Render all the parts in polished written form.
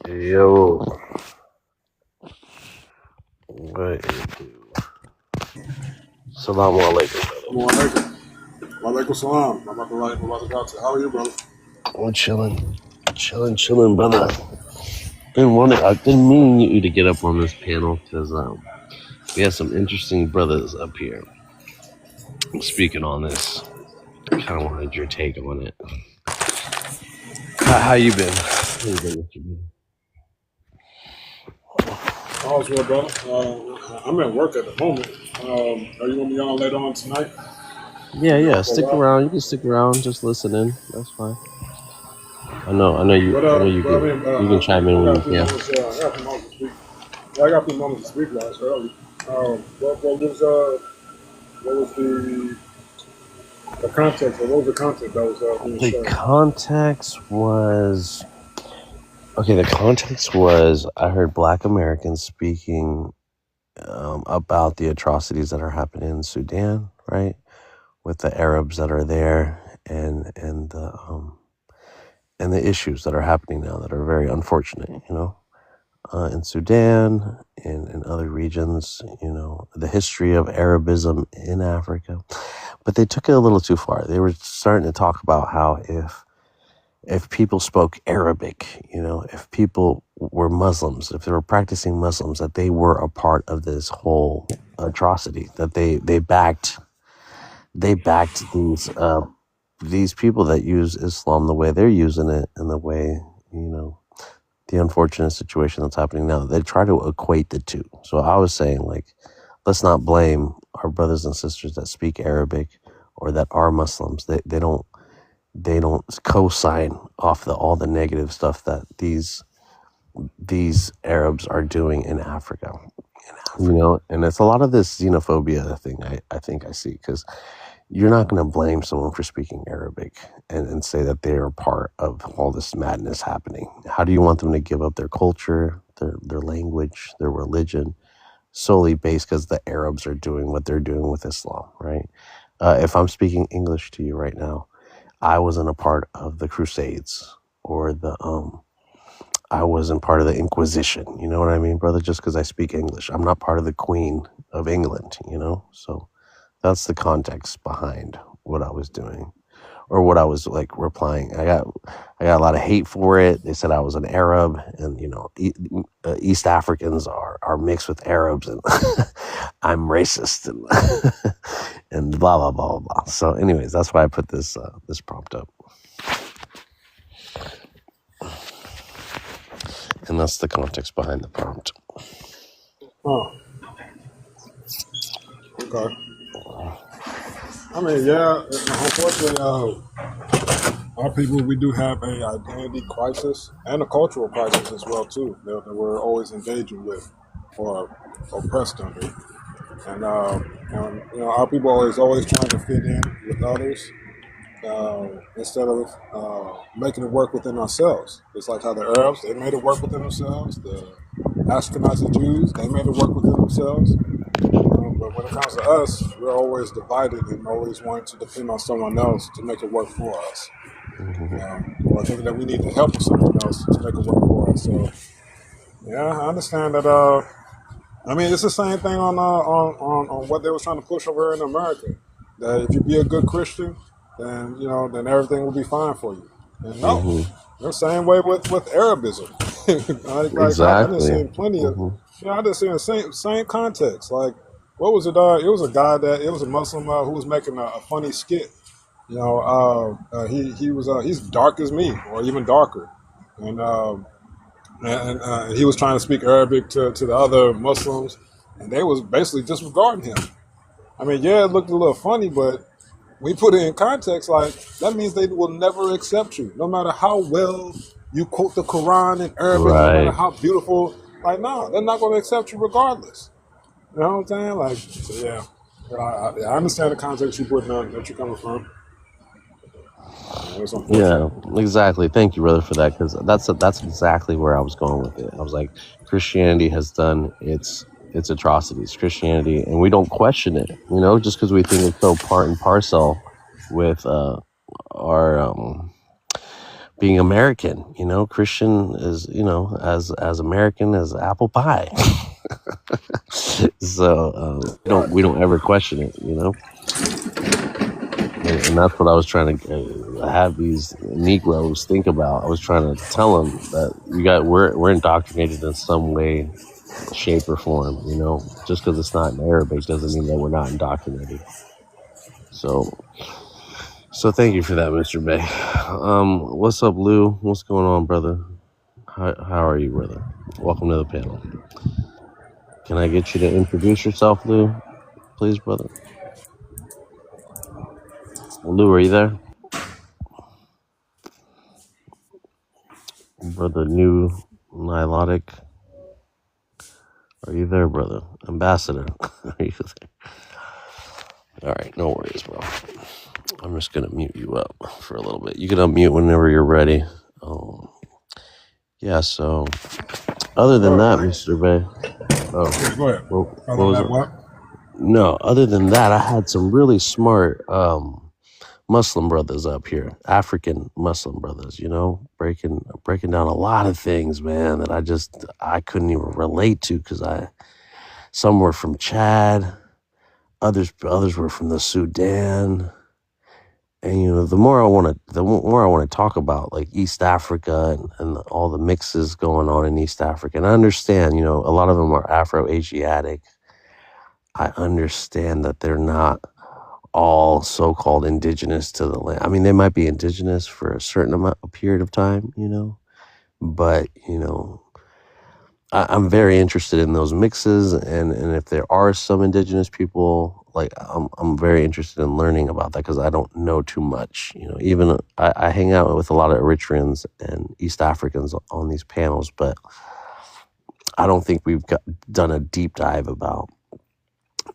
Yo, what it do? Salaam alaikum, brother. Walaikum. Walaikum salam. Rahmatullahi wa barakatuh. How are you, brother? I'm chilling, brother. I've been meaning you to get up on this panel because we have some interesting brothers up here speaking on this. Kind of wanted your take on it. How you been? All's well, brother. I'm at work at the moment. Are you going to be on later on tonight? Yeah. For a Stick while? around. You can stick around. Just listen in. That's fine. I know you. But, I know you but I can. mean, You can chime in I when got you a few can. moments. I got a few moments to speak. I got a few moments to speak last early. What was the context? Or what was the content that was being The shared? context was okay. The context was I heard Black Americans speaking about the atrocities that are happening in Sudan, right, with the Arabs that are there, and the issues that are happening now that are very unfortunate, in Sudan and in other regions, the history of Arabism in Africa. But they took it a little too far. They were starting to talk about how if people spoke Arabic, if people were Muslims, if they were practicing Muslims, that they were a part of this whole atrocity, that they backed these people that use Islam the way they're using it and the way, the unfortunate situation that's happening now. They try to equate the two. So I was saying, like, let's not blame our brothers and sisters that speak Arabic or that are Muslims. They don't co-sign off all the negative stuff that these Arabs are doing in Africa. And it's a lot of this xenophobia thing I think I see, because you're not going to blame someone for speaking Arabic and say that they are part of all this madness happening. How do you want them to give up their culture, their language, their religion, solely based because the Arabs are doing what they're doing with Islam, right? If I'm speaking English to you right now, I wasn't a part of the Crusades or I wasn't part of the Inquisition. You know what I mean, brother? Just because I speak English, I'm not part of the Queen of England. So that's the context behind what I was doing, or what I was like replying. I got a lot of hate for it. They said I was an Arab, and East Africans are mixed with Arabs, and I'm racist, and and blah blah blah blah. So, anyways, that's why I put this prompt up, and that's the context behind the prompt. Oh, okay. I mean, yeah. Unfortunately, our people, we do have a identity crisis and a cultural crisis as well too that we're always engaging with or oppressed under. And our people always trying to fit in with others instead of making it work within ourselves. It's like how the Arabs, they made it work within themselves. The Ashkenazi Jews, they made it work within themselves. But when it comes to us, we're always divided and always wanting to depend on someone else to make it work for us. Or thinking that we need the help of someone else to make it work for us. So, yeah, I understand that. I mean, it's the same thing on what they were trying to push over here in America. That if you be a good Christian, then everything will be fine for you. And no, Hmm. the same way with Arabism. I didn't Exactly. see plenty of, Hmm. I didn't see in the same context. Like, what was it? It was a guy it was a Muslim who was making a funny skit. He's dark as me, or even darker, and he was trying to speak Arabic to the other Muslims, and they was basically disregarding him. I mean, yeah, it looked a little funny, but when you put it in context, like that means they will never accept you, no matter how well you quote the Quran in Arabic, no matter Right. how beautiful. Like, no, they're not going to accept you regardless. You know what I'm saying? Like, so yeah, I understand the context you putting on that you're coming from. It's unfortunate. Yeah, exactly. Thank you, brother, for that, because that's exactly where I was going with it. I was like, Christianity has done its atrocities. Christianity, and we don't question it, just because we think it's so part and parcel with our being American. Christian is as American as apple pie. So Right. we don't ever question it. And that's what I was trying to have these Negroes think about. I was trying to tell them that we're indoctrinated in some way, shape, or form. Just because it's not in Arabic doesn't mean that we're not indoctrinated. So thank you for that, Mr. Bay. What's up, Lou? What's going on, brother? How are you, brother? Welcome to the panel. Can I get you to introduce yourself, Lou, please, brother? Lou, are you there, brother? New Nilotic. Are you there, brother? Ambassador, are you there? All right, no worries, bro. I'm just gonna mute you up for a little bit. You can unmute whenever you're ready. Yeah. So, other than Go that, ahead. Mr. Bay. Oh, Yeah, go ahead. what Other than was that, it? what? No. Other than that, I had some really smart Muslim brothers up here, African Muslim brothers. Breaking down a lot of things, man, that I couldn't even relate to because some were from Chad. Others were from the Sudan, and the more I want to talk about like East Africa and all the mixes going on in East Africa. And I understand, a lot of them are Afro-Asiatic. I understand that they're not all so-called indigenous to the land. I mean, they might be indigenous for a period of time, but I'm very interested in those mixes, and if there are some indigenous people, like I'm very interested in learning about that because I don't know too much. Even I hang out with a lot of Eritreans and East Africans on these panels, but I don't think we've done a deep dive about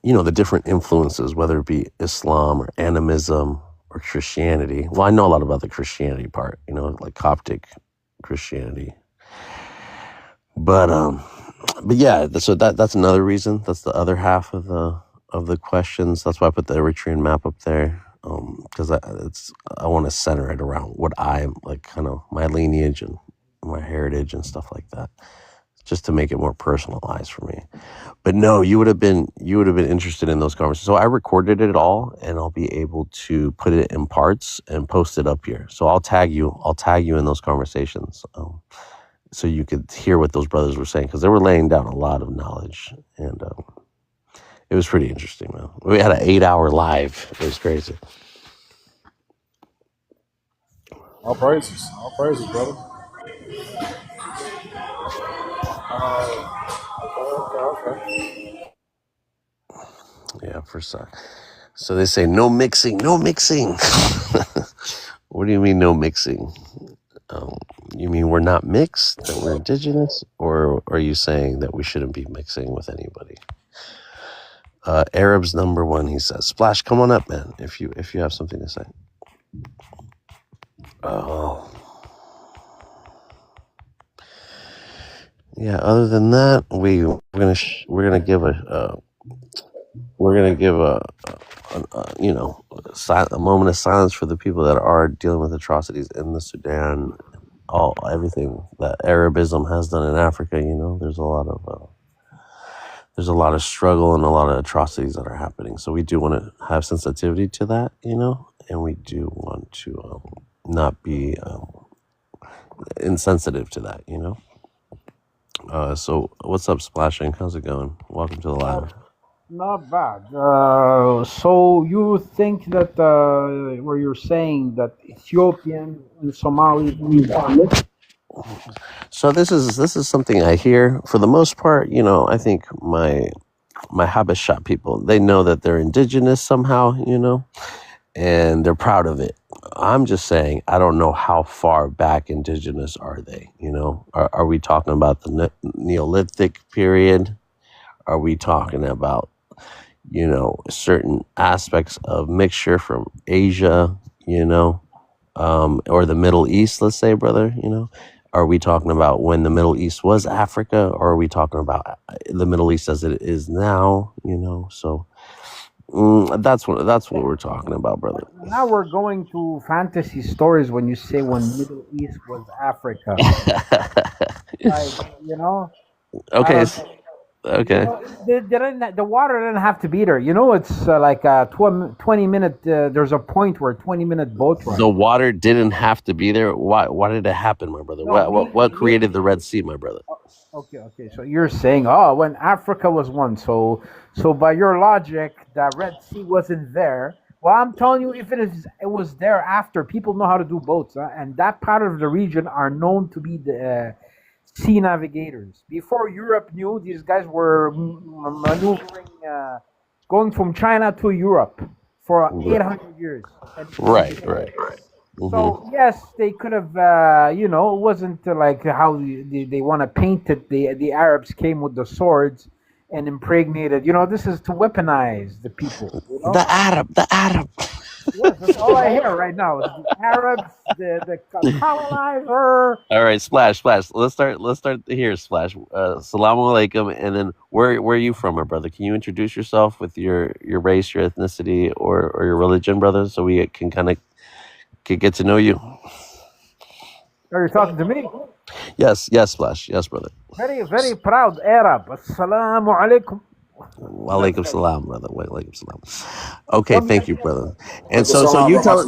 the different influences, whether it be Islam or animism or Christianity. Well, I know a lot about the Christianity part, like Coptic Christianity, but yeah, so that's another reason. That's the other half of the questions. That's why I put the Eritrean map up there, because I want to center it around what I'm like, kind of my lineage and my heritage and stuff like that, just to make it more personalized for me. But no, you would have been interested in those conversations. So I recorded it all, and I'll be able to put it in parts and post it up here. So I'll tag you in those conversations, so you could hear what those brothers were saying, because they were laying down a lot of knowledge, and it was pretty interesting, man. We had an 8-hour live. It was crazy. All praises, brother. Okay. Yeah, for sure. So they say no mixing, no mixing. What do you mean no mixing? You mean we're not mixed, that we're indigenous, or are you saying that we shouldn't be mixing with anybody? Arabs number one, he says. Splash, come on up, man, if you have something to say. Oh, yeah. Other than that, we're gonna give a a moment of silence for the people that are dealing with atrocities in the Sudan. Everything that Arabism has done in Africa. There's a lot of struggle and a lot of atrocities that are happening. So we do want to have sensitivity to that, and we do want to not be insensitive to that, So what's up, Splashing? How's it going? Welcome to the live. Not bad. So you think that, where you're saying that Ethiopian and Somali are mixed? So this is something I hear. For the most part, I think my Habesha people, they know that they're indigenous somehow, and they're proud of it. I'm just saying, I don't know how far back indigenous are they, Are we talking about the Neolithic period? Are we talking about, certain aspects of mixture from Asia, or the Middle East, let's say, brother, Are we talking about when the Middle East was Africa, or are we talking about the Middle East as it is now, So that's what we're talking about, brother. Now we're going to fantasy stories when you say when Middle East was Africa. Okay. Okay. The water didn't have to be there. It's like a 20-minute. There's a point where 20-minute boat ride. The water didn't have to be there. Why did it happen, my brother? No, what created the Red Sea, my brother? Okay. So you're saying, when Africa was one. So by your logic, the Red Sea wasn't there. Well, I'm telling you, if it was there after, people know how to do boats, and that part of the region are known to be the sea navigators. Before Europe knew, these guys were maneuvering, going from China to Europe for 800 years. Right. So yes, they could have, it wasn't like how they want to paint it. The Arabs came with the swords and impregnated. This is to weaponize the people. The Arab. Yes, that's all I hear right now. Is the Arabs, the colonizer. All right, Splash. Let's start here, Splash. Salamu alaikum, and then where are you from, my brother? Can you introduce yourself with your race, your ethnicity, or your religion, brother, so we can kind of get to know you? Are you talking to me? Yes, Splash. Yes, brother. Very, very proud Arab. Assalamu alaikum. Walaikum salam, brother. Walaikum salam. Okay, thank you, brother. And so you tell.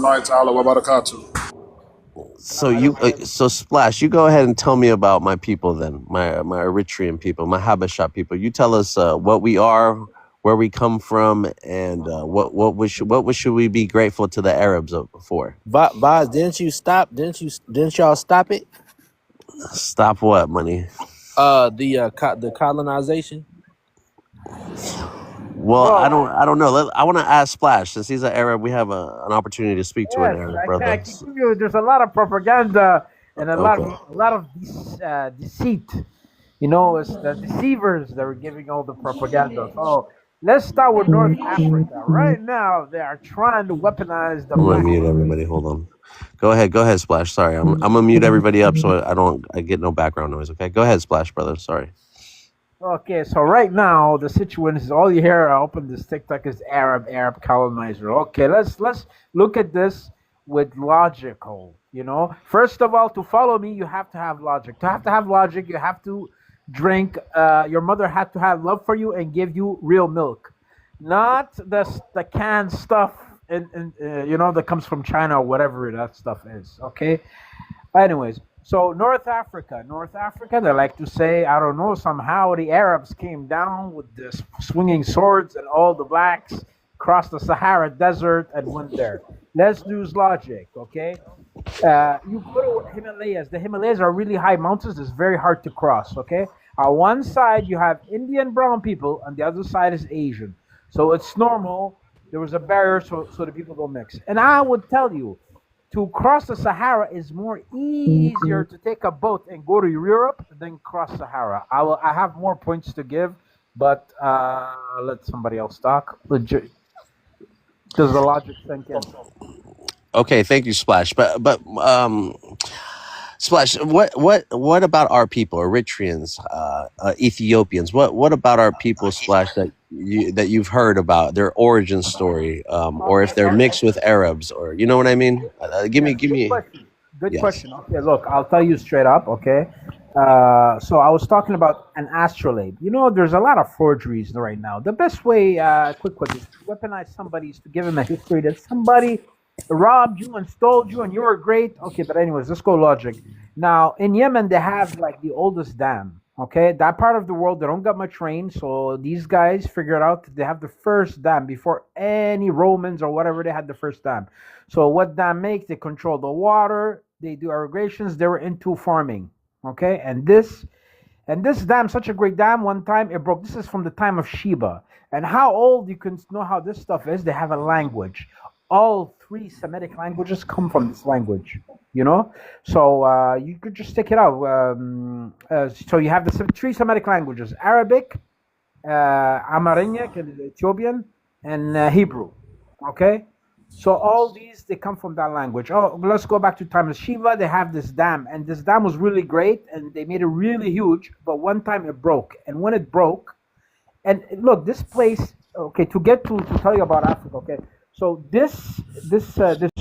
So Splash, you go ahead and tell me about my people then, my Eritrean people, my Habesha people. You tell us what we are, where we come from, and what should we be grateful to the Arabs for? Boz, didn't y'all stop it? Stop what, money? The colonization. Well, I don't know. I want to ask Splash, since he's an Arab. We have an opportunity to speak to an Arab brother. I can give you, there's a lot of propaganda and a lot of deceit. It's the deceivers that are giving all the propaganda. So let's start with North Africa. Right now, they are trying to weaponize the. I'm gonna mute everybody. Hold on. Go ahead, Splash. Sorry, I'm gonna mute everybody up so I get no background noise. Okay, go ahead, Splash, brother. Sorry. Okay, so right now the situation is all you hear. I open this TikTok is Arab colonizer. Okay, let's look at this with logical You know, first of all, to follow me, you have to have logic. To have logic, you have to drink. Your mother had to have love for you and give you real milk, not the canned stuff you know, that comes from China or whatever that stuff is. Okay. Anyways, so North Africa, they like to say, I don't know, somehow the Arabs came down with this swinging swords and all the blacks crossed the Sahara Desert and went there. Let's use logic, okay? You go to Himalayas. The Himalayas are really high mountains. It's very hard to cross, okay? On one side, you have Indian brown people, and the other side is Asian. So it's normal. There was a barrier so the people don't mix. And I would tell you, to cross the Sahara is more easier to take a boat and go to Europe than cross Sahara. I have more points to give, but let somebody else talk. Does the logic sink in? Okay, thank you, Splash. But Splash, what about our people, Eritreans, Ethiopians? What about our people, Splash, that you've heard about their origin story, or if they're mixed with Arabs, or you know what I mean? Give Yes, good me. question. Good Yes. question. Okay, look, I'll tell you straight up. Okay, so I was talking about an astrolabe. You know, there's a lot of forgeries right now. The best way, quick question, is to weaponize somebody is to give them a history that somebody robbed you and stole you and you were great. Okay, but anyways, let's go logic. Now in Yemen, they have like the oldest dam. Okay, that part of the world they don't got much rain, so these guys figured out that they have the first dam before any Romans or whatever. They had the first dam. So what dam makes? They control the water. They do irrigations. They were into farming. Okay, and this dam, such a great dam. One time it broke. This is from the time of Sheba. And how old you can know how this stuff is? They have a language. All three Semitic languages come from this language. You know, so you could just stick it out. So you have the three Semitic languages: Arabic, Amharic, Ethiopian, and Hebrew. Okay, so all these they come from that language. Oh, let's go back to time of Shiva. They have this dam, and this dam was really great, and they made it really huge. But one time it broke, and when it broke, and look, this place. Okay, to get to tell you about Africa. Okay, so this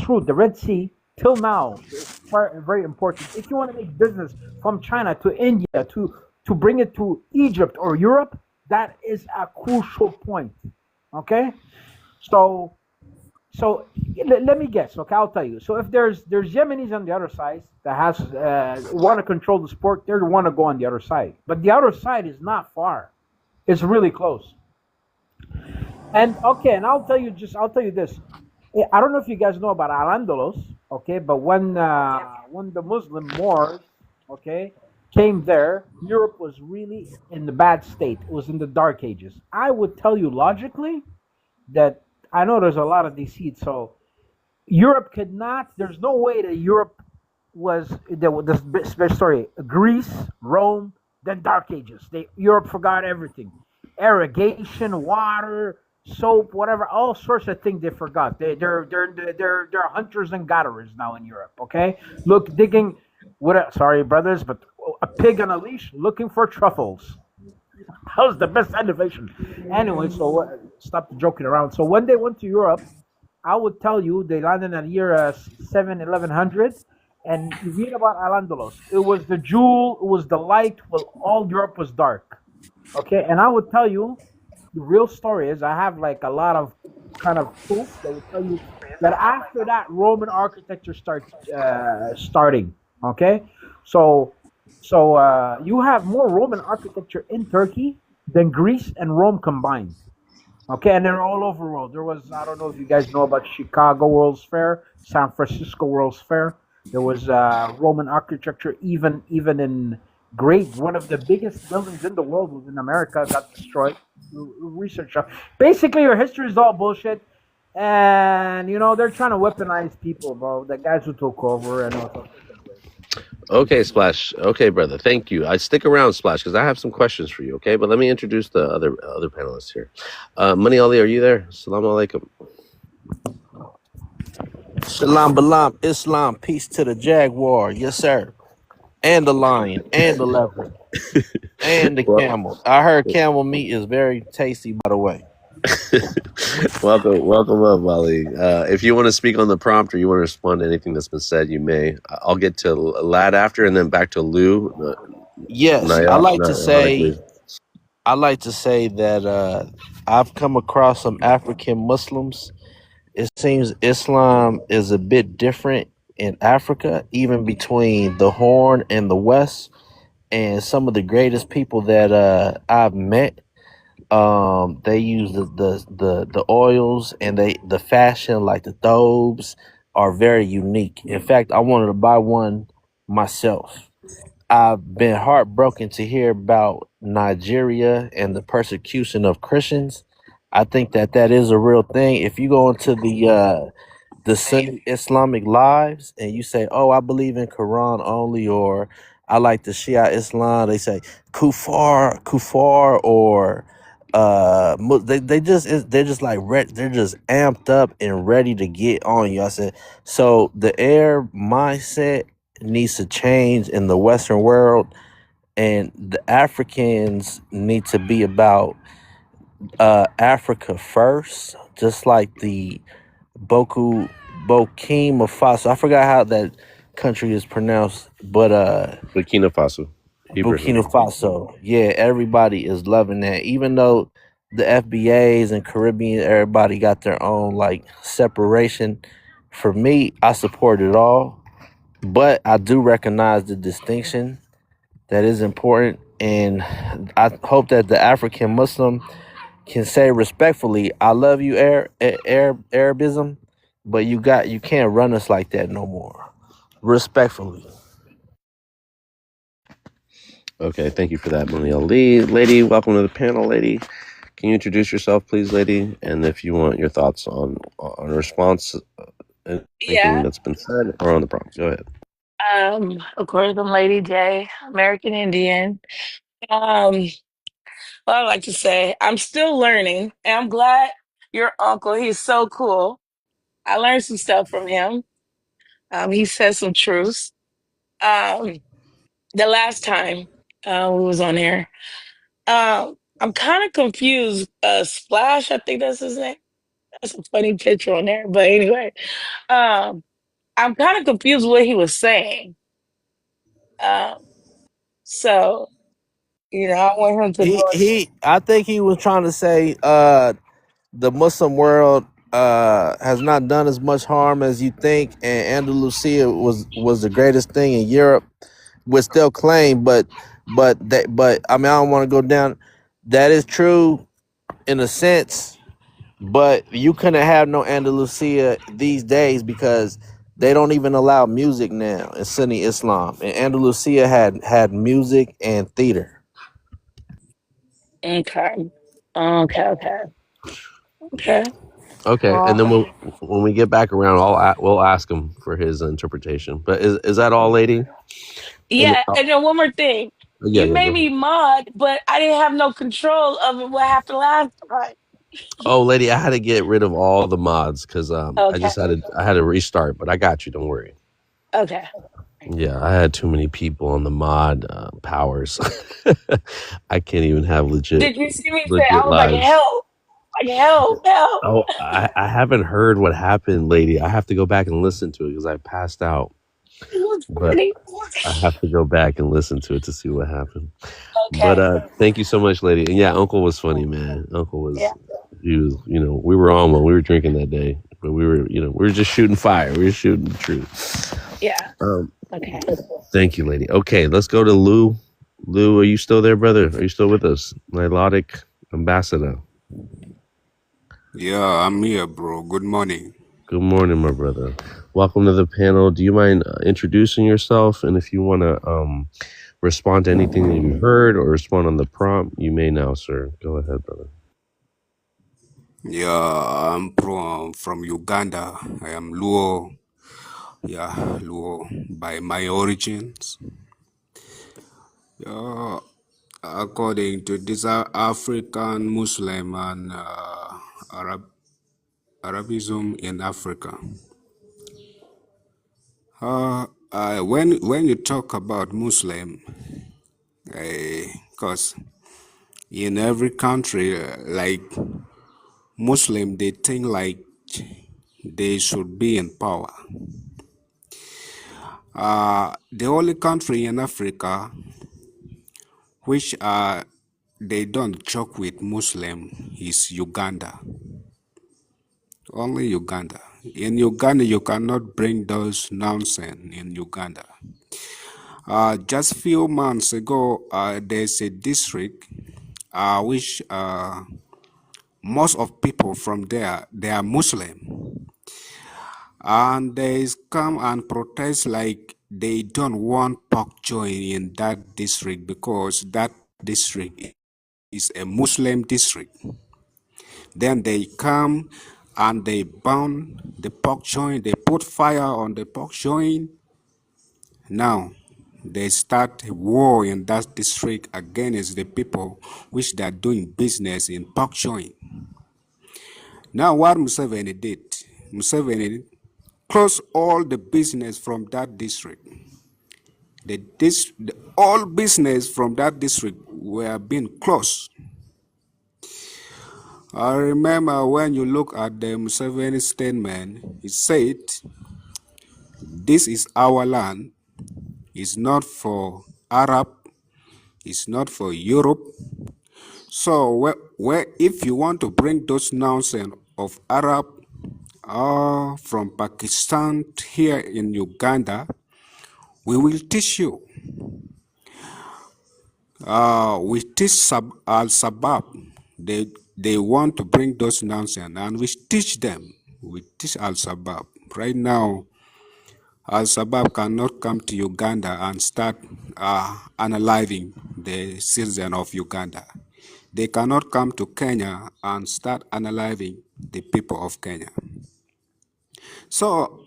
route, the Red Sea, till now, is very important. If you want to make business from China to India to bring it to Egypt or Europe, that is a crucial point. Okay, so let me guess. Okay, I'll tell you. So if there's Yemenis on the other side that has want to control the sport, they want to go on the other side. But the other side is not far; it's really close. And okay, and I'll tell you this. I don't know if you guys know about Al-Andalus, okay, but when the Muslim Moors, okay, came there, Europe was really in the bad state. It was in the Dark Ages. I would tell you logically that I know there's a lot of deceit, so Europe could not. There's no way that Europe was the story. Greece, Rome, then Dark Ages. Europe forgot everything, irrigation, water, soap, whatever, all sorts of things they forgot. They're hunters and gatherers now in Europe. Okay, look, digging. Sorry, brothers, but a pig on a leash looking for truffles. That was the best innovation. Anyway, so stop joking around. So when they went to Europe, I would tell you they landed in the year 1100, and you read about Al-Andalus. It was the jewel, it was the light, well, all Europe was dark. Okay, and I would tell you the real story is I have like a lot of kind of proof that will tell you that after that Roman architecture starting. Okay, so you have more Roman architecture in Turkey than Greece and Rome combined. Okay, and they're all over the world. There was, I don't know if you guys know about Chicago World's Fair, San Francisco World's Fair. There was Roman architecture even in great. One of the biggest buildings in the world was in America, got destroyed. Research. Basically, your history is all bullshit. And, you know, they're trying to weaponize people, bro. The guys who took over and all. Okay, Splash. Okay, brother. Thank you. I stick around, Splash, because I have some questions for you. Okay, but let me introduce the other panelists here. Money Ali, are you there? Assalamu alaikum. Salam balam, Islam, peace to the jaguar, yes sir, and the lion, and the leopard, and the Well, camel. I heard camel meat is very tasty, by the way. Welcome up, Ali. If you want to speak on the prompt or you want to respond to anything that's been said, you may. I'll get to Lad after, and then back to Lou. Yes, Niotically. I like to say that I've come across some African Muslims. It seems Islam is a bit different in Africa, even between the Horn and the West. And some of the greatest people that I've met, they use the oils and the fashion, like the thobes, are very unique. In fact, I wanted to buy one myself. I've been heartbroken to hear about Nigeria and the persecution of Christians. I think that that is a real thing. If you go into the Sunni Islamic lives and you say, "Oh, I believe in Quran only," or "I like the Shia Islam," they say "kufar, kufar," or they're just like they're just amped up and ready to get on you. I said, so the air mindset needs to change in the Western world, and the Africans need to be about Africa first, just like the Boku Burkina Faso. I forgot how that country is pronounced, but Burkina Faso. Ibrahim. Burkina Faso. Yeah, everybody is loving that. Even though the FBAs and Caribbean, everybody got their own like separation. For me, I support it all, but I do recognize the distinction that is important, and I hope that the African Muslim can say respectfully, "I love you, Arabism, but you can't run us like that no more." Respectfully. Okay, thank you for that, Moni Ali. Lady, welcome to the panel, lady. Can you introduce yourself, please, lady? And if you want your thoughts on a response, anything Yeah. that's been said, or on the prompt, go ahead. Of course, I'm Lady J, American Indian. Um, what I like to say, I'm still learning, and I'm glad your uncle, he's so cool. I learned some stuff from him. He said some truths. Um, the last time we was on here, I'm kind of confused. Splash, I think that's his name. That's a funny picture on there. But anyway, um, I'm kind of confused what he was saying. Um, so, I want him to go. I think he was trying to say the Muslim world has not done as much harm as you think, and Andalusia was the greatest thing in Europe. Would still claim, but I mean, I don't want to go down. That is true in a sense, but you couldn't have no Andalusia these days because they don't even allow music now in Sunni Islam. And Andalusia had music and theater. Okay. Okay. Okay. Okay, and Well, then when we get back around, we'll ask him for his interpretation. But is that all, lady? And yeah, and then one more thing. yeah, You yeah, made go me ahead. mod, but I didn't have no control of it what happened last time. Oh, lady, I had to get rid of all the mods because Okay. I had to restart. But I got you. Don't worry. Okay. Yeah, I had too many people on the mod powers. I can't even have Did you see me say I legit was like lives. help? Like help, help. Oh, I haven't heard what happened, lady. I have to go back and listen to it because I passed out. It was But funny. I have to go back and listen to it to see what happened. But Okay. thank you so much, lady. And yeah, Uncle was funny, man. Uncle Yeah. was he was, we were on when we were drinking that day, but we were just shooting fire. We were shooting the truth. Yeah. Um, Okay. thank you, lady. Okay, let's go to Lou. Lou, are you still there, brother? Are you still with us? Nilotic ambassador. Yeah, I'm here, bro. Good morning. Good morning, my brother. Welcome to the panel. Do you mind introducing yourself? And if you want to respond to anything that you heard or respond on the prompt, you may now, sir. Go ahead, brother. Yeah, I'm from Uganda. I am Luo. Yeah, Luo by my origins. Yeah, according to this African Muslim and Arabism in Africa. When you talk about Muslim, because in every country, like Muslim, they think like they should be in power. The only country in Africa which they don't joke with Muslim is Uganda. Only Uganda. In Uganda, you cannot bring those nonsense in Uganda. Just few months ago, there's a district which most of people from there, they are Muslim. And they come and protest like they don't want pork joint in that district because that district is a Muslim district. Then they come and they burn the pork joint, they put fire on the pork joint. Now, they start a war in that district against the people which they are doing business in pork joint. Now, what Museveni did, Museveni closed all the business from that district. All business from that district were being closed. I remember when you look at the Museveni statement, he said, this is our land, it's not for Arab, it's not for Europe. So if you want to bring those nonsense of Arab from Pakistan here in Uganda, we will teach you. We teach Al-Shabaab. They want to bring those nonsense, and we teach them. We teach Al-Shabaab. Right now, Al-Shabaab cannot come to Uganda and start analyzing the citizens of Uganda. They cannot come to Kenya and start analyzing the people of Kenya. So,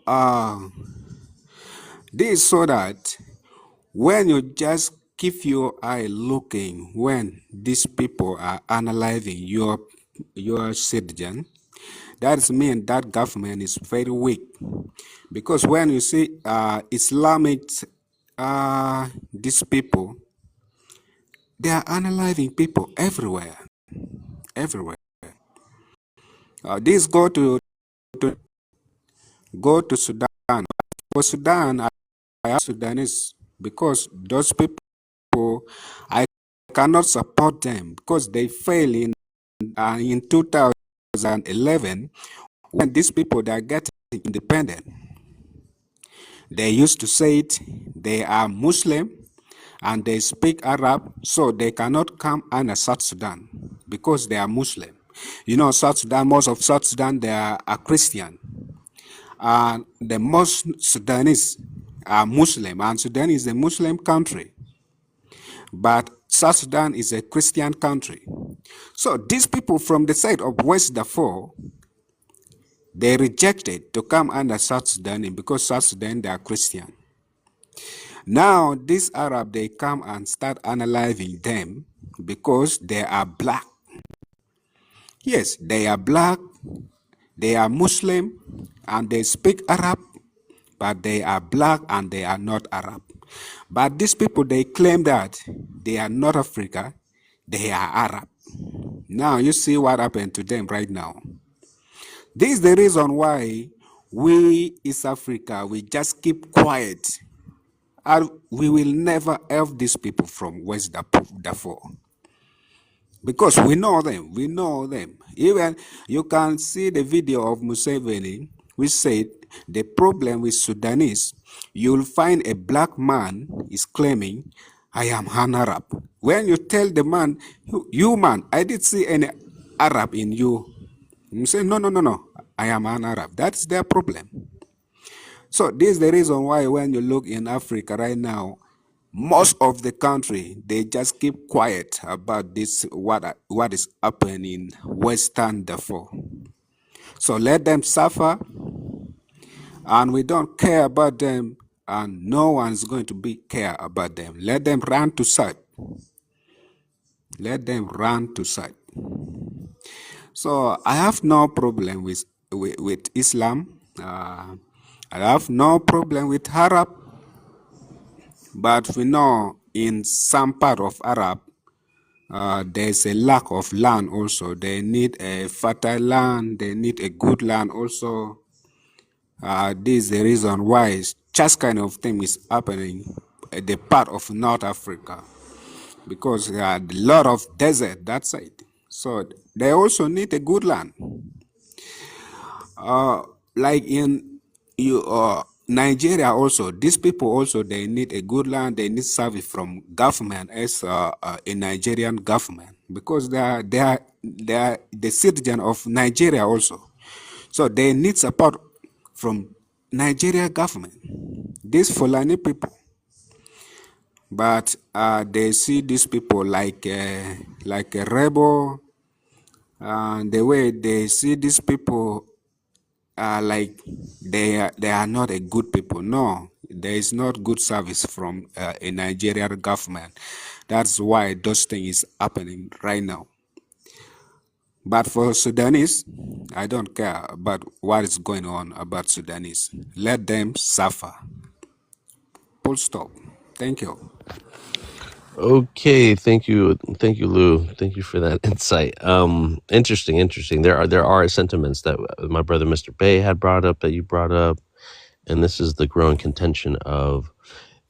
this is so that when you just keep your eye looking when these people are analyzing your citizen, that means that government is very weak. Because when you see Islamic, these people, they are analyzing people everywhere, everywhere. This go to Sudan. For Sudan, I am Sudanese because those people, I cannot support them because they fail in 2011 when these people they are getting independent. They used to say it, they are Muslim and they speak Arab, so they cannot come under South Sudan because they are Muslim. You know, South Sudan, most of South Sudan, they are Christian. And the most Sudanese are Muslim, and Sudan is a Muslim country. But South Sudan is a Christian country. So these people from the side of West Darfur, they rejected to come under South Sudan because South Sudan, they are Christian. Now, these Arab, they come and start analyzing them because they are black. Yes, they are black, they are Muslim, and they speak Arab, but they are black and they are not Arab. But these people, they claim that they are not Africa, they are Arab. Now, you see what happened to them right now. This is the reason why we, East Africa, we just keep quiet. And we will never help these people from West Darfur. Because we know them, we know them. Even you can see the video of Museveni, which said the problem with Sudanese, you'll find a black man is claiming, I am an Arab. When you tell the man, you man, I didn't see any Arab in you. You say, no, I am an Arab. That's their problem. So this is the reason why when you look in Africa right now, most of the country, they just keep quiet about this, what is happening in Western Darfur. So let them suffer, and we don't care about them, and no one's going to care about them. Let them run to side. Let them run to side. So I have no problem with Islam. I have no problem with Arab. But we know in some part of Arab, there's a lack of land also. They need a fertile land. They need a good land also. This is the reason why such kind of thing is happening at the part of North Africa, because there are a lot of desert that side. So they also need a good land. Like in Nigeria also, these people also, they need a good land. They need service from government as a Nigerian government, because they are the citizen of Nigeria also. So they need support from Nigeria government. These Fulani people, but they see these people like a rebel. The way they see these people, like they are not a good people. No, there is not good service from a Nigerian government. That's why those things is happening right now. But for Sudanese, I don't care about what is going on about Sudanese. Let them suffer. Full stop. Thank you. Okay, thank you, Lou. Thank you for that insight. Interesting. There are sentiments that my brother Mr. Bay had brought up, that you brought up, and this is the growing contention of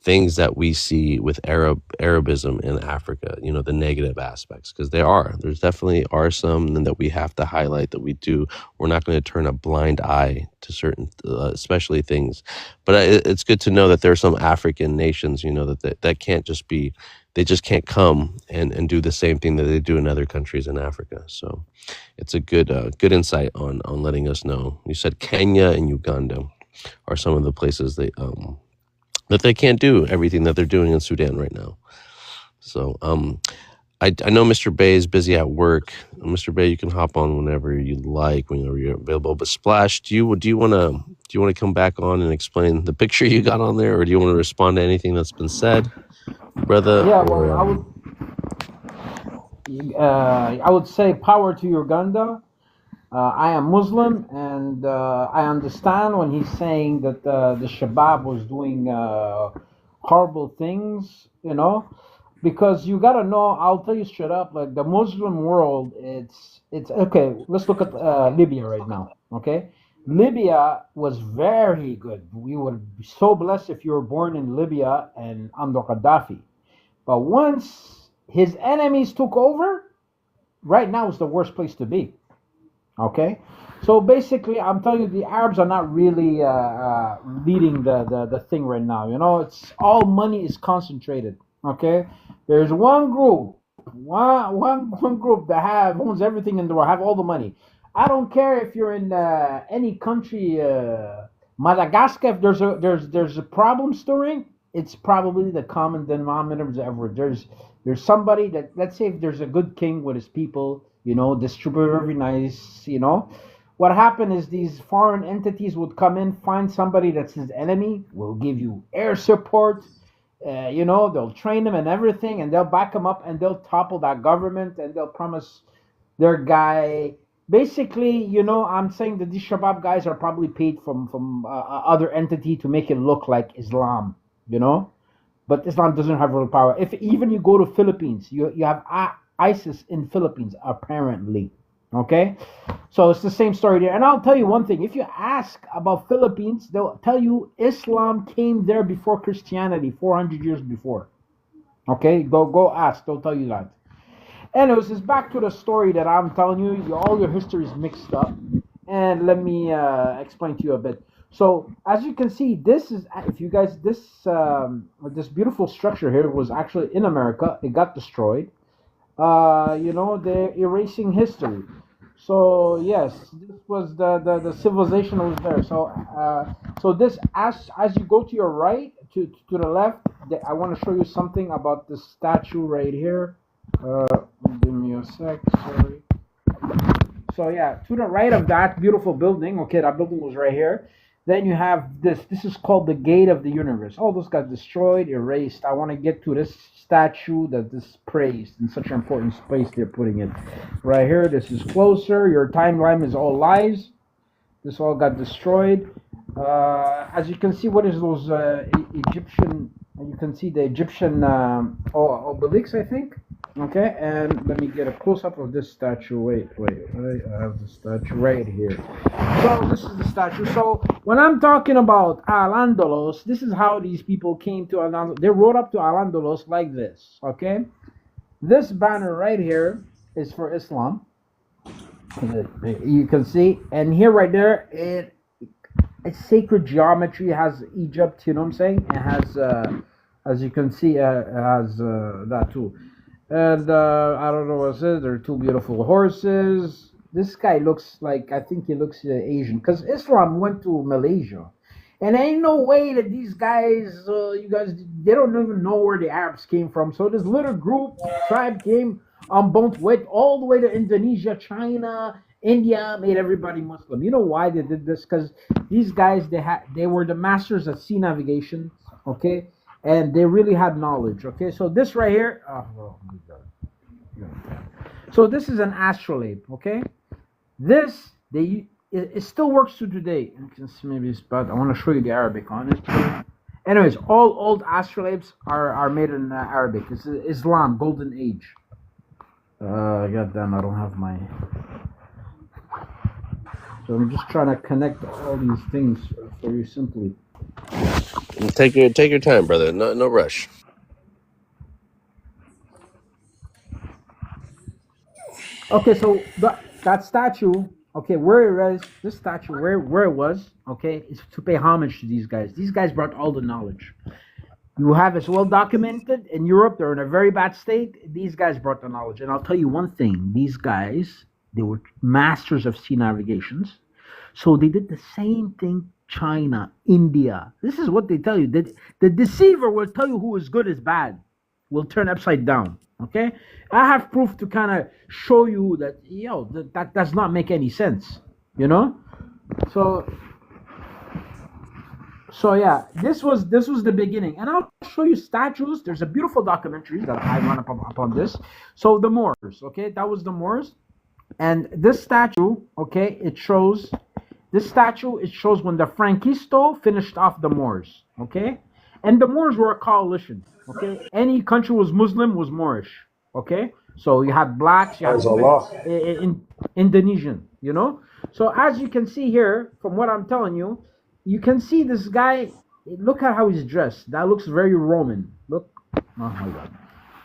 things that we see with Arabism in Africa. You know, the negative aspects, because there's definitely are some that we have to highlight, that we do. We're not going to turn a blind eye to certain, especially things. But it's good to know that there are some African nations, you know, that can't just be. They just can't come and do the same thing that they do in other countries in Africa. So it's a good insight on letting us know. You said Kenya and Uganda are some of the places that they can't do everything that they're doing in Sudan right now. So I know Mr. Bay is busy at work. Mr. Bay, you can hop on whenever you like, whenever you're available. But Splash, do you want to come back on and explain the picture you got on there, or do you want to respond to anything that's been said, brother? Yeah, Or well, I would say power to Uganda. I am Muslim, and I understand when he's saying that the Shabab was doing horrible things, you know, because you gotta know. I'll tell you straight up, like the Muslim world, it's okay. Let's look at Libya right now. Okay, Libya was very good. We would be so blessed if you were born in Libya and under Gaddafi. But once his enemies took over, right now is the worst place to be. Okay, so basically, I'm telling you, the Arabs are not really leading the thing right now. You know, it's all money is concentrated. Okay, there's one group, one group that owns everything in the world, have all the money. I don't care if you're in any country, Madagascar. If there's a problem stirring, it's probably the common denominator ever. There's somebody that, let's say if there's a good king with his people, you know, distribute every nice, you know. What happened is these foreign entities would come in, find somebody that's his enemy, will give you air support, you know, they'll train them and everything, and they'll back them up, and they'll topple that government, and they'll promise their guy. Basically, you know, I'm saying that these Shabab guys are probably paid from other entity to make it look like Islam, you know. But Islam doesn't have real power. If even you go to Philippines, you have ISIS in Philippines apparently. Okay, so it's the same story there. And I'll tell you one thing: if you ask about Philippines, they'll tell you Islam came there before Christianity, 400 years before. Okay, go ask. They'll tell you that. Anyways, it's back to the story that I'm telling you. All your history is mixed up, and let me explain to you a bit. So, as you can see, this is, if you guys, this beautiful structure here was actually in America. It got destroyed. You know, they're erasing history. So yes, this was the civilization that was there. So this, as you go to your right, to the left, I want to show you something about the statue right here. Uh, Give me a sec. Sorry. So yeah, to the right of that beautiful building, okay, that building was right here. Then you have this. This is called the Gate of the Universe. All those got destroyed, erased. I want to get to this statue that is praised in such an important space they're putting it. Right here, this is closer. Your timeline is all lies. This all got destroyed. As you can see, what is those Egyptian? You can see the Egyptian obelisk, I think. Okay, and let me get a close up of this statue. Wait, I have the statue right here. So this is the statue. So when I'm talking about Al-Andalus, this is how these people came to Al-Andalus. They rode up to Al-Andalus like this. Okay, this banner right here is for Islam. You can see, and here right there, it's sacred geometry. It has Egypt. You know what I'm saying? It has, as you can see, it has that too. And I don't know what it is. There are two beautiful horses. This guy looks like, I think he looks Asian, because Islam went to Malaysia, and ain't no way that these guys, you guys, they don't even know where the Arabs came from. So this little group tribe came on both way all the way to Indonesia, China, India, made everybody Muslim. You know why they did this? Because these guys, they were the masters at sea navigation. Okay, and they really had knowledge. Okay, so this right here, so this is an astrolabe. Okay, this it still works to today. You can see maybe it's bad. I want to show you the Arabic on it. Anyways, all old astrolabes are made in Arabic. It's Islam, golden age. Goddamn, I don't have my. So I'm just trying to connect all these things for you simply. Take your time, brother. No rush. Okay, so that statue, okay, where it is, this statue, where it was, okay, is to pay homage to these guys. These guys brought all the knowledge. You have it well documented in Europe. They're in a very bad state. These guys brought the knowledge, and I'll tell you one thing: these guys, they were masters of sea navigations. So they did the same thing. China, India. This is what they tell you. The deceiver will tell you who is good is bad. Will turn upside down. Okay, I have proof to kind of show you that that does not make any sense. You know, so yeah, this was the beginning, and I'll show you statues. There's a beautiful documentary that I run upon this. So the Moors, okay, that was the Moors, and this statue, okay, it shows when the Frankisto finished off the Moors, okay, and the Moors were a coalition, okay. Any country was Muslim was Moorish, okay. So you had blacks, you had Praise even Allah. in Indonesian, you know. So as you can see here, from what I'm telling you, you can see this guy. Look at how he's dressed. That looks very Roman. Look, oh my God.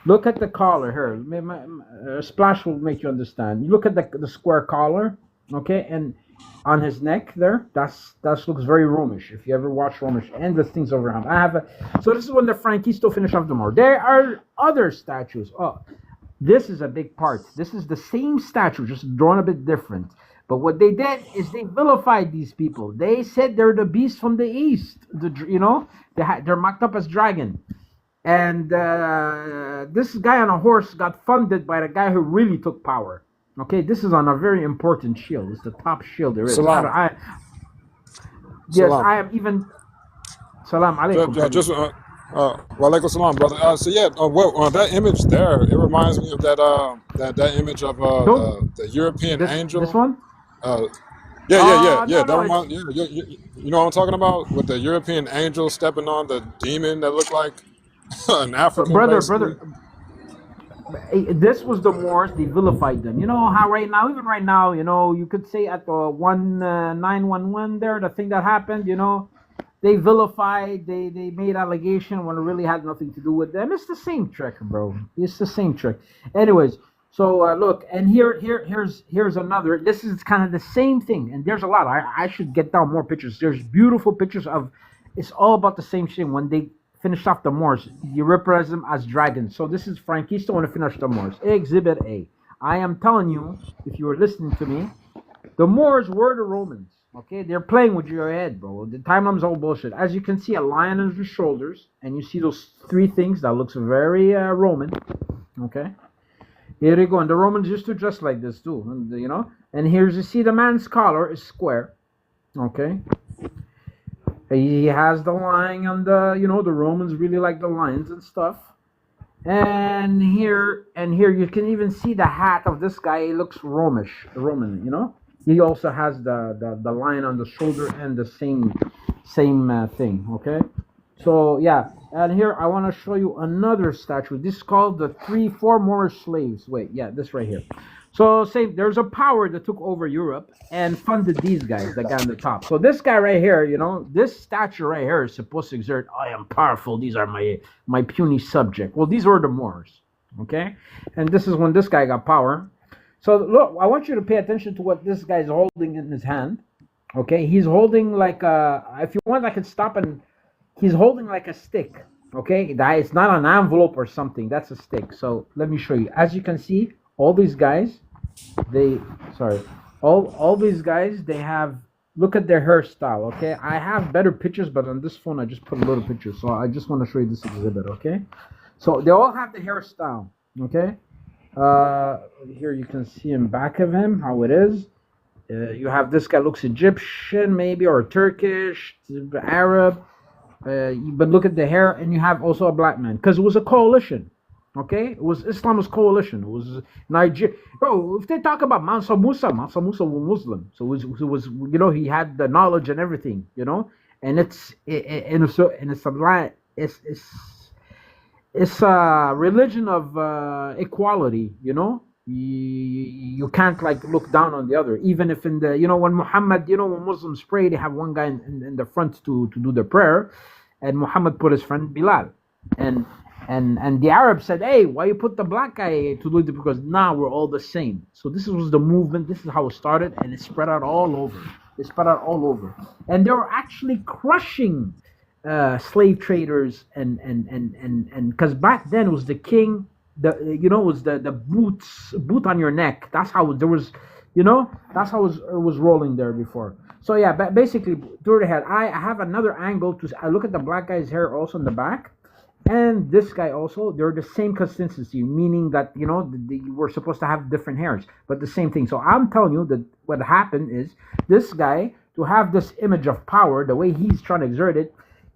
Look at the collar here. Splash will make you understand. You look at the square collar, okay, and on his neck there, that looks very Romish. If you ever watch Romish, and the things over him. So this is when the Frankisto finish off the Moor. There are other statues. Oh, this is a big part. This is the same statue, just drawn a bit different. But what they did is they vilified these people. They said they're the beast from the east. They're mocked up as dragon. And this guy on a horse got funded by the guy who really took power. Okay, this is on a very important shield. It's the top shield there is. Salam. Yes, Salam. I am even. Salam alaikum. Walaikum salam, brother. That image there, it reminds me of that image of the European angel. This one? Yeah. No, That reminds, you know what I'm talking about? With the European angel stepping on the demon that looked like an African, brother. This was the Moors. They vilified them. You know how even right now, you could say at the 911 there, the thing that happened, they vilified, they made allegation when it really had nothing to do with them. It's the same trick, bro. It's the same trick. Anyways, so look, and here's another. This is kind of the same thing, and there's a lot. I should get down more pictures. There's beautiful pictures of. It's all about the same thing. When they finished off the Moors, you represent them as dragons. So this is Frankisto when they finished the Moors. Exhibit A. I am telling you, if you were listening to me, the Moors were the Romans. Okay, they're playing with your head, bro. The timeline's all bullshit. As you can see, a lion on his shoulders, and you see those three things that looks very Roman. Okay, here you go. And the Romans used to dress like this too, And here's you see the man's collar is square. Okay. He has the lion on the, the Romans really like the lions and stuff. And here you can even see the hat of this guy. He looks Roman. He also has the lion on the shoulder and the same thing. Okay, so yeah, And here I want to show you another statue. This is called the four Moorish slaves. Wait, yeah, this right here. So say there's a power that took over Europe and funded these guys, the guy on the top. So this guy right here, you know, this statue right here is supposed to exert, I am powerful. These are my puny subject. Well, these were the Moors, okay? And this is when this guy got power. So look, I want you to pay attention to what this guy's holding in his hand. Okay, he's holding like a. If you want, I can stop and. He's holding like a stick. Okay, that it's not an envelope or something. That's a stick. So let me show you. As you can see, all these guys, all these guys, they have. Look at their hairstyle. Okay, I have better pictures, but on this phone I just put a little picture. So I just want to show you this exhibit. Okay, so they all have the hairstyle. Okay, here you can see in back of him how it is. You have this guy looks Egyptian maybe or Turkish, Arab, but look at the hair, and you have also a black man because it was a coalition. Okay, it was Islam was coalition. It was Nigeria. Bro, if they talk about Mansa Musa was Muslim, so it was you know he had the knowledge and everything, you know, and it's a religion of equality, you know. You can't like look down on the other, even if in the when Muhammad, when Muslims pray, they have one guy in the front to do the prayer, and Muhammad put his friend Bilal, and the Arabs said, hey, why you put the black guy to do it? Because now we're all the same. So this was the movement. This is how it started, and it spread out all over. And they were actually crushing slave traders, and because back then it was the king. It was the boot on your neck. That's how there was, that's how it was rolling there before. So yeah, but basically through the head. I have another angle I look at the black guy's hair also in the back, and this guy also. They're the same consistency, meaning that we're supposed to have different hairs, but the same thing. So I'm telling you that what happened is this guy, to have this image of power, the way he's trying to exert it,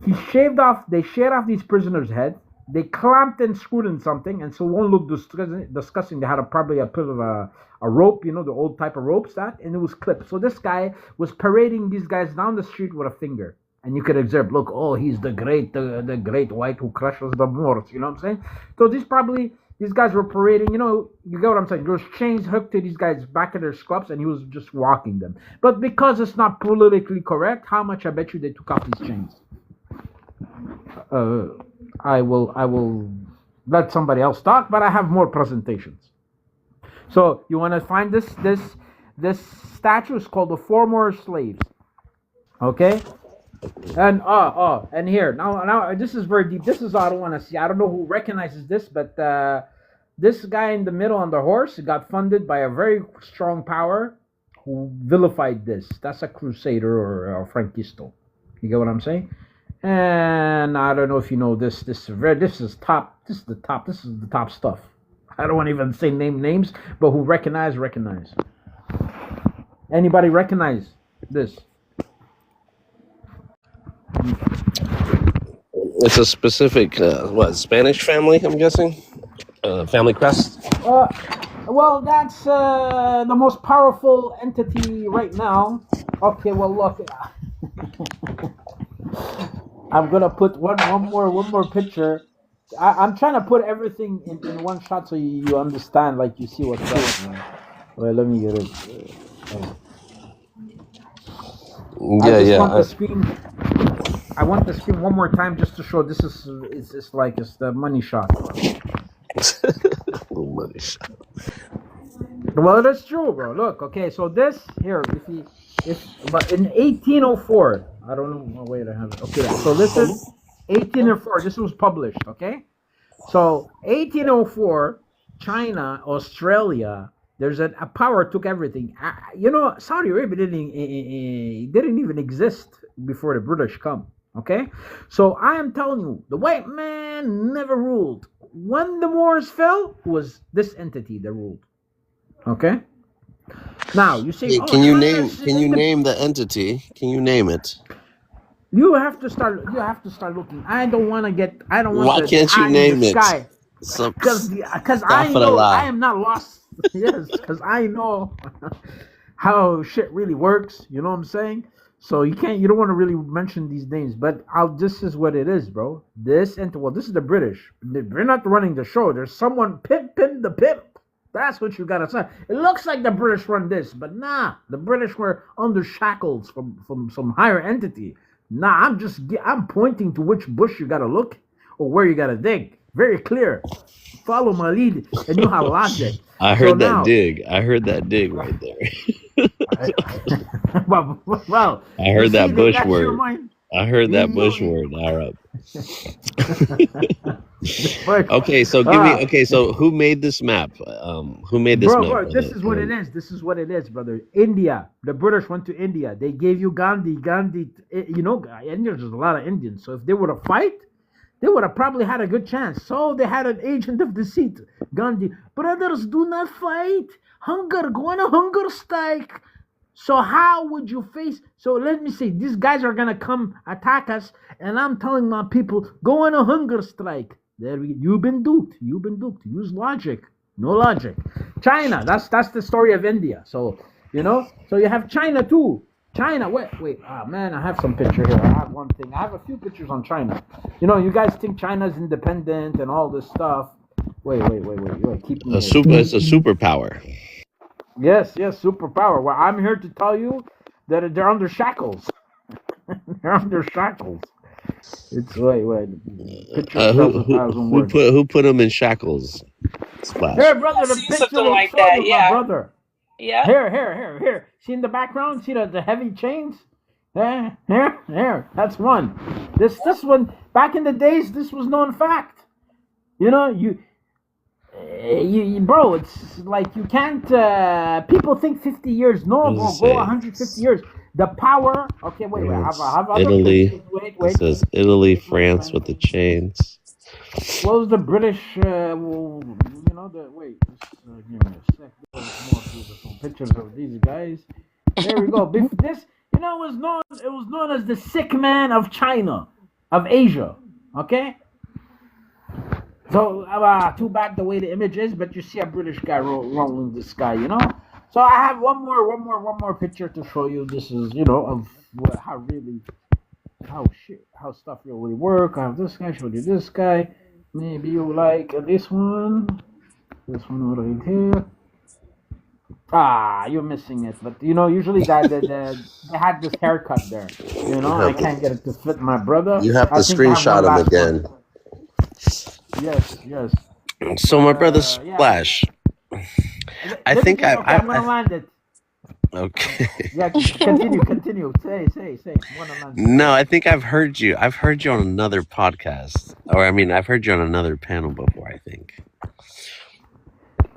they shaved off these prisoners' heads. They clamped and screwed in something, and so it won't look disgusting. They had probably a bit of a rope, the old type of ropes, and it was clipped. So this guy was parading these guys down the street with a finger, and you could observe, look, oh, he's the great white who crushes the Moors. You know what I'm saying? So these guys were parading. You get what I'm saying? There was chains hooked to these guys' back of their scalps, and he was just walking them. But because it's not politically correct, how much I bet you they took off these chains? I will let somebody else talk, but I have more presentations. So you want to find this statue is called the Four Moorish Slaves. Okay, and and here now this is very deep. This is I don't want to see. I don't know who recognizes this, but this guy in the middle on the horse got funded by a very strong power who vilified this. That's a crusader or a Franquista. You get what I'm saying? And I don't know if you know this. This is the top stuff. I don't want to even say names, but who recognize. Anybody recognize this? It's a specific Spanish family, I'm guessing. Family crest. Well, that's the most powerful entity right now. Okay, well look. I'm gonna put one more picture. I'm trying to put everything in one shot so you understand, like you see what's up. Wait, let me get it. I want the screen one more time just to show this is it's the money shot. Money shot. Well, that's true, bro. Look, okay, so this here, but in 1804, I don't know. Oh, wait, I have it. Okay, so this is 1804. This was published. Okay, so 1804, China, Australia. There's a power took everything. Saudi Arabia didn't even exist before the British come. Okay, so I am telling you, the white man never ruled. When the Moors fell, was this entity that ruled. Okay. Now you say, can you name the entity? Can you name it? You have to start looking. I don't want. Why can't you name it? Because I know I am not lost. Yes, because I know how shit really works. You know what I'm saying? So you don't want to really mention these names, but this is what it is, bro. This is the British. They're not running the show. There's someone pimp the pimp. That's what you gotta say. It looks like the British run this, but nah, the British were under shackles from some higher entity. Nah, I'm pointing to which bush you gotta look or where you gotta dig. Very clear. Follow my lead, and you have logic. I So heard that now, dig. I heard that dig right there. well, I you heard see, that bush that's your word. mind. I heard that bush You, word, Arab. but, Okay, so give me. Okay, so who made this map? Who made this map, bro, this brother? is what it is. This is what it is, brother. India. The British went to India. They gave you Gandhi. There's a lot of Indians. So if they were to fight, they would have probably had a good chance. So they had an agent of deceit, Gandhi. Brothers, do not fight. Hunger, go on a hunger strike. So how would you face? So let me say, these guys are gonna come attack us, and I'm telling my people, go on a hunger strike. You've been duped. You've been duped. Use logic. No logic. China. That's the story of India. So So you have China too. China. Wait. Ah man, I have some picture here. I have one thing. I have a few pictures on China. You guys think China's independent and all this stuff. Wait. Keep me here. It's a superpower. Yes, superpower. Well, I'm here to tell you that they're under shackles. They're under shackles. It's wait. Picture tells 1,000 words. Who put them in shackles? Splash. Here, brother, I the see picture something will like show that. you, my Yeah. brother. Yeah. Here. See in the background? See the heavy chains? Here. That's one. This one, back in the days, this was known fact. Bro, it's like you can't. People think 50 years. No, bro, go 150 years. The power. Okay, wait. I have other Italy. pictures. Wait. It says Italy, France with the chains. What was the British? Wait. Give me a sec. There's more beautiful pictures of these guys. There we go. This, it was known as the sick man of China, of Asia. Okay. So too bad the way the image is, but you see a British guy rolling the sky. So I have one more picture to show you. This is of how stuff really work. I have this guy. Show you this guy. Maybe you like this one. This one right here. You're missing it. But usually they had this haircut there. I can't get it to fit my brother. You have to screenshot him again. Yes. So my brother Splash. I think I'm gonna land it. Okay. Yeah, continue. Say. No, I think I've heard you. I've heard you on another podcast, or I've heard you on another panel before. I think.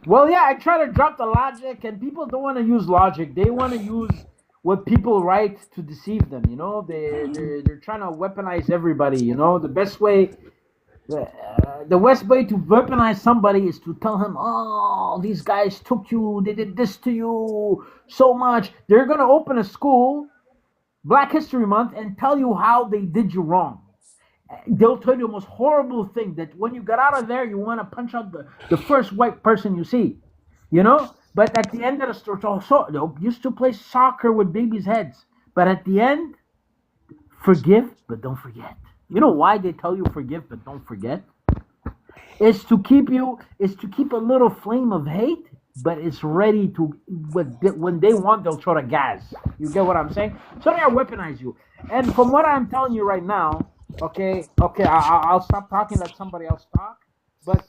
Well, yeah, I try to drop the logic, and people don't want to use logic. They want to use what people write to deceive them. They're trying to weaponize everybody. The best way. The best way to weaponize somebody is to tell him, oh, these guys took you, they did this to you so much. They're going to open a school, Black History Month, and tell you how they did you wrong. They'll tell you the most horrible thing, that when you get out of there, you want to punch out the first white person you see. But at the end of the story, they used to play soccer with babies' heads. But at the end, forgive, but don't forget. You know why they tell you forgive but don't forget? It's to keep a little flame of hate, but it's ready to, when they want, they'll throw the gas. You get what I'm saying? So they'll weaponize you. And from what I'm telling you right now, okay, I'll stop talking, let somebody else talk. But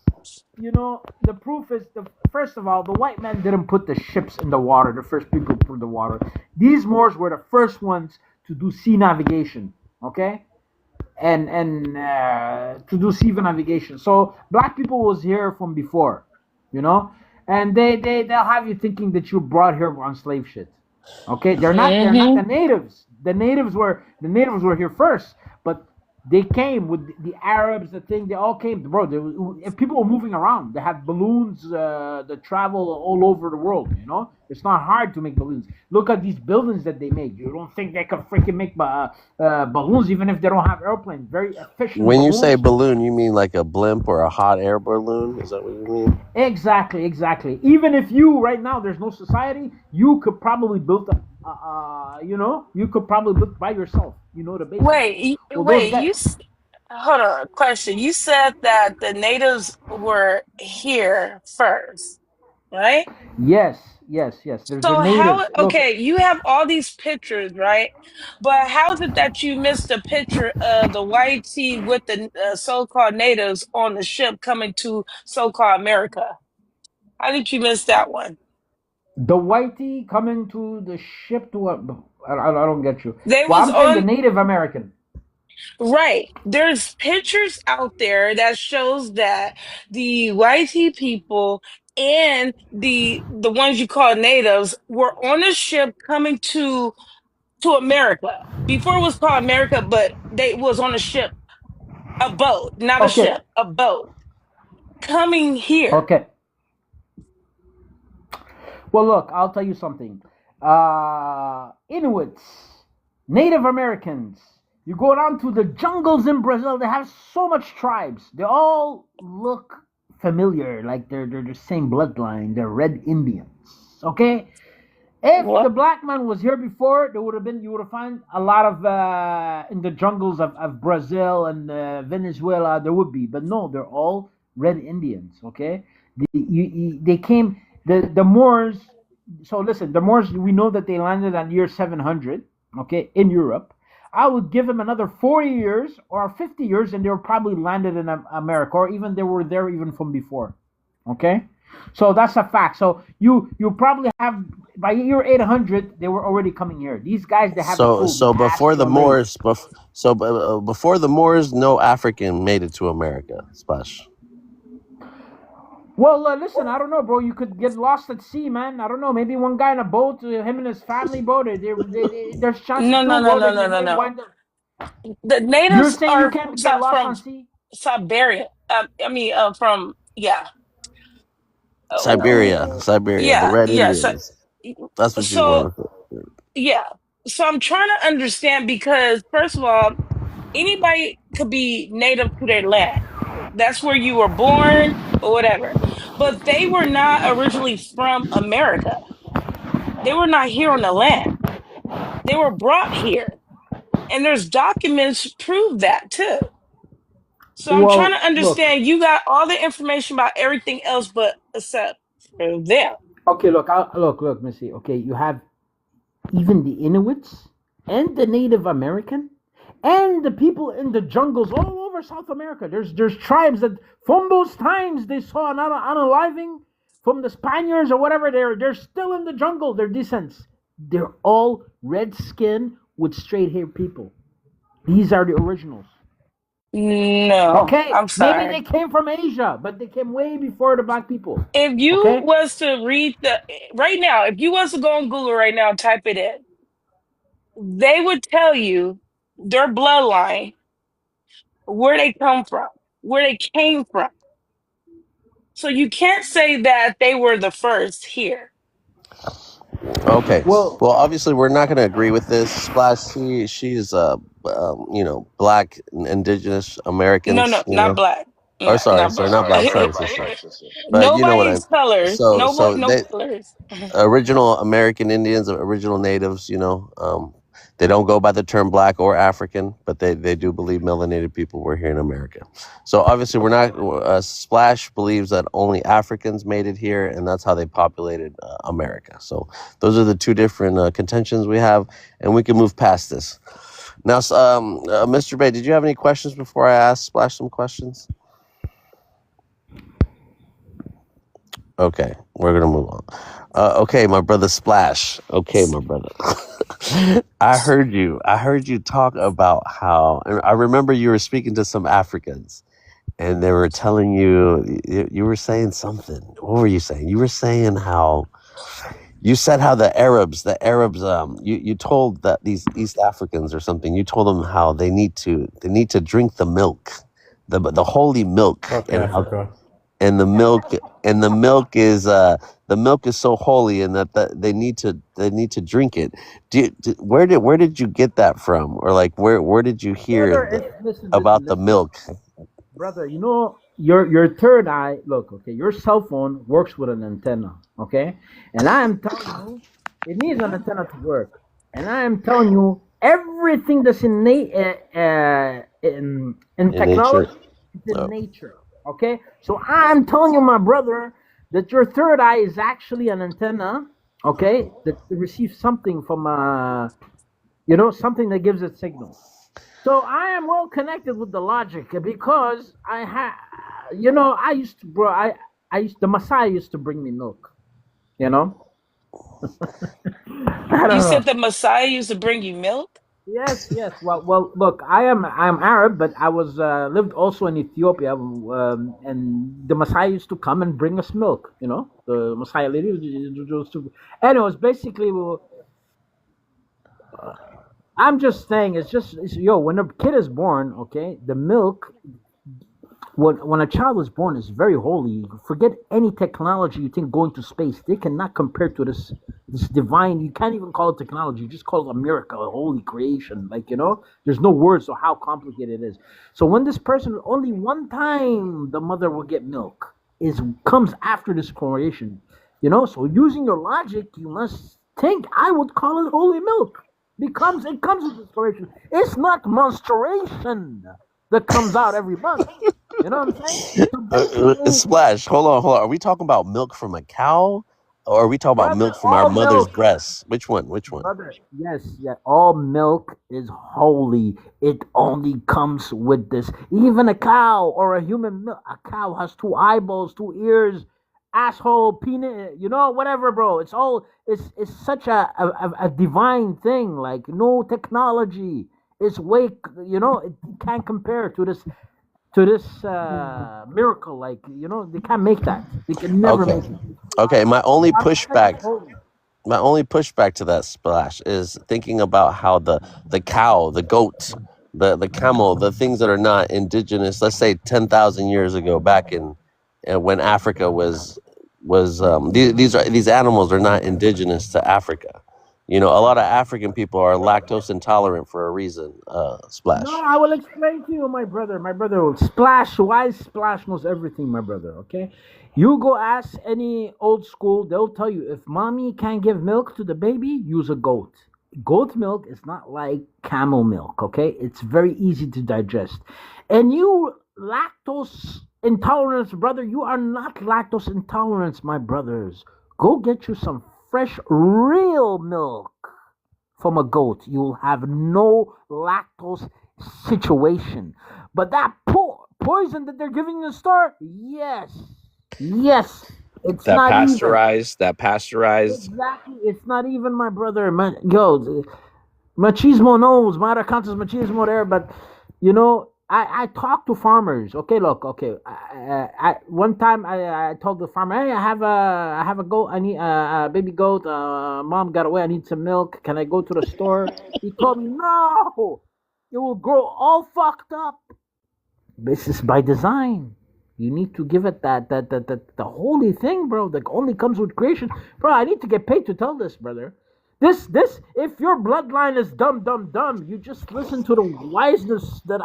the proof is, first of all, the white man didn't put the ships in the water. The first people put in the water. These Moors were the first ones to do sea navigation. Okay. And to do sea navigation. So black people was here from before, and they'll have you thinking that you brought here on slave shit. Okay, they're not the natives. The natives were here first, but they came with the Arabs. They all came, bro. If people were moving around, they had balloons that travel all over the world. It's not hard to make balloons. Look at these buildings that they make. You don't think they could freaking make balloons even if they don't have airplanes? Very efficient. When you say balloon, you mean like a blimp or a hot air balloon? Is that what you mean? Exactly. Even if you right now there's no society, you could probably build you could probably look by yourself. You know the basics. Well, those Wait. guys. Hold on. Question. You said that the natives were here first, right? Yes, yes, yes. They're So how, natives. Look, okay, you have all these pictures, right? But how is it that you missed a picture of the white tee with the so-called natives on the ship coming to so-called America? How did you miss that one? the whitey coming to the ship to what? I don't get you. They Well, was I'm saying the on, Native American. right. There's pictures out there that shows that the white tee people and the ones you call natives were on a ship coming to America. Before it was called America, but they was on a ship, a boat, not a Okay, ship, a boat coming here. okay. Well, look, I'll tell you something. Inuits, Native Americans. You go down to the jungles in Brazil. They have so much tribes. They all look familiar, like they're the same bloodline. They're Red Indians. Okay. If the What? black man was here before, there would have been you would have found a lot of in the jungles of Brazil and Venezuela. There would be, but no, they're all Red Indians. Okay, they came the Moors. So listen, the Moors. We know that they landed on year 700. Okay, in Europe. I would give them another 40 years or 50 years, and they were probably landed in America, or even they were there even from before. Okay, so that's a fact. So you probably have by year 800 they were already coming here. These guys they haven't told me So asked before you the already. Moors, before the Moors, no African made it to America. Splash. Well, listen, I don't know, bro. You could get lost at sea, man. I don't know. Maybe one guy in a boat, him and his family boat. There's chances No, too, no, no, bro. no, They, no, they no, may no. wind up. The You're natives saying you are can't get lost from on sea? Siberia. I mean, from yeah, Siberia, Siberia, the yeah, Red yeah. Indians. That's what you So want to say. yeah. So I'm trying to understand because first of all, anybody could be native to their land. That's where you were born or whatever. But they were not originally from America. They were not here on the land. They were brought here. And there's documents prove that too. So I'm trying Well, to look. understand. You got all the information about everything else, but except for them. Okay, look. Look, Missy. Okay, you have even the Inuits and the Native American and the people in the jungles all over South America. There's tribes that from those times they saw an unaliving from the Spaniards or whatever. They're still in the jungle. They're descents. They're all red skin with straight hair people. These are the originals. No, Okay, I'm maybe they sorry. came from Asia, but they came way before the black people. If you Okay. was to read the right now, if you was to go on Google right now, type it in, they would tell you their bloodline, where they come from, where they came from. So you can't say that they were the first here. Okay. Well, Well, obviously, we're not going to agree with this. Splash. She's black indigenous No, no, Americans. not black. Or Not, sorry, not sorry, black. not black. Sorry, sister. But you know what Nobody's colors. so No they colors. original American Indians, original natives, they don't go by the term black or African, but they do believe melanated people were here in America. So obviously, we're not. Splash believes that only Africans made it here, and that's how they populated America. So those are the two different contentions we have, and we can move past this. Now, Mr. Bay, did you have any questions before I ask Splash some questions? Okay, we're gonna move on. Okay, my brother Splash. Okay, my brother. I heard you. I heard you talk about how. And I remember you were speaking to some Africans, and they were telling you were saying something. What were you saying? You were saying how you said how the Arabs. You told that these East Africans or something. You told them how they need to drink the milk, the holy milk, Fuck and how Africa. and the milk is so holy and that they need to drink it. Where did you get that from, or like where did you hear brother, listen, about the listen. milk? Brother, your third eye. Look, okay, your cell phone works with an antenna, okay, and I am telling you, It needs an antenna to work. And I am telling you, everything that's in In nature. technology is in Oh. nature. Okay? So I'm telling you, my brother, that your third eye is actually an antenna, okay, that receives something from, something that gives it signal. So I am well connected with the logic because I used to, bro, the Messiah used to bring me milk, you know? I You don't said know. the Messiah used to bring you milk? Yes, yes. Well. Look, I'm Arab, but I was lived also in Ethiopia, and the Messiah used to come and bring us milk. The Messiah lady used to. Anyways, basically, I'm just saying, when a kid is born, okay, the milk when a child is born is very holy. Forget any technology you think going to space. They cannot compare to this divine. You can't even call it technology. You just call it a miracle, a holy creation. There's no words of how complicated it is. So when this person only one time the mother will get milk is comes after this creation. So using your logic, you must think I would call it holy milk. It comes with this creation. It's not menstruation that comes out every month. You know what I'm saying? So basically, Splash. Hold on. Are we talking about milk from a cow, or are we talking about brother, milk from our all mother's milk, breasts? Which one? Which one? brother. Yes, yeah, all milk is holy. It only comes with this. Even a cow or a human milk. A cow has two eyeballs, two ears, asshole, penis. Whatever, bro. It's such a divine thing. Like no technology. It's way. It can't compare to this miracle. Like they can't make that. They can never Okay. make it. Okay. I'm telling you, holy. My only pushback to that, Splash, is thinking about how the cow, the goat, the camel, the things that are not indigenous. Let's say 10,000 years ago, back in when Africa was these animals are not indigenous to Africa. A lot of African people are lactose intolerant for a reason. No, Splash. I will explain to you, my brother. My brother will Splash. Why Splash knows everything, my brother. Okay, you go ask any old school. They'll tell you if mommy can't give milk to the baby, use a goat. Goat milk is not like camel milk. Okay, it's very easy to digest. And you lactose intolerance, brother. You are not lactose intolerance, my brothers. Go get you some fresh, real milk from a goat. You'll have no lactose situation. But that poison that they're giving the store, yes, yes, it's That not even. pasteurized, that pasteurized. Exactly, it's not even, my brother. Machismo knows, Maracanta's machismo there, but I talk to farmers. Okay, look, okay. One time I told the farmer, hey, I have a goat. I need a baby goat. Mom got away. I need some milk. Can I go to the store? He told me, no, it will grow all fucked up. This is by design. You need to give it that the holy thing, bro. That only comes with creation, bro. I need to get paid to tell this, brother. This. If your bloodline is dumb, dumb, dumb, you just listen to the wiseness that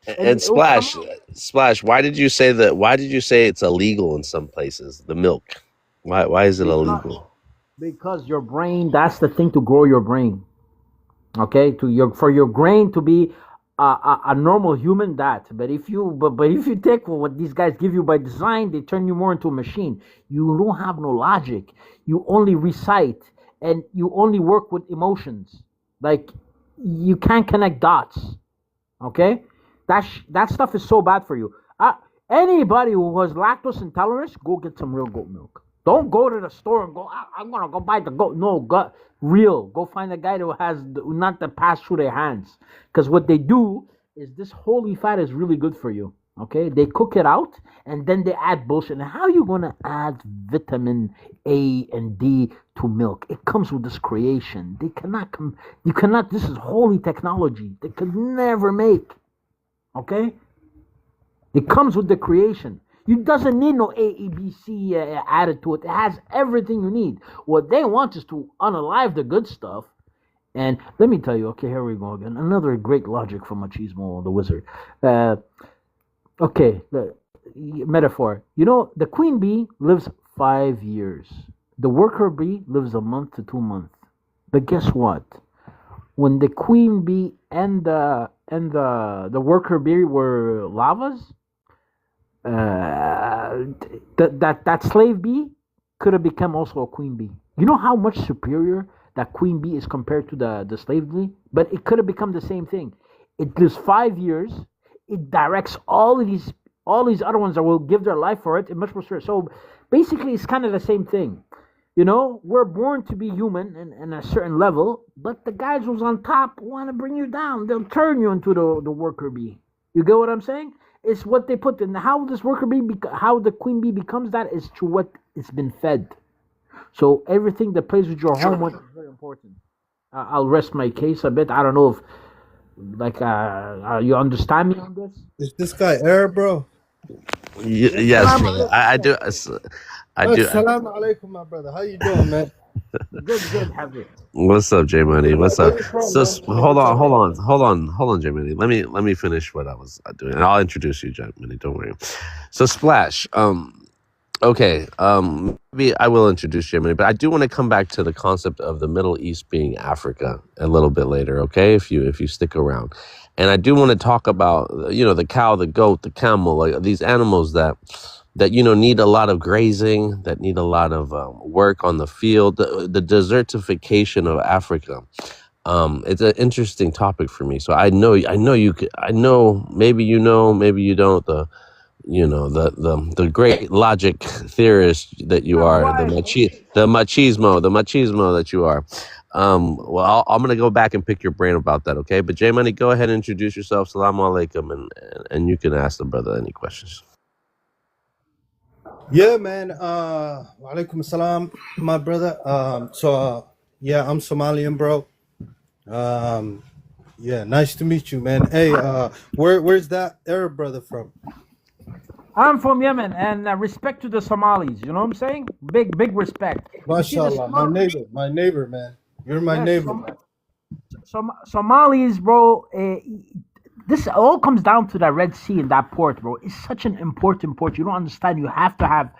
and And it will come Splash, out. Splash, why did you say that? Why did you say it's illegal in some places? The milk. Why is it Because illegal? because your brain. That's the thing to grow your brain. Okay, for your brain to be a normal human, but if you take what these guys give you by design, they turn you more into a machine. You don't have no logic. You only recite, and you only work with emotions. Like, you can't connect dots. Okay, that stuff is so bad for you. Anybody who has lactose intolerance, go get some real goat milk. Don't go to the store and go, I'm gonna go buy the goat. No, real. Go find a guy who has not the pass through their hands. Because what they do is this holy fat is really good for you. Okay, they cook it out and then they add bullshit. And how are you gonna add vitamin A and D to milk? It comes with this creation. They cannot come. You cannot. This is holy technology. They could never make. Okay, it comes with the creation. You doesn't need no AEBC added to it. It has everything you need. What they want is to unalive the good stuff. And let me tell you, okay, here we go again. Another great logic from Machismo the Wizard. Uh, okay, the metaphor. The queen bee lives 5 years. The worker bee lives a month to 2 months. But guess what? When the queen bee and the worker bee were lavas, that slave bee could have become also a queen bee. You know how much superior that queen bee is compared to the slave bee? But it could have become the same thing. It lives 5 years. It directs all these other ones that will give their life for it. And much more serious. So basically, it's kind of the same thing. We're born to be human in a certain level, but the guys who's on top want to bring you down. They'll turn you into the worker bee. You get what I'm saying? It's what they put in. How this worker bee, how the queen bee becomes that is through what it's been fed. So everything that plays with your hormone is very important. I'll rest my case a bit. I don't know if, you understand me on this? Is this guy Arab, bro? Yes, Salam brother. alaikum. I do. I do. Assalamu alaikum, my brother. How you doing, man? Good, Habib. What's up, J Money? What's up? Where you from, So man? Let me hold on, talk. hold on, J Money. Let me finish what I was doing, and I'll introduce you, J Money. Don't worry. So Splash. Okay. Maybe I will introduce J Money, but I do want to come back to the concept of the Middle East being Africa a little bit later. Okay, if you stick around, and I do want to talk about the cow, the goat, the camel, like these animals that need a lot of grazing, that need a lot of work on the field, the desertification of Africa. It's an interesting topic for me. So I know you could, I know maybe maybe you don't, the great logic theorist that you That's are, why. the machismo that you are. Well, I'm gonna go back and pick your brain about that, okay? But J Money, go ahead and introduce yourself. Salaam alaikum, and you can ask the brother any questions. Yeah, man. Walaikum salam, my brother. Yeah, I'm Somalian, bro. Yeah, nice to meet you, man. Hey, where's that Arab brother from? I'm from Yemen, and respect to the Somalis. You know what I'm saying? Big respect. You see the Mashallah, my neighbor, man. You're my yes, neighbor, man. Somalis, bro. This all comes down to that Red Sea and that port, bro. It's such an important port. You don't understand. You have to have,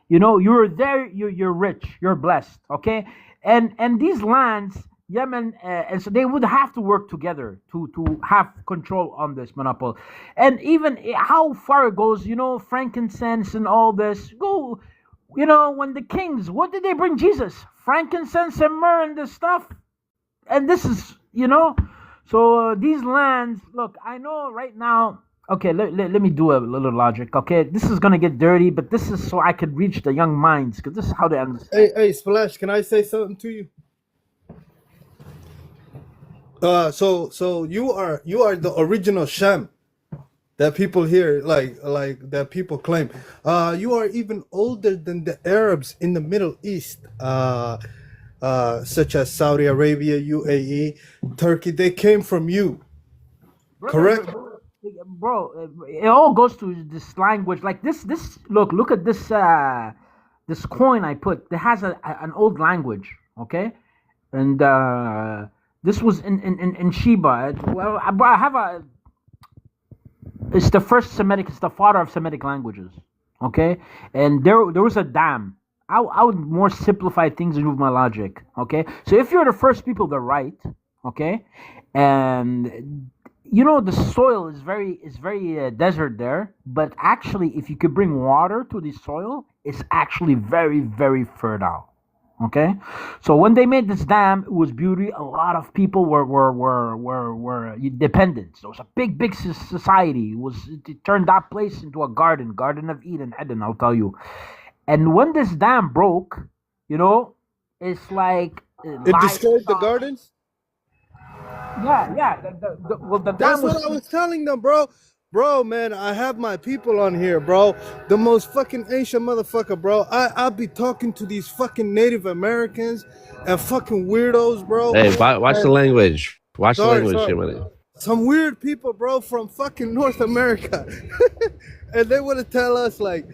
you're there. You're rich. You're blessed. Okay, and these lands, Yemen, and so they would have to work together to have control on this monopoly. And even how far it goes, frankincense and all this. Go, when the kings, what did they bring Jesus? Frankincense and myrrh and this stuff. And this is, so these lands, look, I know right now. Okay, let me do a little logic. Okay, this is gonna get dirty, but this is so I could reach the young minds, because this is how they understand. Hey, Splash, can I say something to you? So you are the original Shem that people hear, like that people claim. You are even older than the Arabs in the Middle East, such as Saudi Arabia, UAE, Turkey. They came from you, correct? Bro, it all goes to this language. Like this. Look at this coin I put. It has an old language. Okay, and this was in Sheba. Well, I have a. It's the first Semitic. It's the father of Semitic languages. Okay, and there was a dam. I would more simplify things and move my logic. Okay, so if you're the first people to write, okay, and the soil is very desert there, but actually, if you could bring water to the soil, it's actually very very fertile. Okay, so when they made this dam, it was beauty. A lot of people were dependent. So it was a big society. It turned that place into a Garden of Eden. I'll tell you. And when this dam broke, it's like It destroyed the livestock. gardens. Yeah. Well, the That's dam was. what I was telling them, bro. Bro, man, I have my people on here, bro. The most fucking ancient motherfucker, bro. I'll be talking to these fucking Native Americans and fucking weirdos, bro. Hey, watch the And language. Watch the sorry, language, J sorry. Money. Some weird people, bro, from fucking North America. And they want to tell us, like,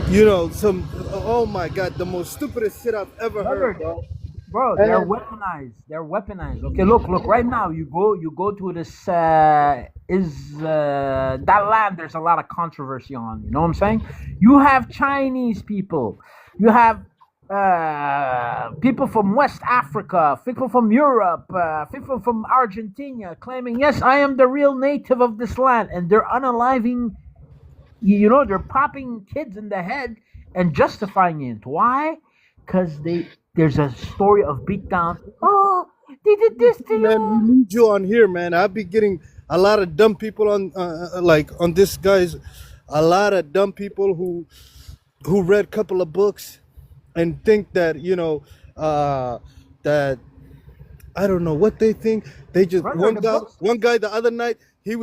oh my God, the most stupidest shit I've ever heard, Brother, bro. bro, they're And weaponized. They're weaponized. Okay, look. Right now, you go to this that land. There's a lot of controversy on. You know what I'm saying? You have Chinese people. You have people from West Africa, people from Europe, people from Argentina claiming, yes, I am the real native of this land. And they're unaliving, they're popping kids in the head and justifying it. Why? Because there's a story of beatdown. Oh, they did this to Man, we you. need you on here, man. I'll be getting a lot of dumb people on, like on this guy's, a lot of dumb people who read a couple of books and think that that I don't know what they think. They just Brother, the books. one guy the other night, he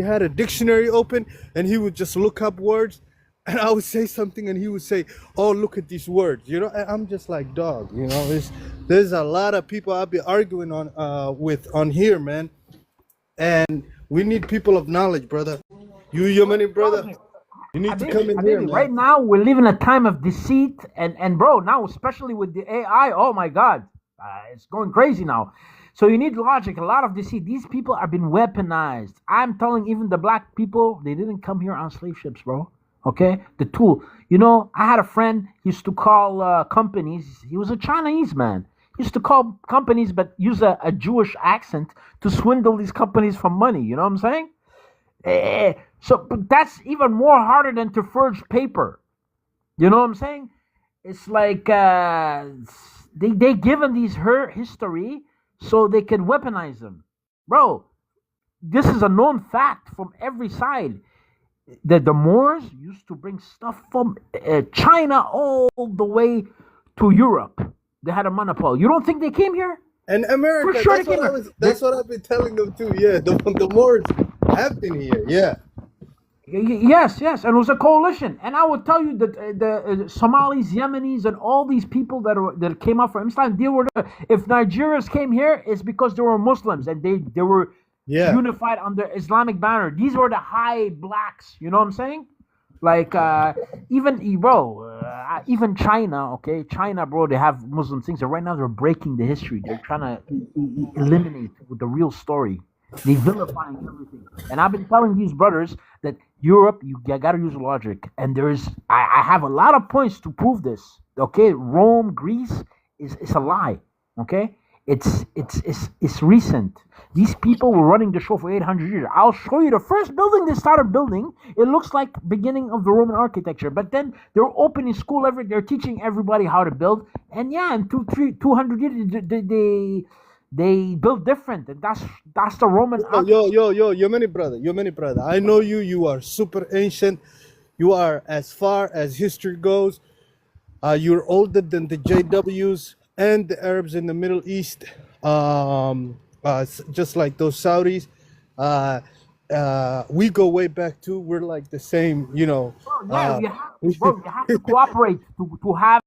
had a dictionary open and he would just look up words, and I would say something and he would say, "Oh, look at these words," and I'm just like, dog, there's a lot of people I'll be arguing on here, man, and we need people of knowledge, brother. Your money, brother. You need to come in here, Habibi, right man. now we're living a time of deceit, and bro, now especially with the AI, oh my God, it's going crazy now. So you need logic, a lot of deceit. These people are being weaponized. I'm telling even the black people, they didn't come here on slave ships, bro. Okay, the tool. I had a friend. He used to call companies. He was a Chinese man. He used to call companies, but use a Jewish accent to swindle these companies for money. You know what I'm saying? But that's even more harder than to forge paper. You know what I'm saying? It's like they given these her history so they can weaponize them, bro. This is a known fact from every side that the Moors used to bring stuff from China all the way to Europe. They had a monopoly. You don't think they came here? And For America, sure they came here. that's what I've been telling them too. Yeah, the Moors have been here. Yeah. Yes, yes, and it was a coalition. And I would tell you that the Somalis, Yemenis, and all these people that came up from Islam, they were if Nigerians came here, it's because they were Muslims and they were Yeah. unified under Islamic banner. These were the high blacks. You know what I'm saying? Like even China, okay, China, bro, they have Muslim things. And right now they're breaking the history. They're trying to eliminate with the real story. They vilifying everything. And I've been telling these brothers that Europe, you got to use logic. And I have a lot of points to prove this. Okay, Rome, Greece is a lie. Okay, it's recent. These people were running the show for 800 years. I'll show you the first building they started building. It looks like beginning of the Roman architecture. But then they're opening school they're teaching everybody how to build. And yeah, in 200 years they built different. And that's the Roman architecture. Yo, your many brother. I know you. You are super ancient. You are as far as history goes. You're older than the JWs and the Arabs in the Middle East. Just like those Saudis. We go way back too. We're like the same, Bro, yeah, you have to cooperate to have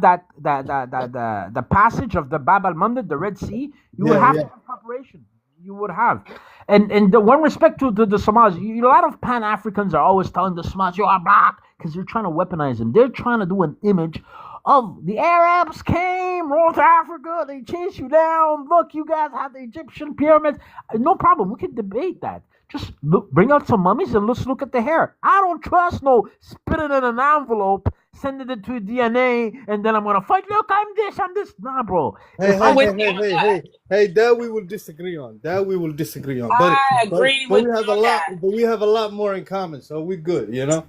the passage of the Bab al Mandeb, the Red Sea. You would Yeah, have to yeah. have cooperation. You would have, and the one respect to the Somalis. A lot of Pan Africans are always telling the Somalis you are black because they're trying to weaponize them. They're trying to do an image of the Arabs came, North Africa, they chased you down. Look, you guys have the Egyptian pyramids. No problem. We can debate that. Just bring out some mummies and let's look at the hair. I don't trust no spit it in an envelope, sending it to DNA, and then I'm gonna fight. Look, I'm this. Nah, bro. Hey, If hey, I hey, with hey, you on hey, that. hey, hey, that we will disagree on. That we will disagree on. But I but agree but with we you have a on lot. that. But we have a lot more in common, so we good. no,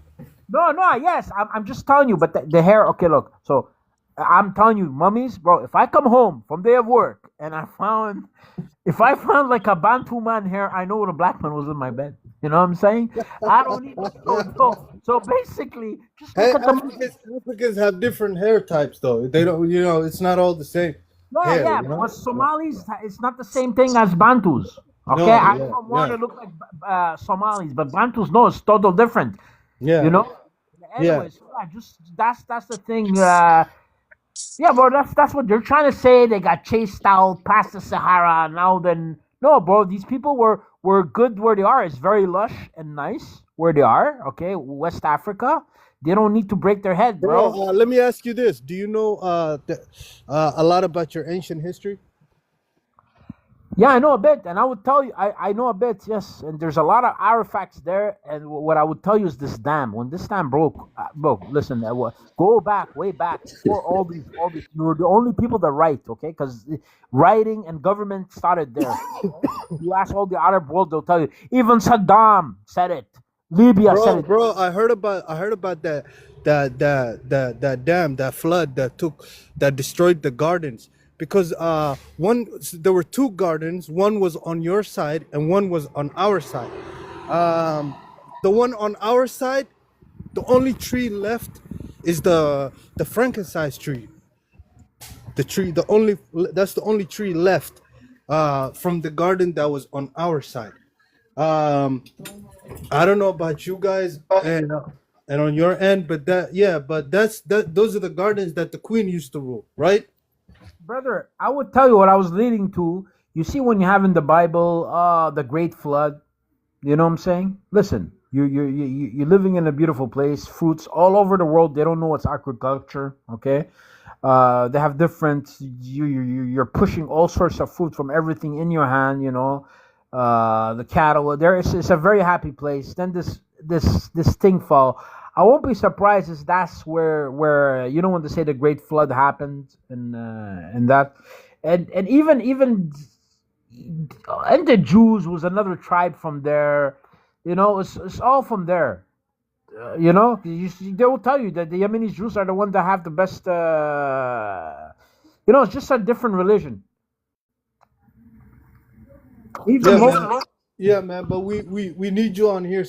yes, I'm just telling you. But the hair, okay, look. So I'm telling you, mummies, bro. If I come home from day of work and if I found like a Bantu man hair, I know the black man was in my bed. You know what I'm saying? I don't need so basically, just Hey, look at the. Africans have different hair types, though. They don't. It's not all the same No, hair. yeah, but Somalis, it's not the same thing as Bantus. Okay, No, I yeah, don't want yeah, to look like Somalis, but Bantus, no, it's total different. You yeah, know. yeah. Anyways, yeah, just that's the thing. Yeah, bro, that's what they're trying to say. They got chased out past the Sahara. Now then, no, bro, these people were good where they are. It's very lush and nice where they are. Okay, West Africa. They don't need to break their head, Bro, bro. let me ask you this: do you know a lot about your ancient history? Yeah, I know a bit, and I would tell you, I know a bit, yes. And there's a lot of artifacts there. And what I would tell you is this dam. When this dam broke, listen, go back, way back, before all these, you were the only people that write, okay? Because writing and government started there. Okay? You ask all the Arab world, they'll tell you. Even Saddam said it. Libya said it. Bro, I heard about that dam, that flood that destroyed the gardens, because there were two gardens, one was on your side and one was on our side. um the one on our side, the only tree left is the frankincense tree. The tree, that's the only tree left from the garden that was on our side. um I don't know about you guys and on your end, but those are the gardens that the queen used to rule, right? Brother, I would tell you what I was leading to. You see, when you have in the Bible, the great flood, you know what I'm saying? Listen, you're living in a beautiful place, fruits all over the world. They don't know what's agriculture, okay? They have different. You're pushing all sorts of fruit from everything in your hand, you know. The cattle. It's a very happy place. Then this thing fall. I won't be surprised if that's where you know when they say the great flood happened and that, and even and the Jews was another tribe from there. You know, it's all from there. You know, they will tell you that the Yemeni Jews are the ones that have the best. You know, it's just a different religion. Even Yeah, more. man. Yeah, man. But we need you on here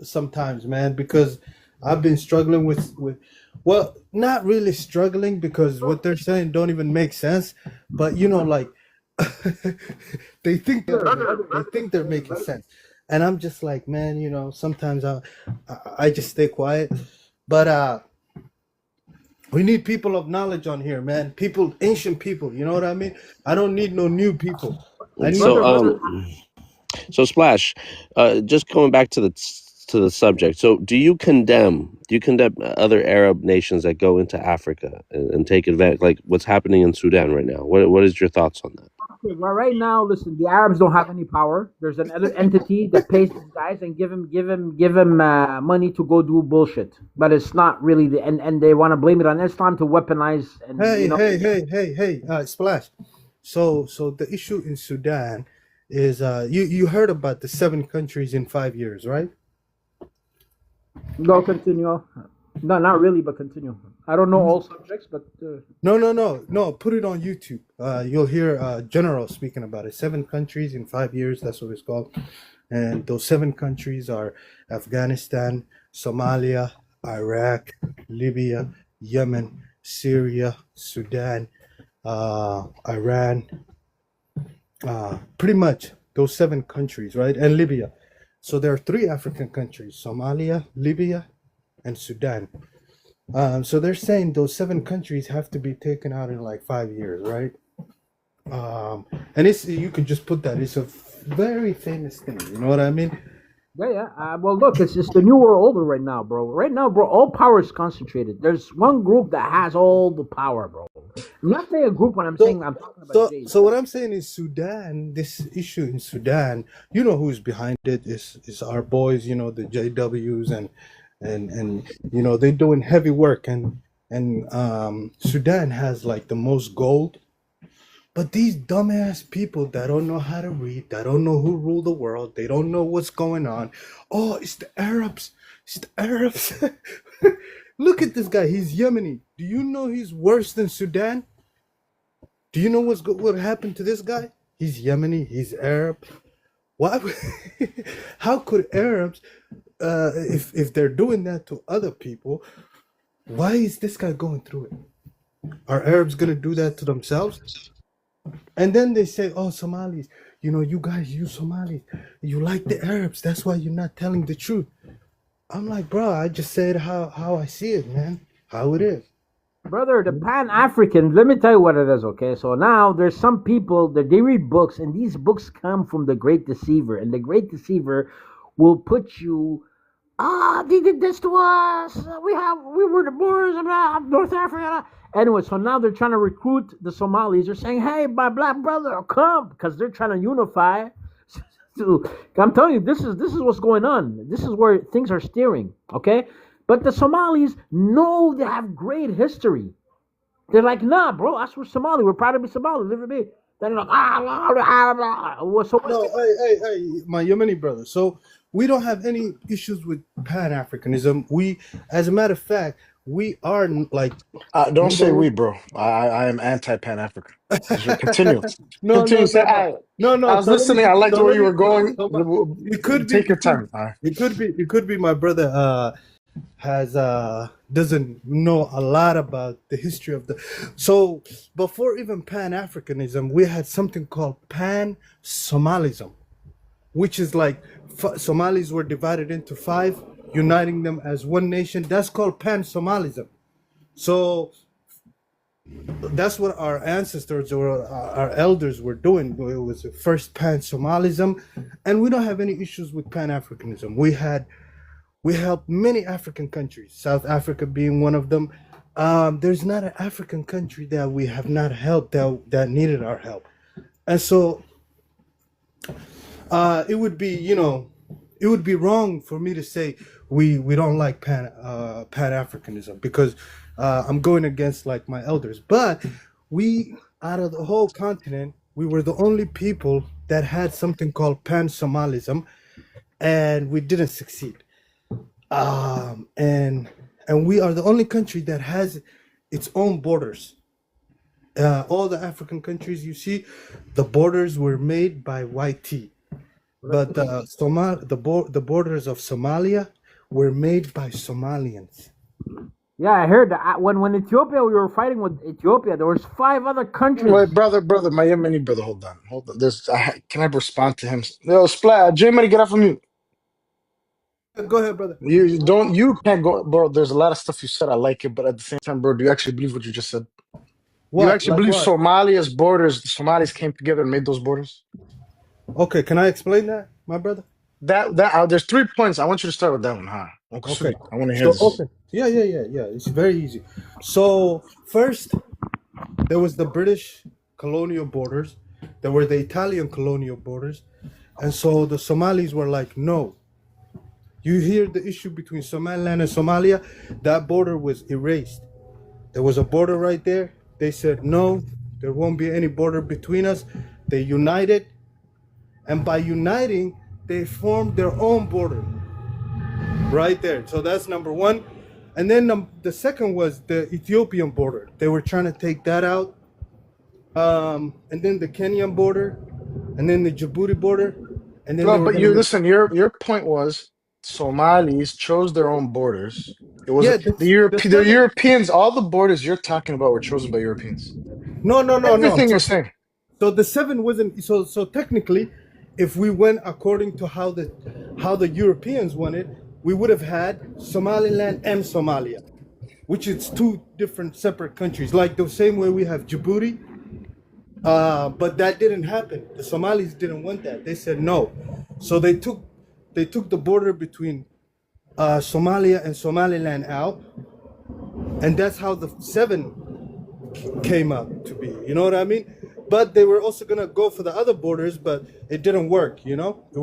sometimes, man, because I've been struggling with well, not really struggling because what they're saying don't even make sense, but like they think they're making sense, and I'm just like, man, sometimes I just stay quiet, but we need people of knowledge on here, man. People, ancient people. You know what I mean? I don't need no new people. I need So, Brother, people. so Splash, just going back to the subject. So, do you condemn other Arab nations that go into Africa and take advantage, like what's happening in Sudan right now? What is your thoughts on that? okay, well, right now, listen, the Arabs don't have any power. There's another entity that pays these guys and give him money to go do bullshit. But it's not really and they want to blame it on Islam to weaponize and Hey, hey, hey, hey, hey, Splash. So the issue in Sudan is you heard about the 7 countries in 5 years, right? go continue. No, not really, but continue. I don't know all subjects, but No, no, no, no. Put it on YouTube. You'll hear General speaking about it. 7 countries in 5 years. That's what it's called. And those 7 countries are Afghanistan, Somalia, Iraq, Libya, Yemen, Syria, Sudan, Iran. Pretty much those 7 countries, right? And Libya. So there are 3 African countries: Somalia, Libya, and Sudan. So they're saying those 7 countries have to be taken out in like 5 years, right? And it's you could just put that. It's a very famous thing. You know what I mean? yeah. Well, look, it's just the new world order right now, bro. Right now, bro, all power is concentrated. There's one group that has all the power, bro. I'm not saying a group when I'm So, saying I'm talking about so, Jay. so what I'm saying is Sudan. This issue in Sudan, you know who's behind it? Is our boys, the JWs and they're doing heavy work, and Sudan has like the most gold. But these dumbass people that don't know how to read, that don't know who rule the world, they don't know what's going on. Oh, it's the Arabs. It's the Arabs. Look at this guy. He's Yemeni. Do you know he's worse than Sudan? Do you know what happened to this guy? He's Yemeni. He's Arab. Why? How could Arabs, if they're doing that to other people, why is this guy going through it? Are Arabs gonna do that to themselves? And then they say, "Oh, Somalis, you guys, you Somalis, you like the Arabs. That's why you're not telling the truth." I'm like, bro, I just said how I see it, man. How it is. Brother, the Pan African, let me tell you what it is, okay? So now there's some people that they read books, and these books come from the Great Deceiver, and the Great Deceiver will put you They did this to us. We were the Boers of North Africa. Anyway, so now they're trying to recruit the Somalis. They're saying, "Hey, my black brother, come," because they're trying to unify. So, I'm telling you, this is what's going on. This is where things are steering. Okay, but the Somalis know they have great history. They're like, "Nah, bro, us we're Somali. We're proud to be Somali. Live with me." Then they're like, So what's No, the hey, my Yemeni brother. So we don't have any issues with Pan Africanism. We, as a matter of fact, we are like Don't number say one. we, bro. I am anti Pan African. Continue. No, Continue. no, Say, no, no, I no. was listening. I liked So where let you me. were going. So it could be, Take your time. All right. it could be my brother has doesn't know a lot about the history of the. So before even Pan Africanism, we had something called Pan Somalism, which is like Somalis were divided into five, uniting them as one nation. That's called Pan Somalism. So that's what our ancestors or our elders were doing. It was the first Pan Somalism, and we don't have any issues with Pan Africanism. We helped many African countries, South Africa being one of them. There's not an African country that we have not helped that needed our help, and so it would be, it would be wrong for me to say we don't like Pan Africanism, because I'm going against like my elders. But we, out of the whole continent, we were the only people that had something called Pan Somalism, and we didn't succeed. And we are the only country that has its own borders. All the African countries you see, the borders were made by YT. But the borders of Somalia were made by Somalians. Yeah, I heard that when Ethiopia we were fighting with Ethiopia, there was five other countries. Wait, brother, my Yemeni brother. Hold on. Can I respond to him? Yo, Splat, J-Money, get off of mute. Go ahead, brother. You can't go, bro. There's a lot of stuff you said. I like it, but at the same time, bro, do you actually believe what you just said? You What? actually Like believe what? Somalia's borders, the Somalis came together and made those borders? Okay, can I explain that, my brother? There's 3 points. I want you to start with that one, huh? Uncle Okay. Sweet, I want to hear So this. okay. Yeah. It's very easy. So first, there was the British colonial borders. There were the Italian colonial borders, and so the Somalis were like, no. You hear the issue between Somaliland and Somalia? That border was erased. There was a border right there. They said, no, there won't be any border between us. They united, and by uniting, they formed their own border right there. So that's number one. And then the second was the Ethiopian border. They were trying to take that out. And then the Kenyan border, and then the Djibouti border, and then they No, were but going you to. listen. Your point was Somalis chose their own borders. It Yeah, wasn't the the seven. Europeans. All the borders you're talking about were chosen by Europeans. No. Everything you're So saying. So the seven wasn't so technically, if we went according to how the Europeans wanted, we would have had Somaliland and Somalia, which is two different separate countries. Like the same way we have Djibouti, but that didn't happen. The Somalis didn't want that. They said no, so they took the border between Somalia and Somaliland out, and that's how the seven came up to be. You know what I mean? But they were also gonna go for the other borders, but it didn't work. It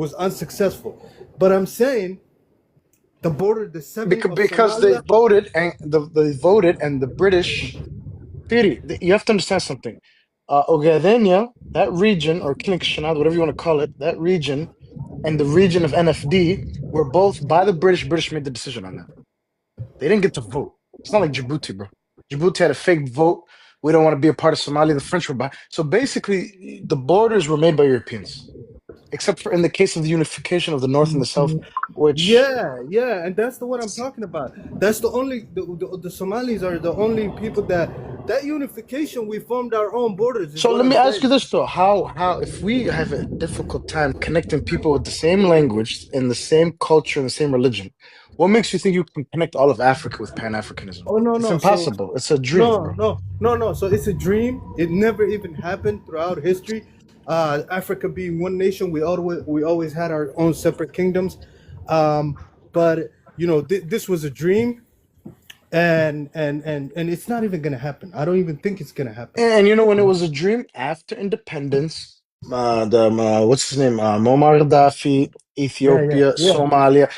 was unsuccessful. But I'm saying the seven of Because they Somalia. voted and the British. Theory, you have to understand something. Ogadennia, that region, or Kilik whatever you want to call it, that region, and the region of NFD were both by the British. British made the decision on that. They didn't get to vote. It's not like Djibouti, bro. Djibouti had a fake vote. We don't want to be a part of Somalia. The French were by. So basically, the borders were made by Europeans, except for in the case of the unification of the North and the South, which. Yeah, and that's the one I'm talking about. That's the Somalis are the only people that unification. We formed our own borders. Is So what let I'm me ask saying. you this though: how if we have a difficult time connecting people with the same language and the same culture and the same religion, what makes you think you can connect all of Africa with Pan Africanism? Oh no, It's no. So impossible. It's a dream, no, bro. no, no, no. So it's a dream. It never even happened throughout history. Africa being one nation, we always had our own separate kingdoms. Um, but this was a dream, and it's not even gonna happen. I don't even think it's gonna happen. And when it was a dream after independence, what's his name? Muammar Gaddafi, Yeah, yeah, Ethiopia, yeah. Somalia,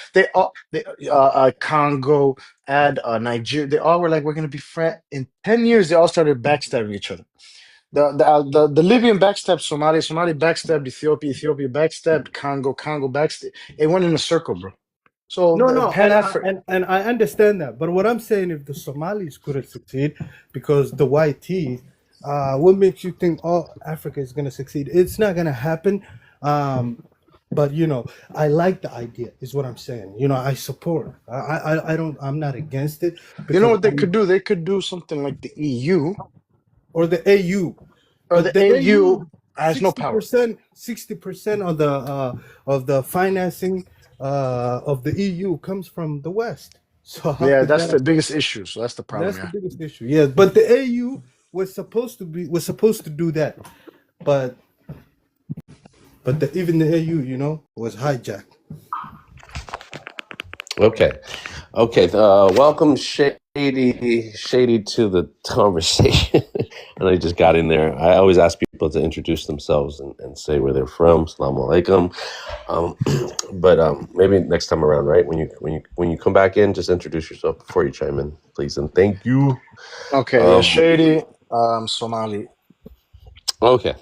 Congo, and Nigeria. They all were like, we're gonna be friends. In 10 years, they all started backstabbing each other. The Libyan backstabbed Somalia, Somalia backstabbed Ethiopia, Ethiopia backstabbed Congo, Congo backstabbed. It went in a circle, bro. So No, the no, Pan African. and I understand that, but what I'm saying, if the Somalis couldn't succeed because the YT, what makes you think all Africa is gonna succeed? It's not gonna happen. But I like the idea, is what I'm saying. I support. I don't. I'm not against it You know because what they could do? They could do something like the EU or the AU, or but the the AU AU has no power. 60% of the financing of the EU comes from the West. So how Yeah, could that's that? the biggest issue. So that's the problem. That's the Yeah. biggest issue. Yes, but the AU was supposed to do that, but even the AU, was hijacked. Okay. Okay. Welcome, Shady, to the conversation. And I just got in there. I always ask people to introduce themselves and say where they're from. Assalamu alaikum. But maybe next time around, right? When you come back in, just introduce yourself before you chime in, please, and thank you. Okay. Yeah. Shady. Somali. Okay.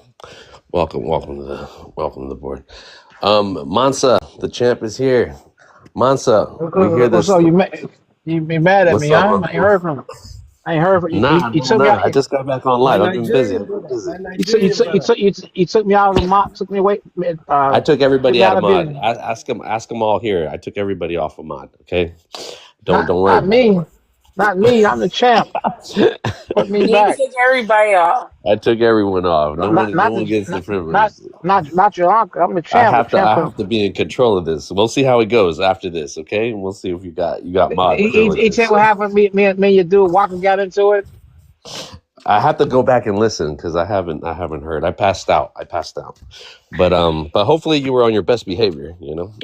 Welcome to the board. Mansa, the champ is here. Mansa, we hear What's this. up? You be mad at What's me, up, huh? I ain't Uncle? heard from. I ain't heard from you. Nah, You took me nah. out. I just got back on My live. I've been busy. Nigerian brother, my You took you Nigerian took you brother. took you took me out of the mob. Took me away. I took Took everybody me out out of of mod. being. Ask them all here. I took everybody off of mod. Okay, don't Not worry not about me. Not me. I'm the champ. it. Put me He back. took everybody off. I took everyone off. Not No not one the gets the not privilege. not your uncle. I'm the champ. The champ. I have to be in control of this. We'll see how it goes after this. Okay, and we'll see if you got mod He said privileges. what happened. Me and your dude Walker got into it. I have to go back and listen because I haven't heard. I passed out. But hopefully you were on your best behavior. No.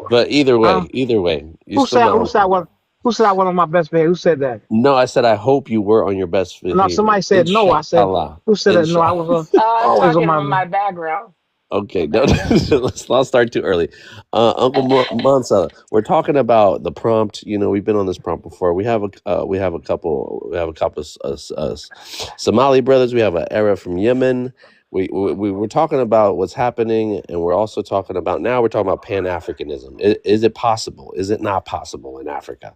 But Huh? either way, you Who still said got who said Uncle. one? Who said I one of my best behavior? Who said that? No, I said I hope you were on your best No, behavior. somebody said no. I said Inshallah. who said that? No, I was I was always on talking my. about my background. Okay, My no, background. let's not start too early. Mansa, we're talking about the prompt. We've been on this prompt before. We have a couple Somali brothers. We have an Arab from Yemen. We were talking about what's happening, and we're also talking about now. We're talking about Pan Africanism. Is it possible? Is it not possible in Africa?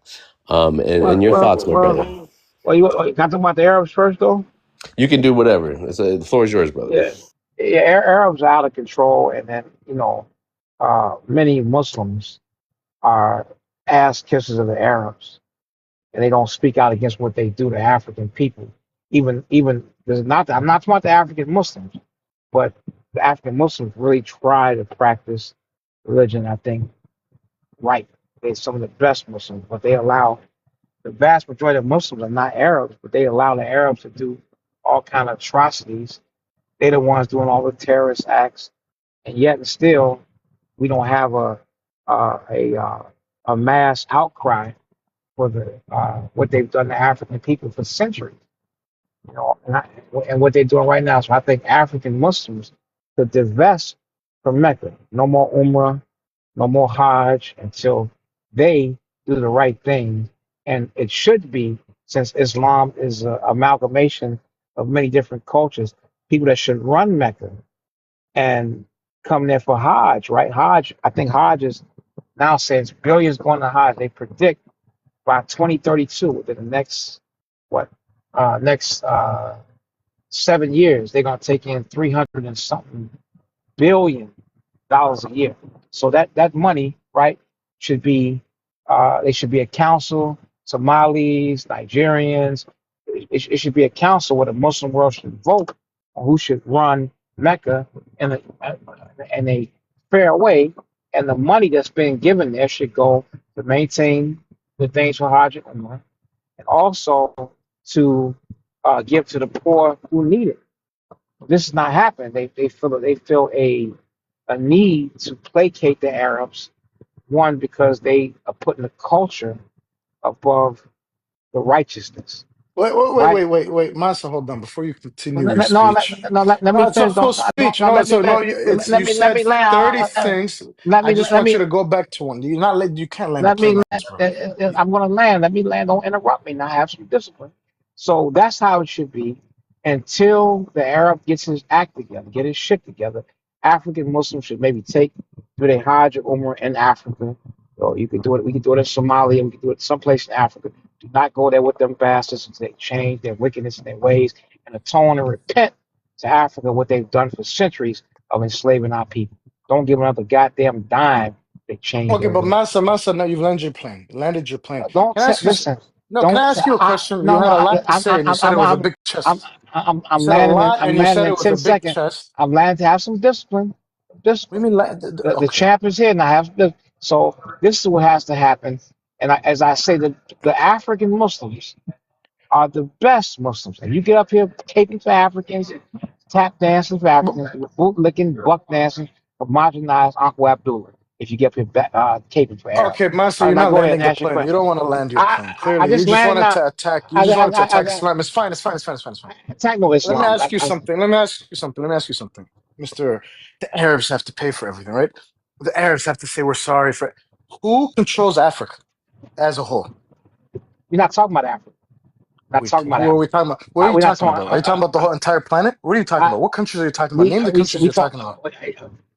And Well, your well, thoughts, my brother. well, you got to talk about the Arabs first, though. You can do whatever. The floor is yours, brother. Yeah, yeah. Arabs are out of control, and then many Muslims are ass kissers of the Arabs, and they don't speak out against what they do to African people. Even there's not. I'm not talking about the African Muslims, but the African Muslims really try to practice religion. I think right. They're some of the best Muslims, but they allow the vast majority of Muslims are not Arabs, but they allow the Arabs to do all kind of atrocities. They're the ones doing all the terrorist acts, and yet and still we don't have a mass outcry for the what they've done to African people for centuries. And what they're doing right now. So I think African Muslims could divest from Mecca. No more Umrah, no more Hajj until they do the right thing. And it should be, since Islam is an amalgamation of many different cultures, people that should run Mecca and come there for Hajj, right? Hajj, I think Hajj is now saying billions going to Hajj. They predict by 2032, within the next, what, next 7 years, they're going to take in 300 and something billion dollars a year. So that money, right, should be they should be a council, Somalis, Nigerians. It should be a council where the Muslim world should vote on who should run Mecca in a fair way, and the money that's being given there should go to maintain the things for Hajj and Umrah, and also to give to the poor who need it. This is not happening. They feel a need to placate the Arabs One, because they are putting the culture above the righteousness, right? Wait, Master, hold on before you No, continue your speech. let me It's a finish. full Don't no, speech. no, No, let me so no, let, it's let you me let said me land. 30 things. Let I me just let want you me to go back to one. You can't land a let plane me. like this, bro. I'm gonna land. Let me land. Don't interrupt me. Now have some discipline. So that's how it should be until the Arab gets his act together, get his shit together. African Muslims should maybe do their Hajj or Umrah in Africa. So you can do it. We can do it in Somalia. We can do it someplace in Africa. Do not go there with them bastards until they change their wickedness and their ways and atone and repent to Africa what they've done for centuries of enslaving our people. Don't give another goddamn dime. They change Okay, their but ways. Master, now you've landed your plane. Landed your plane. Don't Can I ask you? listen. No, can Don't I t- ask you a I, question? You no had no. a lot to say, and you said it was a big I'm chest. You I'm said a landing in lot, and you said it was a 10 big seconds. chest. I'm landing to have some discipline. We Discipline. mean, The okay. champ is here and I have so this is what has to happen. And as I say, the African Muslims are the best Muslims. And you get up here caping for Africans, tap dancing for Africans, boot licking, buck dancing, homogenized Uncle Abdullah. If you get up here caping for Arabs. Okay, Master, All right, you're now not go ahead and landing the ask your plane. You question. don't want to land your plane. I Clearly, you just just landed wanted now. to attack. You just wanted to attack Islam. It's fine. It's fine. I attack no Let me Islam. ask you something. Let me ask you something, Mister. The Arabs have to pay for everything, right? The Arabs have to say we're sorry for. Who controls Africa as a whole? We're not talking about Africa. Not talking about Who are Africa. we talking about? What are you We're not talking talking. about? Are you talking about the whole entire planet? What are you talking about? What countries are you talking about? Name the countries We you're talk. talking about.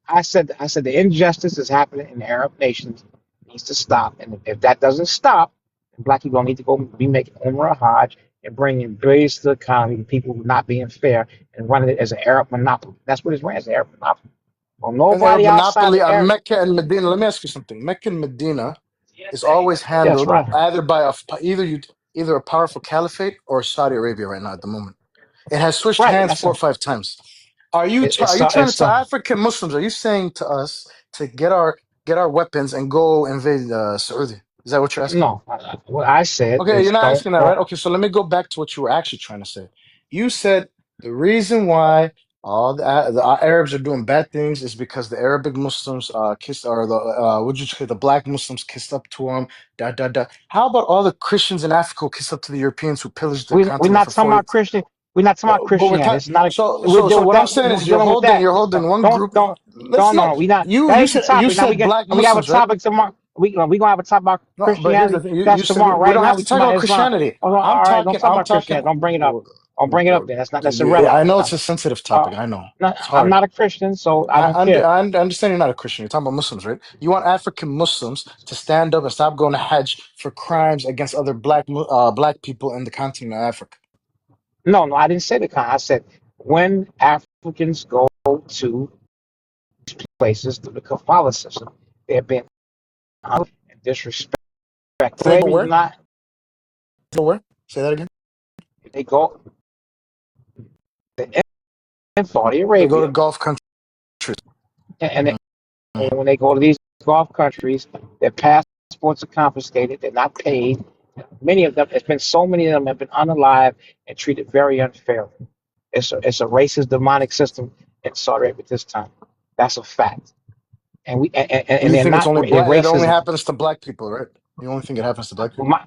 I said the injustice is happening in the Arab nations needs to stop, and if that doesn't stop, then black people need to go be making Umrah, Hajj, and bringing billions to the economy. People not being fair and running it as an Arab monopoly. That's what it's ran as an Arab monopoly. Well, An Arab nobody outside monopoly the on Arab. Mecca and Medina. Let me ask you something. Mecca and Medina is always That's handled right. either by either a powerful caliphate or Saudi Arabia right now at the moment. It has switched Right. hands 4 or 5 times. Are you trying to It's tell African Muslims? Are you saying to us to get our weapons and go invade Saudi? Is that what you're asking? no. What I said Okay, you're is not asking that, right? don't. Okay, so let me go back to what you were actually trying to say. You said the reason why all the Arabs are doing bad things is because the Arabic Muslims kissed, or the would you say the black Muslims kissed up to them? Da da da. How about all the Christians in Africa who kissed up to the Europeans who pillaged the We're continent not for talking 40? about Christian. We're not talking about But we're Christianity. talking. It's not a. So We'll so deal with what I'm that. saying We're is you're dealing with holding that. you're holding one Don't group. don't Let's don't not. no. We not. You That you ain't the said you topic. Now said black we have a Muslims, right? topic tomorrow. We gonna have a topic about No, but here's the Christianity. thing. You That's said tomorrow. we Right don't now have we to talking talk about about Islam. Christianity. Oh, no, I'm all right. Don't talking. talk I'm about talking. Christianity. Don't bring it up. Well, Don't bring it up. Then that's yeah, I irrelevant. know No. it's a sensitive Uh, topic. I know no, it's I'm hard. not a Christian, so I don't care. I understand you're not a Christian. You're talking about Muslims, right? You want African Muslims to stand up and stop going to Hajj for crimes against other black people in the continent of Africa. No, I didn't say the kind. I said when Africans go to places to the Catholicism, they're being and disrespected. They go Maybe where? not. Go where? Say that again. They go in Saudi They go to Arabia, Gulf countries. and Mhm. when they go to these Gulf countries, their passports are confiscated. They're not paid. Many of them, it's been so many of them have been unalive and treated very unfairly. It's a racist, demonic system in Saudi Arabia at this time. That's a fact. And You they're think it's not only black? It only racism. happens to black people, right? You only think it happens to black people? My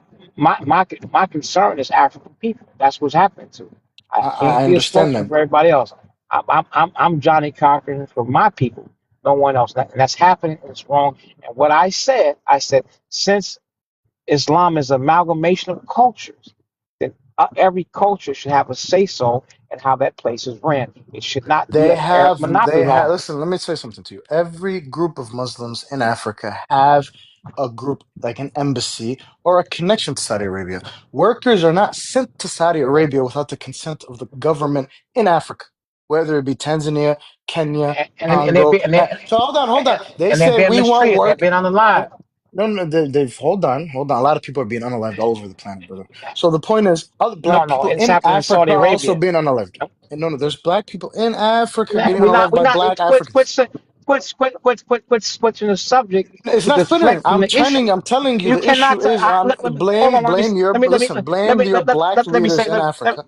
my concern is African people. That's what's happening to. I I can't be a understand spokesman that. for everybody else. I'm Johnny Cochran for my people, no one else. And that's happening. And it's wrong. And what I said, since Islam is an amalgamation of cultures, then every culture should have a say so in how that place is ran. It should not be an Arab monopoly They have, law. listen, let me say something to you. Every group of Muslims in Africa have a group like an embassy or a connection to Saudi Arabia. Workers are not sent to Saudi Arabia without the consent of the government in Africa, whether it be Tanzania, Kenya, And they're Congo. being So hold on. They and they're say being we want mistreated. They're work. being And unalive. no, no, they've hold on. A lot of people are being unalived all over the planet, brother. So the point is, other No, black no, people it's in happening in Africa Saudi are also Arabia. being unalived. And no, there's black people in Africa getting unalived We're by not black Africans. quit switching the subject It's to not splitting. deflect from the issue. I'm telling you, You the issue cannot. is on Hold on. blame your listen, blame your black Let me leaders say. in Africa.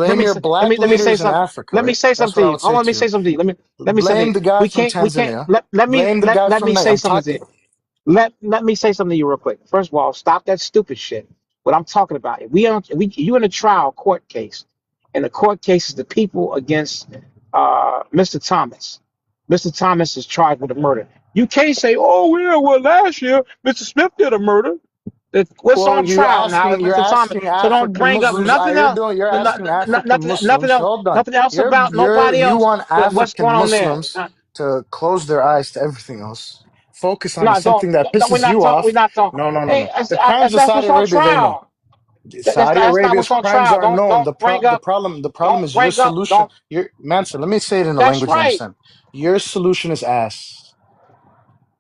Let Blame me your say. black Let me say leaders in something. Africa, Let me right? say That's something what to I you. would Hold say on. Let to me you. say something to you. Let me say Blame something. the guy We from can't. We can't. Tanzania. Let me Blame the guy let from me say I'm something to talking. you. let me say something to you real quick. First of all, stop that stupid shit. What I'm talking about, you in a trial court case, and the court case is the people against Mr. Thomas. Mr. Thomas is charged with a murder. You can't say, "Oh well, last year Mr. Smith did a murder." What's Well, on trial now is you're Mr. Thomas. asking So don't African bring up Muslims. nothing else. You're asking African Nothing Muslims. else. Hold on. Nothing else about nobody You else. want What's African going on there? Muslims to close their eyes to everything else. Focus on No, something that we're pisses not you talking. We're off. not talking. No, no, no, Hey, no. The crimes of that's Saudi what's on Arabia, they know. trial. Saudi That's not Arabia's what's on crimes trial. are known. The problem Don't is your bring up. solution. Don't. Your Mansour, let me say it in a That's language you right. understand. Your solution is ass.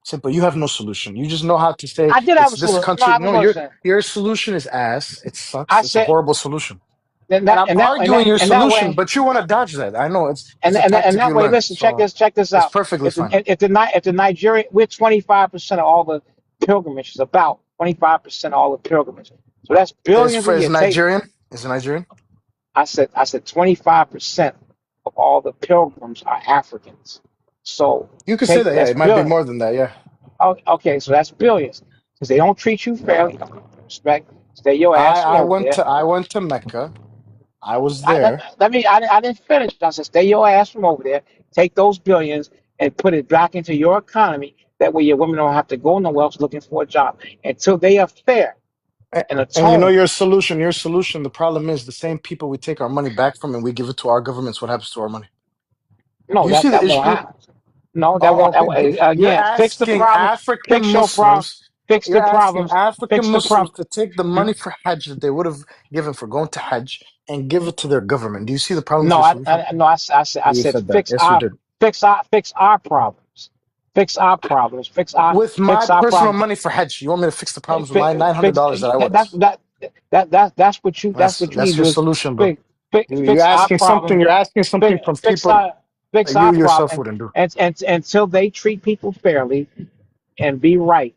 Simple. You have no solution. You just know how to say I did have it's a this solution. No, I country. have a No, solution. your solution is ass. It I sucks. It's a said horrible solution. and And that I'm and that and arguing that your and that solution, way but you want to dodge that. I know it's and a and tactic that you way. learned. Listen, So check this it's out. perfectly fine. If the Nigeria, we're 25% of all the pilgrimages. About 25% of all the pilgrimages. So that's billions a Is year. Nigerian? Is it Nigerian? I said 25% of all the pilgrims are Africans. So You could say that, yeah. that's It might be billion. more than that, yeah. Oh, okay, so that's billions because they don't treat you fairly. Don't respect. Stay your ass from over there. I went to Mecca. I was I, there. I didn't finish. I said stay your ass from over there. Take those billions and put it back into your economy. That way your women don't have to go nowhere else looking for a job until they are fair and And you know atone. your solution, the problem is the same people we take our money back from and we give it to our governments. What happens to our money? Do No, you see the that won't issue? happen. No, that Oh, won't. okay. You're Again, fix the asking problem. African Fix your problem. Muslims, Fix you're the asking problems. African Fix the Muslims problem. to take the money for Hajj that they would have given for going to Hajj and give it to their government. Do you see the problem with No, your solution? no. I You said said that. Yes, you did. fix our problems. Fix our problems. With my Fix our personal problems. money for Hajj, you want me to fix the Fi- problems with my fi- Fix $900 that I would? that's what you need That's to your do is solution, bro. You're fix our asking something. problem. You're asking something from Fix people our that fix you our yourself problem wouldn't do. and until they treat people fairly and be right,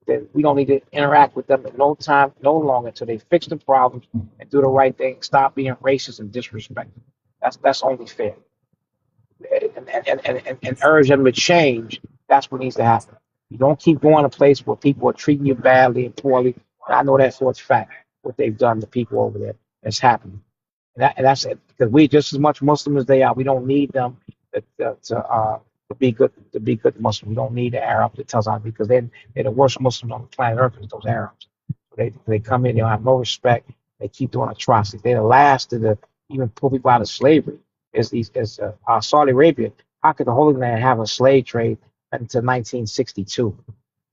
then we don't need to interact with them at no time, no longer until they fix the problems and do the right thing. Stop being racist and disrespectful. That's only fair. And urge them to change. That's what needs to happen. You don't keep going to a place where people are treating you badly and poorly. And I know that for a fact what they've done to people over there. It's happening. And that's it. Because we just as much Muslim as they are. We don't need them to be good Muslim. We don't need the Arab that tells us because they're the worst Muslims on the planet Earth is those Arabs. They come in, they don't have no respect. They keep doing atrocities. They're the last to even pull people out of slavery. Saudi Arabia. How could the Holy Land have a slave trade until 1962?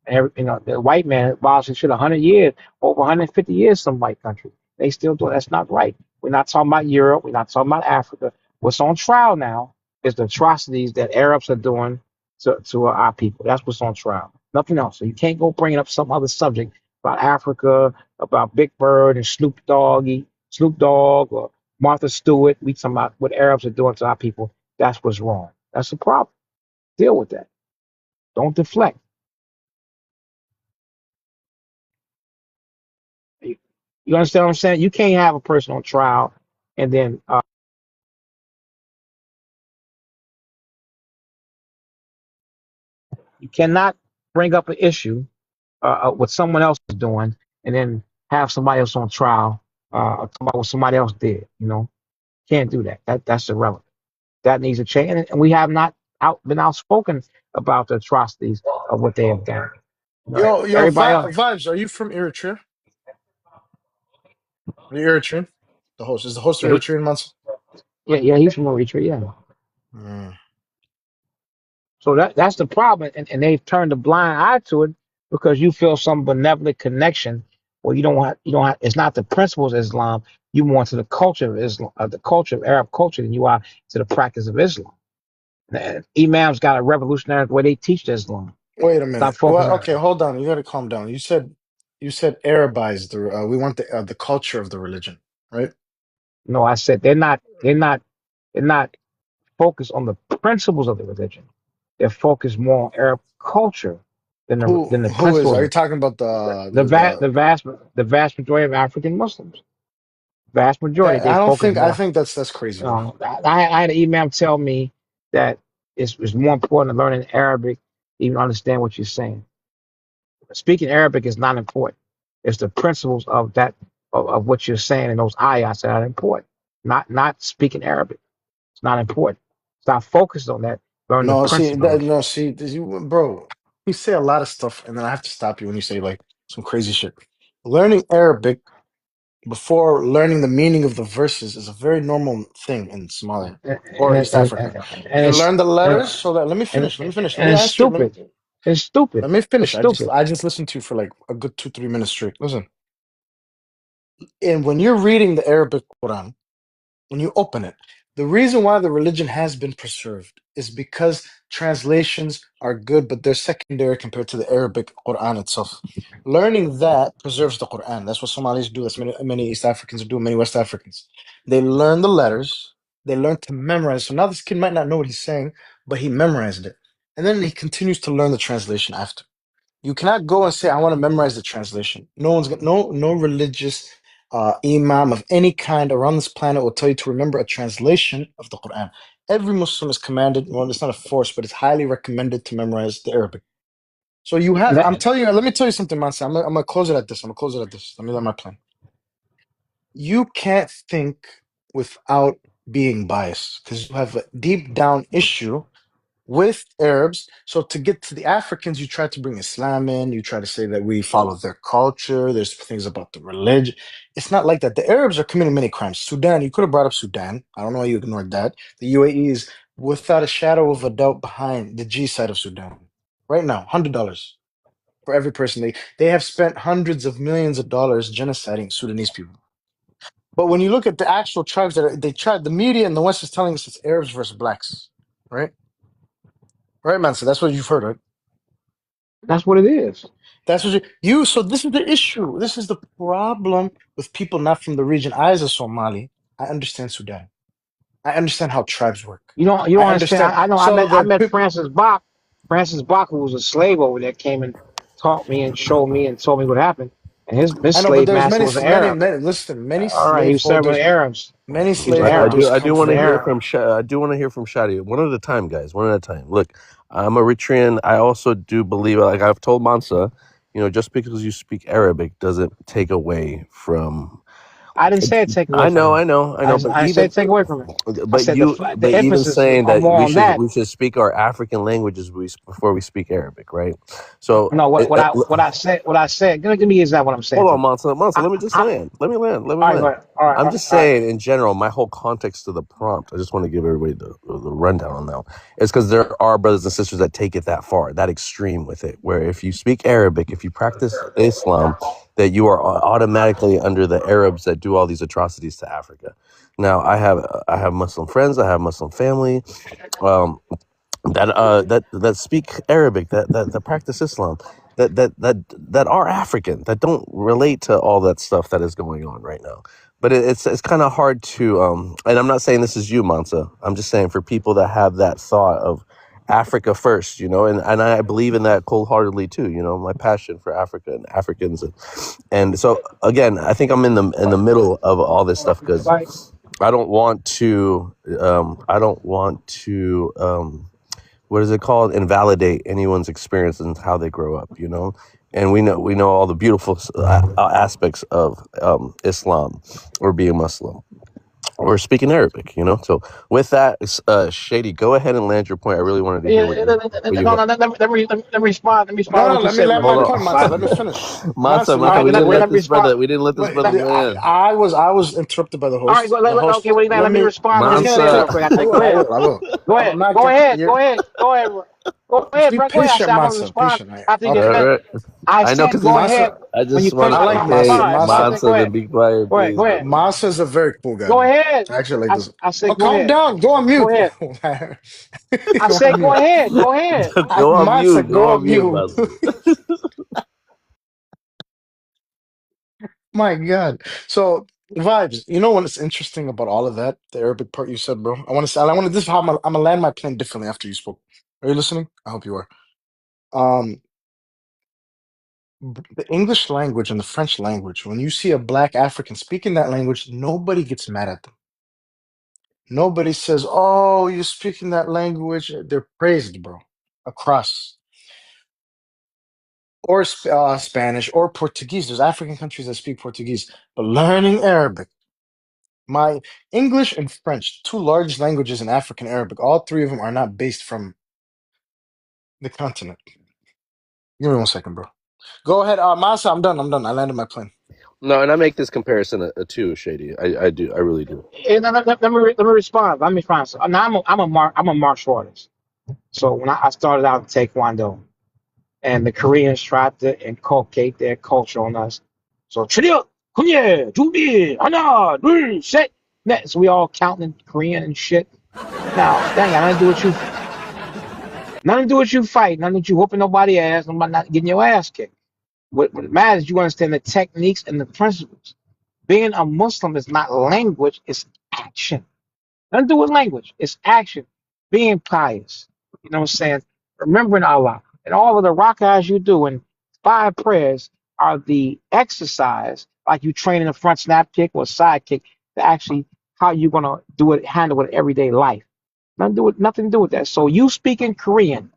The white man abolished shit 100 years, over 150 years, some white country. They still do it. That's not right. We're not talking about Europe. We're not talking about Africa. What's on trial now is the atrocities that Arabs are doing to our people. That's what's on trial. Nothing else. So you can't go bringing up some other subject about Africa, about Big Bird and Snoop Dogg or Martha Stewart. We talking about what Arabs are doing to our people. That's what's wrong. That's the problem. Deal with that. Don't deflect. You understand what I'm saying? You can't have a person on trial and then you cannot bring up an issue what someone else is doing and then have somebody else on trial talk about what somebody else did. Can't do that. That's irrelevant. That needs to change, and we have not been outspoken about the atrocities of what they have done. Everybody else, Vibes, are you from Eritrea? Are you Eritrean? Is the host yeah, Eritrean, Mansa? yeah, he's from Eritrea, yeah. Mm. So that's the problem, and they've turned a blind eye to it because you feel some benevolent connection, or you don't have. It's not the principles of Islam. You more to the culture of Islam, the culture of Arab culture, than you are to the practice of Islam. And Imams got a revolutionary way they teach Islam. Wait a Stop minute. Well, focusing. okay, hold on. You got to calm down. You said Arabized the. We want the culture of the religion, right? No, I said they're not focused on the principles of the religion. They're focused more on Arab culture than the Who than the who is? Are principles. you talking about The vast the vast the vast majority of African Muslims, vast majority, they I don't focus think. I more. think that's crazy, bro. I had an imam tell me that it's more important to learn in Arabic, to even understand what you're saying. Speaking Arabic is not important. It's the principles of that of what you're saying in those ayats that are important. Not speaking Arabic. It's not important. Stop focused on that. Learn the No, see, principles. no, see, bro. You say a lot of stuff, and then I have to stop you when you say like some crazy shit. Learning Arabic before learning the meaning of the verses is a very normal thing in Somalia And, or East Africa. and They it's learn the and, letters so that let me and, finish. Let me finish. Let and me it's answer. stupid. It's stupid. Let me It's finish. stupid. I just listened to you for like a good 2 3 minutes straight. Listen, and when you're reading the Arabic Quran, when you open it, the reason why the religion has been preserved is because translations are good, but they're secondary compared to the Arabic Quran itself. Learning that preserves the Quran. That's what Somalis do. That's many East Africans do. Many West Africans. They learn the letters. They learn to memorize. So now this kid might not know what he's saying, but he memorized it, and then he continues to learn the translation after. You cannot go and say, "I want to memorize the translation." No one's no religious imam of any kind around this planet will tell you to remember a translation of the Quran. Every Muslim is commanded. Well, it's not a force, but it's highly recommended to memorize the Arabic. So you have. I'm That, telling you. Let me tell you something, Mansa. I'm gonna close it at this. I'm gonna close it at this. Let me let my plan. You can't think without being biased because you have a deep down issue with Arabs. So to get to the Africans, you try to bring Islam in. You try to say that we follow their culture. There's things about the religion. It's not like that. The Arabs are committing many crimes. Sudan, you could have brought up Sudan. I don't know why you ignored that. The UAE is without a shadow of a doubt behind the G side of Sudan. Right now, $100 for every person. They have spent hundreds of millions of dollars genociding Sudanese people. But when you look at the actual tribes they tried, the media in the West is telling us it's Arabs versus blacks, right? Right, man. So that's what you've heard, right? that's what it is. That's what so this is the issue. This is the problem with people not from the region. I, as a Somali, I understand Sudan. I understand how tribes work. You I don't understand. understand. I know. So I the met people, Francis Bach. Francis Bach, who was a slave over there, came and taught me and showed me and told me what happened. And his I know, but slave there's master was an Arab. many, listen, many All right, he was serving with slaveholders, Arabs. many He was an Arab. slaveholders I come do want to from, hear Arab. from I do want to hear from Shadi. One at a time, guys. One at a time. Look, I'm Eritrean. I also do believe, like I've told Mansa, just because you speak Arabic doesn't take away from. I didn't say it take away from him. I know. I said take away from it. I said the But even emphasis is saying that more on that. we should speak our African languages before we speak Arabic, right? So No, what I said. Give me exactly what I'm saying hold to on, you. Mansa. Let me just I, land. Let me land. Let me all right, go land. ahead. All right, I'm all just right. saying, in general, my whole context of the prompt. I just want to give everybody the rundown on that. It's because there are brothers and sisters that take it that far, that extreme with it. Where if you speak Arabic, if you practice Islam, that you are automatically under the Arabs that do all these atrocities to Africa. Now, I have Muslim friends. I have Muslim family. Um, that speak Arabic, that practice Islam, that are African, that don't relate to all that stuff that is going on right now. But it's kind of hard to and I'm not saying this is you, Mansa. I'm just saying for people that have that thought of Africa first, and I believe in that cold heartedly too. My passion for Africa and Africans, and so again, I think I'm in the middle of all this stuff because Like, I don't want to what is it called, invalidate anyone's experience and how they grow up, and we know all the beautiful aspects of Islam or being Muslim or speaking Arabic, so with that, Shady, go ahead and land your point. I really wanted to yeah, hear what you no, had. no, let me respond. Let me no, respond to no, what you let me said land real my Hold quick. point, Mansa. Let me on. finish. Mansa, Mansa, All let Mansa, right, me, let me, let me respond. we didn't let this let, brother Let, land. I was interrupted by the all right, host. The okay, host, well, let me respond to what he's he gonna said real Mansa, interrupt. quick. I I said, will, go I ahead, will, I will. go I'm ahead, not go get ahead, you're. go ahead, go ahead, go Just ahead, be bro. Go ahead. I patient, said I'm gonna Mansa. respond Patient. after you all get Okay, finished. right. I I know said, because go ahead Mansa. I when you just want finish. I to, I'm like gonna okay, Mansa. respond. I Mansa. said, go Mansa, ahead, then be quiet, go ahead, please, go ahead, bro. Mansa's a very cool guy, go man. ahead. I actually like this. I Oh, said, go calm ahead, down. Go on go mute. ahead. I Go on said, go mute. ahead, go ahead. Go on Mansa, mute. Go go on on mute, mute. Mansa. My God. So vibes. You know what's interesting about all of that? The Arabic part you said, bro. I want to say. I want to. This is how I'm gonna land my plane differently after you spoke. Are you listening? I hope you are. Um, the English language and the French language. When you see a black African speaking that language, nobody gets mad at them. Nobody says, "Oh, you're speaking that language." They're praised, bro. Across. or Spanish or Portuguese. There's African countries that speak Portuguese, but learning Arabic. My English and French, two largest languages in African Arabic, all three of them are not based from the continent. Give me 1 second, bro. Go ahead, Masa. I'm done. I landed my plane. No, and I make this comparison too, Shady. I do. I really do. And let me respond. Let me respond. So, now I'm a martial artist. So when I started out in Taekwondo, and the Koreans tried to inculcate their culture on us. So 차렷, 군예, 준비, 하나, 둘, 셋. So we all counting in Korean and shit. Now, that ain't got nothing to do with you. Nothing to do with you fighting. Nothing with you whooping nobody ass. Nobody not getting your ass kicked. What matters is you understand the techniques and the principles. Being a Muslim is not language; it's action. Nothing to do with language. It's action. Being pious. You know what I'm saying? Remembering Allah. And all of the rak'ahs you do and 5 prayers are the exercise, like you train in a front snap kick or side kick, to actually how you're gonna do it, handle it in everyday life. Nothing to do with that. So you speak in Korean.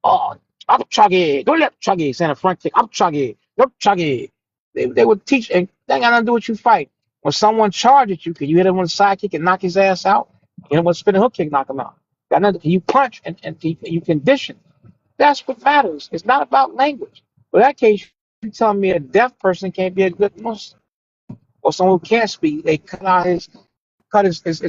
Oh, upchagi, don't let chagi, saying a front kick, upchagi, don't chagi. They would teach, and that got nothing to do with you fight. When someone charges you, can you hit him with a side kick and knock his ass out? You know, with a spinning hook kick, knock him out. Got nothing. Can you punch and you condition? That's what matters. It's not about language. In that case, you telling me a deaf person can't be a good Muslim, or someone who can't speak, they cut his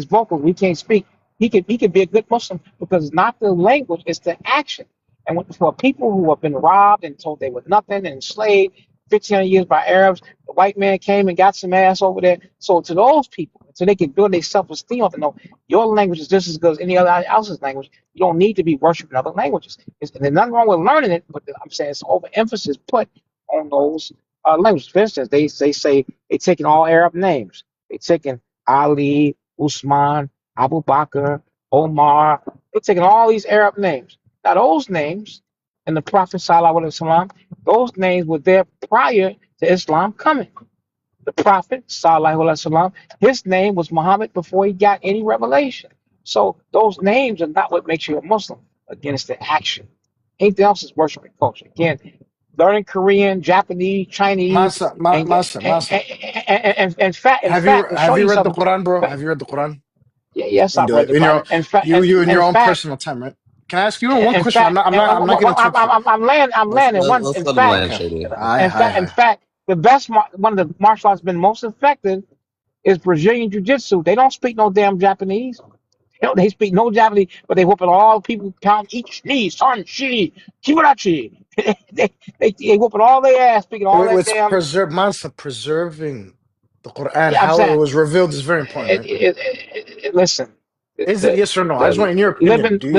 vocals. We can't speak. He could be a good Muslim because it's not the language, it's the action. And for people who have been robbed and told they were nothing and enslaved 1,500 years by Arabs, the white man came and got some ass over there. So to those people, so they can build their self-esteem up and know your language is just as good as any other else's language. You don't need to be worshiping other languages. And there's nothing wrong with learning it, but I'm saying it's overemphasis put on those languages. For instance, they say they taking all Arab names. They taking Ali, Usman, Abu Bakr, Omar. They're taking all these Arab names. Now, those names and the Prophet Sallallahu Alaihi Wasallam, those names were there prior to Islam coming. The Prophet Sallallahu Alaihi Wasallam, his name was Muhammad before he got any revelation. So those names are not what makes you a Muslim. Again, it's the action. Anything else is worshiping culture. Again, learning Korean, Japanese, Chinese, Masa. and fact, to show Have you you read the something. Quran, bro? Have you read the Quran? Yes, I've read the In your Quran. In fact, you in in your own fact, personal time, right? Can I ask you one in question? fact, I'm not gonna interrupt you. I'm landing. Let's In let him fact, land, Okay. Shady. in fact, the best one of the martial arts been most effective is Brazilian Jiu-Jitsu. They don't speak no damn Japanese. They speak no Japanese, but they whooping all people count each knee, son, shi, kibarachi. They whooping all their ass, speaking all that It's damn. preserving the Quran, Yeah, I'm how it saying, was revealed is very important, right? listen, Is it yes or no? I just want in your opinion. living, Do you?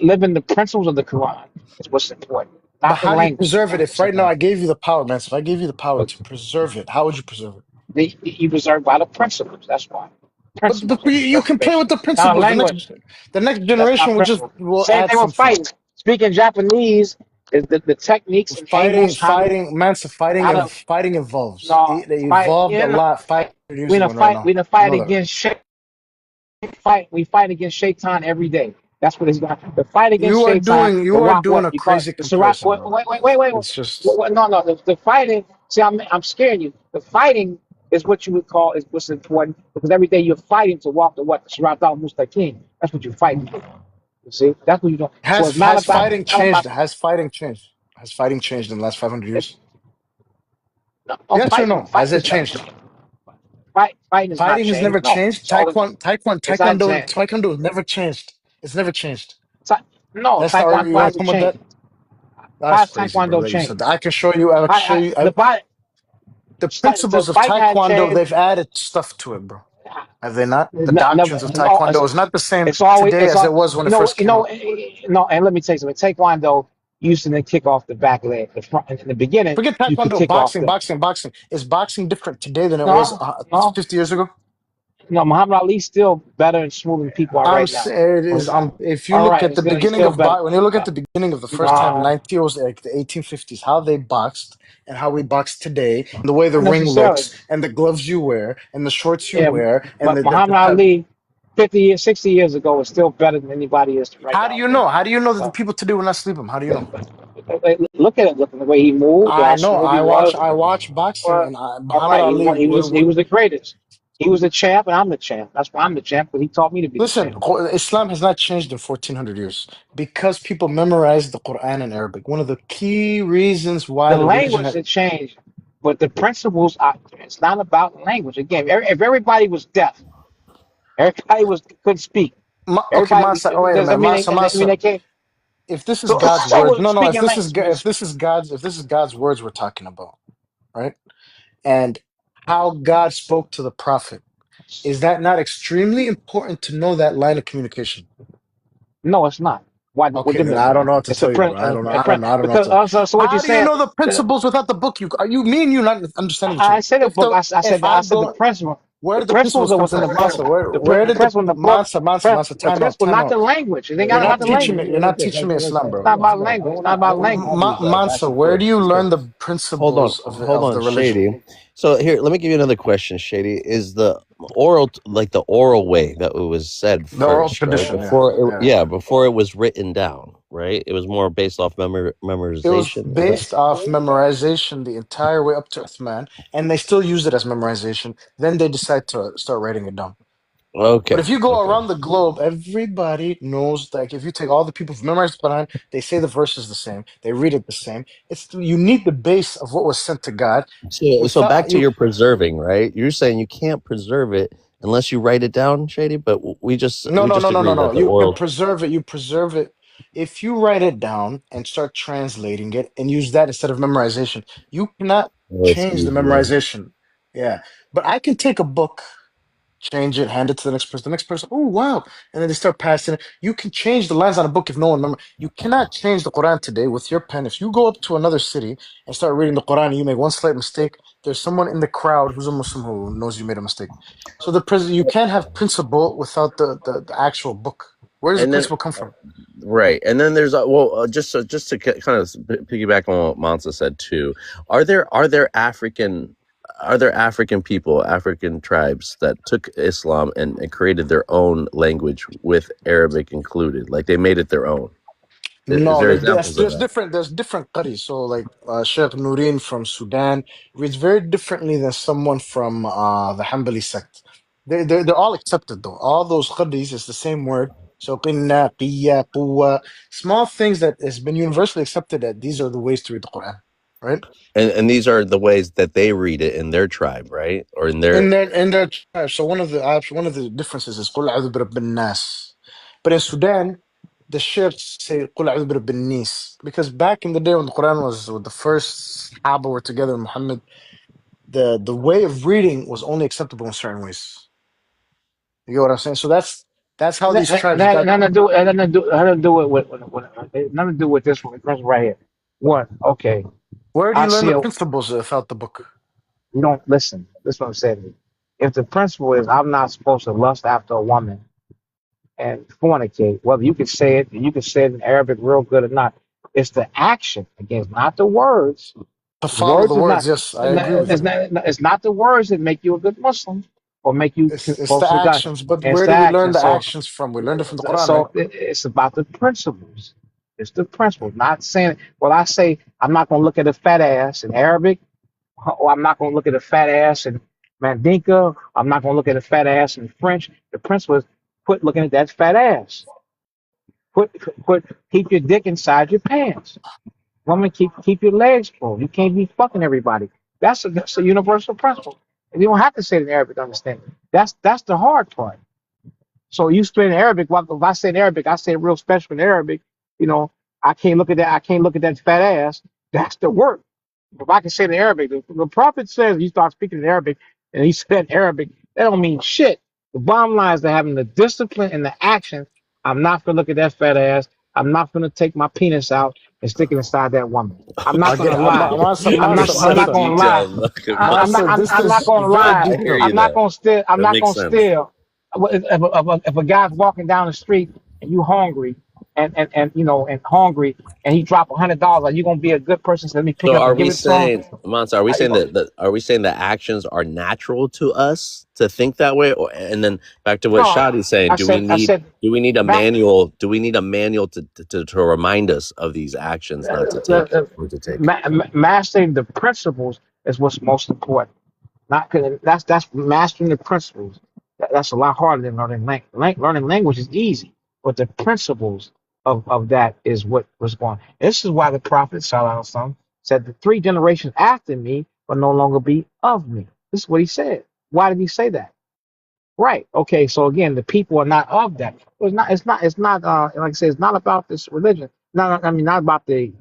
living the principles of the Quran is what's important, But not the how do you language. preserve it? If right now I gave you the power, man, so if I gave you the power But to preserve it, how would you preserve it? you preserve by the principles. That's why But principles of you can play with preservation, the not a principles. language. The next That's not generation principle. will Same add thing with something. fighting. Speaking Japanese is the techniques and angles, how to Fighting evolves. no It fight evolved a in. lot 500 years ago and right now. We in a You fight know that. against fight. We fight against Shaitan every day. That's what it's about. The fight against Shaitan. The You are rock. doing What a you call it? crazy The Sarat. comparison, bro. Wait. It's just No. The fighting. See, I'm scaring you. The fighting is what you would call is what's important because every day you're fighting to walk the what the Sarat al Mustaqim. That's what you're fighting for. You see, that's what you do. So it's not has about. fighting It's not changed? about. Has fighting changed? Has fighting changed in the last 500 It's years? no Yes or no? Has fighting it is never changed? changed. Fighting is not Fighting has changed. never No, changed. it's all. It's not changed. Taekwondo has never changed. It's never changed. No, That's the argument. You Taekwondo want to hasn't come with that? changed. That's How's crazy, bro. Taekwondo That you said changed? that. I can show you. I can show you. The body, The the principles of fight had Taekwondo, changed. they've added stuff to it, bro. Have they not? The Never. doctrines of Taekwondo is not the same It's always. today It's as all. it was when it first came out. No. And let me tell you something. Taekwondo used to then kick off the back leg. The front in the beginning, Forget you could Taekwondo, kick off the. boxing. Is boxing different today than it was No, no, 50 years ago? no. Muhammad Ali's still better and smoothing people out right now. It is. If you All look right, at the he's beginning still of better. when you look at the beginning of the first time, No, 90 was like the 1850s, how they boxed and how we box today, and the way the not ring necessarily. looks, and the gloves you wear, and the shorts you Yeah, wear, and but Muhammad Ali, 50 years, 60 years ago, was still better than anybody is right how do now. you know? How do you know that the So, people today will not sleep them? How do you know? Like, look at it. Look at the way he moved, I how know. smooth he was. I watch boxing, Well, and all Muhammad right. Ali. He was the greatest. He was the champ, and I'm the champ. That's why I'm the champ. But he taught me to be the Listen, champ. Islam has not changed in 1400 years because people memorized the Quran in Arabic. One of the key reasons why The the religion language had. had changed, but the principles. Are, it's not about language. Again, if everybody was deaf, everybody couldn't speak. Okay, Everybody Masa. Oh, wait a does. I minute, mean, Masa, they Masa. can't. If this is So, God's so words, we're no. speaking If language. this is God's words we're talking about, right? And how God spoke to the prophet, is that not extremely important to know that line of communication? No, it's not. Why? What Okay, do you then mean I it's don't not? know what to It's a tell you, print. bro. I don't know what Because to. so what you're How do you saying? know the principles without the book? You me and you not understanding each I other. said the book. I If I said the go, principle. where The did the principles principles that come was in from? the book. Masa, where The did the principle in the book. Masa, The time out, principle, time not out. the language. It ain't You're got about not the teaching me. language. You're not teaching me Islam, It's bro. not about language. It's not about language. Mansa, where do you learn the Hold principles on, hold of on, the religion? Shady. So here, let me give you another question, Shady. Is the oral like the oral way that it was said The oral first, right? tradition, yeah, yeah. Before it was written down, right? It was more based off It was memorization. Is that based off memorization the entire way up to Uthman, and they still use it as memorization. Then they decide to start writing it down. But okay? if you go Okay. around the globe, everybody knows. Like, if you take all the people who've memorized the Quran, they say the verses the same. They read it the same. You need the base of what was sent to God. So back Without to you, your preserving, right? You're saying you can't preserve it unless you write it down, Shady. But no, we no, no, just no, no, agreed no. that the You oral. preserve it. You preserve it. If you write it down and start translating it and use that instead of memorization, you cannot Oh, it's change the easier. memorization. Yeah, but I can take a book, change it, hand it to the next person. The next person, oh wow, and then they start passing it. You can change the lines on a book if no one remember. You cannot change the Quran today with your pen. If you go up to another city and start reading the Quran and you make one slight mistake, there's someone in the crowd who's a Muslim who knows you made a mistake. So you can't have principle without the actual book. Where does the And then principle come from? right, and then there's just to kind of piggyback on what Mansa said too. Are there African people, African tribes that took Islam and created their own language with Arabic included? Like they made it their own. Is No, there like examples of that? there's different qaris. So like Sheikh Nurin from Sudan reads very differently than someone from the Hanbali sect. They're all accepted though. All those qaris is the same word. So qinna, qiyya, quwwa, small things that has been universally accepted that these are the ways to read the Quran, right? And these are the ways that they read it in their tribe, right? Or in their In their tribe. So one of the differences is قُلْ أَعُوذُ بِرَبِّ النَّاسِ. But in Sudan, the sheikhs say قُلْ أَعُوذُ بِرَبِّ النِّيس. Because back in the day when the Quran was, when the first Sahaba were together with Muhammad, the way of reading was only acceptable in certain ways. You get what I'm saying? So that's how these tribes got. Nothing to do. Nothing to do with nothing to do with this one. This right here. What? Okay. Where do I you learn see. the principles without the book? You don't listen. This is what I'm saying. If the principle is I'm not supposed to lust after a woman and fornicate, whether you can say it, you can say it in Arabic real good or not, it's the action against, not the words. To The follow the words is words, not. yes, I agree with you. It's not the words that make you a good Muslim or make you It's the close to God. actions, but It's where the do we learn action. the actions from? We learned it from the Quran, right? It's about the principles. It's the principles. Not saying. Well, I say I'm not going to look at a fat ass in Arabic, or I'm not going to look at a fat ass in Mandinka. I'm not going to look at a fat ass in French. The principle is quit looking at that fat ass. Put keep your dick inside your pants. Woman, keep your legs full. You can't be fucking everybody. That's a universal principle. And you don't have to say it in Arabic to understand it. That's the hard part. So you speak in Arabic. Well, if I say in Arabic, I say it real special in Arabic. You know, I can't look at that. I can't look at that fat ass. That's the work. If I can say it in Arabic, the prophet says you start speaking in Arabic, and he said in Arabic, that don't mean shit. The bottom line is that having the discipline and the action. I'm not gonna look at that fat ass. I'm not gonna take my penis out and stick it inside that woman. I'm not Again, gonna lie. I'm not. You're I'm so not gonna lie. detailed. Look, Masa, this I'm not is gonna very lie. I hear detailed. you I'm not though. gonna steal. I'm That not makes gonna sense. steal. If a guy's walking down the street and you hungry and and hungry, and he drop $100, are you gonna be a good person? So let me pick So it up are and give we it to him. saying, Mansa, are we saying that are we saying that actions are natural to us to think that way? Or, and then back to what No, Shadi's saying, I said, do we need a ma- manual? Do we need a manual to remind us of these actions not to take or to take? mastering the principles is what's most important. Not cause that's mastering the principles. That's a lot harder than learning language. Learning language is easy, but the principles of that is what was going. This is why the prophet Sallallahu said, "The 3 generations after me will no longer be of me." This is what he said. Why did he say that? Right. Okay. So again, the people are not of that. So it's not. Like I said, it's not about this religion. Not. I mean, not about the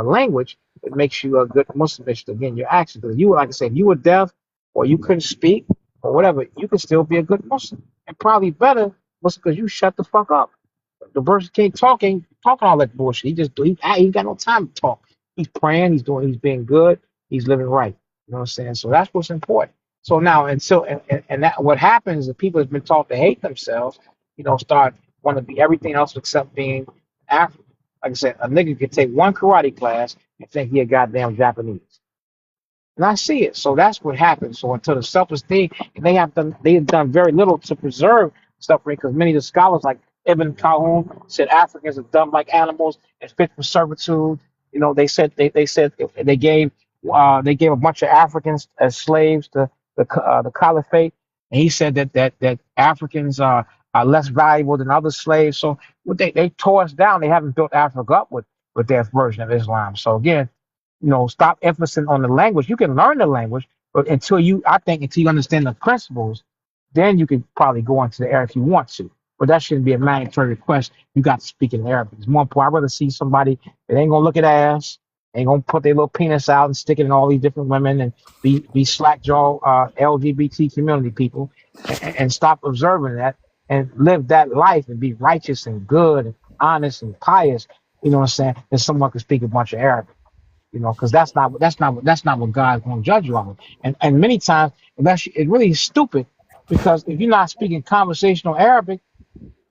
language. It makes you a good Muslim. It's, again, your actions. Because you, like I said, if you were deaf or you couldn't speak or whatever, you could still be a good Muslim and probably better Muslim because you shut the fuck up. The person can't talking all that bullshit. He got no time to talk. He's praying. He's being good. He's living right. You know what I'm saying? So that's what's important. So now, and that what happens is people have been taught to hate themselves, start want to be everything else except being African. Like I said, a nigga could take one karate class and think he a goddamn Japanese. And I see it. So that's what happens. So until the self-esteem, and they have done very little to preserve suffering, because many of the scholars, like Ibn Khaldun, said Africans are dumb like animals and fit for servitude. They said if they gave a bunch of Africans as slaves to the caliphate, and he said that Africans are less valuable than other slaves. So what they tore us down. They haven't built Africa up with their version of Islam. So again, stop emphasizing on the language. You can learn the language, but until you understand the principles, then you can probably go into the Arabic if you want to. But that shouldn't be a mandatory request. You got to speak in Arabic. It's more important. I'd rather see somebody that ain't gonna look at ass, ain't gonna put their little penis out and stick it in all these different women and be slack jaw LGBT community people, and stop observing that and live that life and be righteous and good and honest and pious. You know what I'm saying? And someone can speak a bunch of Arabic, because that's not what God's going to judge you on. And many times, it really is stupid, because if you're not speaking conversational Arabic,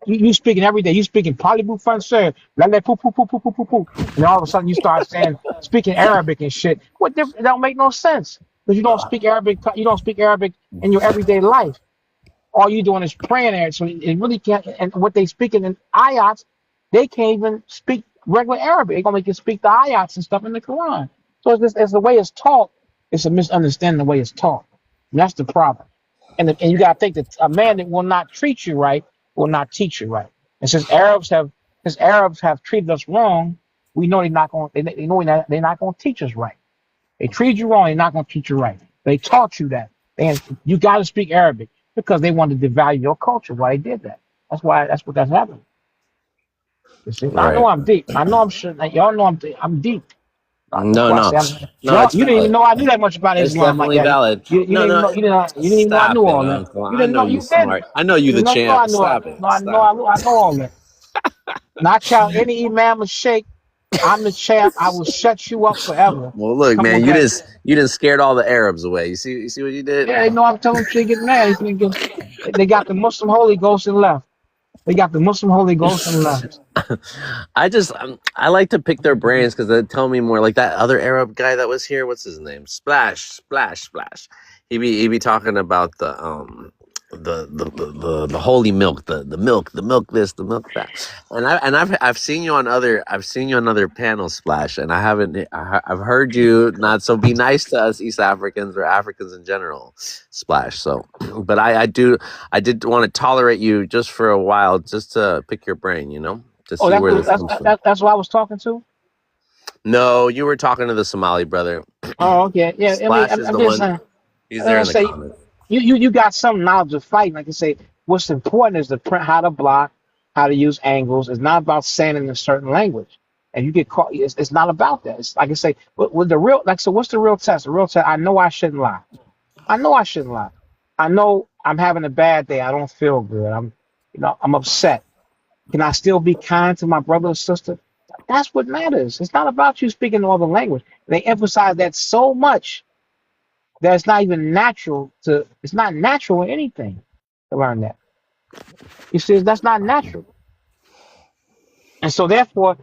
you speaking every day. You speaking parlez-vous français, la la poo poo poo poo poo poo poo, and all of a sudden you start saying speaking Arabic and shit. What difference? It don't make no sense, because you don't speak Arabic. You don't speak Arabic in your everyday life. All you doing is praying Arabic. So it really can't. And what they speaking in ayats, they can't even speak regular Arabic. They're gonna make you speak the ayats and stuff in the Quran. So it's the way it's taught. It's a misunderstanding the way it's taught. And that's the problem. And you gotta think that a man that will not treat you right will not teach you right. And since Arabs have treated us wrong, we know they're not going. They know they're not going to teach us right. They treat you wrong. They're not going to teach you right. They taught you that. And you got to speak Arabic because they wanted to devalue your culture. Why they did that? That's happening. You see, I Right. know I'm deep. I know I'm sure. Y'all know I'm deep. That's No, why I no, say no. It's you didn't even valid. know I knew that much about It's Islam like definitely that. valid. You No, didn't no. know you didn't even know I Stop knew it, all that. Uncle. You I didn't know know you you didn't. smart. I know you You the didn't know I champ. knew all Stop that. it. No, Stop it. I know all that. Not y'all any imam or sheikh. I'm the champ. I will shut you up forever. Well, look, Come man, on you back. just scared all the Arabs away. You see what you did? Yeah, they know I'm telling them to get mad. They got the Muslim Holy Ghost and left. They got the Muslim Holy Ghost and left. I like to pick their brains because they tell me more. Like that other Arab guy that was here. What's his name? Splash. He be talking about the holy milk, the milk this, the milk that. And I've seen you on other panels, Splash, and I've heard you not so be nice to us East Africans or Africans in general, Splash. So, but I did want to tolerate you just for a while, just to pick your brain, to Oh, see where this comes from. that's what I was talking to. No, you were talking to the Somali brother. Oh, okay. Yeah, I mean, Splash is I'm the just one. saying. He's I'm there gonna in the say comments. you got some knowledge of fighting. Like I say, what's important is the print, how to block, how to use angles. It's not about saying in a certain language, and you get caught. It's not about that. It's like I say, with the real so. What's the real test? The real test. I know I shouldn't lie. I know I shouldn't lie. I know I'm having a bad day. I don't feel good. I'm upset. Can I still be kind to my brother or sister? That's what matters. It's not about you speaking another language. They emphasize that so much that it's not even natural to. It's not natural in anything to learn that. You see, that's not natural. And so therefore,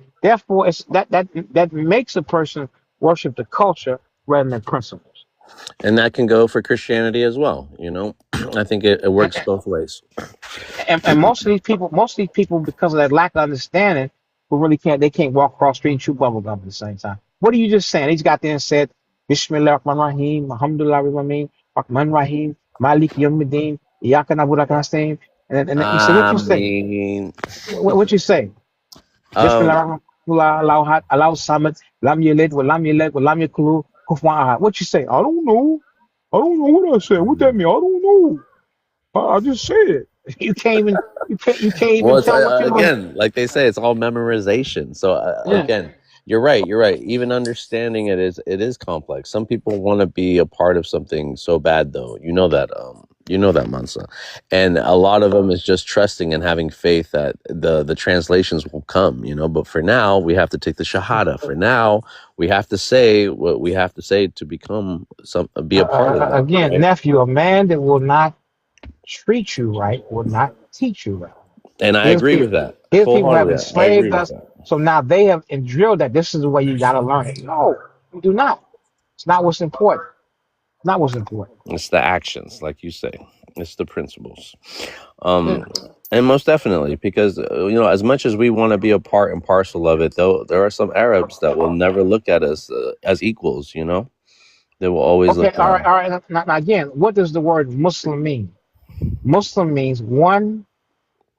it's that makes a person worship the culture rather than principles. And that can go for Christianity as well. I think it works And, both ways. and most of these people, because of that lack of understanding, who really they can't walk across the street and chew bubble gum at the same time. What are you just saying? He's got there and said, Bismillah Rahman Rahim, Alhamdulillah Rahim, Rahman Rahim, Malik Yawmiddin, Iyaka Na'budu wa Iyaka Nasta'in. And then you say, what I you say? mean, What you say? um, Bismillah Rahman Allah Samad, Lam Yalid, wa Lam Yalid, wa Lam Yakulu, Kufuwan Ahad. What you say? I don't know. I don't know what I said. What that mean? I don't know. I just said it. You can't even well, it's tell what you're doing. again, like they say, it's all memorization. So Yeah. again, you're right. You're right. Even understanding it is complex. Some people want to be a part of something so bad, though. You know that, Mansa. And a lot of them is just trusting and having faith that the translations will come. But for now, we have to take the shahada. For now, we have to say what we have to say to be a part of that. Again, Right? nephew, a man that will not treat you right will not teach you right. And I His agree people, with that. his people have Full-heartedly. I agree enslaved with us. that. So now they have drilled that this is the way you got to learn it. No, you do not. It's not what's important. Not what's important. It's the actions, like you say. It's the principles. Yeah. And most definitely, because as much as we want to be a part and parcel of it, though, there are some Arabs that will never look at us as equals. They will always Okay. look All right. down. All right. Now again, what does the word Muslim mean? Muslim means one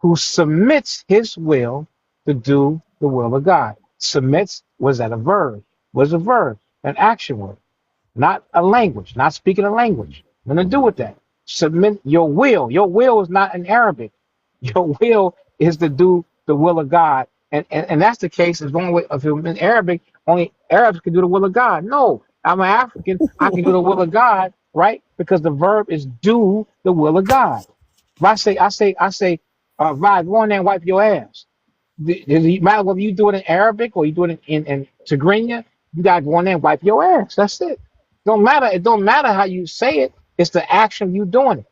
who submits his will to do the will of God. Submits, was that a verb? Was a verb, an action word, not a language, not speaking a language. Nothing to do with that. Submit your will. Your will is not in Arabic. Your will is to do the will of God. And that's the case. Is only way if it's in Arabic, only Arabs can do the will of God. No, I'm an African. I can do the will of God, right? Because the verb is do the will of God. If I say, Rod, go on there and wipe your ass. Does it matter whether you do it in Arabic or you do it in Tigrinya? You gotta go on there and wipe your ass. That's it. Don't matter. It don't matter how you say it. It's the action you doing it.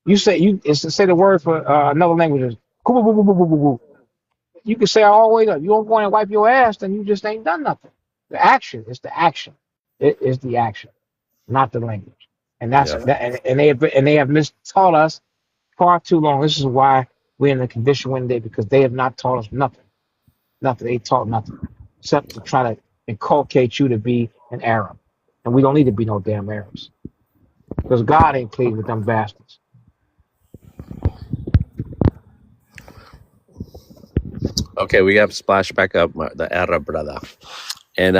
It's to say the word for another language is "Kubu-bu-bu-bu-bu-bu-bu." You can say it all the way up. You don't go in and wipe your ass, then you just ain't done nothing. The action is the action. It is the action, not the language. And that's Yeah. that. And they have mistaught us far too long. This is why we're in the condition one day because they have not taught us nothing. Nothing. They taught nothing except to try to inculcate you to be an Arab. And we don't need to be no damn Arabs because God ain't pleased with them bastards. Okay, we got to splash back up the Arab brother, and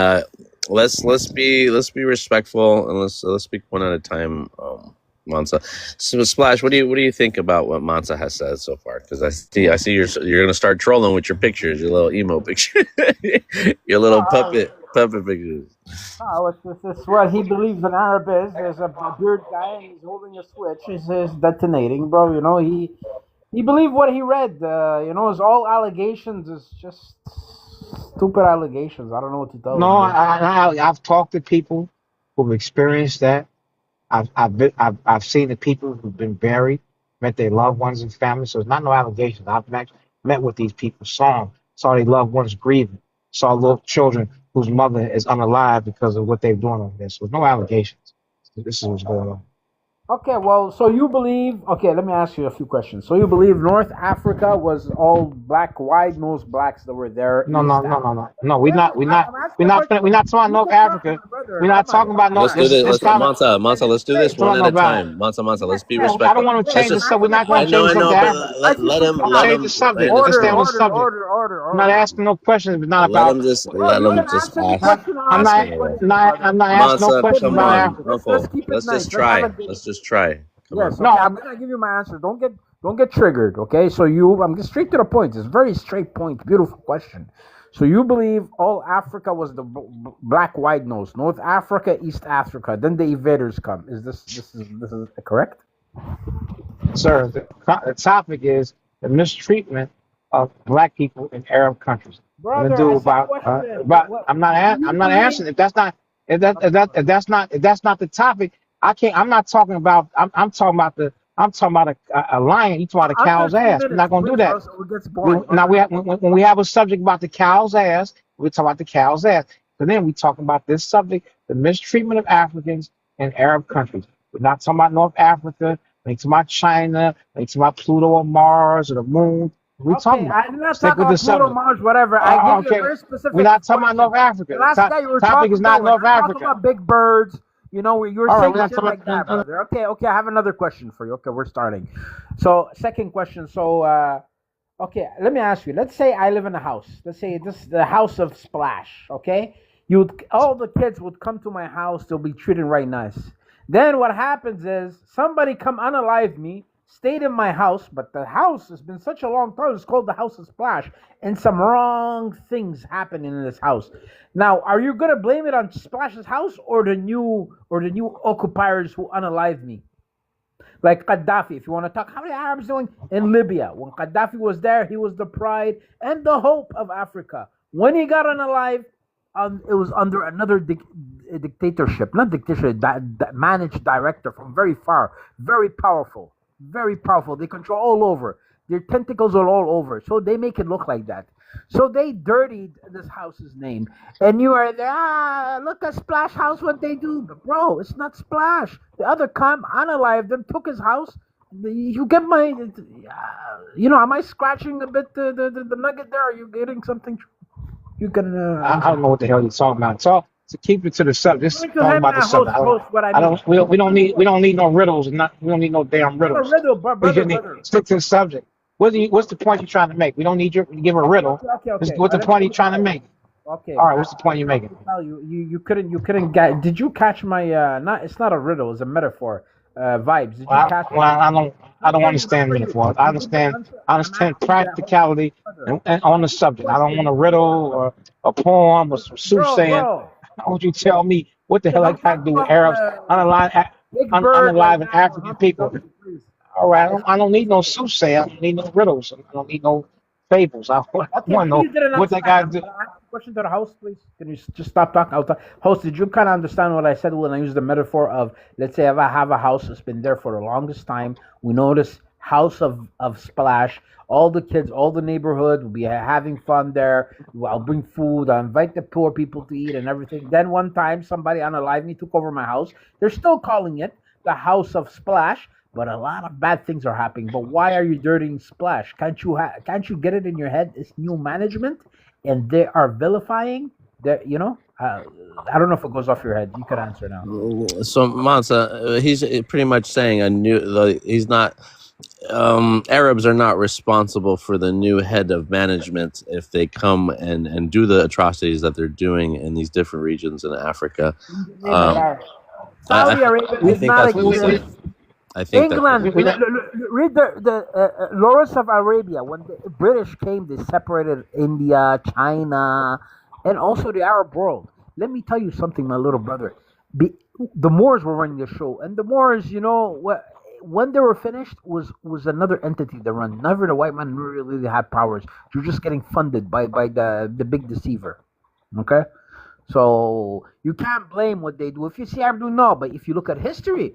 let's be respectful and let's speak one at a time. Mansa, so Splash, what do you think about what Mansa has said so far? Because I see you're gonna start trolling with your pictures, your little emo picture, your little puppet pictures. It's what he believes an Arab is. There's a beard guy and he's holding a switch. He says detonating, bro. He believed what he read. His all allegations is just stupid allegations. I don't know what to tell No, him, man. I've talked to people who've experienced that. I've seen the people who've been buried, met their loved ones and family. So it's not no allegations. I've met with these people, saw their loved ones grieving, saw little children whose mother is unalive because of what they're doing over there. So it's no allegations. This is what's going on. Okay, well, so you believe? Okay, let me ask you a few questions. So you believe North Africa was all black, wide-nosed blacks that were there? No, East no, no, Africa? no, no, no. We're Yeah, not. We're not. I'm asking We're a not. question. We're not talking about You North can talk, Africa. my brother. We're not talking about Let's North. do This this. this time. Mansa. Let's do this one Talking at a about. time. Mansa. Let's be Yeah, I don't respectful. want to Let's change the just. subject. We're not going I to know, change I the know, subject. but I see let Change him. the subject. Wait, Let's stay on the order, subject. order, order, I'm not order. asking no questions. It's not let about. him just Bro, let you him can just answer the ask. question. I'll I'm answer Ask not. the away. question, my brother. I'm not asking no Mansa, Okay, questions come about beautiful. on, Africa. Let's Uncle. keep it Let's nice. just Let's have try. a debate. Let's just try. Come Yes, on. okay. No, I'm gonna give you my answer. Don't get triggered. Okay, so I'm getting straight to the point. It's a very straight point. Beautiful question. So you believe all Africa was the black white nose, North Africa, East Africa. Then the invaders come. Is this correct? sir. The topic is the mistreatment of black people in Arab countries. And to Brother, I do said about. question. But Do you I'm not believe? answering. If that's not. If that's not the topic, I can't. I'm not talking about. I'm talking about I'm talking about a lion. You talking about a Under cow's two ass. We're minutes, not gonna do please, or that. else it gets boring. Now when we have a subject about the cow's ass, we talk about the cow's ass. But then we talking about this subject, the mistreatment of Africans in Arab countries. We're not talking about North Africa. We ain't talking about China. We ain't talking about Pluto or Mars or the moon. What we talking Okay, about? I'm not Stick talking with the about Pluto, subject. Mars, whatever. I gave you a Okay, very we're specific not talking about question. North Africa. The The last guy you were topic is talking not to, we're North not talking Africa. about big birds. You know, you were All right, saying we're not shit talking like that, about. brother. Okay, I have another question for you. Okay, we're starting. So, second question. So, okay, let me ask you. Let's say I live in a house. Let's say this the house of Splash. Okay, all the kids would come to my house. They'll be treated right nice. Then what happens is somebody come unalive me, stayed in my house, but the house has been such a long time. It's called the House of Splash, and some wrong things happen in this house. Now, are you gonna blame it on Splash's house or the new occupiers who unalive me? Like Gaddafi, if you want to talk, how are the Arabs doing in Libya? When Gaddafi was there, he was the pride and the hope of Africa. When he got unalive, it was under another dictatorship, not dictatorship, managed director from very far, very powerful, very powerful. They control all over. Their tentacles are all over. So they make it look like that. So they dirtied this house's name. And you are there, look at Splash House, what they do. But bro, it's not Splash. The other come, unalived them, took his house. You get my, am I scratching a bit the nugget there? Are you getting something? You can I answer. don't know what the hell you're talking about. So to keep it to the subject, I'm just going to talk him about the host, subject. host what I I mean. don't. We don't need no riddles. And not we don't need no damn Not a riddles. riddle, We brother, just need brother. stick to the subject. What's the point you're trying to make? We don't need you to give a riddle. Okay. What's the point you're trying to make? Okay, All right, what's the point you're making? I'll tell you. You couldn't get. Did you catch my? Not. It's not a riddle. It's a metaphor. Vibes. Did you catch? I don't Okay, you understand remember metaphors. you give the answer. I I'm understand asking you that. practicality and on the subject. I don't want a riddle or a poem or some soothsaying. Bro. I want you to tell me what the Okay, hell I don't got to talk do with about Arabs, Big Bird like unaliving that or African Humpty people. Dumpty, please. All right, It's I don't need no soothsayer. I don't need no riddles. I don't need no fables. I want okay. to Maybe know you didn't what they understand. got to I'm do. gonna ask a question to the host, please. Can you just stop talking? Host, did you kind of understand what I said when I used the metaphor of, let's say, if I have a house that's been there for the longest time, we notice house of Splash. All the kids, all the neighborhood will be having fun there. I'll bring food. I'll invite the poor people to eat and everything. Then one time, somebody unalive me took over my house. They're still calling it the House of Splash, but a lot of bad things are happening. But why are you dirtying Splash? Can't you get it in your head? It's new management, and they are vilifying. I don't know if it goes off your head. You could answer now. So Mansa, he's pretty much saying he's not. Arabs are not responsible for the new head of management if they come and do the atrocities that they're doing in these different regions in Africa. In the name of Um, Arabs. I, Saudi I, Arabia I does think not that's what he's exist. saying. I think that's what England, We don't. read the Lawrence of Arabia. When the British came, they separated India, China, and also the Arab world. Let me tell you something, my little brother. Be, the Moors were running the show, and the Moors, when they were finished, was another entity that run. Never the white man really had powers. You're just getting funded by the big deceiver. Okay. So you can't blame what they do. If you see Abdul, no, but if you look at history,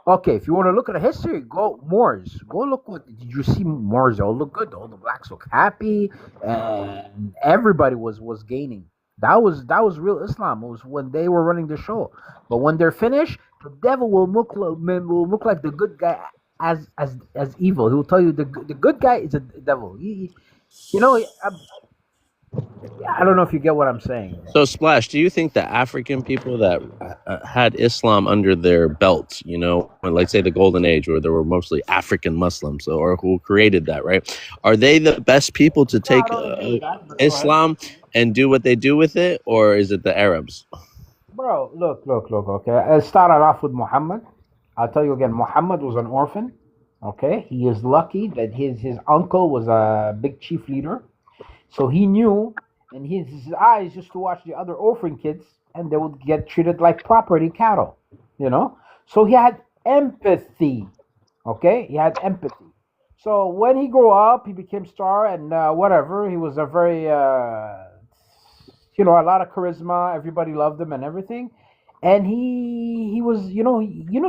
okay, if you want to look at history, go Moors. Go look what did you see Moors? They all look good. All the blacks look happy, and everybody was gaining. That was real Islam. It was when they were running the show. But when they're finished, the devil will look like the good guy as evil. He will tell you the good guy is a devil. You know, I don't know if you get what I'm saying. So, Splash, do you think the African people that had Islam under their belt, like say the Golden Age, where there were mostly African Muslims, or who created that, right? Are they the best people to No, I take don't agree with that, but go ahead. Islam and do what they do with it, or is it the Arabs? Bro, look. Okay, I started off with Muhammad. I'll tell you again. Muhammad was an orphan. Okay, he is lucky that his uncle was a big chief leader, so he knew, and his eyes used to watch the other orphan kids, and they would get treated like property cattle. So he had empathy. Okay, he had empathy. So when he grew up, he became star and whatever. He was a very a lot of charisma. Everybody loved him and everything. And he was,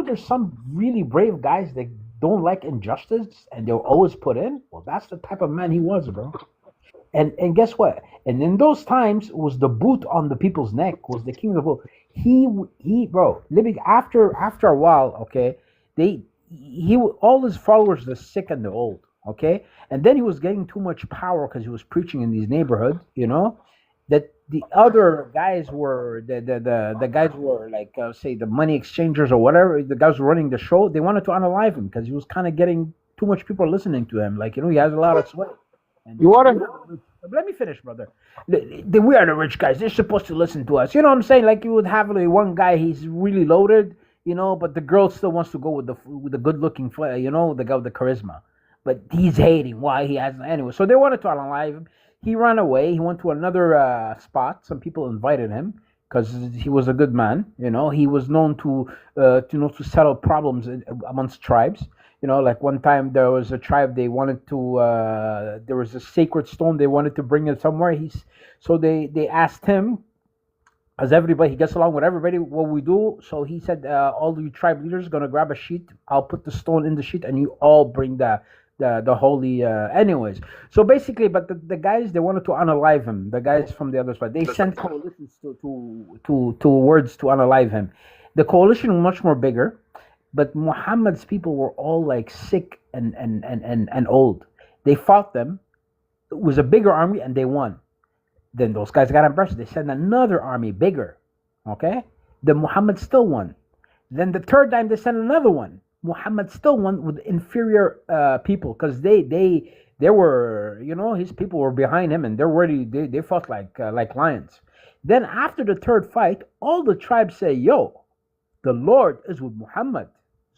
there's some really brave guys that don't like injustice and they'll always put in. Well, that's the type of man he was, bro. And guess what? And in those times, was the boot on the people's neck, was the king of the boot. Bro, living after a while, okay, all his followers, the sick and the old, okay, and then he was getting too much power because he was preaching in these neighborhoods, that the other guys were the guys were like say the money exchangers or whatever, the guys running the show. They wanted to unalive him because he was kind of getting too much people listening to him. Like he has a lot of sway. And You want to? let me finish, brother. We are the rich guys. They're supposed to listen to us. You know what I'm saying? Like you would have like one guy, he's really loaded, but the girl still wants to go with the good looking, the guy with the charisma. But he's hating why he has anyway. So they wanted to unalive him. He ran away. He went to another spot. Some people invited him because he was a good man. He was known to settle problems amongst tribes. Like one time there was a tribe they wanted to. There was a sacred stone they wanted to bring it somewhere. So they asked him, as everybody, he gets along with everybody, what we do. So he said, all you tribe leaders gonna grab a sheet. I'll put the stone in the sheet, and you all bring the holy. Anyways, so basically, but the guys, they wanted to unalive him. The guys from the other side, they sent coalitions to words to unalive him. The coalition was much more bigger. But Muhammad's people were all like sick and old. They fought them. It was a bigger army and they won. Then those guys got embarrassed. They sent another army bigger. Okay? Then Muhammad still won. Then the third time they sent another one. Muhammad still won with inferior people because they were, his people were behind him and they're ready. They fought like lions. Then after the third fight, all the tribes say, yo, the Lord is with Muhammad.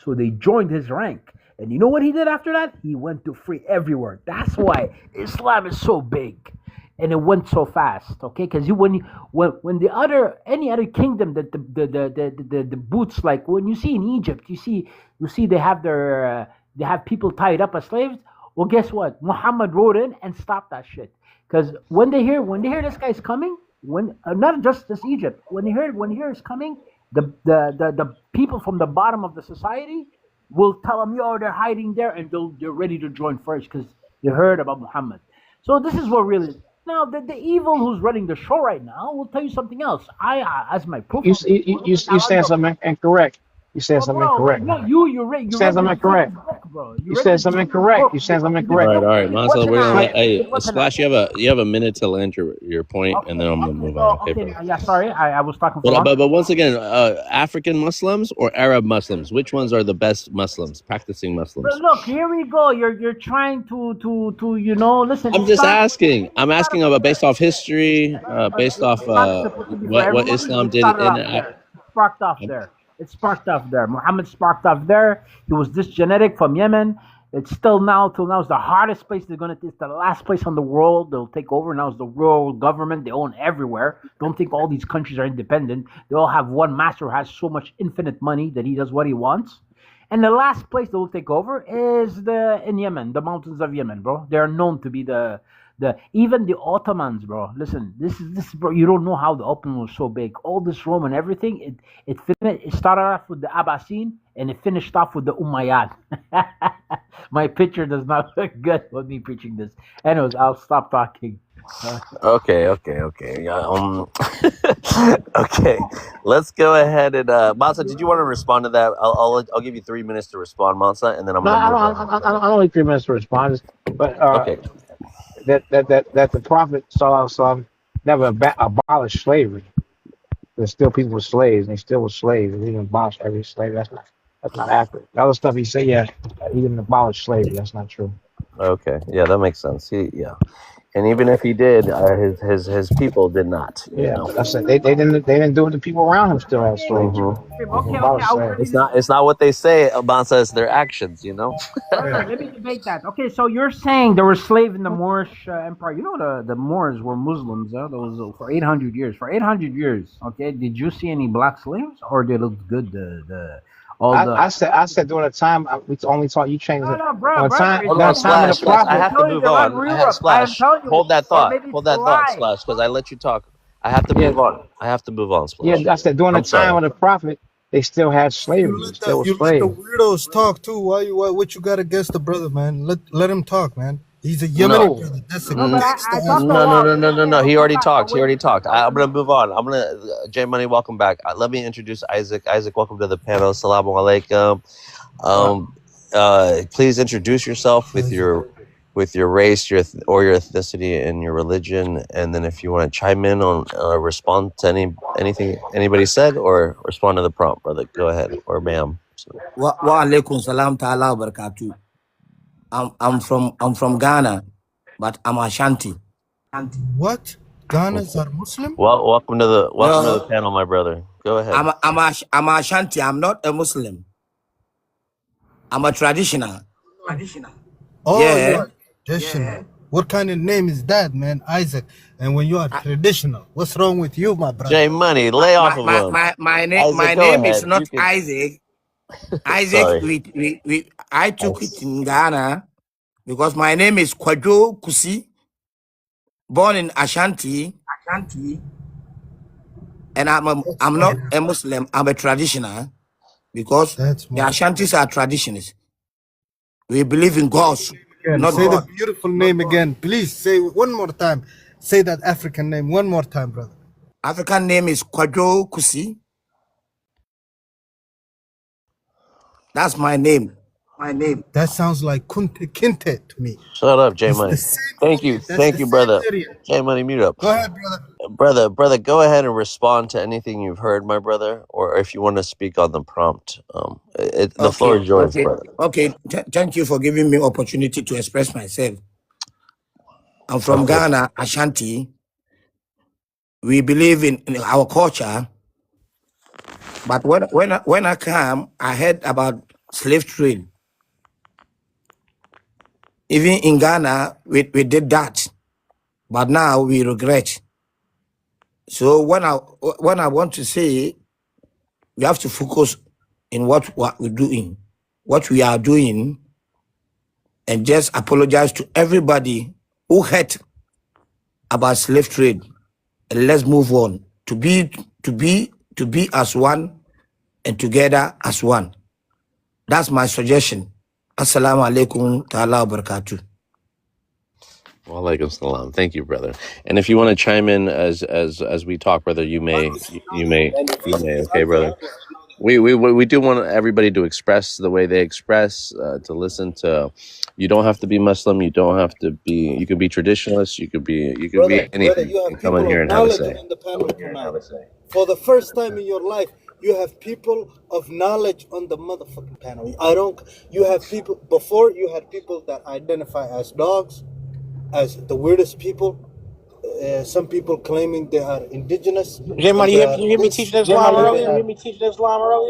So they joined his rank. And you know what he did after that? He went to free everywhere. That's why Islam is so big. And it went so fast, okay? Because when any other kingdom that the boots, like when you see in Egypt, you see they have they have people tied up as slaves. Well, guess what? Muhammad rode in and stopped that shit. Because when they hear this guy's coming, not just Egypt, when they hear it's coming, the people from the bottom of the society will tell them, yo, they're hiding there, and they're ready to join first because they heard about Muhammad. So this is what really. Now the evil who's running the show right now will tell you something else. As my proof. You saying something incorrect. You said something incorrect. No, you said something incorrect. You said something incorrect. You said something incorrect. All right, Mansa. Hey, Splash, you have a minute to land your point, and then I'm gonna move on. Okay, yeah, sorry, I was talking. But once again, African Muslims or Arab Muslims, which ones are the best Muslims, practicing Muslims? But look, here we go. You're trying to listen. I'm just asking. I'm asking about based off history, based off what Islam did in. Sparked off there. It sparked off there. Muhammad sparked off there. He was this genetic from Yemen. It's still till now, it's the hardest place it's the last place on the world they'll take over. Now it's the world government. They own everywhere. Don't think all these countries are independent. They all have one master who has so much infinite money that he does what he wants. And the last place they'll take over is in Yemen, the mountains of Yemen, bro. They're known to be even the Ottomans, bro. Listen, this bro. You don't know how the Ottoman was so big. All this Rome and everything. It started off with the Abbasid and it finished off with the Umayyad. My picture does not look good with me preaching this. Anyways, I'll stop talking. Okay. Yeah, okay. Let's go ahead and Mansa, did you want to respond to that? I'll give you 3 minutes to respond, Mansa, and then I'm gonna I don't need 3 minutes to respond, but okay. That the Prophet ﷺ never abolished slavery. There's still people with slaves, and they still were slaves. He didn't abolish every slave. That's not accurate. The other stuff he said, yeah, he didn't abolish slavery. That's not true. Okay, yeah, that makes sense. And even if he did, his people did not. That's it. They didn't do it. The people around him still had slaves. It's not what they say. Mansa, it's their actions. Let me debate that. Okay, so you're saying there were slaves in the Moorish Empire. The Moors were Muslims. Those for 800 years. For 800 years. Okay, did you see any black slaves, or they looked good? I said during the time we only taught you changed it. Bro, Splash, I have to move on. Splash, hold that thought, Splash, because I let you talk. I have to move on. Splash. Yeah, I said during the time of the Prophet, They still had slavery. You They let still were you let the slaves. weirdos talk too. What you got against the brother, man? Let him talk, man. He's a No, Yemeni No, brother. That's a no, but gangster I ass talked a no, brother. no, while no, no, ago. no, no. I'll He come already back. But talked. He wait, already talked. I'm gonna move on. I'm gonna J Money, welcome back. Let me introduce Isaac. Isaac, welcome to the panel. Assalamu alaikum. uh, Please introduce yourself with your race, or your ethnicity and your religion, and then if you want to chime in on respond to anything anybody said, or respond to the prompt, brother. Go ahead, or ma'am. So, Wa alaikum salam ta'ala wa barakatuh. I'm from Ghana, but I'm Ashanti. What? Ghanas are Muslim? well, welcome to the No, panel, my brother. Go ahead. I'm Ashanti. I'm not a Muslim. I'm a traditional. Oh, you Yeah. are traditional. What kind of name is that, man? Isaac. And when you are I- traditional, what's wrong with you, my brother? J Money, My lay off my of my him. my, my name Isaac, my go name is ahead. You not can. Isaac. Isaac, Sorry. I I, took it in Ghana because my name is Kwajo Kusi, born in Ashanti, and That's I'm not fine. a Muslim. I'm a traditional because That's the more. Ashantis are traditionalists. We believe in gods, Again, not say the God. beautiful name again. Please say it one more time. Say that African name one more time, brother. African name is Kwajo Kusi. That's my name. That sounds like Kunte Kinte to me. shut up, J It's the Money. same Thank you, idiot. That's the same brother. idiot. J Money, mute up. Go ahead, brother. Brother, go ahead and respond to anything you've heard, my brother, or if you want to speak on the prompt. The floor Okay, is yours, okay, brother. okay. Thank you for giving me opportunity to express myself. I'm from Okay. Ghana, Ashanti. We believe in our culture, but when I come, I heard about slave trade. Even in Ghana, we did that, but now we regret. So when I want to say, we have to focus in what we're doing, what we are doing, and just apologize to everybody who heard about slave trade, and let's move on to be as one and together as one. That's my suggestion. Assalamu alaikum ta'ala wa barakatuh. Walaikum salam. Thank you, brother. And if you want to chime in as we talk, brother, you may. Okay, brother. We do want everybody to express the way they express, to listen to. You don't have to be Muslim. You don't have to be. You can be traditionalist. You could be Brother, anything. you You have can come in people here of and have a knowledge say. on the panel tonight. For the first time in your life, you have people of knowledge on the motherfucking panel. You have people, before you had people that identify as dogs, as the weirdest people. Some people claiming they are indigenous. J-Money, They you are hear me this, teaching Islam and they earlier? are.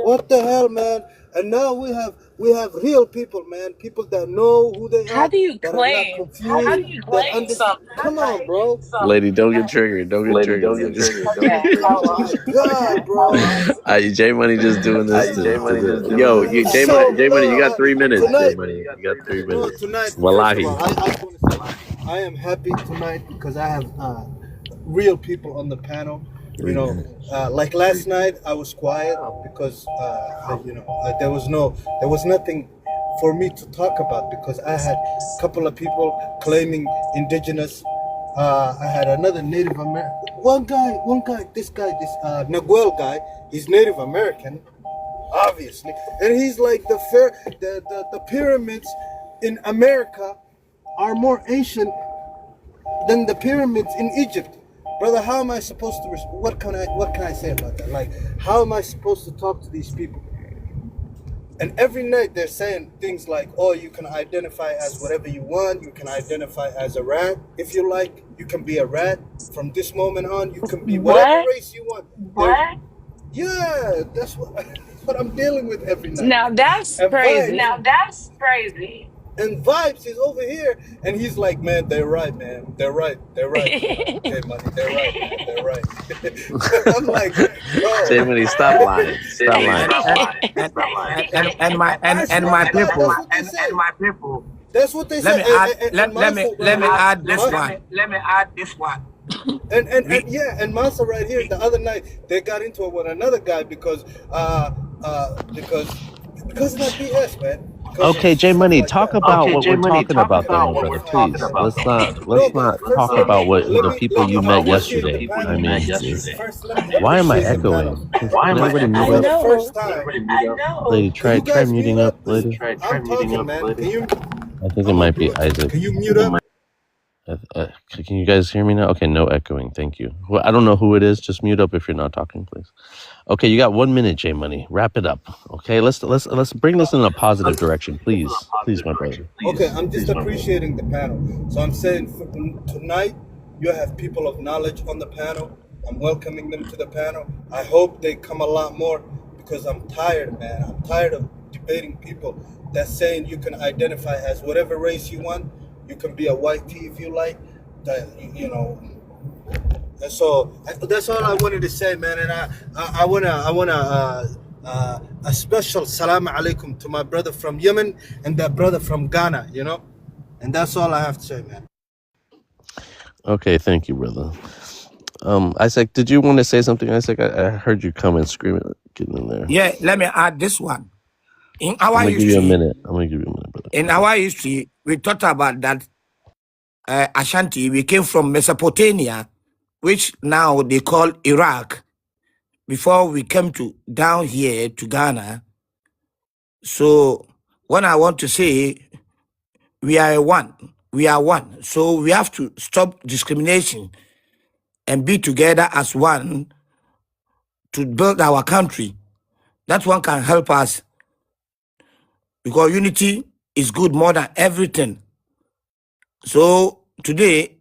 What the hell, man? And now we have real people, man. People that know who they How are, do you that are not claim? How do confused, you that claim understand. something? Come on, bro. Lady, don't get triggered. Don't get triggered. Okay, Oh hold my on. God, bro. J Money just doing this to the yo. You So J Money, you no, got 3 minutes. J tonight, Money, you got 3 minutes. tonight. First of Wallahi. all, I just want to say I am happy tonight because I have real people on the panel. You 3 know, minutes. like last night I was quiet because there was nothing for me to talk about because I had a couple of people claiming indigenous. I had another Native American. This Naguel guy. He's Native American, obviously, and he's like the pyramids in America are more ancient than the pyramids in Egypt. Brother, how am I supposed to what can I say about that? Like, how am I supposed to talk to these people? And every night they're saying things like, oh, you can identify as whatever you want, you can identify as a rat if you like, you can be a rat from this moment on, you can be whatever What? race you want. Yeah, that's what what I'm dealing with every night. Now that's And crazy. and Vibes is over here, and he's like, man, they're right, man. They're right. They're right. Okay, money. They're right, man. They're right. I'm like, J bro. Money, stop lying. Stop lying. I And swear my to God, that's people. what they say. That's what they Let say. me add And Mansa right let me here. add this one. And We yeah, and Mansa right here. The other night they got into it with another guy because Because of that BS, man. Because of Okay, J stuff Money, like talk that. about Okay, what Jay we're Money, talking talk about, though, about my what brother. we're talking Please, about. let's No, but not first talk about what the people let me you met appreciate the yesterday. I panel. mean, First, let me why am I appreciate the panel. echoing? Can everybody I mute For up? the know. first time, Lady, can you try guys mute muting up, up? lady. I'm talking, man. Can you? I think it I'm on might be Bluetooth. Isaac. Can you mute up? Can you guys hear me now? Okay, no echoing. Thank you. Well, I don't know who it is. Just mute up if you're not talking, please. Okay, you got 1 minute, J Money. Wrap it up. Okay, let's bring this in a positive direction, please, my brother. Okay, I'm just appreciating the panel. So I'm saying tonight you have people of knowledge on the panel. I'm welcoming them to the panel. I hope they come a lot more because I'm tired, man. I'm tired of debating people that's saying you can identify as whatever race you want. You can be a white tea if you like. That you know. And so that's all I wanted to say, man. And I wanna a special salam alaikum to my brother from Yemen and that brother from Ghana, you know. And that's all I have to say, man. Okay, thank you, brother. Isaac, did you want to say something, Isaac? I heard you come and screaming, getting in there. Yeah, let me add this one. In I'm our gonna give you a history, minute. Brother. we talked about that Ashanti. We came from Mesopotamia, which now they call Iraq. Before we came to down here to Ghana. So when I want to say we are one, we are one. So we have to stop discrimination and be together as one to build our country. That one can help us because unity is good more than everything. So today,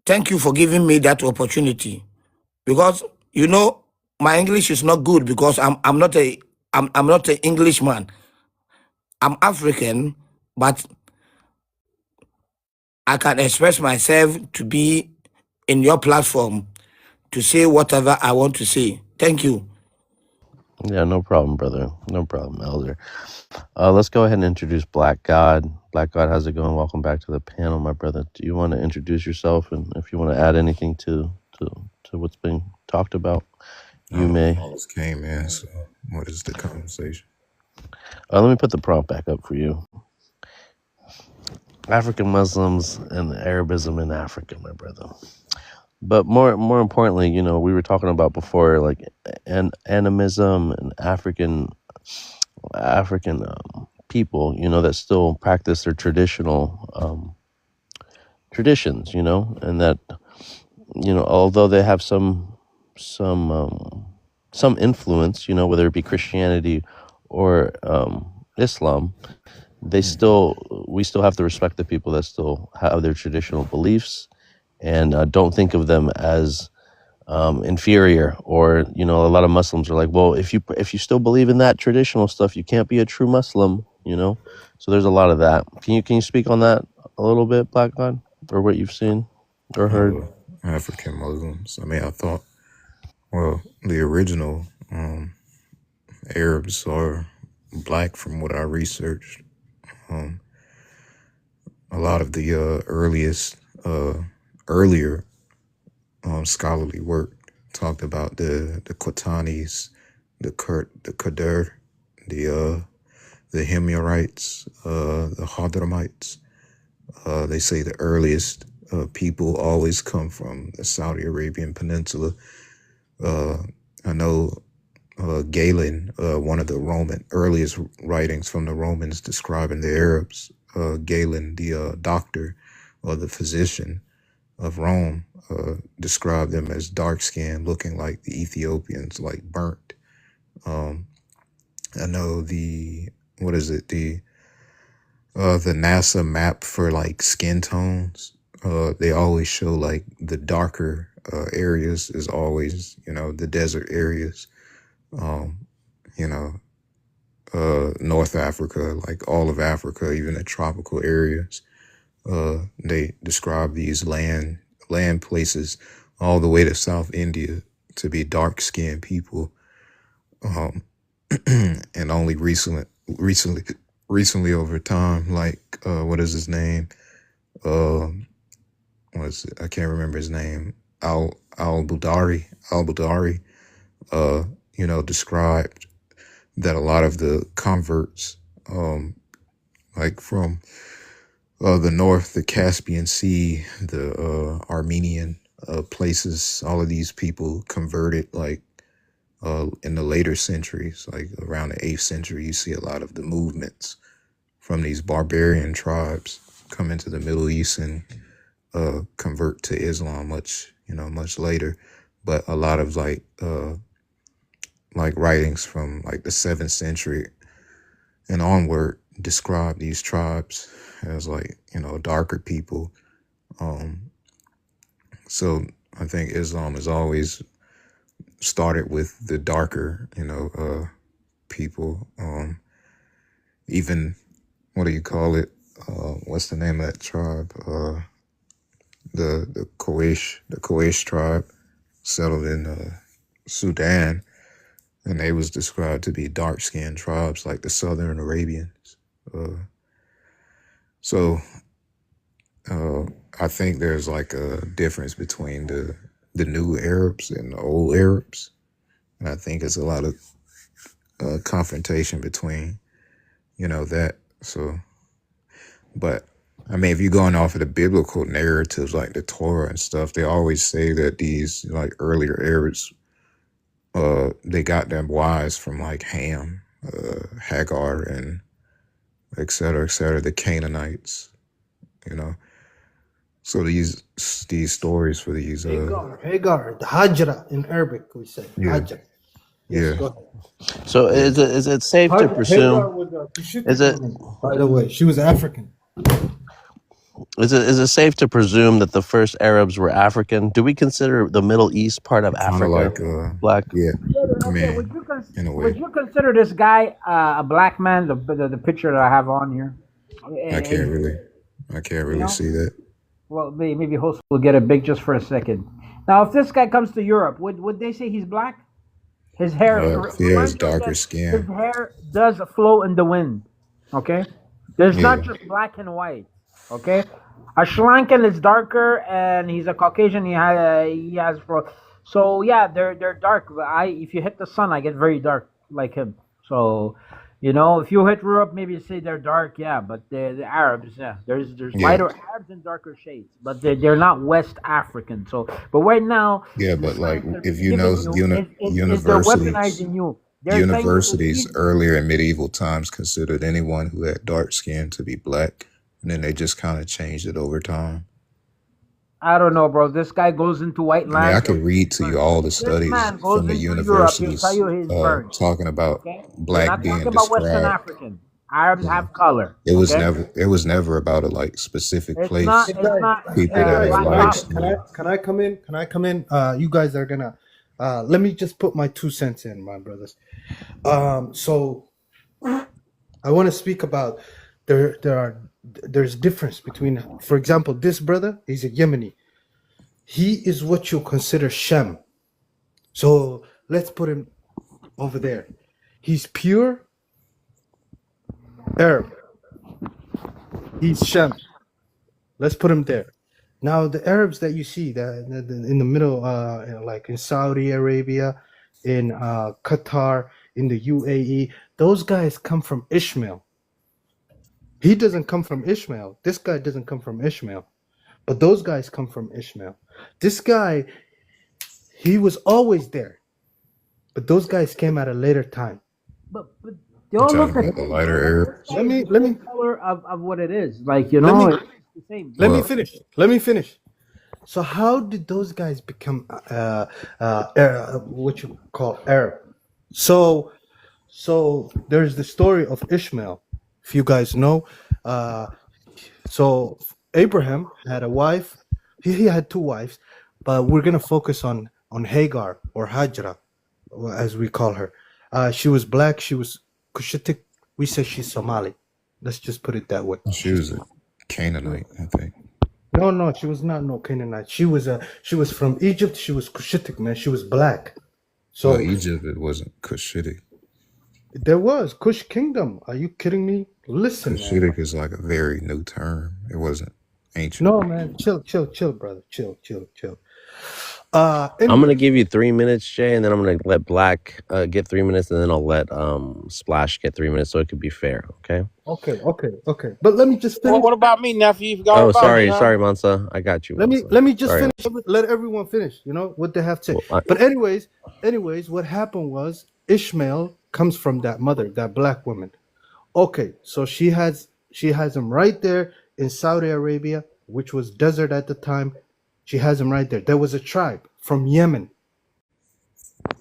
thank you for giving me that opportunity because you know my English is not good because I'm not an Englishman. I'm African, but I can express myself to be in your platform to say whatever I want to say. Thank you. Yeah, no problem, brother. No problem, Elder. Let's go ahead and introduce Black God. Black God, how's it going? Welcome back to the panel, my brother. Do you want to introduce yourself, and if you want to add anything to what's being talked about, you may. I just came in, so what is the conversation? Let me put the prompt back up for you. African Muslims and Arabism in Africa, my brother. But more importantly, you know, we were talking about before, like animism and African people, you know, that still practice their traditional traditions, you know, and that, you know, although they have some influence, you know, whether it be Christianity or Islam, we still have to respect the people that still have their traditional beliefs and don't think of them as inferior. Or, you know, a lot of Muslims are like, well, if you still believe in that traditional stuff, you can't be a true Muslim, you know. So there's a lot of that. Can you speak on that a little bit, Black God, or what you've seen or heard? African Muslims. I mean, I thought, well, the original Arabs are black from what I researched. A lot of the earlier scholarly work talked about the Qatanis, the Qadr, the Himyarites, the Hadramites. They say the earliest people always come from the Saudi Arabian Peninsula. I know Galen, one of the earliest writings from the Romans describing the Arabs, Galen, the doctor or the physician of Rome, described them as dark-skinned, looking like the Ethiopians, like burnt. I know the NASA map for like skin tones. They always show like the darker areas is always, you know, the desert areas. You know, North Africa, like all of Africa, even the tropical areas. They describe these land places all the way to South India to be dark skinned people. And only recently over time, like what is his name? I can't remember his name. Al Budari. described that a lot of the converts, like from the north, the Caspian Sea, the Armenian places, all of these people converted like in the later centuries, like around the 8th century. You see a lot of the movements from these barbarian tribes come into the Middle East and convert to Islam much later. But a lot of like writings from like the 7th century and onward describe these tribes as like, darker people. So I think Islam has always started with the darker, people. Even, what do you call it? What's the name of that tribe? The Quraysh tribe settled in Sudan, and they was described to be dark-skinned tribes like the Southern Arabians. So I think there's like a difference between the new Arabs and the old Arabs, and I think it's a lot of confrontation between, that. So, but I mean, if you're going off of the biblical narratives like the Torah and stuff, they always say that these like earlier Arabs, they got their wives from like Ham, Hagar, and et cetera, the Canaanites, So these stories for these Hagar, the Hajra in Arabic we say. Yeah. Hajra. Yeah. Go ahead. So is it safe to Hagar presume? was a Cushitic Is it woman, by the way. She was African. is it safe to presume that the first Arabs were African? Do we consider the Middle East part of kind of Africa? like Black? yeah, I Okay, mean, in a would way. you consider this guy a black man? The picture that I have on here. I can't really You know, see that. well, maybe host will get it big just for a second. Now, if this guy comes to Europe, would they say he's black? His hair If he has remind you darker that his skin, hair does flow in the wind. Okay, there's yeah, not just black and white. Okay, a Sri Lankan is darker, and he's a Caucasian. He has fro. So yeah, they're dark. But if you hit the sun, I get very dark like him. So, if you hit Europe, maybe you say they're dark. Yeah, but the Arabs, yeah, there's yeah, lighter Arabs and darker shades, but they're not West African. So, but right now, yeah. the But like, science they're if you giving know, you is they're universities, weaponizing you. They're saying you universities believe. earlier in medieval times considered anyone who had dark skin to be black, and then they just kind of changed it over time. I don't know, bro. This guy goes into white I mean, I lands. could read to you all the This studies man goes from the into Europe. He'll tell universities you he's burned. talking about Okay, we're black not talking being about Western described. African. Arabs You know, have color. it was Okay, never about a like specific it's place. not. Hey It's guys, not People hey that guys, had black light power. skin. can I come in? Can I come in? You guys are gonna let me just put my 2 cents in, my brothers. So I want to speak about there's difference between, for example, this brother, he's a Yemeni. He is what you consider Shem. So let's put him over there. He's pure Arab. He's Shem. Let's put him there. Now the Arabs that you see in the middle, like in Saudi Arabia, in Qatar, in the UAE, those guys come from Ishmael. He doesn't come from Ishmael. This guy doesn't come from Ishmael. But those guys come from Ishmael. This guy, he was always there. But those guys came at a later time. But they You're all talking look the about the same. lighter This Arabs. guy Let is me the let same me color of what it is. let It's me the same. let me Well, finish. Let me finish. So how did those guys become what you call Arab? So there's the story of Ishmael, if you guys know. So Abraham had a wife. He had 2 wives, but we're gonna focus on Hagar or Hajra, as we call her. She was black. She was Cushitic. We say she's Somali. Let's just put it that way. she was a Canaanite, I think. No, she was not no Canaanite. She was from Egypt. She was Cushitic, man. She was black. Well, So Egypt, it wasn't Cushitic. there was Kush Kingdom. Are you kidding me? Listen, man. Cushitic is like a very new term. It wasn't ancient. No, man. Chill, brother. Chill. I'm Anyway, gonna give you 3 minutes, Jay, and then I'm gonna let Black get 3 minutes, and then I'll let Splash get 3 minutes, so it could be fair. Okay. okay. But let me just Well, finish. what about me, nephew? You forgot Oh, about me, sorry, huh? sorry, Mansa. I got you, Mansa. Let me just Sorry. finish. Let everyone finish. You know what they have to say. Well, But anyways, what happened was Ishmael comes from that mother, that black woman. Okay, so she has him right there in Saudi Arabia, which was desert at the time. She has him right there. There was a tribe from Yemen,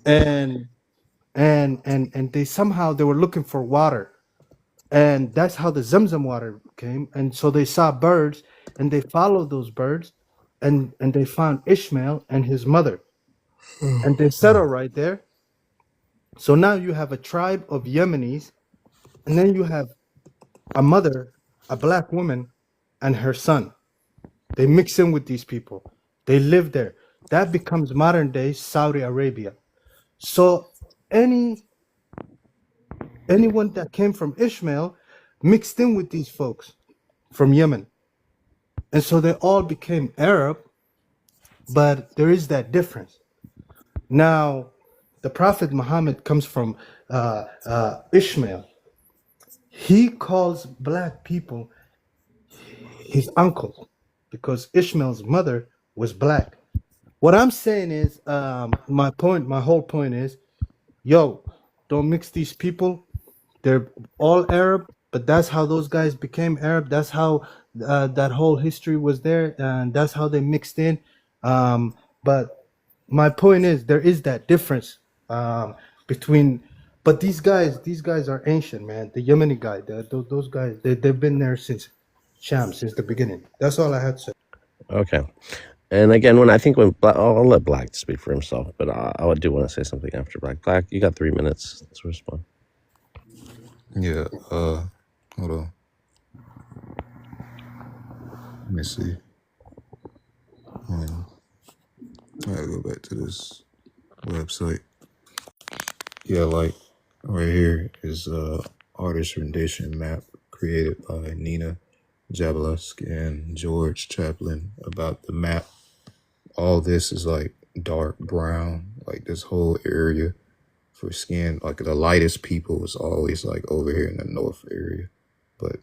and and they were looking for water, and that's how the Zamzam water came. And so they saw birds, and they followed those birds, and they found Ishmael and his mother, and they settled right there. So now you have a tribe of Yemenis, and then you have a mother, a black woman, and her son. They mix in with these people. They live there. That becomes modern day Saudi Arabia. So anyone that came from Ishmael mixed in with these folks from Yemen. And so they all became Arab, but there is that difference. Now, the Prophet Muhammad comes from Ishmael. He calls black people his uncle because Ishmael's mother was black. What I'm saying is, my whole point is, yo, don't mix these people. They're all Arab, but that's how those guys became Arab. That's how that whole history was there, and that's how they mixed in. But my point is, there is that difference between. But these guys are ancient, man. The Yemeni guy, those guys, they've been there since Sham, since the beginning. That's all I had to say. okay. And again, I'll let Black speak for himself, but I do want to say something after Black. Black, you got 3 minutes to respond. Yeah. Hold on. Let me see. I gotta go back to this website. Yeah, like right here is artist rendition map created by Nina Jabelusk and George Chaplin about the map. All this is like dark brown, like this whole area for skin. Like the lightest people is always like over here in the north area, but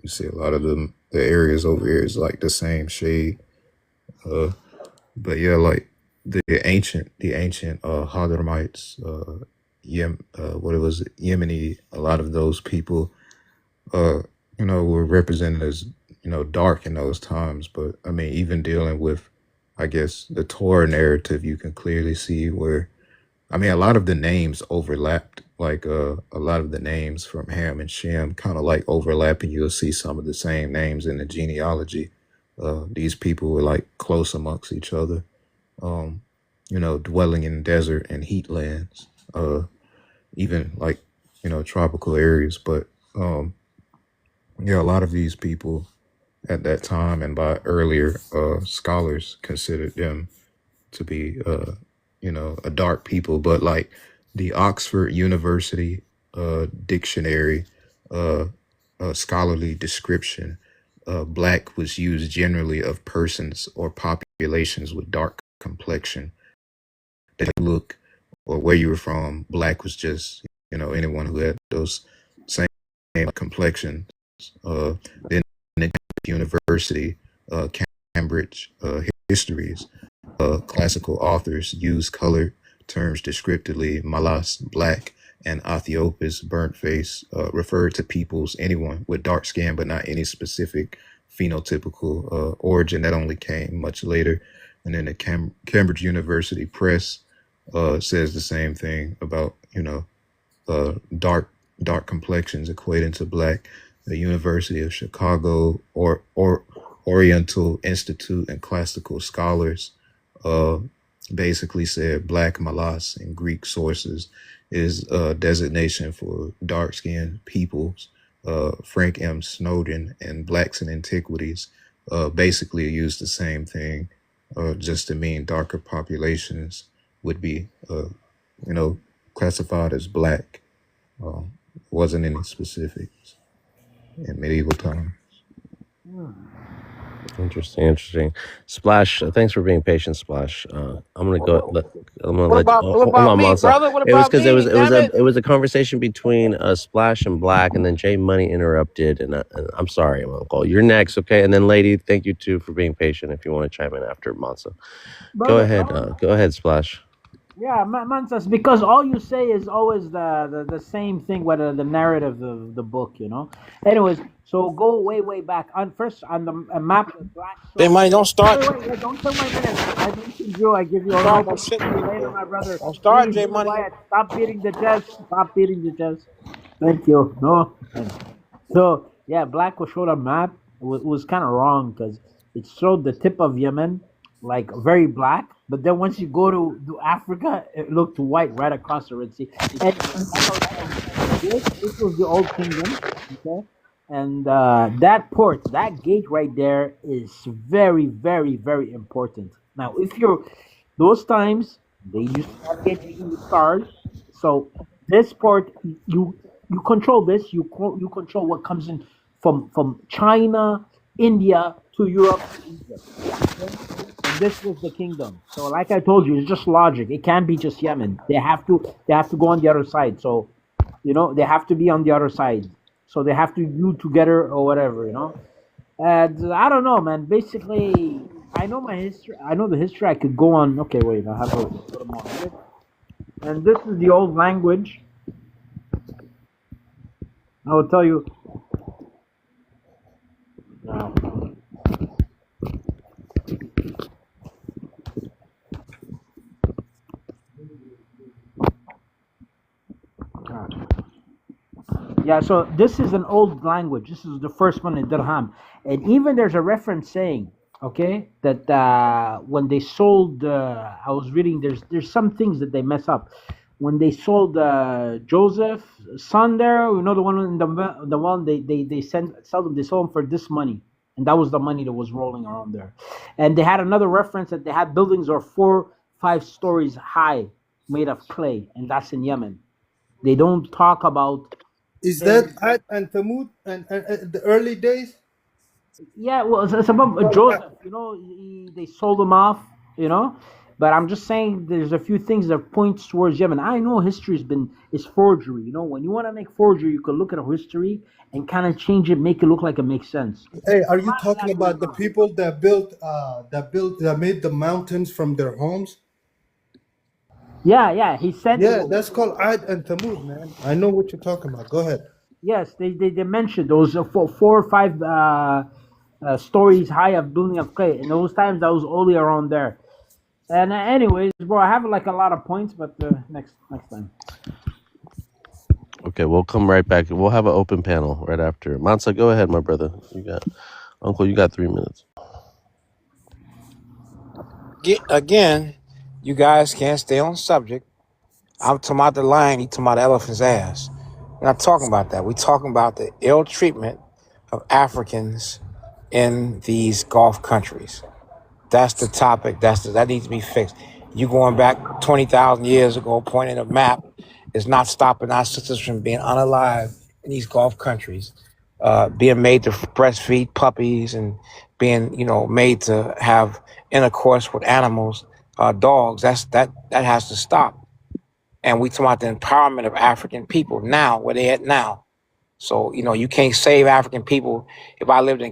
you see a lot of the areas over here is like the same shade. But yeah, like the ancient Hadramites, what it was, Yemeni, a lot of those people, were represented as, dark in those times. But I mean, even dealing with, I guess, the Torah narrative, you can clearly see where, I mean, a lot of the names overlapped, like a lot of the names from Ham and Shem kind of like overlapping. You'll see some of the same names in the genealogy. These people were like close amongst each other, dwelling in desert and heat lands, even like, tropical areas. But yeah, a lot of these people at that time and by earlier scholars considered them to be, a dark people. But like the Oxford University dictionary, scholarly description, black was used generally of persons or populations with dark complexion. They look or where you were from. Black was just, anyone who had those same complexions. Then the University, Cambridge histories, classical authors use color terms descriptively. Malas, black, and Aethiopis, burnt face, referred to peoples, anyone with dark skin, but not any specific phenotypical origin. That only came much later. And then the Cambridge University Press says the same thing about, dark complexions equating to black. The University of Chicago or Oriental Institute and classical scholars basically said black malas in Greek sources is a designation for dark-skinned peoples. Frank M. Snowden and Blacks in Antiquities basically used the same thing, just to mean darker populations would be, classified as black. Wasn't any specifics in medieval times. Interesting, interesting. Splash, thanks for being patient, Splash. I'm gonna go. I'm gonna What let. about what Hold about on, me, Monsa. brother? What It was about because it was me? it was Damn a it! it was a conversation between Splash and Black, and then Jay Money interrupted, and I'm sorry, Uncle. You're next, okay? And then Lady, thank you too for being patient. If you want to chime in after Monsa, go brother. ahead. Go ahead, Splash. Yeah, Mansas, because all you say is always the same thing, whether the narrative of the book, you know. Anyways, so go way back on first on the map of Black Hey, Stone. money, don't start. Wait, don't kill my minutes. I mentioned you. I give you a Start mic. no I'll shit, see you later, people. my brother. Don't start, Please J be Money. quiet. Stop beating the chest. Stop beating the chest. Thank you. No. So yeah, Black was showed a map. Was kind of wrong because it showed the tip of Yemen like very black, but then once you go to Africa, it looked white right across the Red Sea. Anyway, like I was saying, this was the old kingdom, okay, and that port, that gate right there is very important. Now, if you're those times they used to navigate using the stars, so this port you control this. You control what comes in from China, India to Europe to Egypt. Okay? And this was the kingdom. So, like I told you, it's just logic. It can't be just Yemen. They have to go on the other side. So, they have to be on the other side. So they have to you together or whatever. And I don't know, man. Basically, I know my history. I know the history. I could go on. Okay, wait. I have a little more of it. And this is the old language. I will tell you. Now. Yeah, so this is an old language. This is the first one in Dirham. And even there's a reference saying, okay, that when they sold, I was reading, there's some things that they mess up. When they sold Joseph, son there, the one in the one they sell them, they sold them for this money. And that was the money that was rolling around there. And they had another reference that they had buildings are 4-5 stories high made of clay, and that's in Yemen. They don't talk about Is that Ad and Thamud and the early days? yeah, well, it's about Joseph. They sold him off. But I'm just saying, there's a few things that points towards Yemen. I know history is forgery. When you want to make forgery, you can look at a history and kind of change it, make it look like it makes sense. Hey, are A you lot of talking that goes about the on. people that made the mountains from their homes? Yeah. He said, Yeah, that's called Ad and Thamud, man. I know what you're talking about. Go ahead. yes, they mentioned those 4 or 5 stories high of building of clay. In those times, that was only around there. And anyways, bro, I have like a lot of points, but next time. Okay, we'll come right back. We'll have an open panel right after. Mansa, go ahead, my brother. Uncle. You got 3 minutes. Again, you guys can't stay on subject. I'm talking about the lion. You talking about the elephant's ass. We're not talking about that. We're talking about the ill treatment of Africans in these Gulf countries. That's the topic. That needs to be fixed. You going back 20,000 years ago, pointing a map is not stopping our sisters from being unalive in these Gulf countries, being made to breastfeed puppies and being, made to have intercourse with animals, dogs. That has to stop. And we talking about the empowerment of African people now, where they at now. So, you can't save African people. If we lived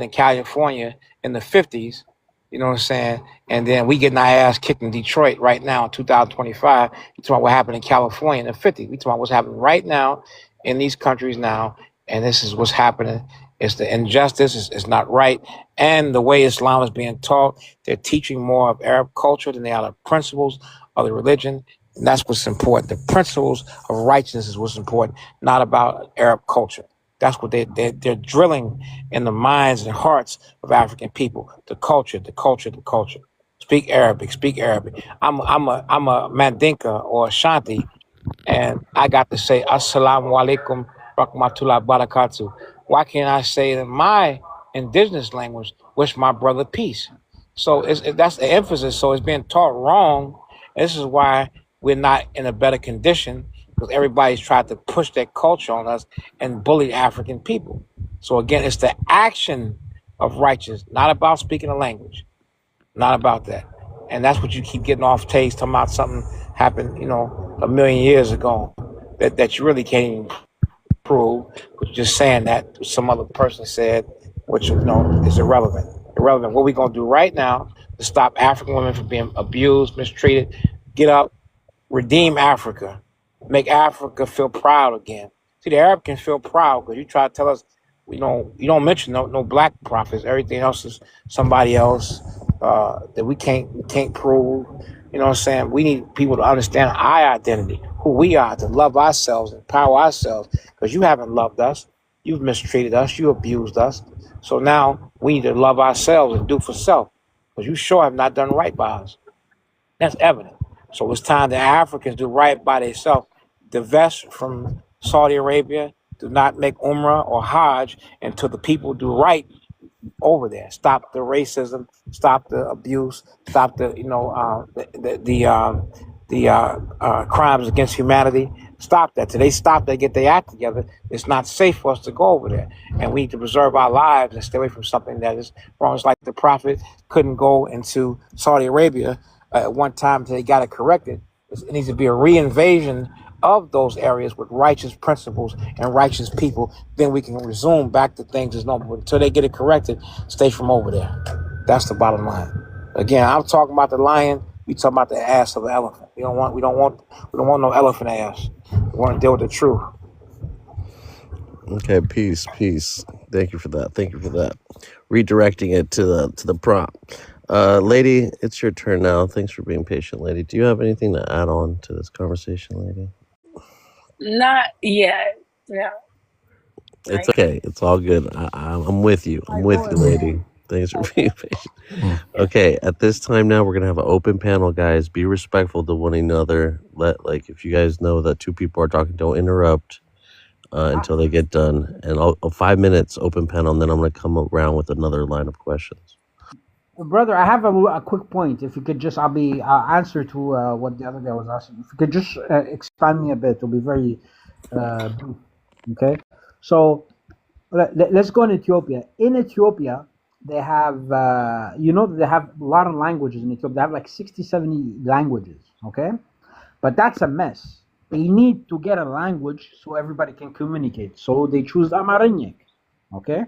in California in the 50s, you know what I'm saying? And then we getting our ass kicked in Detroit right now in 2025. You talking about what happened in California in the 50s. We talking about what's happening right now in these countries now. And this is what's happening. It's the injustice. It's not right. And the way Islam is being taught, they're teaching more of Arab culture than they are the principles of the religion. And that's what's important. The principles of righteousness is what's important, not about Arab culture. That's what they're drilling in the minds and hearts of African people. The culture. Speak Arabic. I'm a Mandinka or Ashanti, and I got to say Assalamu alaikum rahmatullahi barakatuh. Why can't I say it in my indigenous language, wish my brother peace? So that's the emphasis. So it's being taught wrong. This is why we're not in a better condition, because everybody's tried to push their culture on us and bully African people. So again, it's the action of righteous, not about speaking a language, not about that. And that's what you keep getting off taste, talking about something happened, a million years ago that you really can't even prove, but just saying that some other person said, which is irrelevant. Irrelevant. What we gonna do right now to stop African women from being abused, mistreated? Get up, redeem Africa, make Africa feel proud again. See, the Arab can feel proud because you try to tell us, you don't mention no black prophets. Everything else is somebody else that we can't prove. You know what I'm saying? We need people to understand our identity, who we are, to love ourselves, empower ourselves. Because you haven't loved us, you've mistreated us, you abused us. So now we need to love ourselves and do for self. Because you sure have not done right by us. That's evident. So it's time that Africans do right by themselves. Divest from Saudi Arabia. Do not make Umrah or Hajj until the people do right over there. Stop the racism. Stop the abuse. Stop the crimes against humanity. Stop that. Till they stop, they get their act together. It's not safe for us to go over there, and we need to preserve our lives and stay away from something that is wrong. It's like the Prophet couldn't go into Saudi Arabia at one time until they got it corrected. It needs to be a reinvasion of those areas with righteous principles and righteous people. Then we can resume back to things as normal. Until they get it corrected, stay from over there. That's the bottom line. Again, I'm talking about the lion. We talking about the ass of the elephant. We don't want no elephant ass. We want to deal with the truth. Okay, peace. Thank you for that. Redirecting it to the prompt. Lady, it's your turn now. Thanks for being patient, lady. Do you have anything to add on to this conversation, lady? Not yet. No. It's okay. It's all good. I'm with you. I'm with you, lady. Thanks for being patient. Okay, at this time now, we're gonna have an open panel, guys. Be respectful to one another. If you guys know that two people are talking, don't interrupt until they get done. And 5 minutes open panel, and then I'm gonna come around with another line of questions. Brother, I have a quick point. If you could just, I'll answer to what the other guy was asking. If you could just expand me a bit, it'll be very brief. Okay, so let's go in Ethiopia. In Ethiopia, they have, they have a lot of languages in Ethiopia. They have like 60, 70 languages. Okay, but that's a mess. They need to get a language so everybody can communicate. So they choose Amharic. Okay,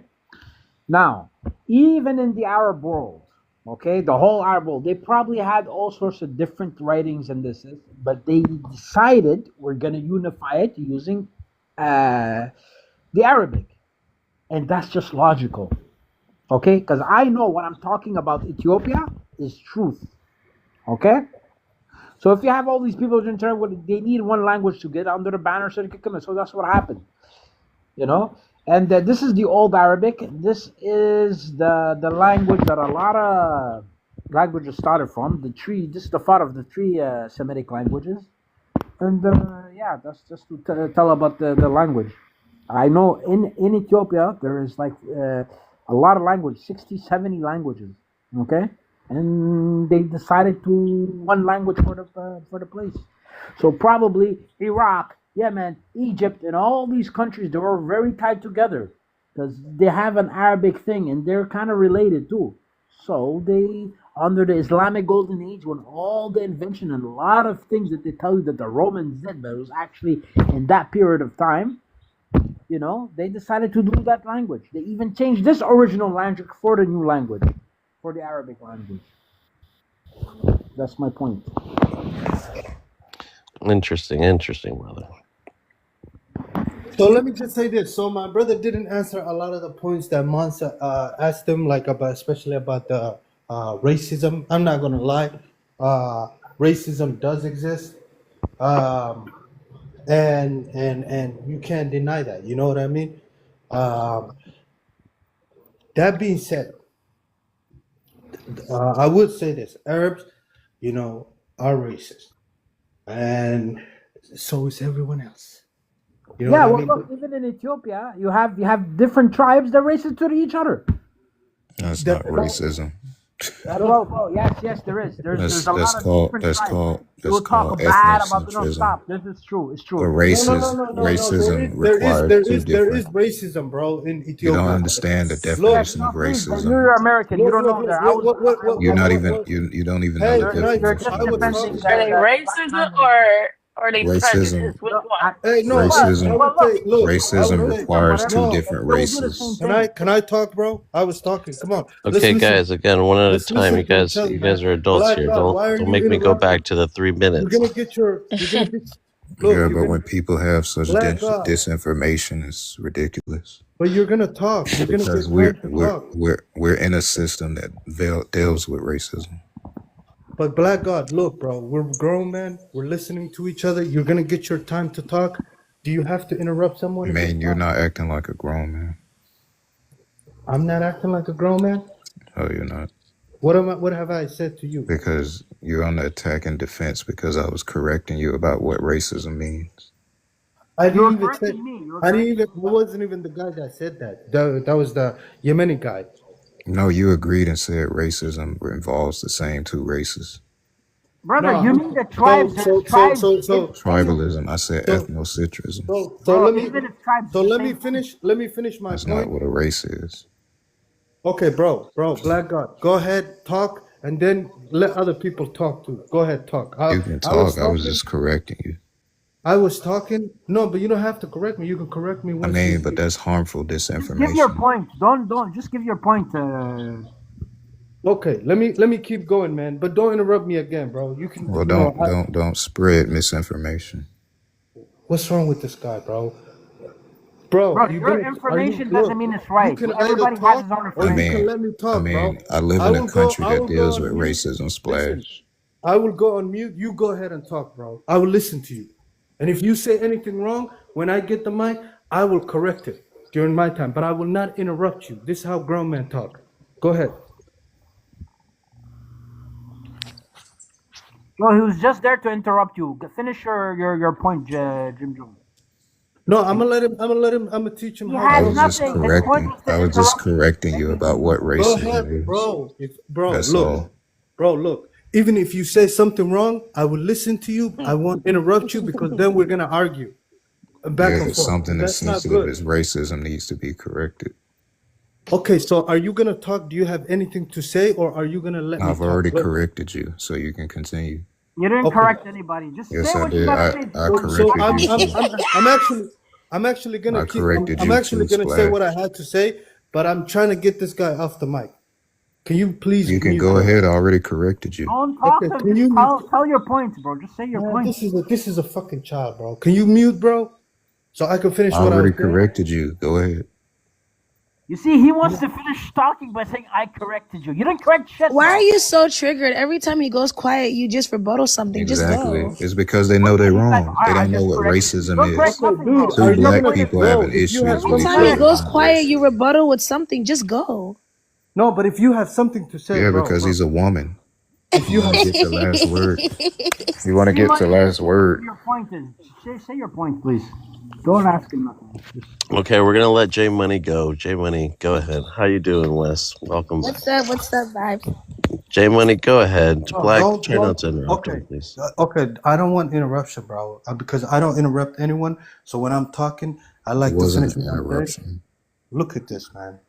now even in the Arab world. Okay, the whole Arab world, they probably had all sorts of different writings and this, but they decided we're going to unify it using the Arabic. And that's just logical. Okay, because I know what I'm talking about Ethiopia is truth. Okay, so if you have all these people in turn, they need one language to get under the banner so they can come in. So that's what happened. And this is the old Arabic. This is the language that a lot of languages started from. This is the father of the three Semitic languages. And that's just to tell about the language. I know in Ethiopia there is like a lot of language, 60, 70 languages. Okay, and they decided to one language for the place. So probably Iraq, Yemen, Egypt, and all these countries, they were very tied together because they have an Arabic thing and they're kind of related too. So they, under the Islamic Golden Age, when all the invention and a lot of things that they tell you that the Romans did, but it was actually in that period of time, they decided to do that language. They even changed this original language for the new language, for the Arabic language. That's my point. Interesting, brother. So let me just say this. So my brother didn't answer a lot of the points that Mansa asked him, especially about the racism. I'm not gonna lie, racism does exist, and you can't deny that. You know what I mean? That being said, I would say this: Arabs, are racist, and so is everyone else. Look, even in Ethiopia, you have different tribes that are racist to each other. That's not racism. Bro, yes, there is. There's a lot of different tribes. You will that's talk called bad about no, ethnocentrism. stop. This is true. It's But true. No. racism requires There two is there different. is racism, bro, in You don't Ethiopia. understand the Look, definition of Please, racism. you're American. You don't know look. that. I was. You're not even What? you don't even know Hey, the can I You're talk? definition just I of was defending talking. Are racism. they the black racism man. or are they Racism prejudice? Which No, one? Hey, no, racism well, look, I would racism say, requires two whatever. no. They different still do the same races. thing. Can I talk, bro? I was talking. Come on, let's Okay, listen. guys, again, one at a Let's time. listen You to each guys, other, you man. guys are adults Black here. God, why are Don't you make me go interrupting? back to the 3 You're minutes. gonna get your. You're gonna get. Look, Yeah, you're but gonna. when people have such Black God, disinformation, it's ridiculous. but you're gonna talk. You're gonna Because get time to talk. we're in a system that deals with racism. But Black God, look, bro, we're grown men. We're listening to each other. You're gonna get your time to talk. Do you have to interrupt someone if they're Man, you're talking? not acting like a grown man. I'm not acting like a grown man. No, you're not. What have I said to you? Because you're on the attack and defense because I was correcting you about what racism means. I You were didn't even say. correcting me. You were I didn't correcting even. me. I wasn't even the guy that said that. That was the Yemeni guy. No, you agreed and said racism involves the same two races. Brother, No. you mean the tribes? There's tribes. Tribalism. I said So ethnocentrism. Bro, let me. even if tribes So the let same me thing. finish. Let me finish my That's not point. what a race is. Okay, bro, Black God, go ahead, talk, and then let other people talk too. Go ahead, talk. You can I was talk. I was talking. just correcting you. I was talking. No, but you don't have to correct me. You can correct me I once mean, you. but that's harmful Just give your disinformation. point. Don't. Just give your point. Okay, let me keep going, man. But don't interrupt me again, bro. You can, Well, don't spread misinformation. what's wrong with this guy, bro? Bro, Bro, you your gonna information doesn't mean it's right. You can either Everybody has talk his own or I you can information. mean, let me talk, bro. I live I in a will go. country I that will go deals on with mute. racism Listen, splash. I will go on mute. You go ahead and talk, bro. I will listen to you. And if you say anything wrong, when I get the mic, I will correct it during my time. But I will not interrupt you. This is how grown men talk. Go ahead. No, he was just there to interrupt you. Finish your point, Jim Jones. No, I'm gonna let him. I'm gonna teach him He how. I has was just nothing. His point correcting. was to I was just interrupt you. correcting you about what Go racism ahead, is. That's Look, all. bro. Look. Even if you say something wrong, I will listen to you. I won't interrupt you because then we're gonna argue back Yeah, and but forth. something as That's not sensitive good. as racism needs to be corrected. Okay, so are you gonna talk? Do you have anything to say, or are you gonna let me I've talk? already corrected you, so you can continue. You didn't Okay. correct anybody. Just Yes, say I what you did. gotta say I before you So corrected talk. you. I'm actually gonna I keep. corrected I'm you actually too, gonna say what I Splash. had to say, but I'm trying to get this guy off the mic. Can you please You can mute go him? ahead. I already corrected you. Don't talk Okay, to him. can Just you? tell your points, bro. Just say your Man, points. this is a fucking child, bro. Can you mute, bro? So I can finish I what I was already saying. corrected you. Go ahead. You see, he wants to finish talking by saying, I corrected you. You didn't correct shit, Why bro. are you so triggered? Every time he goes quiet, you just rebuttal something. Just Exactly. go. It's because they know they're wrong. They I don't know just what corrected you. racism Don't correct is. Okay, nothing, dude, bro. Two are you black Your gonna point is people clear. having bro? If you have issues Every with each time something, he other look, goes aren't quiet, you racist. rebuttal with something. Just go. no, but if you have something to say, Yeah, bro, because he's a woman. if You you want have, to get the last word. You want to get the last word. Your point is, say your point, please. Don't ask him nothing. Just, Okay, we're gonna let J Money go. J Money, go ahead. How you doing, Wes? Welcome back. What's up? What's up, vibes? J Money, go ahead. Black, try not don't. to interrupt him, Okay, please. okay. I don't want interruption, bro, because I don't interrupt anyone. So when I'm talking, I It like to wasn't finish an what I'm saying. interruption. Look at this, man.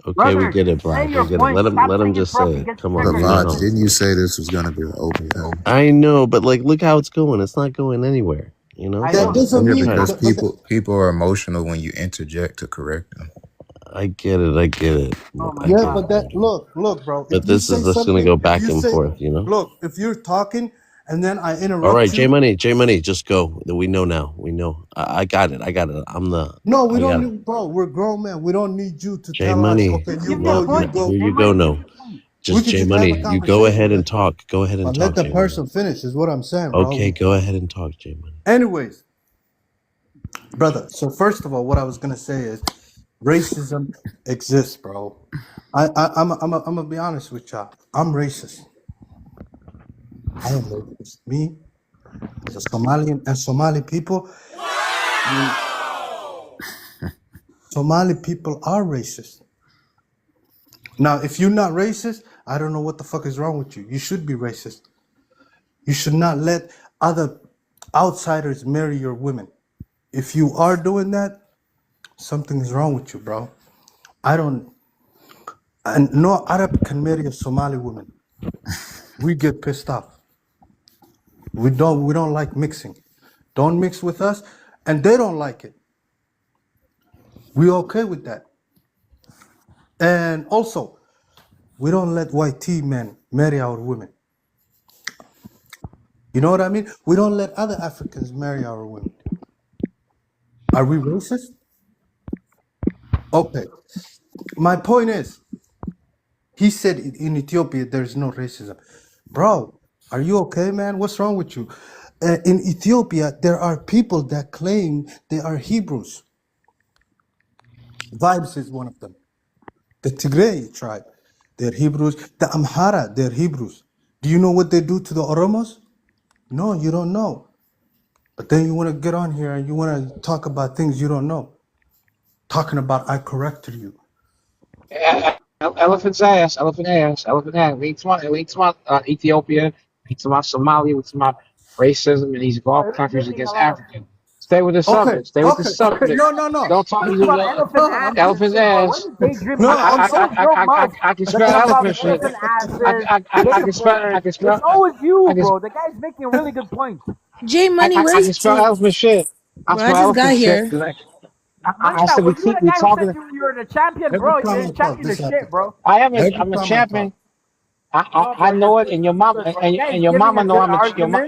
Okay, we brother, get it, say Black. We your get it. point. Let Stop him saying just interrupt. say He it. gets Come But on, triggered. you know Vibes, how. didn't you say this was going to be an open thing? I know, but like, look how it's going. It's not going anywhere. You know. I That know. doesn't Yeah, mean because that, people are emotional when you interject to correct them. I get it. I get it. Oh my I yeah, get God. but it. that look, bro. But If you this say is just gonna something, go if back you and say, forth. You know. look, if you're talking and then I All right, interrupt J you, Money, just go. We know now. We know. I got it. I got it. no, we I don't got it. need, bro. We're grown men. We don't need you to J tell us, Money. okay, Just you give your go, No, you point. go. here J you go. Money, give No, your point. We just could J just have a Money. You go ahead conversation. and talk. Go ahead and Let talk, the J Money. person finish is what I'm saying, bro. Okay, go ahead and talk, J Money. Anyways, brother. So first of all, what I was gonna say is racism exists, bro. I'm gonna be honest with y'all. I'm racist. I am racist. Me, as a Somalian and Somali people, Somali people are racist. Now, if you're not racist, I don't know what the fuck is wrong with you. You should be racist. You should not let other outsiders marry your women. If you are doing that, something is wrong with you, bro. I don't, and no Arab can marry a Somali woman. We get pissed off. We don't like mixing. Don't mix with us, and they don't like it. We okay with that. And also, we don't let white tea men marry our women. You know what I mean? We don't let other Africans marry our women. Are we racist? Okay. My point is, he said in Ethiopia there's no racism. Bro, are you okay, man? What's wrong with you? In Ethiopia, there are people that claim they are Hebrews. Vibes is one of them. The Tigray tribe, they're Hebrews. The Amhara, they're Hebrews. Do you know what they do to the Oromos? No, you don't know. But then you want to get on here and you want to talk about things you don't know. Talking about I corrected you. Elephant's ass, elephant ass, elephant ass. We ain't talking about Ethiopia, we ain't talking about Somalia, we talking about racism in these Gulf You're countries making a against lot of Africans. Stay with the Okay, subject. Stay with the okay, okay. subject. No. Don't talk speak to about the elephant I'm just, elephant's asses, bro. When ass. did Daydream no, I'm close saying, your mouth I can spell talking about elephant shit. elephant asses, dick I players? can It's spell always I you, can bro. The guy's making a really good point. J Money, where I you can spell from? elephant shit. I Bro, I spell just got elephant shit here. because I Manita, said were you the we guy who said talking. you're the champion, every bro? time You're I the talk, champion of this shit, happens. bro. Every I'm a time I talk. champion. No, I bro, you're know it, doing and your really mama good, bro. The guy's your giving mama a know good I'm a argument.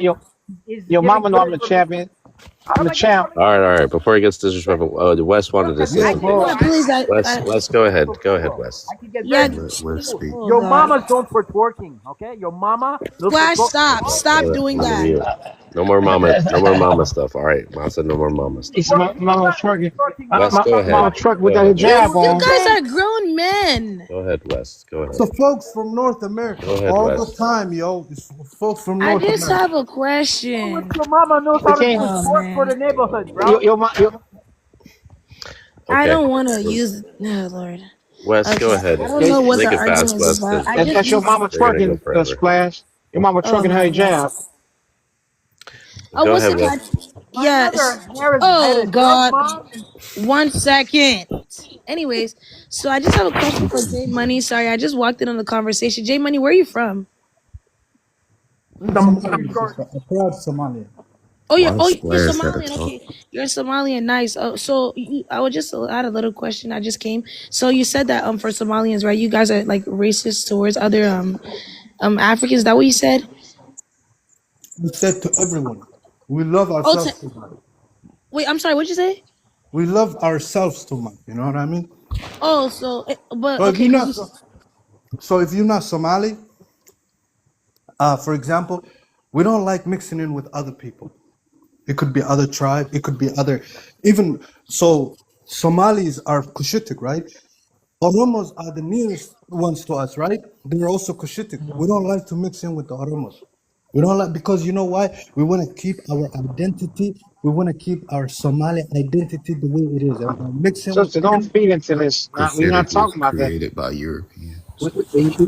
He's your giving mama know good I'm the information. champion. How I'm am the I getting champ. good All right. information? Before he gets disrespectful, Wes wanted to Listen, say I Yeah, can Bro, something. go. Yeah, please, Wes, I can Wes, get go very ahead. Go deep, ahead, bro. Wes. I can get yeah. very deep. Let's speak. Oh Your God. mama's known for twerking, okay? Your mama knows for Flash, stop, twerking. stop I'm doing gonna that. mute. No more mama. No more mama stuff. All right. I said no more mama stuff. it's my He's mama not trucking. twerking, Wes, mama. go He's ahead. Mama fucking truck with Go that ahead, You, Wes. hijab you on. guys Jay. are grown men. Go ahead, Wes. Go so ahead. folks from North America, Go ahead, all the Wes. time, yo. It's folks from I North just America. have a Know what question. your mama knows We how to do can't. is Oh twerk for man, the neighborhood, Your bro. I Okay. don't want to use. No, Lord. Wes, go Okay, ahead. I don't Yeah, know what Make the it fast, argument is Wes, about. because I just that's your need. mama they're gonna go twerking, forever. Splash. Your mama Oh twerking my her God. hijab. Oh, Go what's ahead, it Wes. called? My mother Yes. hair is Oh headed. Yours, God. mom? 1 second. Anyways, so I just have a question for J Money. Sorry, I just walked in on the conversation. J Money, where are you from? I'm Pretty Somalian, short. sister. A proud Somalian. Why You're Splash gotta Somalian. talk? Okay, you're Somalian. Nice. Oh, so I would just add a little question. I just came. So you said that for Somalians, right? You guys are like racist towards other Africans. Is that what you said? We said to everyone, we love Oh, ourselves too much. wait. I'm sorry. What'd you say? We love ourselves too much. You know what I mean? Oh, so but So if okay, you're because not, you. so if you're not Somali, for example, we don't like mixing in with other people. It could be other tribe. It could be other, even so. Somalis are Cushitic, right? Oromos are the nearest ones to us, right? They're also Cushitic. We don't like to mix in with the Oromos. We don't like because you know why? We want to keep our identity. We want to keep our Somali identity the way it is. And by mixing with So don't them, feed into this. We're not Cushitic was talking about that. created by Europeans.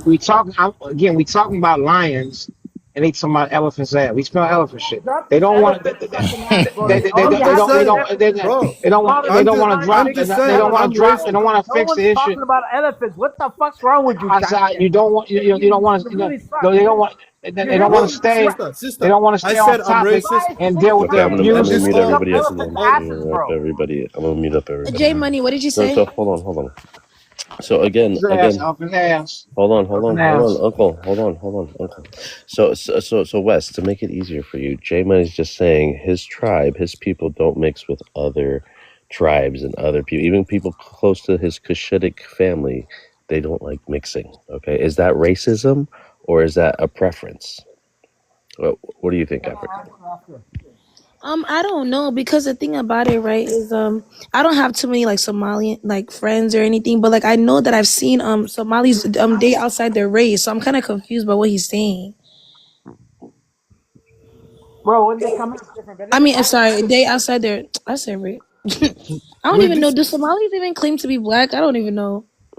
We talking again. We talking about lions, and they talking about elephants. Ass. We smell elephant shit. Drop They this don't want. elephant fucking ass, bro. All you I'm just have is saying, elephants. bro. They Politics don't want to aside, you drop. I'm make just it They saying, don't want I'm to drop. They politics. don't racist. want to No fix one's the issue. talking about elephants. What the fuck's wrong with you, champion? You don't want. You don't want to. Really suck, They don't man. want. You They hear don't want me? to Bro, stay. They sister. don't want to I stay said off I'm topic racist, Guys, and take deal with Okay, the time. and I'm gonna this abuse. mute Bring all. up everybody else in the elephant room. all I'm asses, gonna bro. everybody. I'm gonna mute up everybody. J Money, what did you So say? hold on. So again, His ass up in ass. Up in hold on, ass. Uncle, hold on, Uncle. So Wes, to make it easier for you, J Man is just saying his tribe, his people don't mix with other tribes and other people, even people close to his Cushitic family. They don't like mixing. Okay, is that racism or is that a preference? What do you think, Africa? I don't know because the thing about it, right, is I don't have too many like Somalian like friends or anything, but like I know that I've seen Somalis date outside their race, so I'm kind of confused by what he's saying. Bro, when they come in, it's different. But I let me mean, I'm ask you sorry, this. date outside their. I said race. I don't we even know. just Do Somalis even claim to be black? I don't even know.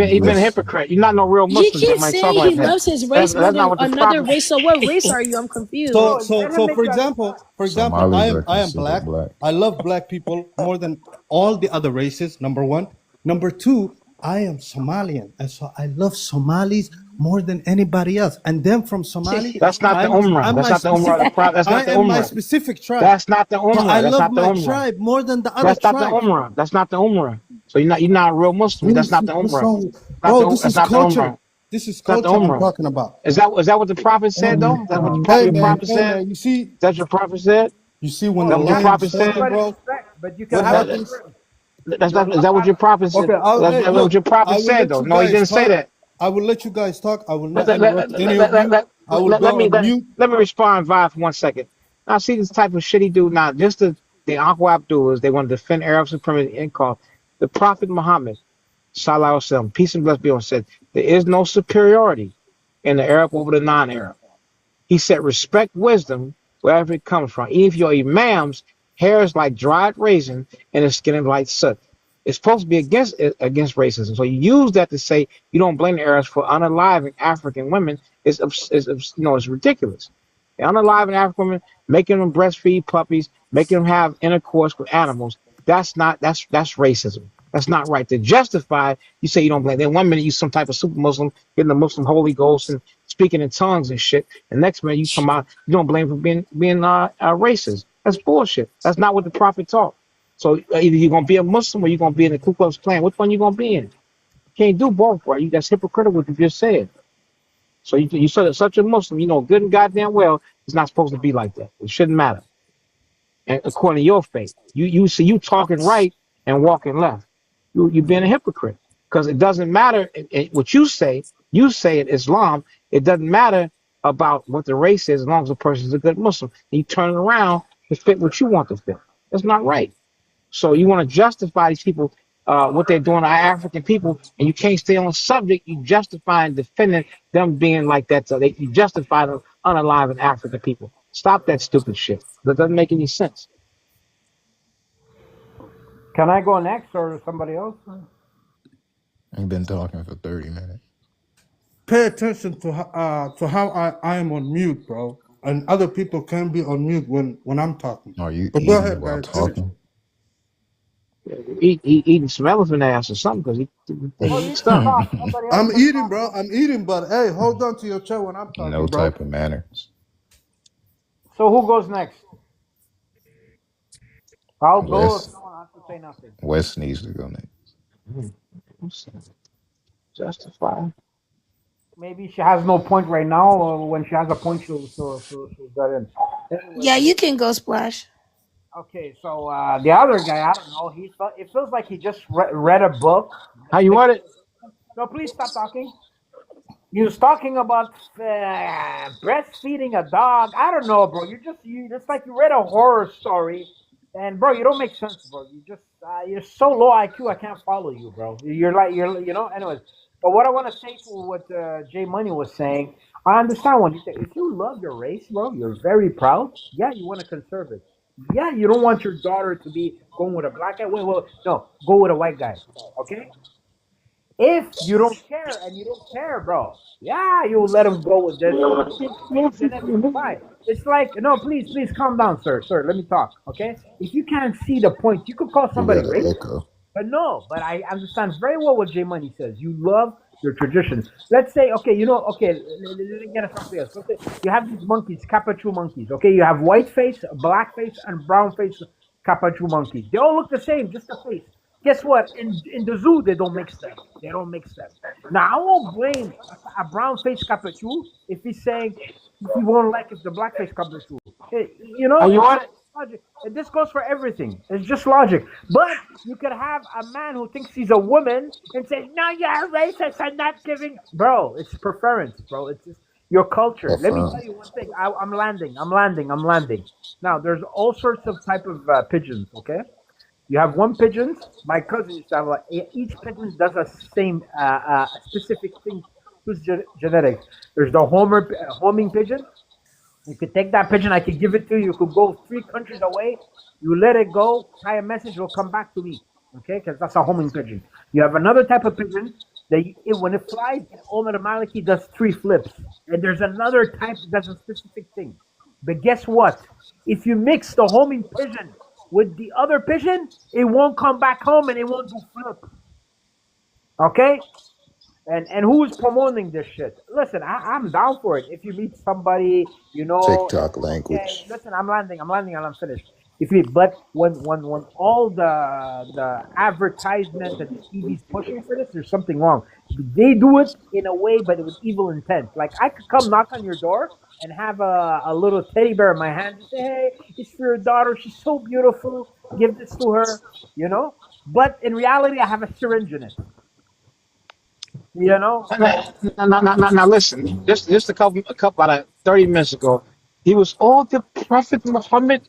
You've been a English. hypocrite. You're not no real He Muslim that keeps might talk saying like he that. loves his That's race more that's not than what the another prophet. race. So what race are you? I'm So confused. so so for example, Somalis are I am considered black. black. I love black people more than all the other races. Number one. Number two. I am Somalian, and so I love Somalis more than anybody else. And then from Somali, That's not the Umrah. I'm That's my not the Umrah. specific. That's I not the am my Umrah. specific tribe. That's not the So I Umrah. That's love not the my Umrah. tribe more than the other That's not the tribes. Umrah. That's not the Umrah. So you're not a real Muslim. What That's is not the what's Umrah. wrong, Not bro? the, This that's is not the culture. Umrah. This is It's not the culture I'm Umrah. talking about. Is that what the Prophet said though? Is that what the Hey your man, Prophet hey said? man. Is that your Prophet said? Is You see when Oh, the that what your yeah, lion Prophet is said? talking, everybody bro. respect, but you can What have happens? different. That's You're not. Is allowed that to what have your Prophet different. said? Okay, That's hey, not what look, your Prophet I will said let though. you No, he guys didn't say talk. that. I will let you guys talk. I will not let, let, interrupt let, any let, of let, you. let, I will let, let go me on let, mute. let me respond, Vive, for 1 second. Now, see this type of shit he do now. Just the Uncle Abdul is they want to defend Arab supremacy and call the Prophet Muhammad, Sallallahu Alaihi Wasallam, peace and blessings be on, said there is no superiority in the Arab over the non-Arab. He said, respect wisdom wherever it comes from. Even if your imam's hair is like dried raisin and his skin is like soot. It's supposed to be against racism. So you use that to say you don't blame the Arabs for unaliving African women it's ridiculous. They unaliving African women, making them breastfeed puppies, making them have intercourse with animals. That's racism. That's not right. To justify, you say you don't blame. Then 1 minute you some type of super Muslim getting the Muslim Holy Ghost and speaking in tongues and shit. The next minute you come out, you don't blame for being racist. That's bullshit. That's not what the prophet taught. So either you're gonna be a Muslim or you're gonna be in the Ku Klux Klan. Which one you gonna be in? You can't do both, right? That's hypocritical what you just said. So you said that such a Muslim, you know good and goddamn well it's not supposed to be like that. It shouldn't matter. And according to your faith, you see you talking right and walking left. You being a hypocrite because it doesn't matter what you say. You say in Islam, it doesn't matter about what the race is as long as the person is a good Muslim. And you turn it around to fit what you want to fit. That's not right. So you want to justify these people, what they're doing to our African people, and you can't stay on the subject. You justify and defending them being like that. So you justify them unaliving African people. Stop that stupid shit. That doesn't make any sense. Can I go next or somebody else? I've been talking for 30 minutes. Pay attention to how I am on mute, bro. And other people can be on mute when I'm talking. Are you But go eating ahead, while guys. Finish. talking? Eating some elephant ass or something because Oh, he you can stung. talk. Nobody else I'm can eating, talk. bro. I'm eating, but hey, hold on to your chair when I'm No talking, bro. type of manners. So who goes next? I'll go if West no one has to say nothing. West needs to go next. Justify. Maybe she has no point right now, or when she has a point, she'll get in. Yeah, Anyways, you can go splash. okay. So the other guy, I don't know. It feels like he just read a book. How you want it? No, please stop talking. He was talking about breastfeeding a dog. I don't know, bro. It's like you read a horror story, and bro, you don't make sense, bro. You're so low IQ. I can't follow you, bro. Anyways. But what I want to say to what Jay Money was saying, I understand when you say if you love your race, bro, you're very proud. Yeah, you want to conserve it. Yeah, you don't want your daughter to be going with a black guy. Wait, well, no, go with a white guy. Okay, if you don't care and you don't care, bro, yeah, you let him go with this or genetic. Fine. It's like no, please calm down, sir. Let me talk, okay? If you can't see the point, you could call You somebody got an racist, echo. but no. But I understand very well what J Money says. You love your traditions. Let's say, okay, okay, let me get us something else. Let's say you have these monkeys, Capachu monkeys. Okay, you have white face, black face, and brown face Capachu monkeys. They all look the same, just the face. Guess what? In the zoo, they don't mix them. They don't mix them. Now I won't blame a brown face Capachu if he's saying he won't like if the black face Capachu. How you It's want just it? logic. And this goes for everything. It's just logic. But you could have a man who thinks he's a woman and says, "No, you're racist. I'm not giving." Bro, it's preference, bro. It's just your culture. Let me tell Affirm. you one thing. I'm landing. I'm landing. Now, there's all sorts of type of pigeons. Okay, you have one pigeons. My cousin used to have like each pigeon does a same specific thing to genetics. There's the homing pigeon. You could take that pigeon, I could give it to you. You could go 3 countries away. You let it go, tie a message, it'll come back to me. Okay, because that's a homing pigeon. You have another type of pigeon that when it flies, it automatically does 3 flips. And there's another type that does a specific thing. But guess what? If you mix the homing pigeon with the other pigeon, it won't come back home and it won't do flip. Okay, and who's promoting this shit? Listen, I'm down for it. If you meet somebody, and TikTok okay, language. listen, I'm landing, and I'm finished. If you, but when all the advertisement that the TV's pushing for this, there's something wrong. They do it in a way, but with evil intent. Like I could come knock on your door and have a little teddy bear in my hand and say, "Hey, it's for your daughter. She's so beautiful. Give this to her." But in reality, I have a syringe in it. So Now, listen. Just about 30 minutes ago, he was all the Prophet Muhammad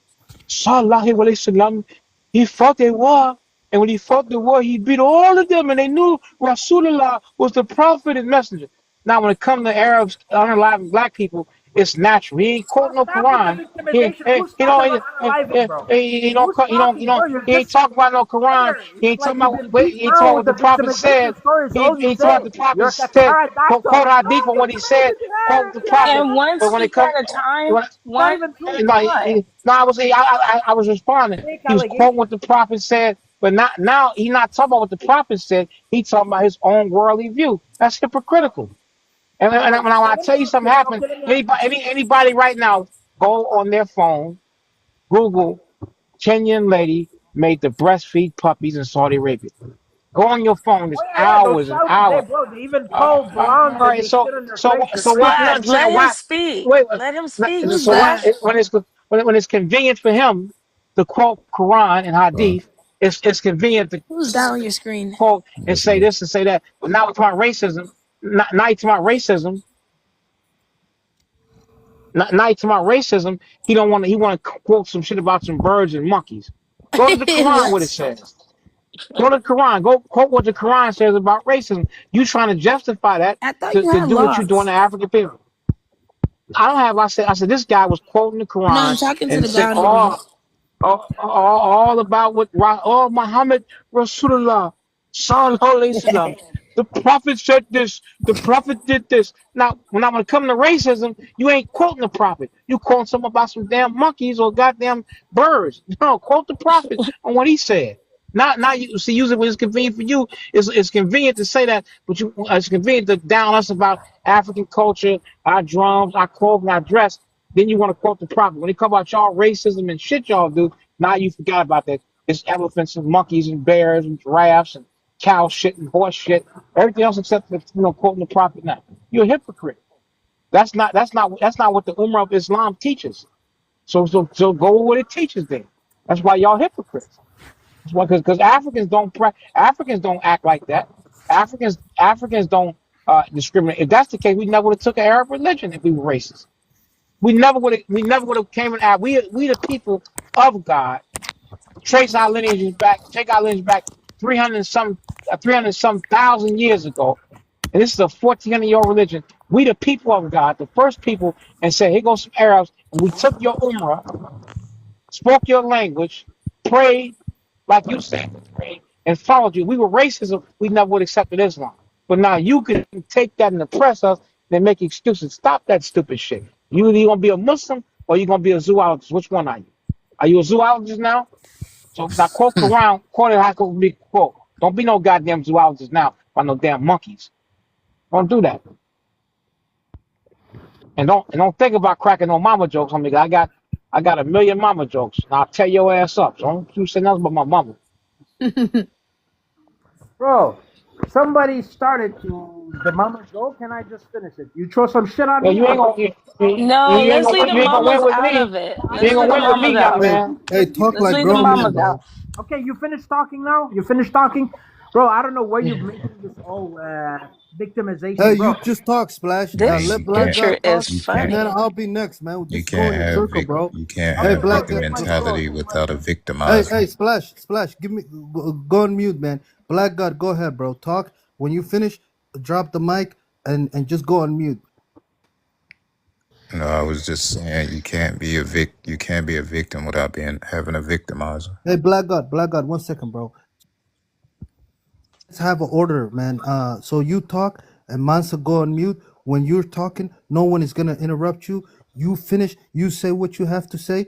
Sallallahu Alaihi Wasallam. He fought a war, and when he fought the war, he beat all of them, and they knew Rasulullah was the Prophet and Messenger. Now, when it comes to Arabs unaliving black people, it's natural. He ain't quoting no stop with the Quran. victimization. Who's talking about unaliving, bro? Who's talking, bro? You're He ain't just talking about no Quran. liar. He It's ain't like talking you've about been what beat he ain't talking down about with what the the Prophet said. victimization stories. He All you ain't talking about say, the Prophet you're said. Qatar, Quote doctor. hadith No, on you're what he said. crazy, Quote man. the Get out of Prophet. And here. one But when it speak comes, at a time. It's not One even at true. a no, time. no, I was responding. Fake He was quoting allegation. what the Prophet said, but not now. He not talking about what the Prophet said. He talking about his own worldly view. That's hypocritical. And Oh, when I tell you something okay, happened, okay, let me ask you something. anybody right now, go on their phone, Google Kenyan lady made the breastfeed puppies in Saudi Arabia. Go on your phone. Oh There's yeah, those hours and Saudis, hours. bro, they even call All blondes and right. they shit on their face. You're So what? crazy, No, man. Splash, I'm let saying him why. speak. Wait. Let him speak, Who's So why? that? Splash. When it's convenient for him to quote Quran and Uh, Hadith, it's convenient to Who's that on your screen? quote and that's say me. this and say that. But now it's about racism. Now it's about racism. Now it's about racism. He don't want to. He want to quote some shit about some birds and monkeys. Go to the Quran. What it What? says. Go to the Quran. Go quote what the Quran says about racism. You trying to justify that I thought to you had do what you're doing locks. to African people. I don't have. I said this guy was quoting the No, I'm Quran talking to and the said, guy on the right. all about what Muhammad Rasulullah Sallallahu Alaihi Wasallam. The prophet said this. The prophet did this. Now, when it comes to racism, you ain't quoting the prophet. You quoting something about some damn monkeys or goddamn birds. No, quote the prophet on what he said. Not you see. Use it when it's convenient for you. It's convenient to say that, but it's convenient to down us about African culture, our drums, our clothing, our dress. Then you want to quote the prophet. When it come about y'all racism and shit y'all do, now you forgot about that. It's elephants and monkeys and bears and giraffes and cow shit and horse shit. Everything else except for, quoting the prophet now. You're a hypocrite. That's not what the Ummah of Islam teaches. So go with what it teaches then. That's why y'all hypocrites. That's why because Africans don't act like that. Africans don't discriminate. If that's the case, we never would have took an Arab religion if we were racist. We never would have came and we the people of God. Take our lineage back 300 some thousand years ago. And this is a 1400-year-old religion. We the people of God, the first people, and said, here goes some Arabs, and we took your Umrah, spoke your language, prayed like you said to pray, and followed you. We were racism, we never would have accepted Islam. But now you can take that and oppress us and make excuses. Stop that stupid shit. You either gonna be a Muslim or you're gonna be a zoologist. Which one are you? Are you a zoologist now? So now quote Quran, quote it how it could be quote. Don't be no goddamn zoologist now by no damn monkeys. Don't do that. And don't think about cracking no mama jokes on me. I got a million mama jokes. And I'll tear your ass up. So don't you say nothing about my mama. Bro, somebody started to the mama joke. Can I just finish it? You throw some shit on Yeah, me, you ain't or gonna you, you, No, you ain't let's leave gonna the you ain't gonna win mamas with out me. of it. You Let's ain't leave gonna the win with mamas me, young out. Hey, man. hey, talk Let's like leave the grown men, mamas bro. out. okay, you finished talking now. You finished talking, bro. I don't know where you're making this all Hey, victimization, you bro. just talk, Splash. Man, This Let you Black can't. picture God is talk, You and can't. then funny. I'll be next, man. You Just go can't in a have circle, bro. you can't Hey, Okay, have bro. Black victim God. Take my soul. mentality Take my without a soul. victimizer. Hey, Splash. Give me, go on mute, man. Black God, go ahead, bro. Talk. When you finish, drop the mic and just go on mute. No, I was just saying you can't be a victim without being having a victimizer. Hey, Black God, 1 second, bro. Let's have an order, man. So you talk and Mansa go on mute. When you're talking, no one is gonna interrupt you. You finish. You say what you have to say.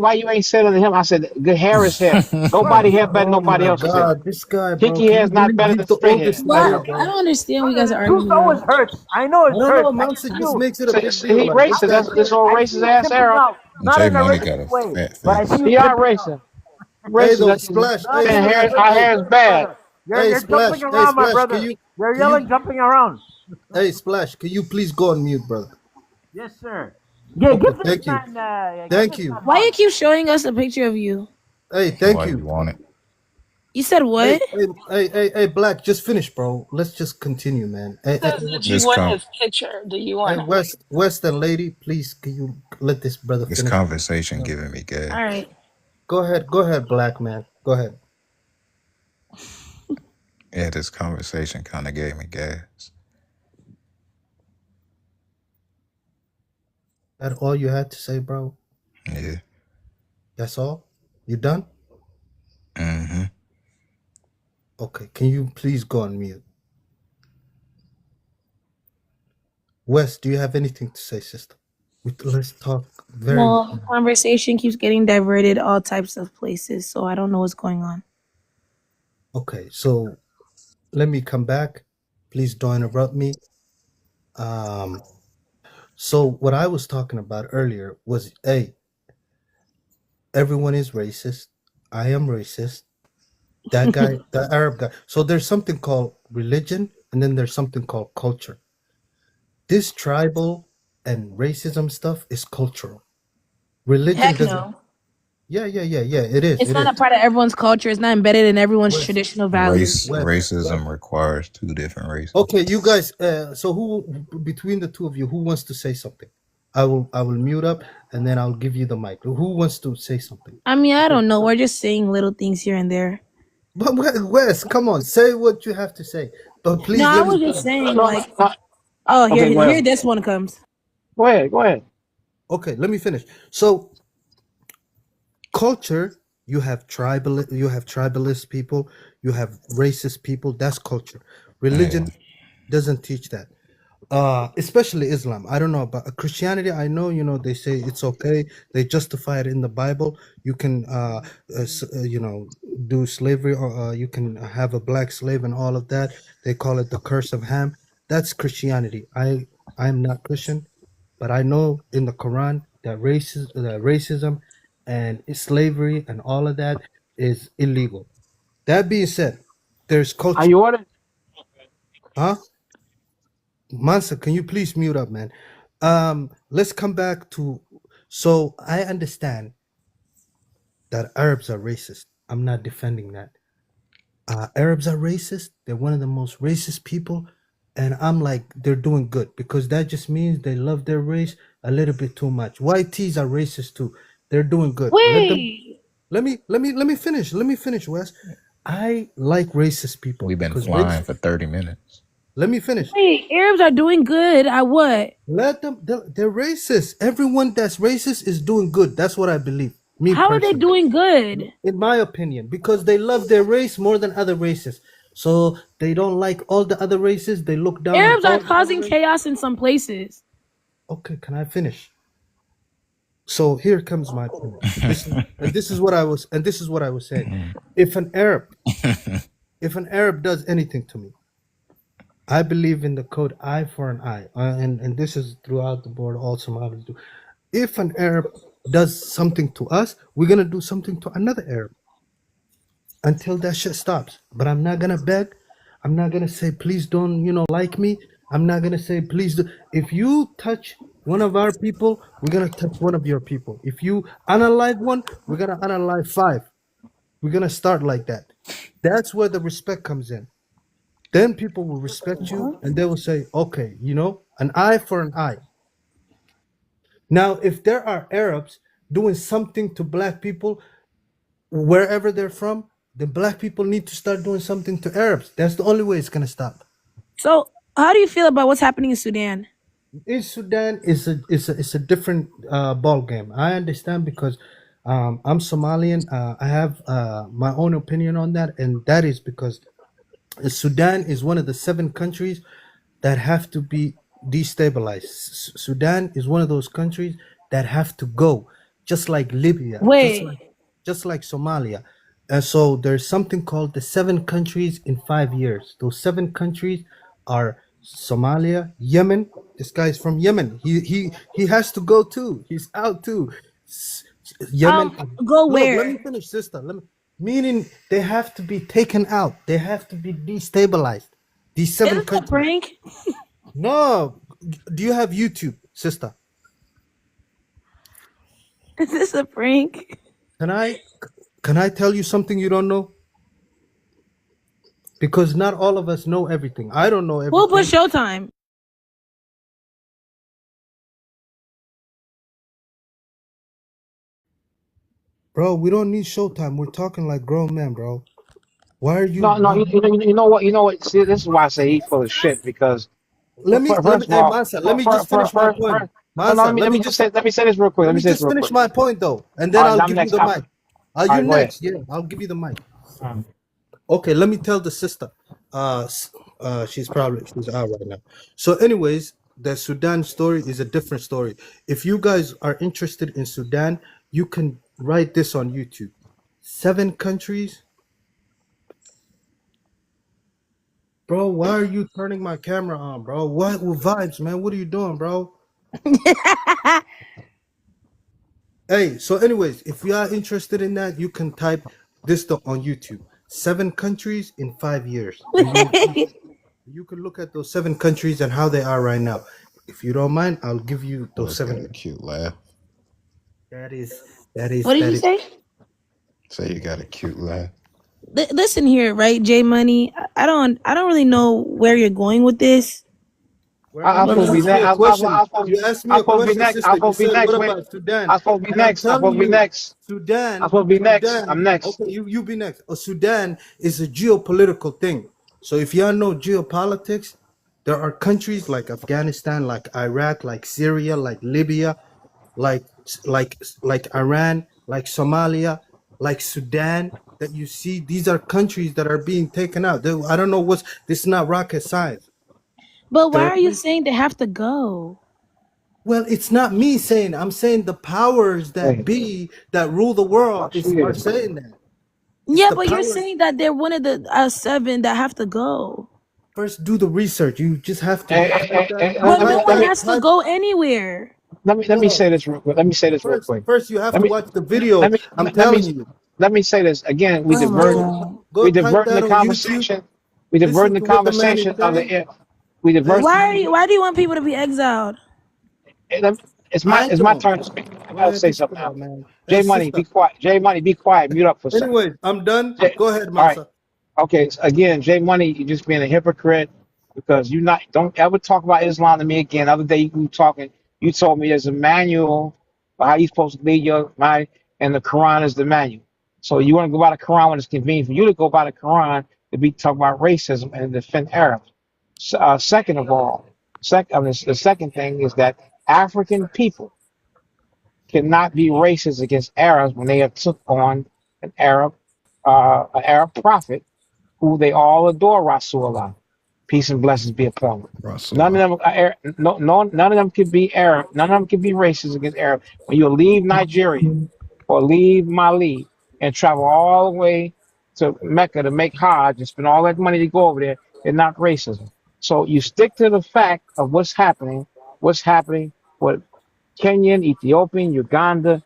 why you ain't said to him? I said, good hair is hair. Nobody hair better than Oh nobody my else's hair. God, this guy, bro. Kinky Can hair you is not believe better he's than the straight hair. oldest in What? here, Brother, I bro? don't understand what you guys brother, are the truth arguing always about. hurts. I know I it don't know. hurts. I can Mouse just feel. makes it a So, big so deal. he Like this racist. I guy, can That's feel. this bro. old I see racist you ass pimping Arab. out, not J in a Money got racist a way, fat but I face. see you He are pimping out. racist. Hey, Racist. though, That's Splash. Not Hey, in saying a Splash. hair. racist Our Hey, hair is way, bad. brother. hey, You're Splash. jumping Hey, around, my Splash. brother. You're Can you? yelling, jumping around. Hey, Splash, can you please go on mute, brother? Yes, sir. Yeah, Okay, give this thank you. man, yeah, give Thank this you. man Why you heart. keep showing us a picture of you? Hey, thank Why you you. want it? You said Hey, what? hey, Black, just finish, bro. Let's just continue, man. Says that you This want com his picture. Do you Hey, want him? Western lady, please, can you let this brother this finish? conversation giving me gas. All right. Go ahead, Black man. Go ahead. Yeah, this conversation kind of gave me gas. That all you had to say, bro? Yeah. That's all? You done? Mm-hmm. Okay, can you please go on mute? West, do you have anything to say, sister? Let's talk very. No, the conversation keeps getting diverted all types of places, so I don't know what's going on. Okay, so let me come back. Please don't interrupt me. So what I was talking about earlier was, hey, everyone is racist. I am racist. That guy, the Arab guy. So there's something called religion, and then there's something called culture. This tribal and racism stuff is cultural. Religion Heck doesn't. no. Yeah. It is. It's It not a is. part of everyone's culture. It's not embedded in everyone's West, traditional values. Racism West. requires two different races. Okay, you guys. So who between the two of you, who wants to say something? I will mute up, and then I'll give you the mic. Who wants to say something? I mean, I don't know. We're just saying little things here and there. But Wes, come on, say what you have to say. But No, please I let me was just finish. saying, No, like, no. oh, Okay, go here ahead. this one comes. Go ahead. Go ahead. Okay, let me finish. So culture, you have tribalist people, you have racist people. That's culture. Yeah. Religion doesn't teach that. Especially Islam. I don't know about Christianity. I know, they say it's okay. They justify it in the Bible. You can, do slavery, or you can have a black slave and all of that. They call it the curse of Ham. That's Christianity. I'm not Christian, but I know in the Quran that racism and slavery and all of that is illegal. That being said, there's Are culture. you what? Huh? Mansa, can you please mute up, man? Let's come back to. So I understand that Arabs are racist. I'm not defending that. Arabs are racist. They're one of the most racist people, and I'm like, they're doing good because that just means they love their race a little bit too much. YTs are racist too. They're doing good. Let them. Wait, Let me finish. Let me finish, Wes. I like racist people We've been because race. flying for 30 minutes. Let me finish. wait. Arabs are doing good at what? Let them. They're racist. Everyone that's racist is doing good. That's what I believe. Me How are they personally, doing good? in my opinion, because they love their race more than other races. So they don't like all the other races. They look down on Arabs are all the other causing races. chaos in some places. Okay, can I finish? So here comes my point. This is what I was saying. If an Arab does anything to me, I believe in the code eye for an eye, and this is throughout the board. All Somalis do. If an Arab does something to us, we're gonna do something to another Arab until that shit stops. But I'm not gonna beg. I'm not gonna say please don't like me. I'm not gonna say please do. If you touch one of our people, we're gonna touch one of your people. If you unalive one, we're gonna unalive five. We're gonna start like that. That's where the respect comes in. Then people will respect you and they will say, okay, an eye for an eye. Now, if there are Arabs doing something to black people, wherever they're from, the black people need to start doing something to Arabs. That's the only way it's going to stop. So, how do you feel about what's happening in Sudan? In Sudan, it's a different ball game. I understand because I'm Somalian. I have my own opinion on that, and that is because Sudan is one of the 7 countries that have to be destabilized. Sudan is one of those countries that have to go, just like Libya, Wait, just like Somalia. And so there's something called the 7 countries in 5 years. Those 7 countries are Somalia, Yemen. This guy's from Yemen. He has to go too. He's out too. Yemen. go Look, let where? me finish, sister. Meaning they have to be taken out. They have to be destabilized. These Is 7 this a countries. prank? No, do you have YouTube, sister? Is this a prank? Can I can I tell you something you don't know? Because not all of us know everything. I don't know We'll put everything. Showtime. Bro, we don't need Showtime. We're talking like grown men, bro. Why are you No, no, why, you know what? You know what? See, this is why I say he's full of shit because let me first of hey all, Mansa, let me just finish my point. no, no, Mansa, let me just let me say this real quick. Let let me me say this just real finish quick. my point though, and All then right, I'll I'm give you next. the mic. All You right, go ahead. next, yeah, I'll give you the mic. Um, Okay, let me tell the sister. She's out right now. So, anyways, the Sudan story is a different story. If you guys are interested in Sudan, you can write this on YouTube. 7 countries, bro. Why are you turning my camera on, bro? What with vibes, man? What are you doing, bro? Hey, so anyways, if you are interested in that, you can type on YouTube. 7 countries in 5 years, and you can look at those 7 countries and how they are right now. If you don't mind, I'll give you those Boss got seven. a cute laugh. That is that is What did that you is say? Say you got a cute laugh. Listen here, right, J Money. I don't really know where you're going with this. Where I'm you But supposed to be asked me next. a question. You asked me I'm a supposed to be question, next. sister. I'm You supposed to be said, "What next. Wait, about Sudan?" I'm supposed to be And I'm next. I'm telling supposed to be you, next. I'm Sudan, supposed to be next. I'm Sudan. next. Okay, you be next. Sudan is a geopolitical thing. So if y'all know geopolitics, there are countries like Afghanistan, like Iraq, like Syria, like Libya, like like Iran, like Somalia, like Sudan. That you see, these are countries that are being taken out. I don't know what's this. Is not rocket science. why There are are you countries. saying they have to go? Well, it's not me saying. I'm saying the powers that Hey, be that rule the world watch you are get. saying that. It's Yeah, the but you're powers. saying that they're one of the 7 that have to go. First, do the research. You just have to type that. But no Type one that. has to Type. go anywhere. Let me No. say this real quick. Let me say this real First, quick. first you have Let to me watch the video. let me I'm let me telling you. let me say this again. Oh my god. Go We type diverting the that on YouTube. conversation. We diverting Listen the to what the man is conversation of saying. the. We diverting. Listen. Why do you want people to be exiled? I It's my don't. turn to speak. I Go gotta ahead say and something spit now. out, man. Hey, J Money, be sister. quiet. J Money, be quiet. Mute up for a second. Anyways, I'm done. J, Go ahead, all right. Masa. Okay. So again, J Money, you just being a hypocrite because you not don't ever talk about Islam to me again. The other day you were talking, you told me there's a manual for how you supposed to lead your mind, and the Quran is the manual. So you want to go by the Quran when it's convenient for you to go by the Quran to be talking about racism and defend Arabs. Second of all, the second thing is that African people cannot be racist against Arabs when they have took on an Arab prophet who they all adore, Rasulullah. Peace and blessings be upon them. None Rasulullah. of them are none of them can be Arab. None of them can be racist against Arab. When you leave Nigeria or leave Mali and travel all the way to Mecca to make Hajj and spend all that money to go over there, they're not racism. So you stick to the fact of what's happening with Kenyan, Ethiopian, Uganda,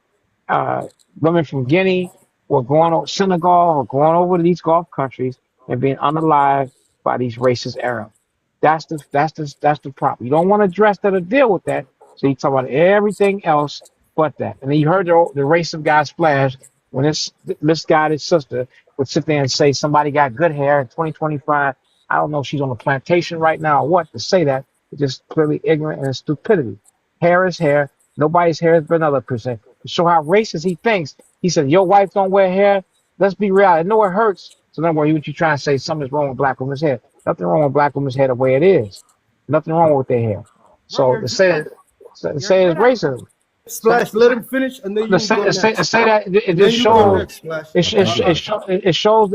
uh, women from Guinea were going over Senegal or going over to these Gulf countries and being unalived by these racist Arabs. That's the problem. You don't want to address that or deal with that. So you talk about everything else but that. And then you heard the racist guy splash when this misguided sister would sit there and say somebody got good hair in 2025. I don't know if she's on a plantation right now or what to say that. It's just clearly ignorant and stupidity. Hair is hair. Nobody's hair is but another person. To show how racist he thinks, he said, your wife don't wear hair. Let's be real. I know it hurts. So don't worry what you trying to say. Something's wrong with black women's hair. Nothing wrong with black women's hair the way it is. Nothing wrong with their hair. Bro, So you're to good say at that, you're say it's good at racism. Say, Splash, let him finish, and then to you go next. say that it Then just you go shows next, Splash. Okay, bro.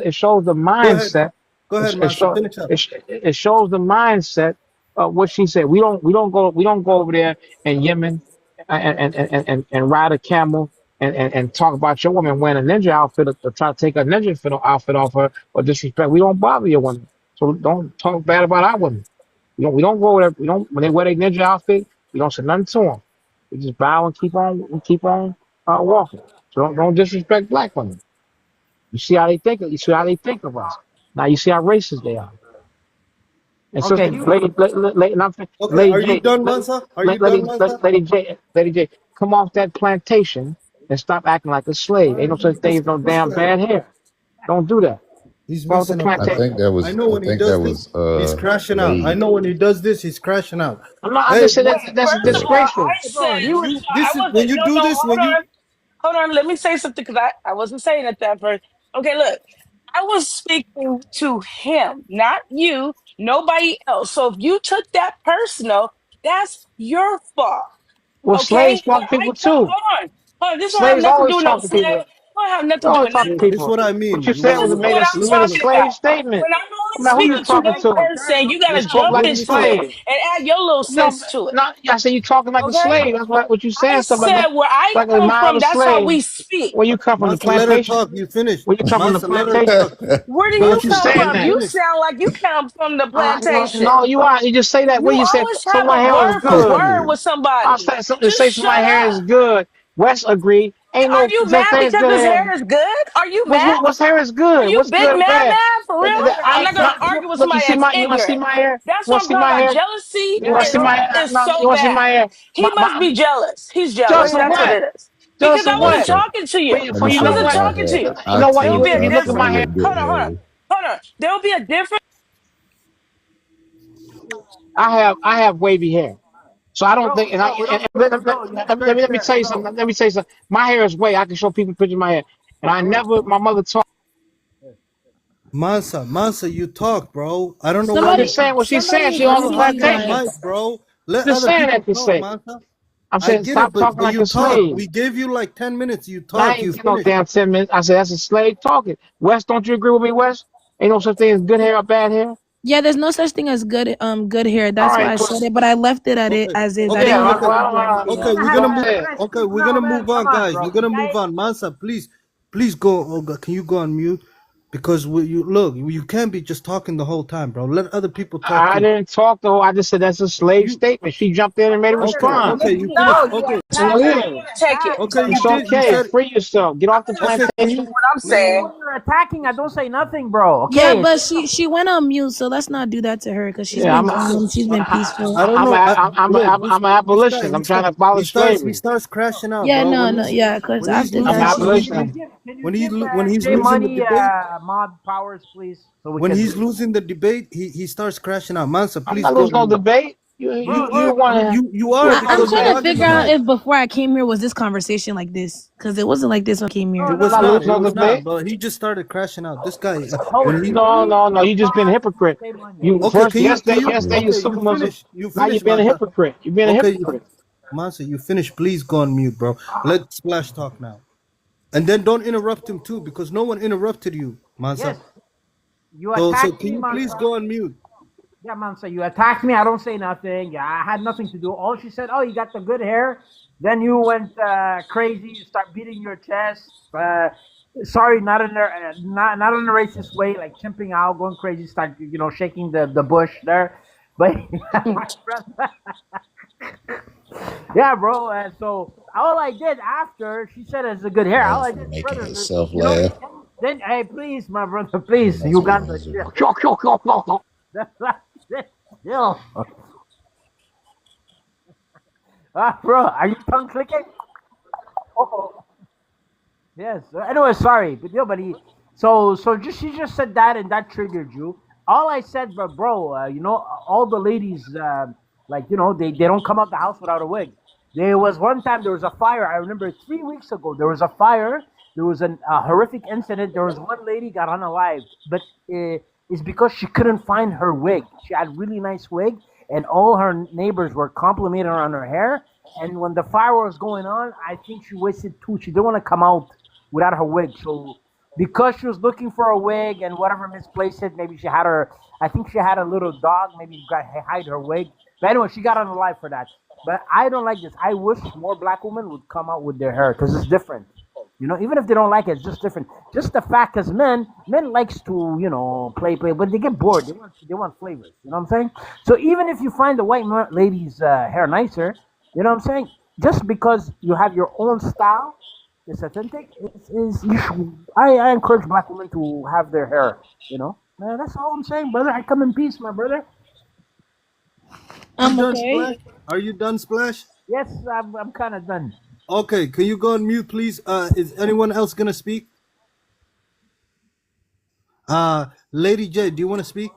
it shows the Go ahead. mindset. Go ahead, It Masa. shows Finish up. it shows the mindset of what she said. We don't go over there in Yemen and ride a camel and talk about your woman wearing a ninja outfit or try to take a ninja outfit off her or disrespect. We don't bother your women, so don't talk bad about our women. We don't go there. We don't when they wear their ninja outfit. We don't say nothing to them. We just bow and keep on walking. So don't disrespect black women. You see how they think. You see how they think of us. Now you see how racist they are. And Okay, sister, Okay, Lady are you J, done, Mansa? Are you done, Mansa? Lady J, come off that plantation and stop acting like a slave. Ain't no such thing as no This damn guy, bad hair. Don't do that. he's Come off the messing up the I mic. think plantation. that I was know when he does this, he's crashing out. I Lady. know when he does this, he's crashing out. I Hey, just said Mansa, that's First of all, disgraceful. I hey, bro, said he was. you I this is when wasn't. you No, do no. this, when you Hold on. Let me say something because I wasn't saying it that first. Okay, look, I was speaking to him, not you, nobody else. So if you took that personal, that's your fault. Well, slaves Okay, but talk to people I told. too. Hold on. This don't have Slaves nothing to do always with no talk to slave. people. Don't have They nothing to do always with talk to see, nothing. this is people. what I What mean. you said This was is what I'm you made a talking slave about. statement. When I'm only I mean, who you speaking to talking one to? person, you gotta You spoke jump like a into it slave. and add your little No, sense to it. not. I said you talking like a Okay? slave. That's what you I saying. Stuff said where I like a come from, mindless that's how slave. we speak. Where you come from, the Mansa, let her plantation? talk. You finished. Where you come from, the Mansa, let her plantation? talk. Where do Why you what you Mansa, come let saying her from? that? You finish. sound like you come from the plantation. No, you just say that. Where You you said always some of have my a hair is word for good. word with I'll somebody. say something to Just say some of my shut hair is up. good. West agree. Ain't Are no you such mad thing as because good his hair. hair is good? Are you mad? What's hair is Are good? you What's big good or mad bad? for real? I'm not gonna argue with Look, you somebody see that's you want to see ignorant. my hair? That's You want what to I'm see talking my about. hair? Jealousy You want to see my hair? is No, you so want to see my bad. hair? He must be jealous. He's jealous. Jealous of That's what what? it is. Jealous Because of I Let me wasn't what? show. talking to you. Let me For you I show know you wasn't what? my talking to hair. you. You I know what? There will told be a you I got Look at some my difference. hair. real good hair. Hold on. There will be a difference. I have wavy hair. So I don't think, Bro, bro, we don't need to know. You have straight let me hair. tell you Bro, something. Let me tell you something. My hair is way. I can show people pictures of my hair. And I bro. never, my mother taught. Mansa, you talk, bro. I don't know why I'm you just Somebody, keep saying what she's saying. somebody She on the mute talking him, in the plantation. guys. mic, bro. Let Just other saying people that to talk, say. Mansa. I'm I saying get it, stop talking but like you a talk. slave. We gave you like 10 minutes. You I talk. ain't You get no finish. damn 10 minutes. I said that's a slave talking. Wes, don't you agree with me, Wes? Ain't no such thing as good hair or bad hair. Yeah, there's no such thing as good hair. All That's why right, I cool. said it, but I left it at it Okay. as is. I Okay. didn't Yeah, want to Okay. argue or anything Okay. else. We're Had gonna to move. let yeah. Chris Okay. speak We're now, gonna man. move Come on, on, guys. We're bro. gonna move Guys, on. Mansa, please go. Oh, God, can you go on mute? Because you look, you can't be just talking the whole time, bro. Let other people talk I too. didn't talk to her. I just said that's a slave You statement. She jumped in and made a listen, okay? response. Okay. listen. You No, finished. No, you Okay. So attack attacked it. me. I'm yeah, You gonna take it. attacked. Okay. So You it's did. You okay. said. Free yourself. Get off the I'm Okay. gonna plantation. say what I'm so saying. when you're attacking, I don't say nothing, bro. Yeah, Okay. but she went on mute, so let's not do that to her because she's Yeah, been I'm calm, she's been I peaceful. don't know. Look, I'm an this guy. abolitionist. I'm trying to abolish He slavery. starts crashing out, Yeah, bro. no, no, yeah, because When he's after I'm an losing that, she. abolitionist. when he's J losing the Money debate, mod powers, please, so we when can. he's losing the debate, he starts crashing out. Mansa, I'm please not go losing on no mute. debate. Bro, You want to You you are want to I'm because trying you're to debate? hogging the figure out mic. if before I came here was this conversation like this because it wasn't like this when I came no, here. It no, was I'm not no. not. losing It no was not. debate. But he just started crashing out. This guy, when Host, he please No. You just been a mod hypocrite. J Money. You okay, first yesterday you okay, you super. finish. You Now you finish, being a Mansa. hypocrite. You being a Okay, hypocrite. Mansa, you finish. Please go on mute, bro. Let Splash talk now. And then don't interrupt him too, because no one interrupted you, Mansa. Yes, you So attacked can me, you please Mansa. go on mute? Yeah, Mansa, you attacked me. I don't say nothing. Yeah, I had nothing to do. All she said, "Oh, you got the good hair." Then you went crazy. You start beating your chest. Sorry, not in a not in a racist way, like chimping out, going crazy. Start shaking the bush there. But my brother, yeah, bro. So all I did after she said it's a good hair. All I did, Making brother, himself laugh. then hey, please, my brother, please, That's Uganda, wild. chill. Bro, are you tongue clicking? Oh, yes. Anyway, sorry, but nobody. So just she just said that, and that triggered you. All I said, but bro, all the ladies, like they don't come out the house without a wig. There was one time there was a fire. I remember 3 weeks ago there was a fire. There was a horrific incident. There was one lady got unalived, but it's because she couldn't find her wig. She had really nice wig, and all her neighbors were complimenting her on her hair. And when the fire was going on, I think she wasted two. She didn't want to come out without her wig. So because she was looking for a wig and whatever misplaced it, maybe she had her. I think she had a little dog. Maybe got hide her wig. But anyway, she got on the live for that. But I don't like this. I wish more black women would come out with their hair because it's different. Even if they don't like it, it's just different. Just the fact, because men likes to, play, but they get bored. They want flavors. You know what I'm saying? So even if you find the white lady's hair nicer, you know what I'm saying? Just because you have your own style, it's authentic. I encourage black women to have their hair. That's all I'm saying, brother. I come in peace, my brother. You I'm done, okay. Splash? Are you done, Splash? Yes, I'm kind of done. Okay, can you go on mute, please? Is anyone else gonna speak? Lady J, do you want to speak?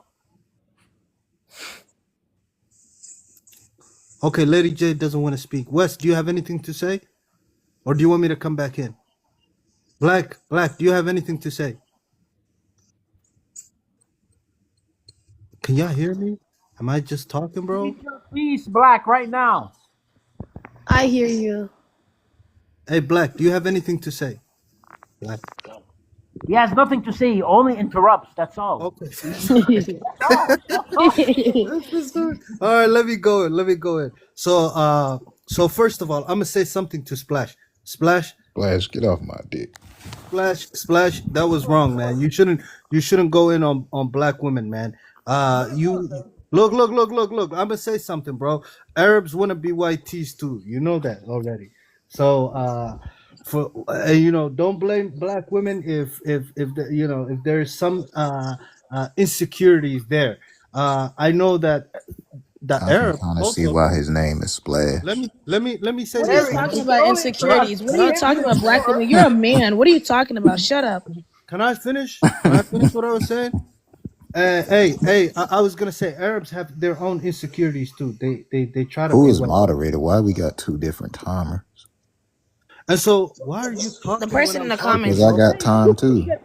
Okay, Lady J doesn't want to speak. Wes, do you have anything to say, or do you want me to come back in? Black, do you have anything to say? Can y'all hear me? Am I just talking, bro? Speak your piece, Black, right now. I hear you. Hey, Black, do you have anything to say? Black. He has nothing to say. He only interrupts. That's all. Okay. That's the story. All right, let me go in. Let me go in. So first of all, I'm gonna say something to Splash. Splash, Flash, get off my dick. Splash. That was wrong, man. You shouldn't go in on black women, man. You look. I'm gonna say something, bro. Arabs want to be white tees too. You know that already. So for don't blame black women if if there's some insecurities there. I know that the I can Arab kind of see also. why his name is Splash. Let me say What are you this. Very talking insecure. about Only interrupts. insecurities? What Can are I you talking about finish? black women? You're a man. What are you talking about? Shut up. Can I finish? Can I finish what I was saying? I was gonna say Arabs have their own insecurities too. They try to Who be is white, moderator? Why we got two different timers? and so why are you The talking when person in I'm the talking, Because comments. I bro? got Say time stupid too. shit.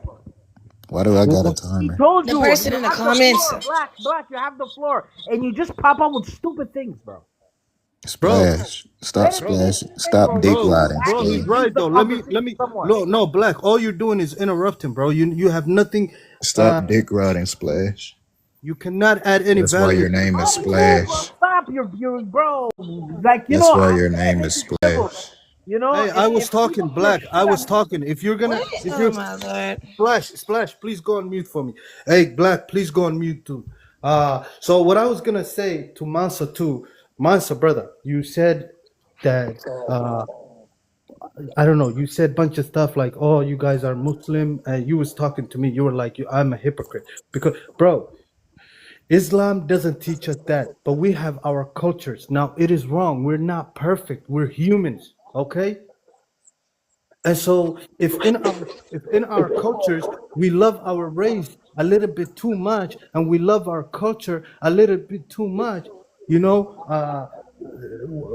Why do I got a He timer? told The you person you in the have the comments. floor, Black. You have the floor, and you just pop up with stupid things, bro. Bro, Splash. Stop Let him bro, finish splashing. saying, Stop bro. dick You riding, he's actually Splash. lead right the though. conversation somewhere. No, Black. All you're doing is interrupting, bro. You have nothing. Stop dick riding, Splash. You cannot add any That's why your value. name is Bro, move, bro. Splash. Stop your bro. Like That's why I your gotta name make is it civil, man. Splash. Hey, I was If talking, people hear Black. I shit, was I'm talking. If you're gonna, What? if Oh you're my lord. Splash, please go on mute for me. Hey, Black, please go on mute too. So what I was gonna say to Mansa too, Mansa brother, you said that I don't know, you said a bunch of stuff like, oh, you guys are Muslim, and you was talking to me, you were like, I'm a hypocrite. Because bro, Islam doesn't teach us that, but we have our cultures. Now it is wrong. We're not perfect. We're humans, okay? And so if in our cultures we love our race a little bit too much and we love our culture a little bit too much, you know,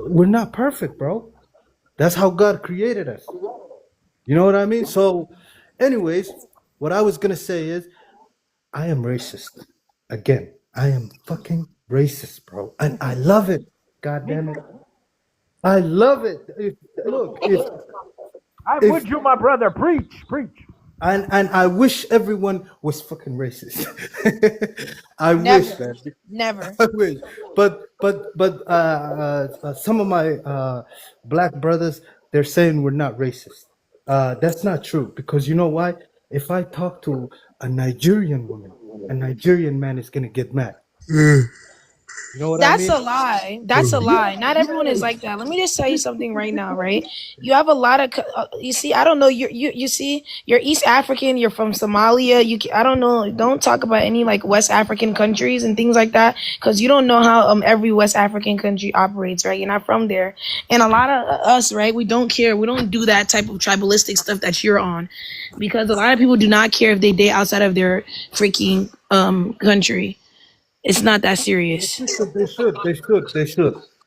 we're not perfect, bro. That's how God created us. You know what I mean? So, anyways, what I was gonna say is I am racist. Again, I am fucking racist, bro. And I love it. God me damn it. too. I love it. Look, I'm if with you, my brother. Preach. and I wish everyone was fucking racist. I wish, Never. man. Never. I wish. But some of my black brothers, they're saying we're not racist. That's not true because you know why? If I talk to a Nigerian woman, a Nigerian man is gonna get mad. You know what I That's mean? a lie. That's a lie. Not everyone is like that. Let me just tell you something right now, right? You have a lot of, you see, I don't know. You see, you're East African. You're from Somalia. I don't know. Don't talk about any like West African countries and things like that because you don't know how every West African country operates, right? You're not from there, and a lot of us, right? We don't care. We don't do that type of tribalistic stuff that you're on, because a lot of people do not care if they date outside of their freaking country. It's not that serious. They should. If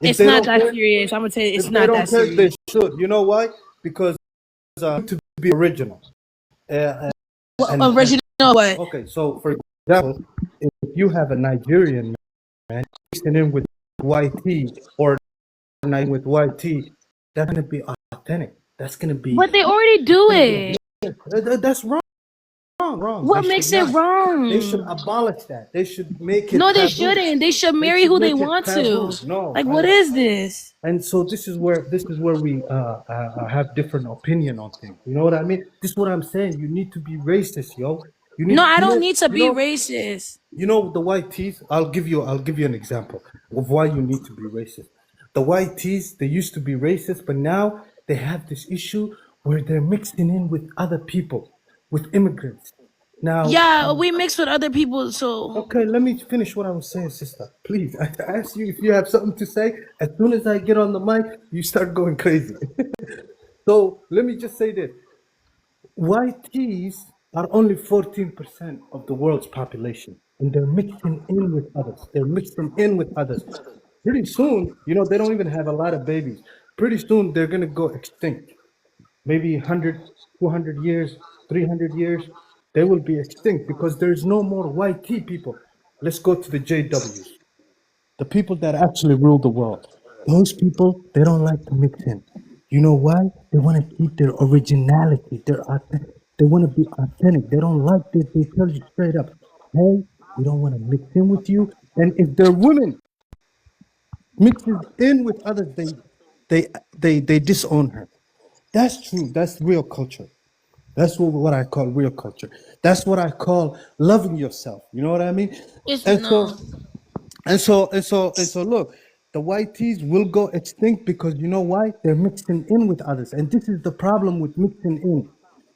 It's they not don't that care, serious. I'm gonna tell you, it's if they not that don't care, they serious. should. You know why? Because to be original. Well, And original what? okay, so for example, if you have a Nigerian man mixing in with white tea or night with white tea, that's gonna be authentic. That's gonna be But they already do yeah, it. that's wrong. They What should makes it not. They should wrong? abolish that. They should make it No, they taboo. shouldn't. They should They marry should who they make it want taboo. to. No, Like, what is this? and so this is where we have different opinion on things. You know what I mean? This is what I'm saying. You need to be racist, yo. You No, need, I you don't know, need to you be know, racist. you know the white tees. I'll give you an example of why you need to be racist. The white tees, they used to be racist, but now they have this issue where they're mixing in with other people, with immigrants. Now, Yeah, we mix with other people, so okay, let me finish what I was saying, sister. Please, I asked you if you have something to say. As soon as I get on the mic, you start going crazy. So let me just say this. YTs are only 14% of the world's population, and they're mixing in with others. They're mixing in with others. Pretty soon, they don't even have a lot of babies. Pretty soon, they're going to go extinct. Maybe 100, 200 years, 300 years, they will be extinct because there's no more YT people. Let's go to the JWs, the people that actually rule the world. Those people, they don't like to mix in. You know why? They want to keep their originality. They want to be authentic. They don't like this. They tell you straight up, hey, we don't want to mix in with you. And if their women mixes in with others, they disown her. That's true. That's real culture. That's what I call real culture. That's what I call loving yourself. You know what I mean? it's And no. so look, the YTs will go extinct because you know why? They're mixing in with others. And this is the problem with mixing in.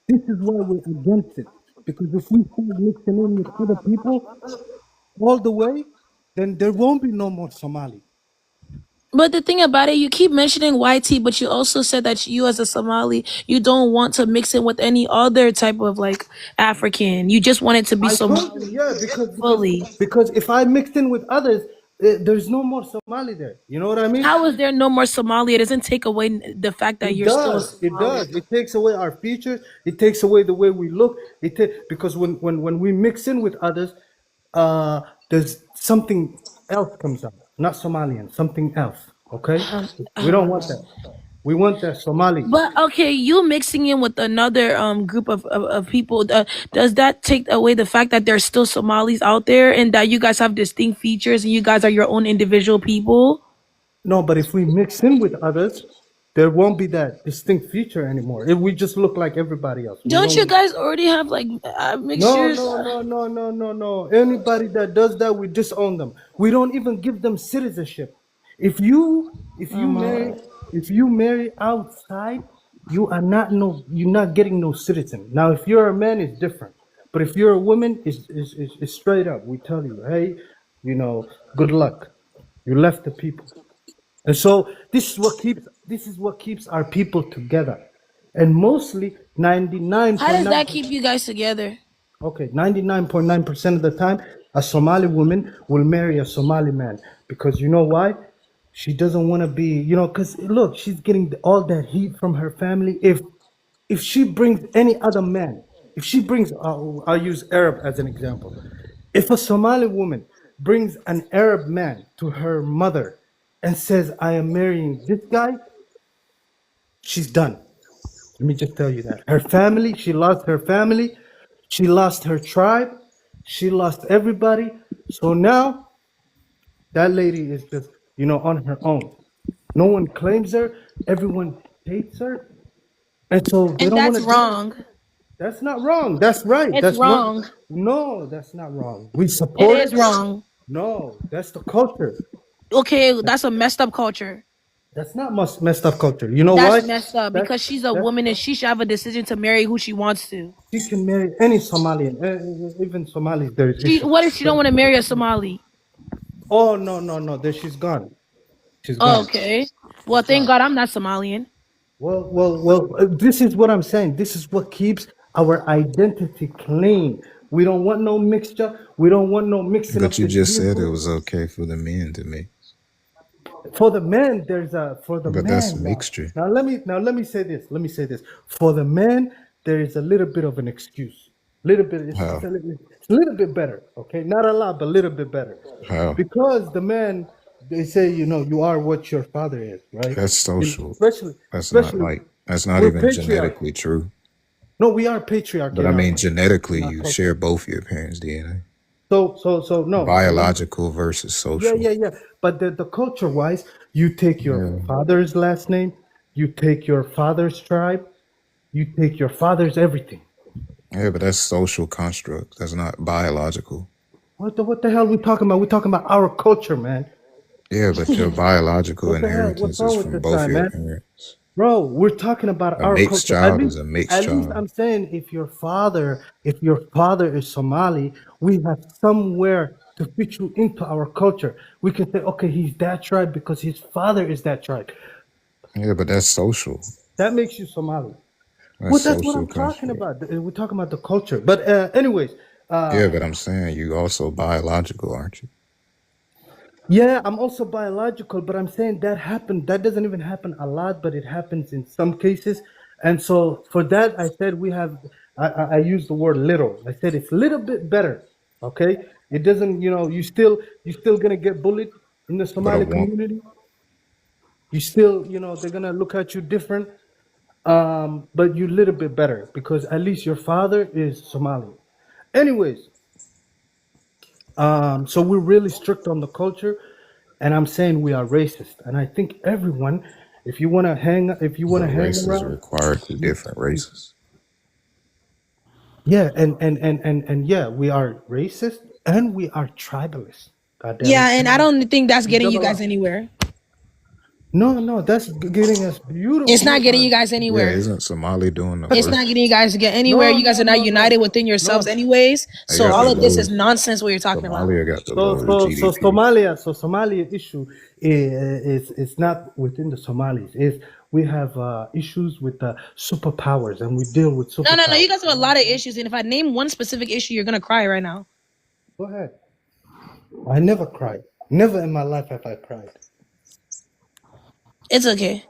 This is why we're against it. Because if we start mixing in with other people all the way, then there won't be no more Somali. But the thing about it, you keep mentioning YT, but you also said that you, as a Somali, you don't want to mix in with any other type of like African. You just want it to be I told you, Somali yeah, because because fully. because if I mixed in with others, there's no more Somali there. You know what I mean? How is there no more Somali? It doesn't take away the fact that It you're still a does. It Somali. does. It takes away our features. It takes away the way we look. Because when we mix in with others, uh, there's something else comes out. Not Somalian, something else. Okay, I we don't don't want know. that. We want that Somali. But okay, you mixing in with another group of people, does that take away the fact that there's still Somalis out there and that you guys have distinct features and you guys are your own individual people? No, but if we mix in with others, there won't be that distinct feature anymore. If we just look like everybody else, we Don't you don't. guys already have like No, mixtures? no, no, no, no, no, no. Anybody that does that, we disown them. We don't even give them citizenship. If you if you marry if you marry outside, you're not getting no citizen. Now, if you're a man, it's different. But if you're a woman, it's straight up. We tell you, hey, good luck. You left the people. And so this is what keeps our people together. And mostly How does that 99.9. keep you guys together? Okay, 99.9% of the time, a Somali woman will marry a Somali man because you know why? She doesn't want to be, because look, she's getting all that heat from her family. If she brings any other man, if she brings, I'll use Arab as an example. If a Somali woman brings an Arab man to her mother and says, I am marrying this guy, she's done. Let me just tell you that. Her family, she lost her family, she lost her tribe, she lost everybody. So now that lady is just, on her own. No one claims her, everyone hates her. And so they And don't want that's to do. wrong. That's not wrong. That's right. It's That's one. wrong. No, that's not wrong. We It support is it. wrong. No, that's the culture. Okay, that's a messed up culture. That's not messed up culture. You know That's why? messed up That because she's a that woman and she should have a decision to marry who she wants to. she can marry any Somalian, even Somalis. There is She, issue. what if she don't want to marry a Somali? Oh no, no, no. There, she's gone. She's Oh, gone. okay. Well, She's thank gone. God I'm not Somalian. Well. This is what I'm saying. This is what keeps our identity clean. We don't want no mixture. We don't want no mixing But up you the just said it genes. was okay for the men to mix. For the man, there's a for the But that's man now. mixture. Let me say this. Let me say this. For the man, there is a little bit of an excuse. Little bit. How? It's a little bit better. Okay, not a lot, but a little bit better. How? Because the man, they say, you are what your father is, right? That's social. Especially, That's not we're even patriarch. genetically true. No, we are patriarchy But I mean, genetically, in our you culture. share both your parents' DNA. So no. So let me, Biological versus yeah, social. yeah, yeah. But the culture wise, you take your Yeah. father's last name, you take your father's tribe, you take your father's everything. Yeah, but that's social construct. That's not biological. What the hell we talking about? We're talking about our culture, man. Yeah, but your biological What the hell? What's inheritance is wrong with from this both guy, your man? parents. Bro, we're talking about A our mixed culture. At child is least, a mixed at least child. I'm saying if your father is Somali, we have somewhere to fit you into our culture. We can say, okay, he's that tribe because his father is that tribe. Yeah, but that's social. That makes you Somali. That's Well, that's what social I'm talking construct. about. We're talking about the culture. But anyways, Yeah, but I'm saying you also biological, aren't you? yeah, I'm also biological, but I'm saying that happened. That doesn't even happen a lot, but it happens in some cases. And so for that, I said we have. I used the word little. I said it's a little bit better. Okay, it doesn't. You know, you still gonna get bullied in the But I Somali want community. You still, they're gonna look at you different. But you a little bit better because at least your father is Somali. Anyways, so we're really strict on the culture, and I'm saying we are racist. And I think everyone, if you wanna but hang races around, required through different races. yeah, and yeah, we are racist and we are tribalist. God damn Yeah, it! and I don't think that's We getting you double guys up. anywhere. No, that's getting us It's not beautiful. getting you guys Yeah, anywhere. isn't Somali doing the It's not work? getting you guys to get anywhere. No, You guys no, are not no, no, united within yourselves, no. anyways. They So got the all of this is lowest. nonsense. What you're talking about. Somalia got the So, lowest so, so GDP. Somalia issue is not within the Somalis. Is we have issues with the superpowers, and we deal with No, no, no. You superpowers. guys have a lot of issues, and if I name one specific issue, you're gonna cry right now. Go ahead. I never cried. Never in my life have I cried. It's okay.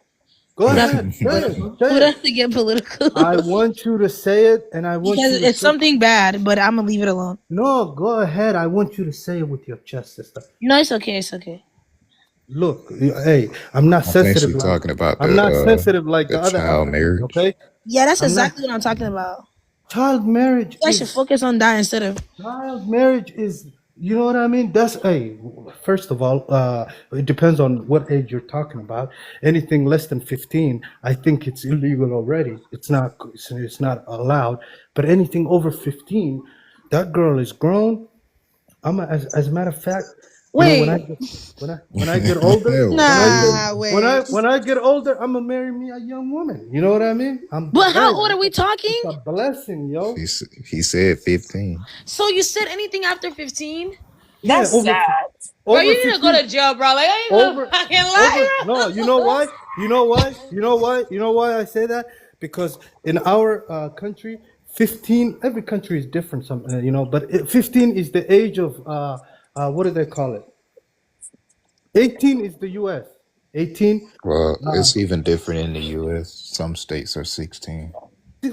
Go We don't, ahead. we Say don't, it. we Say don't it. have to get political I want you to say it, and I want because you to it's say. something bad. But I'm gonna leave it alone. No, go ahead. I want you to say it with your chest, sister. No, it's okay. It's okay. Look, hey, I'm not I think sensitive she's like talking about I'm not sensitive like the the other child Africans. marriage. Okay, Yeah, that's I'm not. exactly what I'm talking about. Child marriage You guys should is focus on that instead of. Child marriage is, you know what I mean? That's a first of all, it depends on what age you're talking about. Anything less than 15, I think it's illegal already. It's not allowed. But anything over 15, that girl is grown. As a matter of fact, when Wait, I get older, Wait. wait. when I get older, I'm gonna marry me a young woman. You know what I mean? But Hey, how old are we talking? it's a blessing, yo. He said 15. So you said anything after 15? Yeah, That's sad. Bro, over you need to go 15. to jail, bro. Like, I ain't gonna over fucking over lie, no, you know bro. why, I say that, because in our country 15, every country is different, but 15 is the age of what do they call it, 18 is the US, 18, Well, uh, it's even different in the U.S. Some states are 16.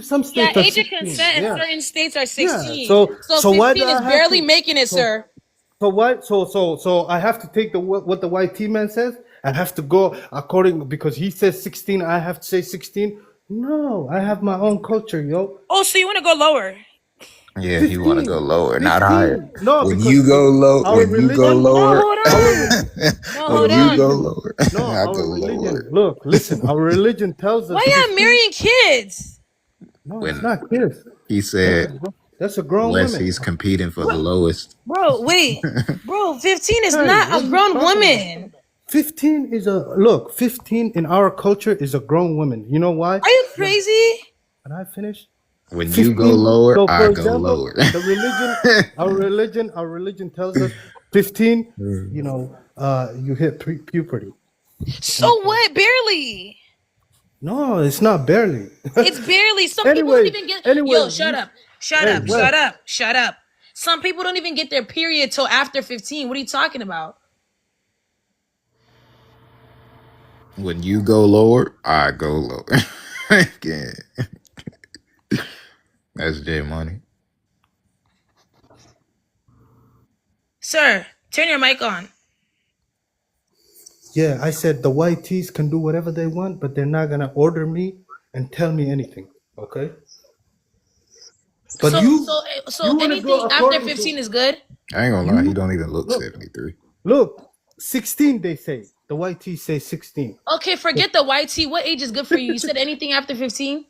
some Yeah, states are age of 16, consent in yeah, certain states are yeah, 16. so So why do 15 I is have barely to, making it, so sir. So what? So I have to take what the white T man says. I have to go according, because he says 16. I have to say 16. No, I have my own culture, yo. Oh, so you want to go lower? Yeah, he want to go 15, lower, not higher. 15. No, When because you go low, our when you go No, religion, lower, hold our on. No, our when hold you on. go religion, lower, no, I go our religion. lower. Look, listen, our religion tells Why us y'all 15. marrying kids? No, it's When not kids. he That's a said, that's a grown unless woman. he's competing for Bro, the lowest. bro, wait. Bro, 15 is Hey, not what a are you grown talking about? woman. 15 is a look. 15 in our culture is a grown woman. You know why? Are you crazy? Can I finish? When you go 15. lower, So, I for go example, lower. our religion tells us 15. You hit puberty. So what? Barely. No, it's not barely. It's barely. Some people don't even get. Yo, Anyways, shut up. Shut hey, up. Wes, Shut up. Shut up. Some people don't even get their period till after 15. What are you talking about? When you go lower, I go lower. Yeah, that's J Money. Sir, turn your mic on. yeah, I said the white tees can do whatever they want, but they're not gonna order me and tell me anything. Okay? But So you so you so want to go anything after according 15 to is good? I ain't gonna lie, he you. don't even look Look, 73. look, 16. They say the white tees say 16. Okay, forget the white tea. What age is good for you? You said anything after 15?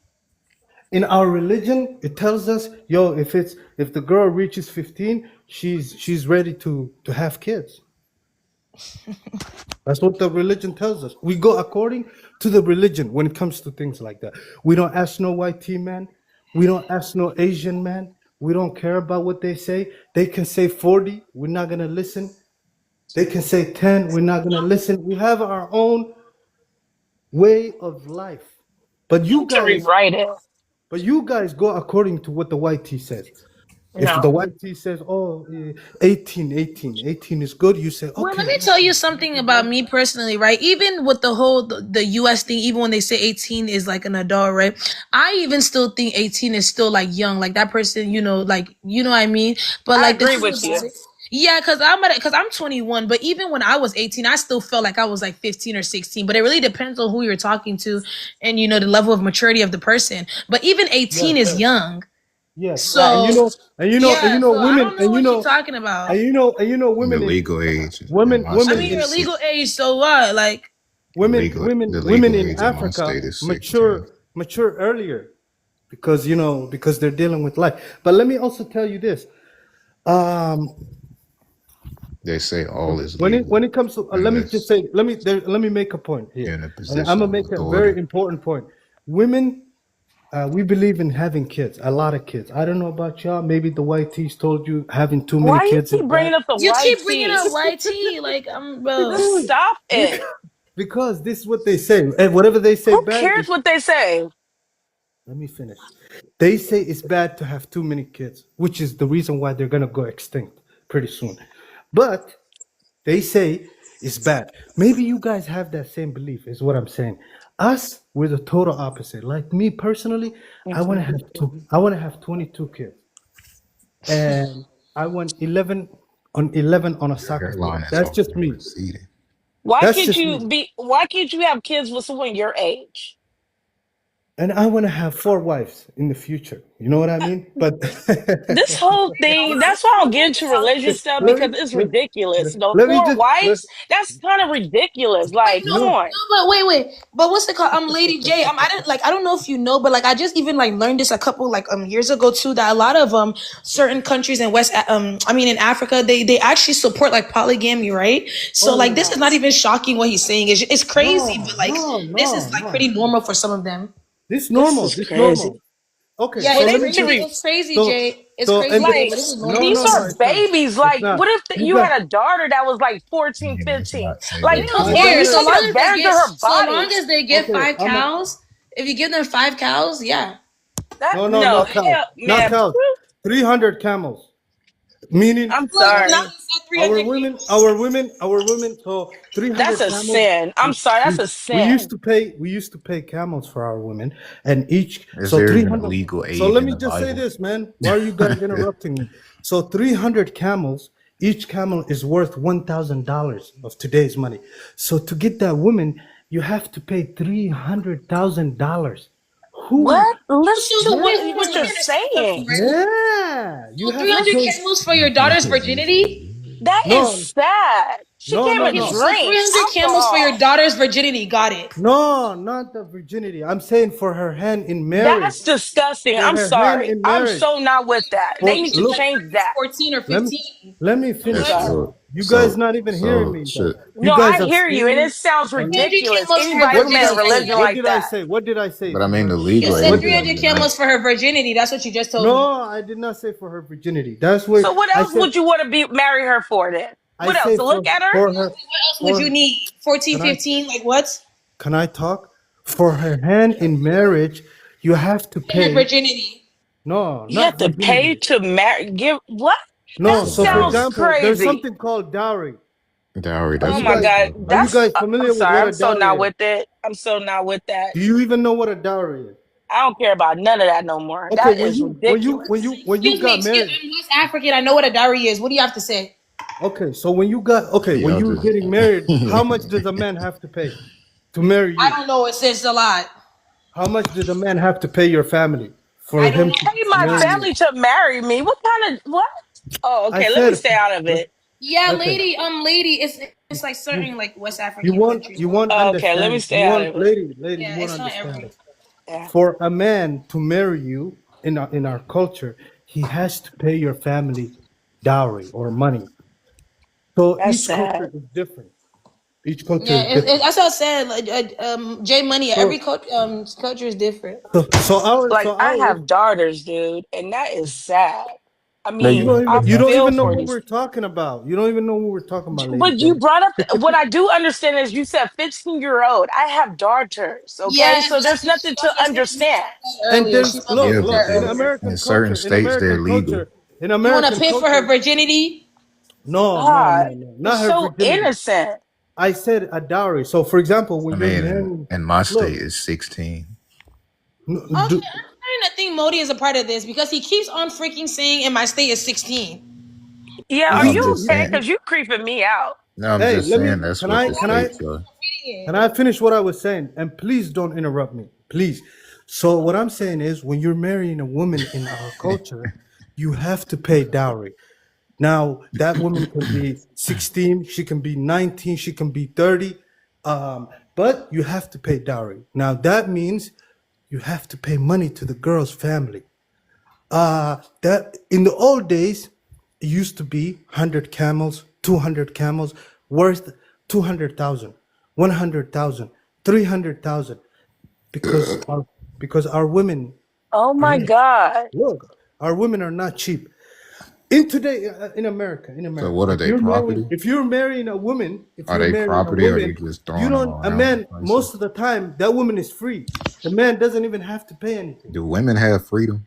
In our religion, it tells us, yo, if the girl reaches 15, she's ready to have kids. That's what the religion tells us. We go according to the religion when it comes to things like that. We don't ask no white tea man. We don't ask no Asian man. We don't care about what they say. They can say 40. We're not going to listen. They can say 10. We're not going to listen. We have our own way of life. But you To guys, rewrite it. go according to what the white tea says. If the No. white tea says, oh, 18 is good, you say, Well, let okay. me tell you something about me personally, right? Even with the whole the US thing, even when they say 18 is like an adult, right? I even still think 18 is still like young, like that person, like what I mean. But I like the agree thing with about you. it, yeah, because I'm 21, but even when I was 18, I still felt like I was like 15 or 16. But it really depends on who you're talking to, and the level of maturity of the person. But even 18 Yes, is young, yes. And so yeah. So I women, don't know what you're talking about. The women in legal age in women, my I women state mean, in your is legal six. age, so what? Like, The women legal in age in my Africa state is 16. mature earlier because they're dealing with life. But let me also tell you this: um, They say all is when legal it comes to unless let me make a point here, you're in a and I'm position gonna of make a very authority. important point. Women, we believe in having kids, a lot of kids. I don't know about y'all. Maybe the white tees told you having too many Why you kids is keep bad. bringing up the you white keep bringing tea? up YT, like, bro. Just stop Because, it. because this is what they say, and whatever they say Who bad cares is. what they say? Let me finish. They say it's bad to have too many kids, which is the reason why they're gonna go extinct pretty soon. But they say it's bad. Maybe you guys have that same belief, is what I'm saying. Us, we're the total opposite. Like me personally, I want to have 22 kids, and I want 11 on a Your soccer field. hairline is That's just already me. receding. That's just me. Why can't you have kids with someone your age? And I want to have 4 wives in the future. You know what I mean? But This whole thing, that's why I don't get into religious stuff let me because it's let, ridiculous. The let me four just let, wives, that's kind of ridiculous. Wait, Like, no, come no. on. no, but wait. But what's it called? Lady J. I don't know if you know, but like I just even like learned this a couple like years ago too. That a lot of certain countries in in Africa, they actually support like polygamy, right? So Oh like this is no, not even shocking what he's saying. It's crazy, no, but like no, this no, is like no. pretty normal for some of them. This This normal. is This crazy. normal. Okay, Yeah, They so let it's me need to just crazy. be It's crazy, so Jay. It's so crazy, and Jay. like, But this is no, normal. these no, no. are It's not. babies. It's Like, not. what if You you got. had a daughter that was like 14, Yeah, it's 15? not say Like, that. Who My cares? daughter. So long give as they birth to get her body. Okay, 5 cows. If you give them 5 cows, yeah. That, no, no, not cows, hell, not man. cows. 300 camels. Meaning, I'm Look, now sorry. you said 300 our women. So That's 300 a camels. sin. I'm sorry. That's a sin. We used to pay camels for our women, and each Is so there even a 300. legal So age let in me the just say Bible? this, man. Why are you guys interrupting me? So 300 camels. Each camel is worth $1,000 of today's money. So to get that woman, you have to pay $300,000. Who? What? Listen So to wait, what let you're me understand something, saying. right? Yeah, you So have to 300 pay. camels for your daughter's virginity? That is No, sad. She no, can't no, even no. So drink 300 camels for your alcohol. daughter's virginity. Got it. No, not the virginity. I'm saying for her hand in marriage. That's disgusting. For I'm her hand sorry. in I'm marriage. so not with that. They For need to look, change that. 14 or let me 15. let me I'm finish. I'm good. Now. sorry. You guys not even hearing So me though. should You No, guys I are hear you, and screaming. it sounds So And 300 ridiculous. camels for her Anybody what who did made I a virginity. say? I religion get What it. like did I that. say? What did I say but I for mean her? the You legal said What age did I? 300 wasn't camels nice. for her virginity. That's what you just told me. No, I did not say for her virginity. That's So what what I else said. would you want to be marry her for then? I What else? say To look at her? for her What else would you for need? 14, can I 15? Like what? can I talk? For her hand in marriage, you have to And her pay. virginity. No, You have not to pay virginity. to marry. Give what? No, That The so for dowry. sounds example, there's crazy. something called dowry. Dowry, Are Oh that's you what my they guys God. call it. are you That's, guys I'm familiar with sorry. what a I'm so dowry not is? with it. I'm so not with that. Do you even know what a dowry is? I don't care about none of that no more. Okay, That is ridiculous. when you Excuse me, got excuse married. me. I'm West African. I know what a dowry is. What do you have to say? Okay, so when Y'all you were just getting married, how much does a man have to pay to marry I you? don't know. It says a lot. How much does a man have to pay your family I for don't him know. to Pay my marry you? family to marry me. What kind of what? Oh, I okay. Let me said, stay out of it. Yeah, okay, lady, it's like you certain like West African countries. you won't Okay, let me understand. stay out of it. You Yeah, won't it's not understand every. it. Yeah, For a man to marry you in our culture, he has to pay your family dowry or money. So that's each culture sad. is different Each culture Yeah, is different. that's what I said. Like, J Money. Every So culture is different. Like I ours. have daughters, dude, and that is sad. I No, You mean, don't I even feel know for what these. we're talking about. You don't even know what we're talking about, Lady But you J. brought up what I do understand is you said 15-year-old. I have daughters, okay? Yes, So there's nothing that's to what Stephanie understand. said And earlier. there's She supposed to Yeah, look, do that in because earlier. in certain states they're legal. You want to pay for her virginity? God, not her so virginity. innocent. I said a dowry. So, for example, I when you're mean, married, in my look, state it's 16. Okay, I'm starting to think Modi is a part of this because he keeps on freaking saying, "In my state is 16." Yeah, No, are I'm you just okay? saying. Because you creeping me out. No, I'm hey, just let me. saying that's Can what I? the Can I? states are. Can I finish what I was saying? And please don't interrupt me, please. So, what I'm saying is, when you're marrying a woman in our culture, you have to pay dowry. Now, that woman can be 16, she can be 19, she can be 30, but you have to pay dowry. Now, that means you have to pay money to the girl's family. That in the old days, it used to be 100 camels, 200 camels, worth 200,000, 100,000, 300,000, because our women Oh are my not, God. look, our women are not cheap. In today, in America, So what are they, property? if you're marrying a woman, Are they property, or are you just you throwing them don't, a around the man, places? most of the time, that woman is free. The man doesn't even have to pay anything. Do women have freedom?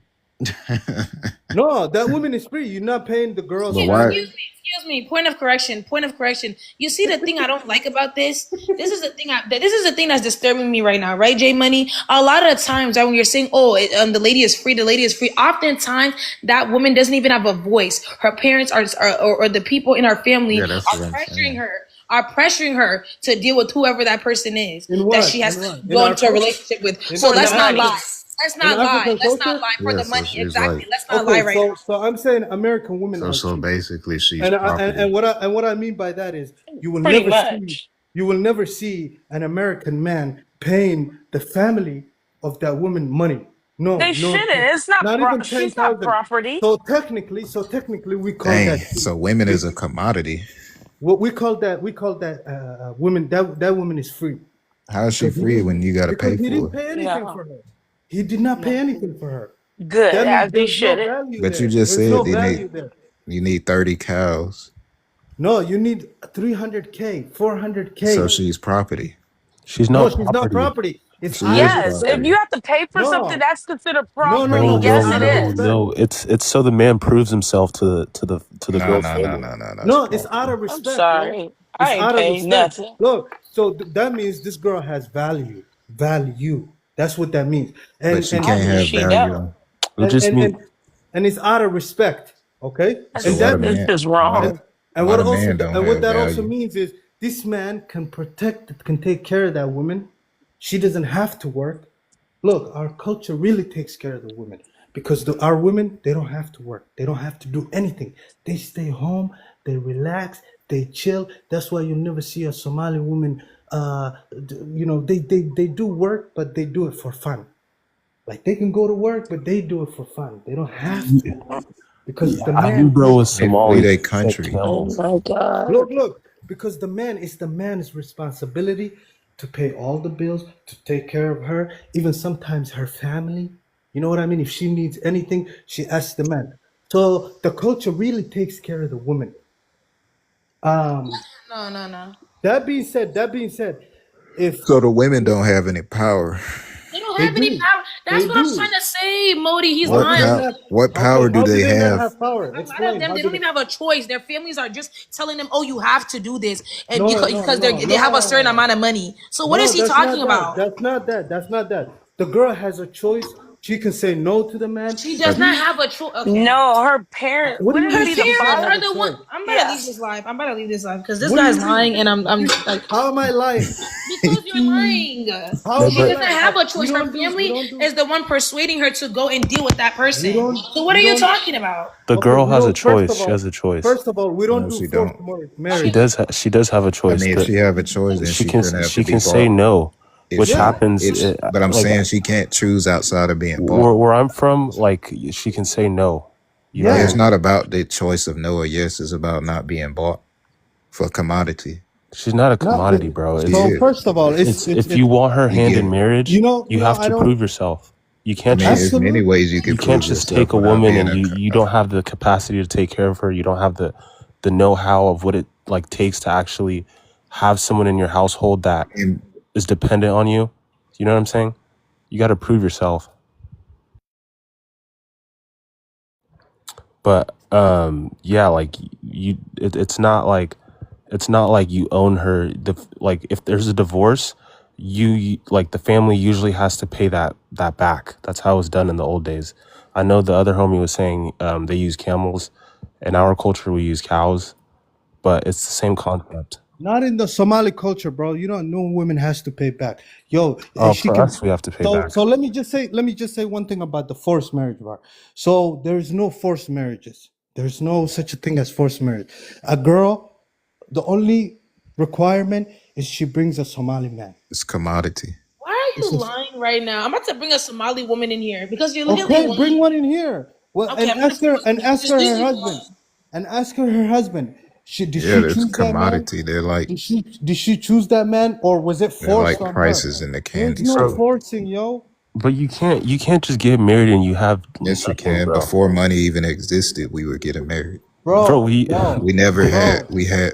No, that woman is free. You're not paying the girl's But why? family. Excuse me. Point of correction. Point of correction. You see the thing I don't like about this. This is the thing. This is the thing that's disturbing me right now, right, J Money? A lot of times, when you're saying, "Oh, the lady is free," the lady is free. Oftentimes, that woman doesn't even have a voice. Her parents or the people in her family Yeah, that's are what I'm pressuring saying. her. Are pressuring her to deal with whoever that person is In that what? she has In to what? In go our into a culture? relationship with. In, So For in the let's not money. lie. Africa? Let's In not lie. African Let's not culture? lie for Yeah, the so money. she's Exactly. like, Let's not lie Okay, right now. so I'm saying American women are so cheap. basically she's And property. what I mean by that is Pretty much. you will never see an American man paying the family of that woman money. They No, no, shouldn't. It's not not even she's not 10,000. property. So technically we call that Dang, so women is a it- commodity. what we call that woman, that woman is free How is she because free when you got to pay he didn't for it? pay anything No. for her. He did not pay No. anything for her. Good, That means as he there's no shouldn't. value But you there. just There's no said value there. you need 30 cows, No, you need 300K, so 400K. she's property. she's No, not she's not property. property. It's She out of is Yes. If property. you respect. have to pay for something, No, that's considered no. property. It's Yes, No, it out of no, is. respect. no. It's so the man proves himself to the No, girl's no, no, family. no, no. That's No, it's out property. of I'm respect, bro. sorry. I It's ain't out of paying respect. nothing. Look, so that means this girl has value. Value. That's what that means. But And she and can't Obviously, have she don't. value. It and just and mean and, and it's out of respect. Okay? So And why that the means It's man? just Why and, the wrong. and why what the also man don't and what have that also value? means is this man can take care of that woman. She doesn't have to work. Look, our culture really takes care of the women because our women, they don't have to work. They don't have to do anything. They stay home, they relax, they chill. That's why you'll never see a Somali woman. They do work, but they do it for fun. Like they can go to work, but they do it for fun. They don't have to because the I knew man bro is was They flee Somali. their He said country. Oh camels. my God. look because the man is the man's responsibility to pay all the bills, to take care of her, even sometimes her family. You know what I mean? If she needs anything, she asks the man. So the culture really takes care of the woman. Um, No. that being said, if So the women don't have any power. They don't they have any do, power. That's they what I'm do. trying to say, Modi. He's How What do they lying. power? not? What Okay, power do how do they they not have? have power? A lot of Explain. them, How they do don't they? even have a choice. Their families are just telling them, "Oh, you have to do this," and No, because they have a certain amount of money. So what is no. he That's talking not that. about? That's not that. That's not that. The girl has a choice. She can say no to the man. She does But not have a choice. Okay. No, her parent What do you wouldn't it Her mean be she the does not parents have are a father? the one. choice? I'm about to Yeah. leave this live. I'm about to leave this live because this What do guy's you lying, mean? and I'm like, How am I lying? because you're lying. How No, am She I but doesn't lying? have a We choice. Her don't do. We family don't do. is the one persuading her to go and deal with that We person. don't. So what are We you don't. talking about? the Okay. girl We has a don't. choice. She has a choice. First of all, we don't no, do she forced don't. She marriage. does. She does have a I choice. mean, if That she have a choice, then she she can. shouldn't have to She be can say bought. no, which It's Yeah. happens. it's. But I'm Like saying she can't choose outside of being bought. where I'm from, like she can say no. You know what I It's Yeah. mean? not about the choice of no or yes. It's about not being bought for commodity. She's not a Not commodity, bro. She so. is. First of all, It's if you it's want her You hand in get. marriage, you have I to don't prove yourself. You I can't mean, just there's many absolutely. ways you you can can't prove just yourself take a without woman being and you don't have the capacity to take care of her. You don't have the know-how of what it like takes to actually have someone in your household that and is dependent on you. You know what I'm saying? You got to prove yourself. But yeah, like it's not like you own her. Like if there's a divorce, you like the family usually has to pay that back. That's how it was done in the old days. I know the other homie was saying they use camels. In our culture, we use cows, but it's the same concept. Not in the Somali culture, bro. You know, no woman has to pay back. Yo, Oh, she for can. us, we have to pay So, back. so let me just say one thing about the forced marriage, bro. So there's no forced marriages. There's no such a thing as forced marriage. A girl, the only requirement is she brings a Somali man. it's commodity. Why are It's you just, lying right now? I'm about to bring a Somali woman in here because you're literally okay, bring lying. one in here. Well, Okay, I'm gonna bring one in here ask because her this her is husband, lying. and ask her her husband. Did Yeah, she there's choose that man? commodity. Did she choose that man, or was it They're forced like on her? prices in the There's candy no store. Bro, forcing, yo. but you can't just get married and you have Yes, you nothing, can. bro. Before money even existed, we were getting married. Bro, Bro, bro, We never had.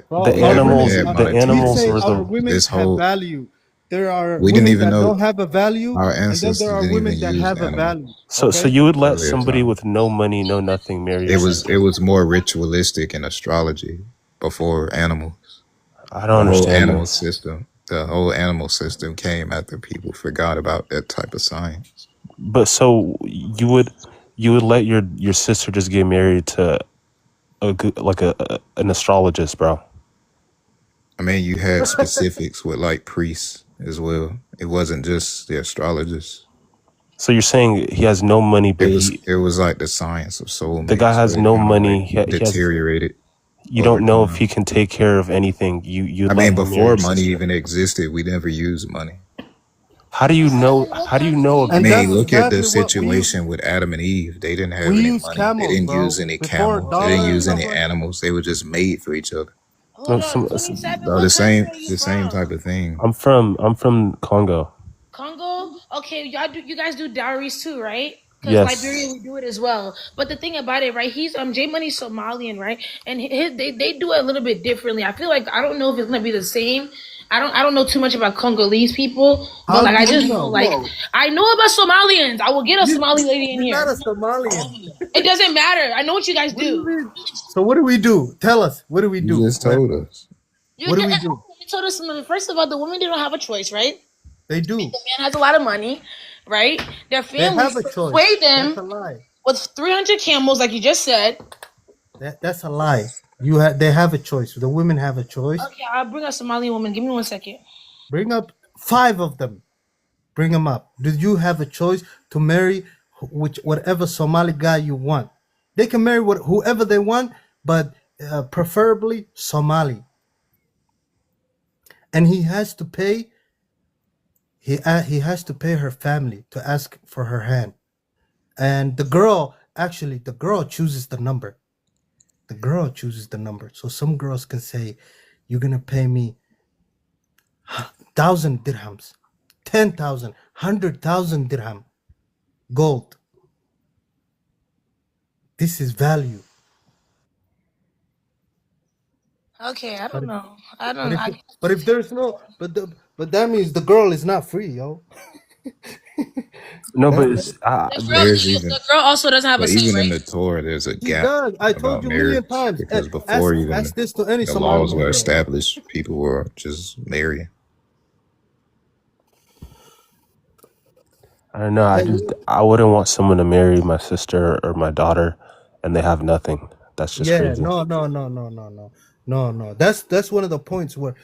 bro, the We our never women, animals had the we monetary. animals say were our the women This have whole. value. There are We didn't women even that know don't have a value, our and then ancestors there are didn't even women that use have a animals value. so Okay? you would let earlier somebody time. with no money, no nothing marry your sister? It was more ritualistic in astrology before animals. I don't understand this. The whole animal system came after people forgot about that type of science. But so you would let your sister just get married to like an astrologist, bro? I mean, you had specifics with like priests as well. It wasn't just the astrologers. So you're saying he has no money, but It was like the science of the guy soulmates, but has it no kind of like money. He has deteriorated you over don't know if he time. can take care of anything. You I let mean, him marry before your money sister. even existed, we never used money. How do you know? What How do you know country? I if And he? mean, that's look at the exactly what we use. situation with Adam and Eve. They didn't have We any use money. They camels, didn't use bro. any Before camels. They didn't dogs, use Hold stuff any on. like that. animals. They were just made for each other. No, Hold on. 27. Though What country are you the same from? type of thing. I'm from Congo. Congo? Okay, you guys do dowries too, right? Because Liberia Yes. we do it as well. But the thing about it, right? He's J Money's Somalian, right? And they do it a little bit differently. I feel like I don't know if it's gonna be the same. I don't know too much about Congolese people, but How like do I you just know know? like I know about Somalians. I will get a Somali lady in You're not here. a Somalian. It doesn't matter. I know what you guys What do you do. mean? So what do we do? Tell us. What do we You do? just told us. You What do did. we do? You told us first of all, the women they don't have a choice, right? They The do. man has a lot of money, right? Their They families have a persuade choice. That's them a lie. with 300 camels, like you just said. That's a lie. They have a choice. The women have a choice. Okay, I'll bring a Somali woman. Give me 1 second. Bring up 5 of them. Bring them up. Did you have a choice to marry whatever Somali guy you want? They can marry whoever they want, but preferably Somali. And he has to pay. He has to pay her family to ask for her hand. And the girl chooses the number. The girl chooses the number. So some girls can say, "You're gonna pay me 1,000 dirhams, 10,000, 100,000 dirham, gold. This is value." Okay, I But don't know. I but don't. if but if there's no but that means the girl is not free, yo. No, but That, it's There's even The girl also doesn't have a But say, even in right? the Torah, there's a she gap does. I told about you a million marriage times. because before Ask even this to any the Somali laws were girl. established, people were just marrying. I don't know. I wouldn't want someone to marry my sister or my daughter, and they have nothing. That's just Yeah, crazy. no. That's one of the points where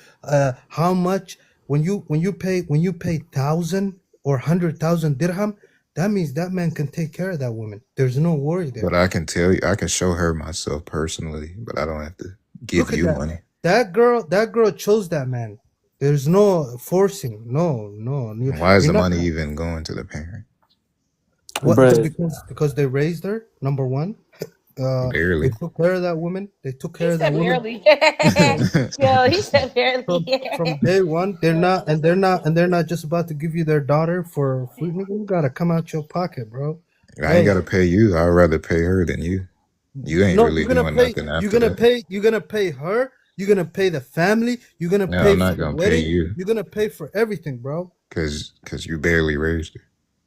how much when you pay 1,000 or 100,000 dirham, that means that man can take care of that woman. There's no worry But there. I can tell you, I can show her myself personally, but I don't have to give Look at you that. money. That girl chose that man. There's no forcing. No. Why is You're the not money even going to the parent? what But because they raised her, number one. Barely. They took care of that woman. They took He care of that said woman. barely. So Yo, he said from barely. day one, they're not just about to give you their daughter for free. Nigga, you gotta come out your pocket, bro. I ain't Hey, gotta pay you. I'd rather pay her than you. You ain't no, really doing nothing after that. you're gonna pay her, you're gonna pay the family, you're gonna No, pay I'm for not the gonna pay wedding, you you're gonna pay for everything, bro. because you barely raised her.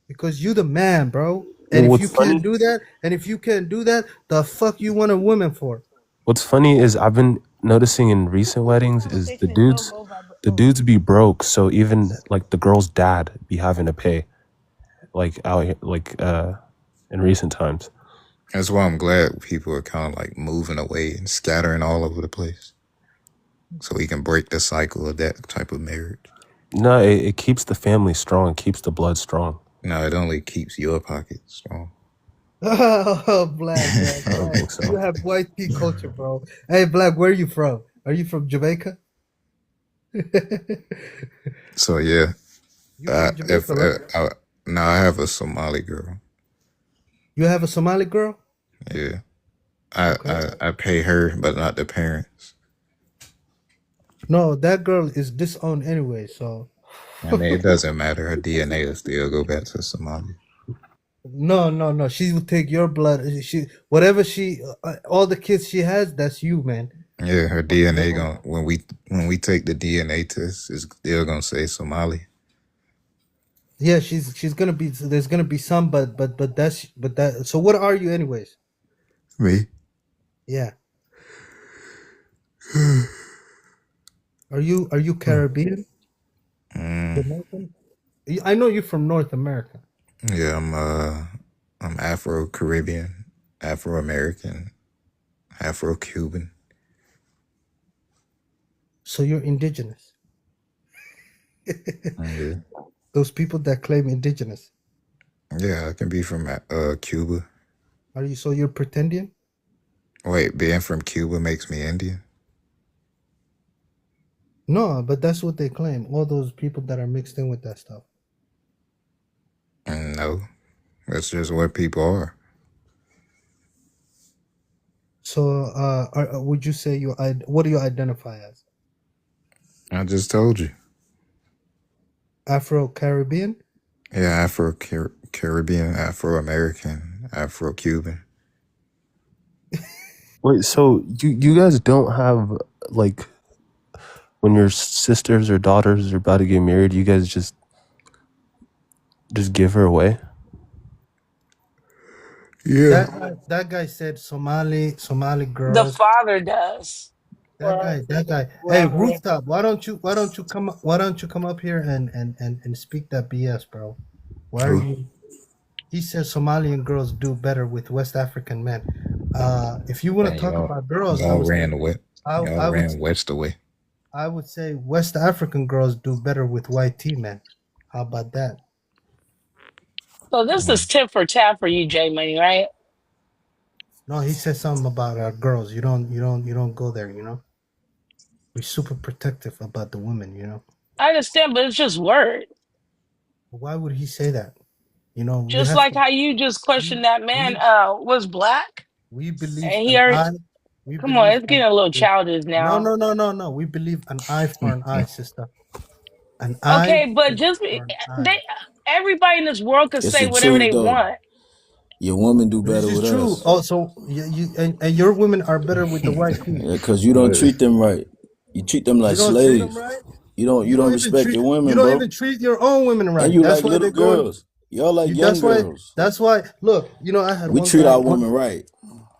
Because you the man, bro. Well, And if what's you can't funny? do that, the fuck you want a woman for? What's funny is I've been noticing in recent This weddings is conversation is so low the vibe. dudes be broke, so even like the girl's dad be having to pay, like out here, like in recent times. That's why I'm glad people are kind of like moving away and scattering all over the place, so we can break the cycle of that type of marriage. No, it keeps the family strong, keeps the blood strong. No, it only keeps your pocket strong. Oh, Black, man, I don't Black. think You so. have white tea culture, bro. Hey, Black, where are you from? Are you from Jamaica? So yeah, You from if Jamaica, right? now I have a Somali girl. You have a Somali girl? Yeah, Okay. I pay her, but not the parents. No, that girl is disowned anyway, so I mean, it doesn't matter. Her DNA will still go back to Somali. no. She will take your blood. She whatever she all the kids she has, that's you, man. Yeah, her DNA going when we take the DNA test, it's still gonna say Somali. Yeah, she's gonna be. There's gonna be some, but that. So what are you, anyways? Me? Yeah, are you Caribbean? Jamaican? I know you're from North America. Yeah, I'm Afro Caribbean, Afro American, Afro Cuban. So you're indigenous. Yeah, Those people that claim indigenous. yeah, I can be from Cuba. Are you? So you're pretendian? Wait, being from Cuba makes me Indian? No, but that's what they claim. All those people that are mixed in with that stuff. No, that's just what people are. So, would you say what do you identify as? I just told you. Afro Caribbean? Yeah, Afro Caribbean, Afro American, Afro Cuban. Wait, so you guys don't have like when your sisters or daughters are about to get married, you guys just give her away? Yeah. That guy said Somali The girls. father does. That guy. Hey, Wherever. rooftop. Why don't you come up here and speak that BS, bro? Why are Who? you? He says Somalian girls do better with West African men. If you want to Man, talk about girls, y'all ran west. I Y'all would ran west away. I would say West African girls do better with white tea men. How about that? So this is tip for tat for you, J Money, right? No, he said something about girls. You don't go there. You know, we're super protective about the women. You know, I understand, but it's just word. why would he say that? You know, you Just have like to. how you just questioned that man We was black. we believe And he an already eye. We come on, believe it's getting a little childish no, now. no, no, no, no. We believe an eye for an eye, sister. An eye Okay, but just for an eye. they everybody in this world can It's say the whatever truth they though. want. Your woman do This better is with true. us. Also, and your women are better with the white tea. Cause you don't treat them right. You treat them You like don't treat them slaves. right. You don't respect your You women, don't bro. even treat your own women And right. you That's like why little they're going. girls. Y'all like You. young girls. That's why. Look, you know, We treat our women right.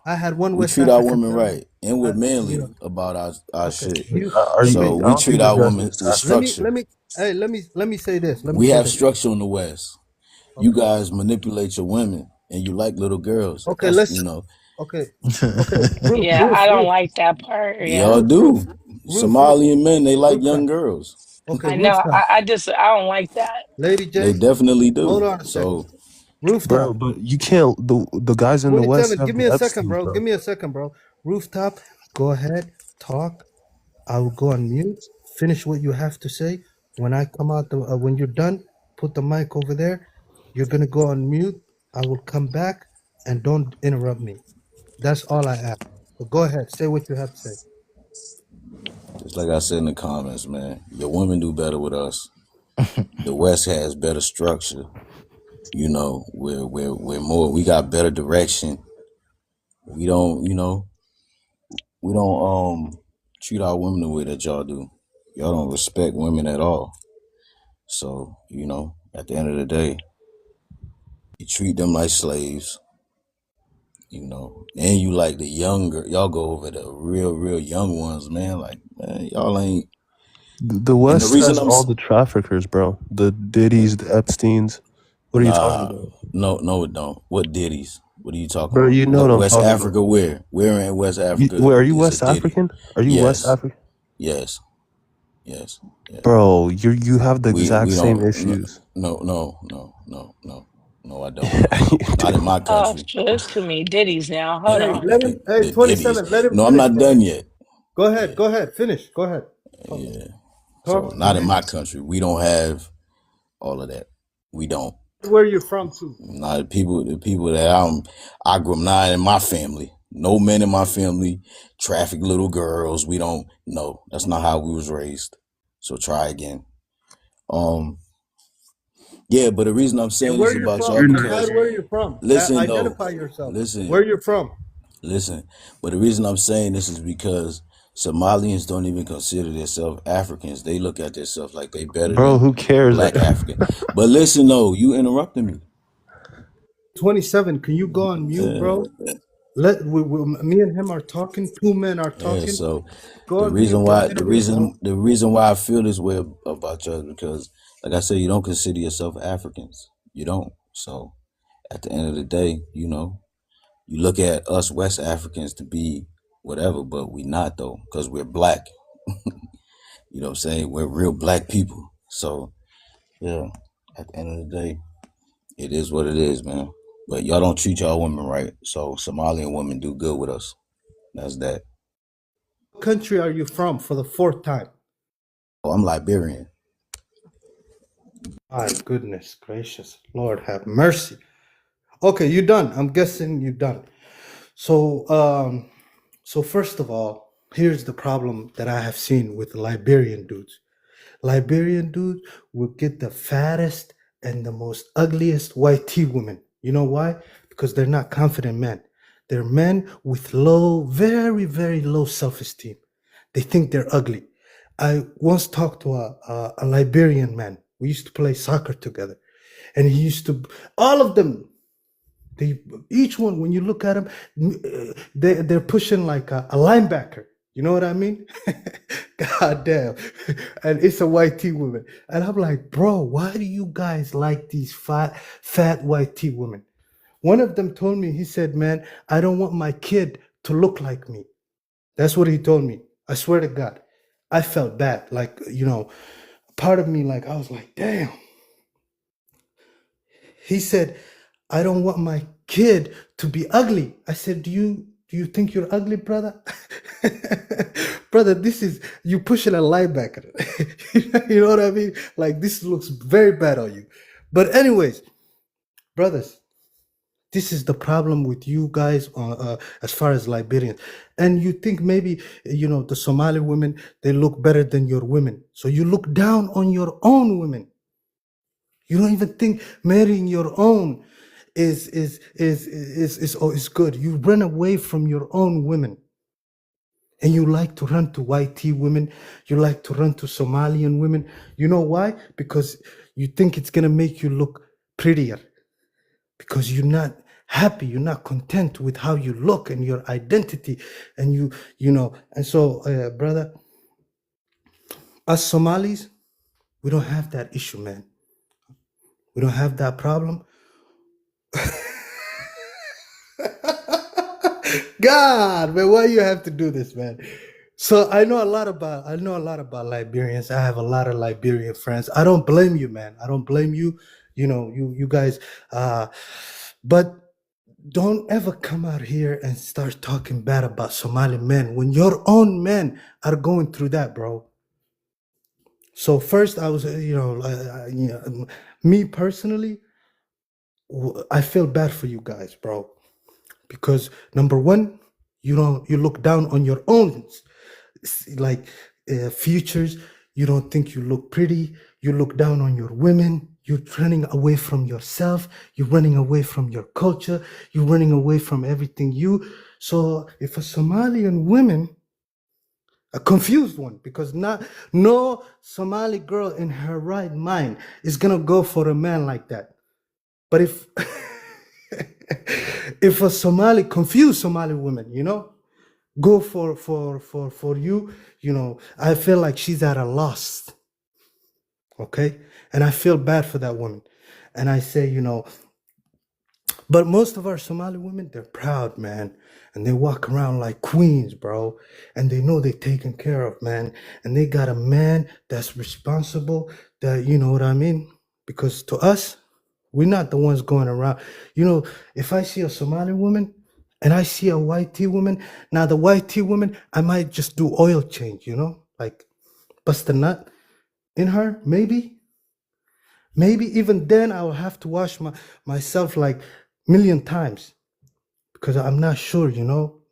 I had one We West treat our African women gentleman. right. And we're You know, manly about our okay. shit. You Are you? So I we don't treat think you our guys women West with African. structure. let me say this. Let me We say have this. structure in the West. You Okay. guys manipulate your women and you like little girls. Okay. That's Okay. Okay. Yeah, I don't like that part. y'all Yeah. do. Roof. Somalian men, they like young Rooftop. girls. Okay. I know. Rooftop. I don't like that. Lady They J, definitely hold do. on a second. So Bro, Rooftop. but you can't. The guys in the West 27. have Give me the a second, Epstein's, bro. bro. Give me a second, bro. Rooftop. Go ahead. Talk. I will go on mute. Finish what you have to say. When I come out, when you're done, put the mic over there. You're gonna go on mute. I will come back and don't interrupt me. That's all I ask. But go ahead, say what you have to say. Just like I said in the comments, man, your women do better with us. The West has better structure. You know, we're more. We got better direction. We don't, we don't treat our women the way that y'all do. Y'all don't respect women at all. So, at the end of the day, you treat them like slaves. And you like the younger. Y'all go over the real young ones, man. Like, man, y'all ain't. The And the West reason has I'm all the traffickers, bro. The Diddy's, the Epsteins. What are you talking Nah, about, no, it don't. What ditties? What are you talking bro? about? You know What what I'm West talking about. Africa? Where? Where in West Africa Wait, are you is a West ditty? African? Are you West Yes, African, yes, yes, yeah. bro? You have the We exact same don't. issues. No. I don't. Yeah, you Not in do. my Oh, country. sure, there's too many ditties now. Hold Hey, on. let him. Hey, The ditties. 27. Let him No, I'm finish, not bro. done yet. Go ahead. Go ahead. Finish. Go ahead. Talk, Yeah. So talk, and not in then my country. We don't have all of that. We don't. where you from too. Not the people that I grew up not in my family. No men in my family, traffic little girls. We don't know. That's not how we was raised. So try again. Um, yeah, but the reason I'm And saying where this you about from? y'all You're not. because Decide where you're from. listen though, Identify yourself. listen, Where you from? listen. But the reason I'm saying this is because Somalians don't even consider themselves Africans. They look at themselves like they better Bro, than who cares? black African. But listen though, you interrupted me. 27. Can you go on mute, Yeah, bro? Me and him are talking. Two men are yeah. talking. So Go the on mute reason for a why minute, bro. the reason why I feel this way about y'all is because, like I said, you don't consider yourself Africans. You don't. So at the end of the day, you look at us West Africans to be whatever, but we not though, because we're black. You know what I'm saying? We're real black people. So yeah, at the end of the day, it is what it is, man. But y'all don't treat y'all women right. So Somalian women do good with us. That's that. What country are you from for the fourth time? Oh, I'm Liberian. My goodness gracious. Lord have mercy. Okay, you're done. I'm guessing you're done. So first of all, here's the problem that I have seen with Liberian dudes. Liberian dudes will get the fattest and the most ugliest white tea women. You know why? Because they're not confident men. They're men with low, very, very low self-esteem. They think they're ugly. I once talked to a Liberian man. We used to play soccer together, and he used to. All of them, they each one. When you look at them, they're pushing like a linebacker. You know what I mean? God damn. And it's a white tea woman. And I'm like, bro, why do you guys like these fat white tea women? One of them told me, he said, man, I don't want my kid to look like me. That's what he told me. I swear to God. I felt bad. Like, part of me, like, I was like, damn. He said, I don't want my kid to be ugly. I said, do you think you're ugly, brother? Brother, this is you pushing a linebacker. You know what I mean? Like, this looks very bad on you. But anyways, brothers, this is the problem with you guys as far as Liberians. And you think maybe, the Somali women, they look better than your women. So you look down on your own women. You don't even think marrying your own is good. You run away from your own women. And you like to run to white tea women. You like to run to Somalian women. You know why? Because you think it's gonna make you look prettier. Because you're not happy, you're not content with how you look and your identity. And and so, brother, us Somalis, we don't have that issue, man. We don't have that problem. God, man, why you have to do this, man? So I know a lot about Liberians. I have a lot of Liberian friends. I don't blame you, man. I don't blame you. You guys. But don't ever come out here and start talking bad about Somali men when your own men are going through that, bro. So first, I was, me personally, I feel bad for you guys, bro. because number one, you look down on your own like futures. You don't think you look pretty. You look down on your women. You're running away from yourself. You're running away from your culture. You're running away from everything so if a Somalian woman, a confused one, because no Somali girl in her right mind is gonna go for a man like that. But if if a confused Somali woman, go for you, I feel like she's at a loss. Okay, and I feel bad for that woman, and I say, but most of our Somali women, they're proud, man. And they walk around like queens, bro. And they know they're taken care of, man. And they got a man that's responsible, that, you know what I mean? Because to us, we're not the ones going around. If I see a Somali woman and I see a white tea woman, now the white tea woman, I might just do oil change, like bust a nut in her, maybe. Maybe even then I will have to wash myself like million times, because I'm not sure,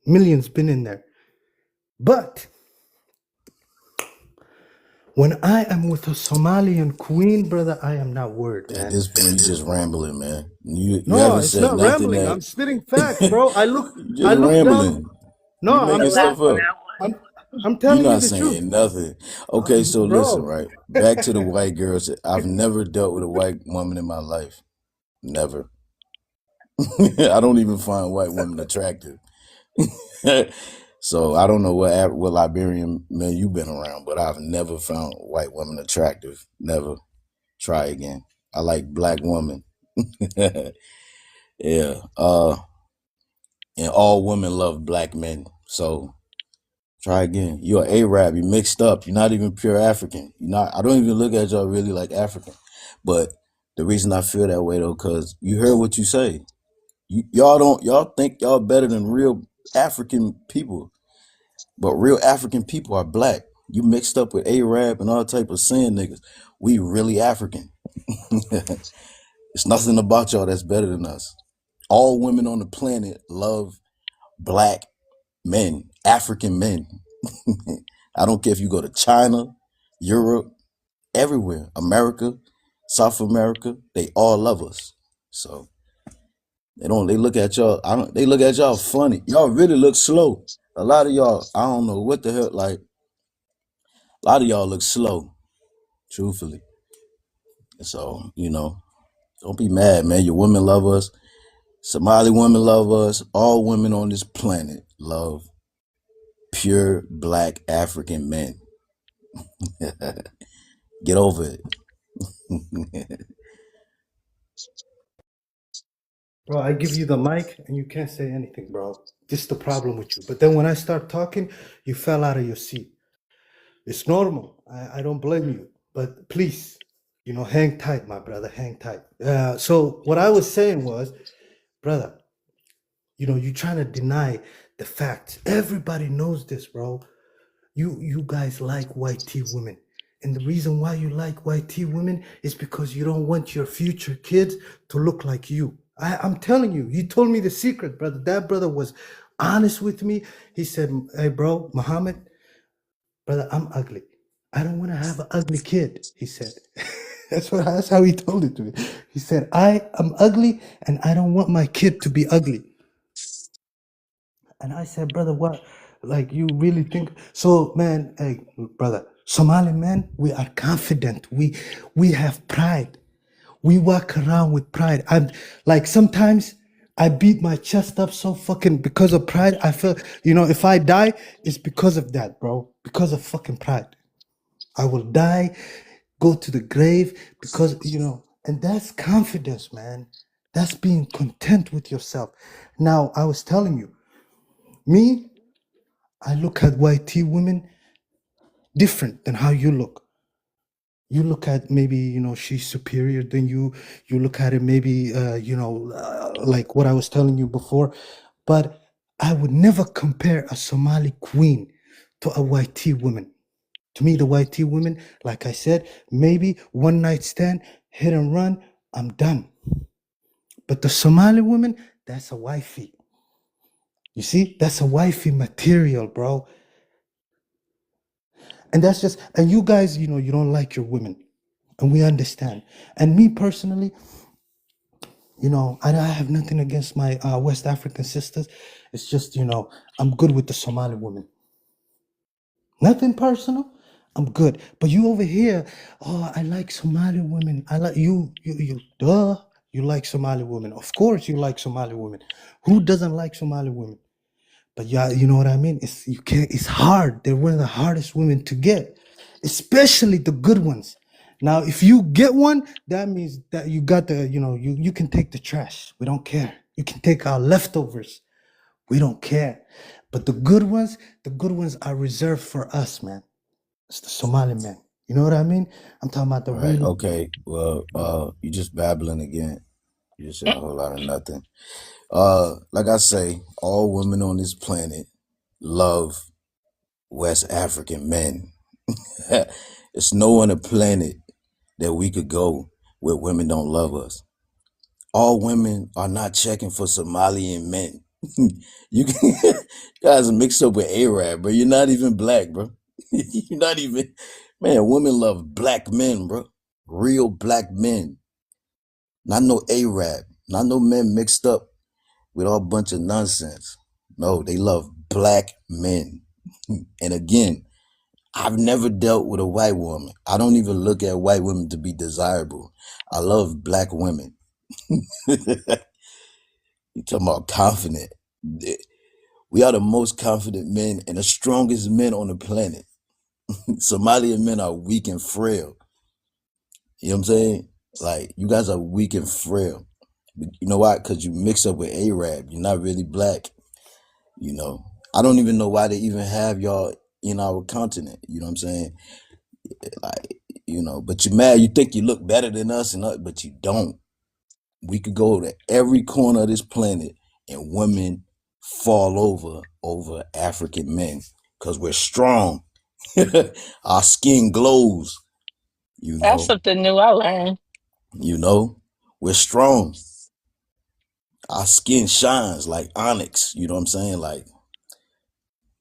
millions been in there. But when I am with a Somalian queen, brother, I am not worried, At man. this point, you just rambling, man. You No, haven't it's said not nothing rambling. that I'm spitting facts, bro. I look you just down. rambling. No, You I'm making stuff up. I'm You're telling you not the truth, saying nothing. Okay, so listen, bro. right? Back to the white girls. I've never dealt with a white woman in my life. Never. I don't even find white women attractive. So I don't know what Liberian men you've been around, but I've never found white women attractive. Never. Try again. I like black women. Yeah. And all women love black men. So try again. You're an Arab. You mixed up. You're not even pure African. I don't even look at y'all really like African. But the reason I feel that way though, cause you heard what you say. Y'all think y'all better than real African people. But real African people are black. You mixed up with Arab and all type of sin niggas. We really African. It's nothing about y'all that's better than us. All women on the planet love black men, African men. I don't care if you go to China, Europe, everywhere, America, South America, they all love us. So they look at y'all, they look at y'all funny. Y'all really look slow. A lot of y'all, I don't know what the hell, like, a lot of y'all look slow, truthfully. So, don't be mad, man. Your women love us. Somali women love us. All women on this planet love pure black African men. Get over it. Bro, I give you the mic and you can't say anything, bro. This is the problem with you. But then when I start talking, you fell out of your seat. It's normal. I don't blame you. But please, hang tight, my brother. Hang tight. So what I was saying was, brother, you're trying to deny the facts. Everybody knows this, bro. You guys like white tea women. And the reason why you like white tea women is because you don't want your future kids to look like you. I'm telling you, he told me the secret, brother. That brother was honest with me. He said, hey, bro, Muhammad, brother, I'm ugly. I don't want to have an ugly kid, he said. That's how he told it to me. He said, I am ugly and I don't want my kid to be ugly. And I said, brother, what? Like, you really think? So, man, hey, brother, Somali men, we are confident. We have pride. We walk around with pride. I'm like, sometimes I beat my chest up so fucking because of pride. I feel, if I die, it's because of that, bro. Because of fucking pride. I will die, go to the grave because, and that's confidence, man. That's being content with yourself. Now, I was telling you, me, I look at white tea women different than how you look. You look at maybe, she's superior than you. You look at it maybe, like what I was telling you before. But I would never compare a Somali queen to a white tea woman. To me, the white tea woman, like I said, maybe one night stand, hit and run, I'm done. But the Somali woman, that's a wifey. You see, that's a wifey material, bro. And that's just, and you guys, you know, you don't like your women, and we understand. And me personally, you know, I have nothing against my West African sisters. It's just, you know, I'm good with the Somali women. Nothing personal. I'm good. But you over here, oh, I like Somali women. I like duh. You like Somali women. Of course you like Somali women. Who doesn't like Somali women? But yeah, you know what I mean? It's hard. They're one of the hardest women to get, especially the good ones. Now, if you get one, that means that you got the, you know, you can take the trash. We don't care. You can take our leftovers. We don't care. But the good ones are reserved for us, man. It's the Somali men. You know what I mean? I'm talking about the Right. really. Okay. Well, you just babbling again. You just saying a whole lot of nothing. Like I say, all women on this planet love West African men. It's no on the planet that we could go where women don't love us. All women are not checking for Somalian men. You guys are mixed up with Arab, bro. You're not even black, bro. You're not even, man. Women love black men, bro. Real black men, not no Arab, not no men mixed up with all bunch of nonsense. No, they love black men. And again, I've never dealt with a white woman. I don't even look at white women to be desirable. I love black women. You talking about confident. We are the most confident men and the strongest men on the planet. Somalian men are weak and frail. You know what I'm saying? Like, you guys are weak and frail. You know why? Because you mix up with Arab. You're not really black. You know, I don't even know why they even have y'all in our continent. You know what I'm saying? Like, you know, but you're mad. You think you look better than us, but you don't. We could go to every corner of this planet and women fall over African men because we're strong. Our skin glows. You That's know, something new I learned. we're strong. Our skin shines like onyx. You know what I'm saying? Like,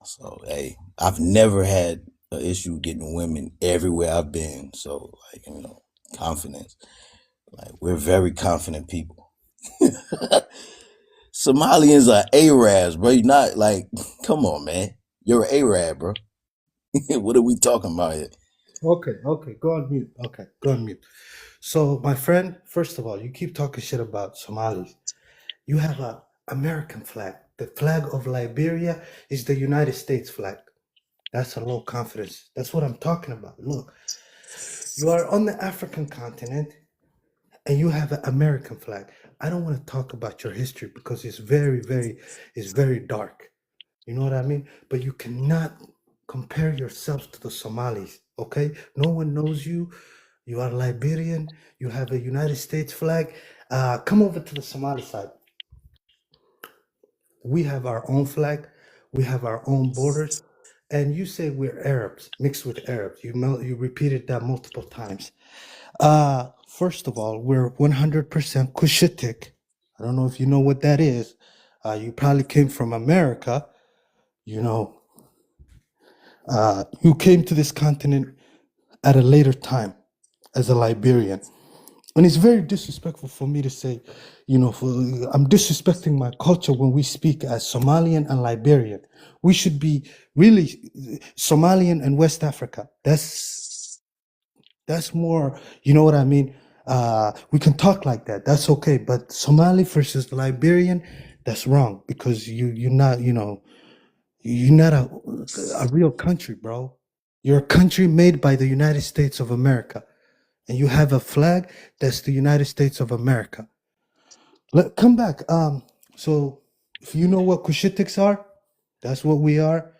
so hey, I've never had an issue getting women everywhere I've been. So, like, you know, confidence. Like, we're very confident people. Somalians are Arabs, bro. You're not like, come on, man. You're an Arab, bro. What are we talking about here? Okay, go on mute. Okay, go on mute. So, my friend, first of all, you keep talking shit about Somalis. You have a American flag. The flag of Liberia is the United States flag. That's a low confidence. That's what I'm talking about. Look, you are on the African continent and you have an American flag. I don't want to talk about your history because it's very dark. You know what I mean? But you cannot compare yourselves to the Somalis, okay? No one knows you. You are Liberian. You have a United States flag. Come over to the Somali side. We have our own flag. We have our own borders. And you say we're Arabs, mixed with Arabs. You repeated that multiple times. First of all, we're 100% Cushitic. I don't know if you know what that is. You probably came from America. You know, you came to this continent at a later time as a Liberian. And it's very disrespectful for me to say, you know, I'm disrespecting my culture when we speak as Somalian and Liberian. We should be really Somalian and West Africa. That's more, you know what I mean? We can talk like that. That's okay. But Somali versus Liberian, that's wrong because you're not, you know, you're not a real country, bro. You're a country made by the United States of America. And you have a flag that's the United States of America. Come back. So if you know what Kushitics are, that's what we are.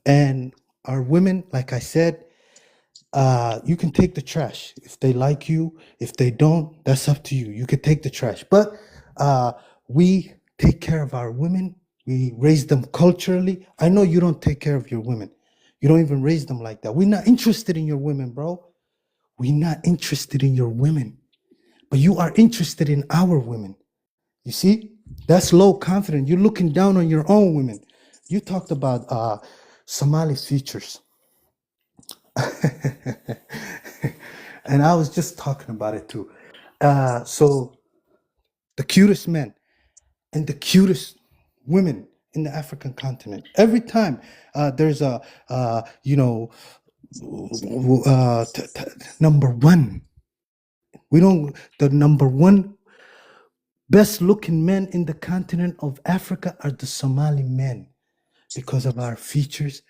And our women, like I said, you can take the trash. If they like you, if they don't, that's up to you. You can take the trash. But we take care of our women. We raise them culturally. I know you don't take care of your women. You don't even raise them like that. We're not interested in your women, bro. We're not interested in your women, but you are interested in our women. You see? That's low confidence. You're looking down on your own women. You talked about Somali features. And I was just talking about it too. So the cutest men and the cutest women in the African continent. Every time there's a, number one. We don't, the number one best looking men in the continent of Africa are the Somali men because of our features,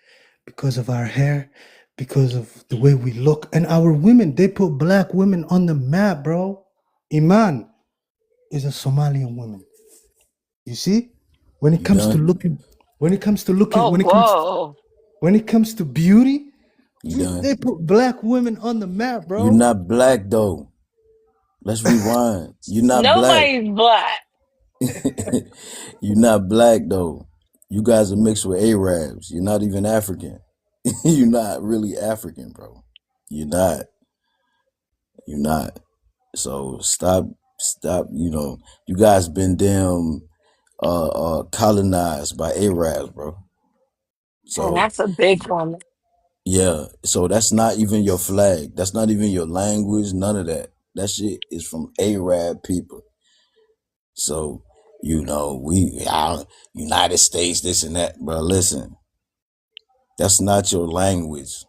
because of our hair, because of the way we look. And our women, they put black women on the map, bro. Iman is a Somalian woman. You see? When it You comes to done? looking, when it comes to looking, Oh, whoa. when it comes to beauty, You done? they put black women on the map, You're bro. not black though. Let's rewind. You're not black. Nobody's black. You're not black though. You guys are mixed with Arabs. You're not even African. You're not really African, bro. You're not. You're not. So stop. You guys been damn colonized by Arabs, bro. And So that's a big one. yeah. So that's not even your flag. That's not even your language. None of that. That shit is from Arab people. So, we our United States, this and that. Bro, listen, that's not your language.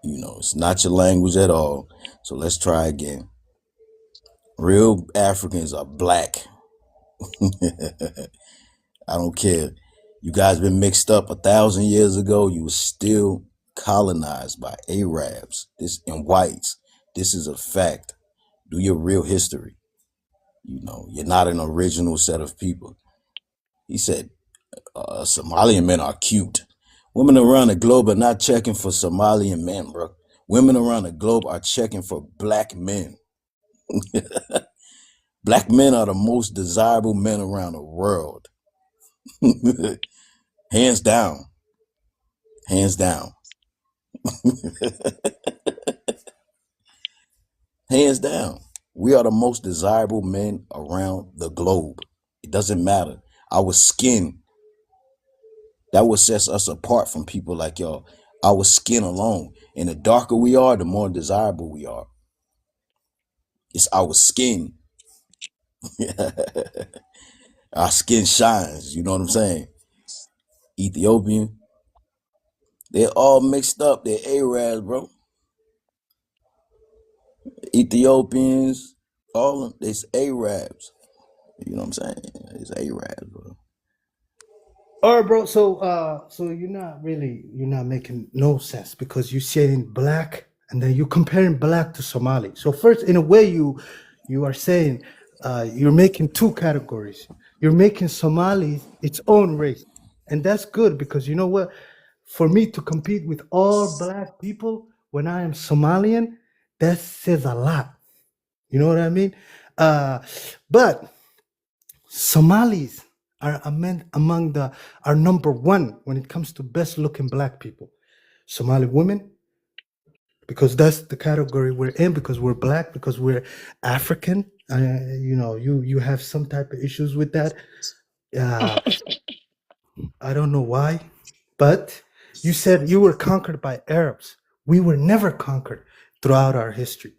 It's not your language at all. So let's try again. Real Africans are black. I don't care. You guys been mixed up 1,000 years ago. You were still colonized by Arabs and whites. This is a fact. Do your real history. You're not an original set of people. He said, Somalian men are cute. Women around the globe are not checking for Somalian men, bro. Women around the globe are checking for black men. Black men are the most desirable men around the world. Hands down. Hands down. Hands down. We are the most desirable men around the globe. It doesn't matter. Our skin, that what sets us apart from people like y'all. Our skin alone. And the darker we are, the more desirable we are. It's our skin. Our skin shines. You know what I'm saying? Ethiopian. They're all mixed up. They're Arabs, bro. Ethiopians, all of them, it's Arabs. You know what I'm saying? It's Arabs, bro. All right, bro. So you're not making no sense because you're saying black and then you're comparing black to Somali. So first, in a way, you are saying you're making two categories. You're making Somalis its own race, and that's good because you know what? For me to compete with all black people when I am Somalian, that says a lot. You know what I mean? But Somalis are are number one when it comes to best looking black people. Somali women, because that's the category we're in, because we're black, because we're African. You have some type of issues with that. I don't know why, but you said you were conquered by Arabs. We were never conquered throughout our history.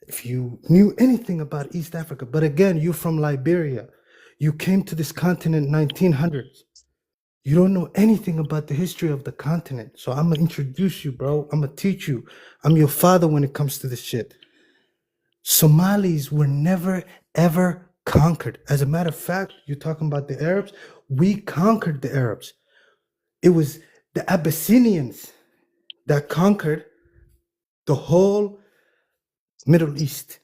If you knew anything about East Africa, but again, you're from Liberia. You came to this continent 1900s. You don't know anything about the history of the continent. So I'm gonna introduce you, bro. I'm gonna teach you. I'm your father when it comes to this shit. Somalis were never, ever conquered. As a matter of fact, you're talking about the Arabs. We conquered the Arabs. It was the Abyssinians that conquered the whole Middle East.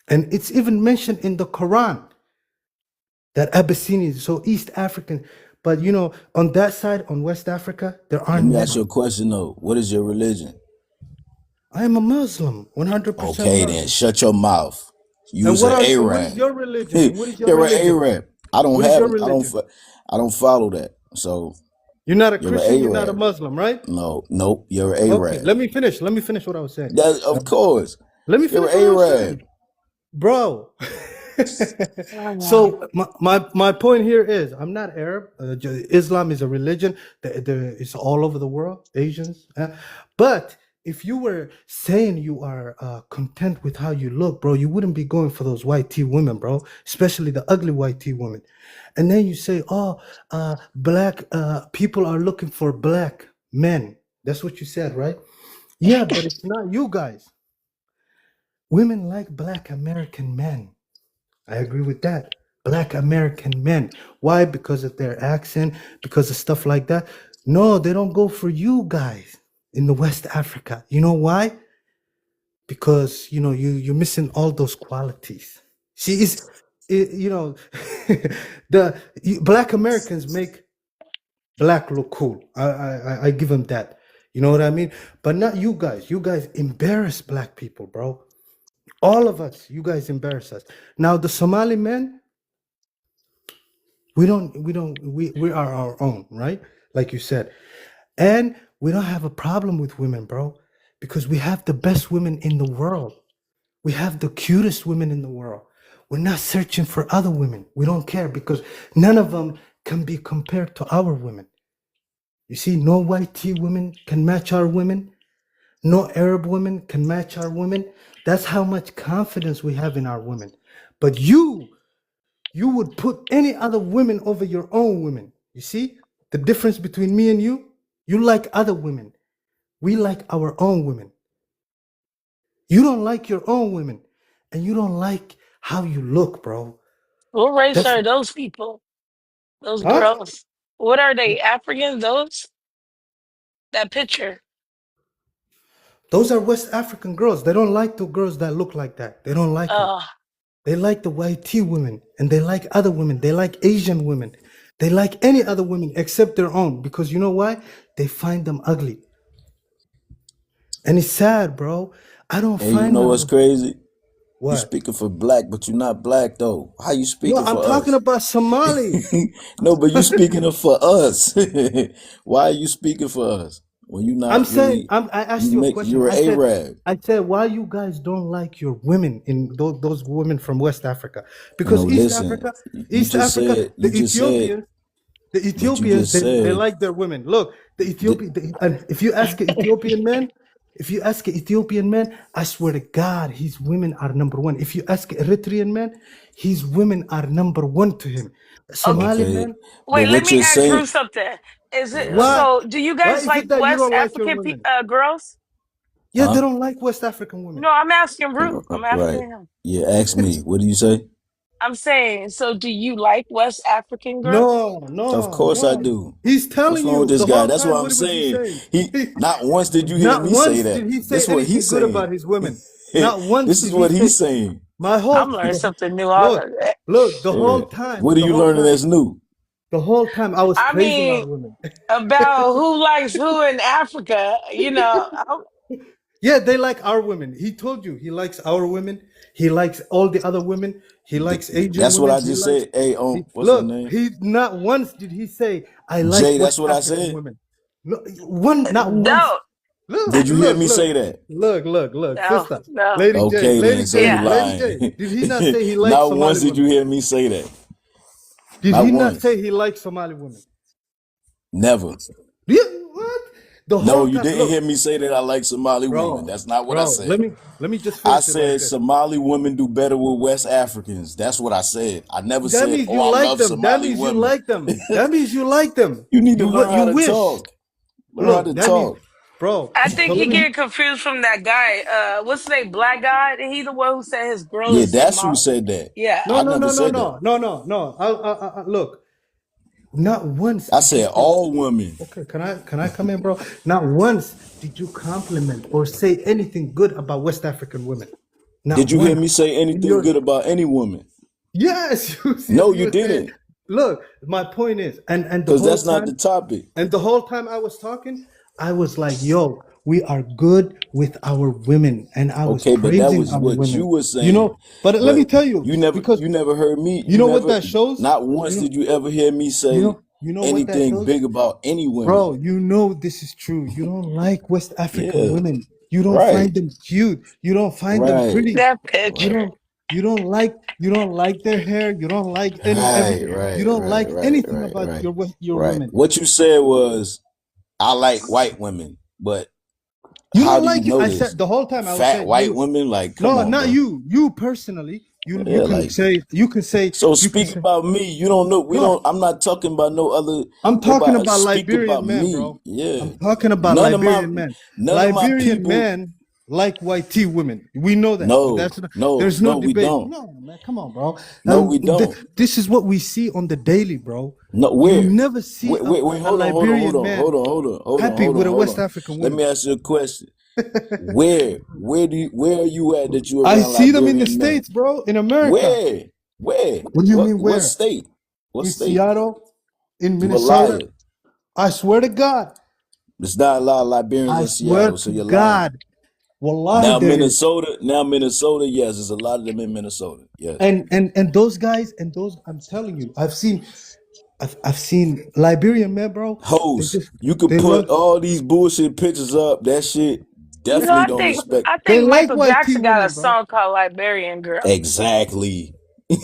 And it's even mentioned in the Quran that Abyssinians, so East African. But on that side, on West Africa, there Let aren't me ask many. you a question though. What is your religion? I am a Muslim, 100% Okay, then Muslim. shut your mouth. And You's an what is Arab. your religion? And what is your You're an religion? Arab. I don't What is have your it. religion? I don't follow that. So You're not a you're an Christian, you're not a Arab. Muslim, right? No, nope. You're an Okay, Arab. let me finish. Let me finish what I was saying. That, of course. Let me You're finish an what I was Arab. saying. Bro, Oh, So my point here is I'm not Arab. Islam is a religion that it's all over the world, Asians. But if you were saying you are content with how you look, bro, you wouldn't be going for those white tea women, bro, especially the ugly white tea women. And then you say, oh, black people are looking for black men. That's what you said, right? Yeah, but it's not you guys. Women like black American men. I agree with that. Black American men. Why? Because of their accent, because of stuff like that. No, they don't go for you guys in the West Africa. You know why? Because you're missing all those qualities. See, black Americans make black look cool. I give them that. You know what I mean? But not you guys. You guys embarrass black people, bro. All of us, you guys embarrass us. Now the Somali men, we are our own, right? Like you said. And we don't have a problem with women, bro, because we have the best women in the world. We have the cutest women in the world. We're not searching for other women. We don't care because none of them can be compared to our women. You see, no white tea women can match our women. No Arab women can match our women. That's how much confidence we have in our women. But you would put any other women over your own women. You see the difference between me and you? You like other women. We like our own women. You don't like your own women. And you don't like how you look, bro. what race That's are those people? Those huh? girls? What are they? Africans? Those? That picture? Those are West African girls. They don't like the girls that look like that. They don't like them. Oh, They like the white tea women and they like other women. They like Asian women. They like any other women except their own because you know why? They find them ugly. And it's sad, bro. I don't And you find know them. what's crazy? You What? speaking for black, but you're not black though. How you No, speaking I'm for talking us? about Somali. No, but you speaking for us. Why are you speaking for us when you I'm not saying, really? I asked you a question. You're Arab. I said, why you guys don't like your women in those women from West Africa? No, Because listen. You East just Africa, said. You just said. The But you Ethiopians, just they said. like their women. Look, and if you ask an Ethiopian man, I swear to God, his women are number one. If you ask an Eritrean man, his women are number one to him. okay. Somali Okay, man, but Wait, let what me you're ask saying. Drew something. Is it why? so? Do you Why guys is like it that you West don't like your African women? girls? Yeah, they Huh? don't like West African women. No, I'm asking Drew. I'm Right. asking him. Yeah, ask me. What do you say? I'm saying, so do you like West African girls? No, Of no, course I no. do. He's What's telling wrong with you this the guy? whole That's time. what I'm What was he saying. saying? He not once did you hear Not me say once did that. he This say is what he's anything good about saying. his women. Not once This is did he what say he's saying. my I'm whole learning something new. look, look, Yeah. What are the you whole learning time, that's new? the whole time I was I praising our mean, women. about who likes who in Africa, Yeah, they like our women. He told you he likes our women. He likes all the other women. He likes Asian That's what women. I just said. Hey, what's her Look, name? he not once did he say I like Jay, that's West what I African said. women. No, not once. no, Did you hear me say that? Look, no, sister, no. Lady J, Okay, then. So you Yeah. Lady lying. J. Did he not say he likes Not once Somali did you women? hear me say that. Did Not he not once. say he likes Somali women? Never. Yeah, what? The No, whole you time. didn't Look, hear me say that I like Somali women. bro, That's not what I bro. said. Let me just I finish it like said this. Somali women do better with West Africans. That's what I said. I never That said, means oh, you I like love them. That Somali means you women. like them. That means you like them. You need to learn You how to wish. talk. Learn how Look, to that means, talk. bro. I think So he let me. getting confused from that guy. What's his name? Black guy? He the one who said his girl Yeah, is that's who Somali. said that. Yeah. I never said that. No. Look, not once I did you said say. all women. Okay, can I come in, bro? Not once did you compliment or say anything good about West African women. Not Did you hear once. me say In anything your good about any woman? yes, No, you you said. didn't. Look, my point is, and the Because whole that's not the time. topic. And the whole time I was talking, I was like, yo, we are good with our women. And I was Okay, but that praising was our what you women. were saying. But let me But tell you, because you never heard me. you You know what never, that shows? not once You know, did you ever hear me say you know what that anything shows? big about any women. Bro, you know this is true. You don't like West African Yeah, women. You don't right, find them cute. You don't find them right, pretty. That You right. picture. don't. you don't like their hair. You don't like any Right, everything. You right, don't right, like right, anything right, about right, your right. women. What you said was, I like white women, but You how don't do you like it. know I this? said the whole time I was Fat saying white you. women? Like, come No, on, not bro. you. You personally. You Yeah, can like, say so you can speak say about me. You don't know. We no. don't. I'm not talking about no other. I'm talking Nobody. about Speak about Liberian men, me. bro. Yeah. I'm talking about None of my. Liberian men. None of my Liberian people. men like white tea women. We know that. No. That's No. there's no No. We debate. don't. No, man, come on, bro. No. We don't. This is what we see on the daily, bro. No. You Where? never see Wait. Wait. Wait. a Hold on. Hold on. Hold Liberian on. man Hold on. Hold on. Hold on. happy Hold on. with a Hold West on. African Let me woman. ask you a question. Where are you at that you I around see them in the Liberian men? States, bro, in America. Where? Where? What do you mean What where? state? What In state? Seattle, in You a Minnesota. liar. I swear to God. There's not a lot of Liberians I in swear Seattle, so to you're lying. God. Wallahi, there is. Minnesota, yes, there's a lot of them in Minnesota. Yes. And those guys and those I'm telling you, I've seen Liberian men, bro. Hoes, you could They put love all these bullshit pictures up. That shit You know, definitely don't respect. I they think like Michael white tea Jackson got a women, bro. song called Liberian Girl. Exactly.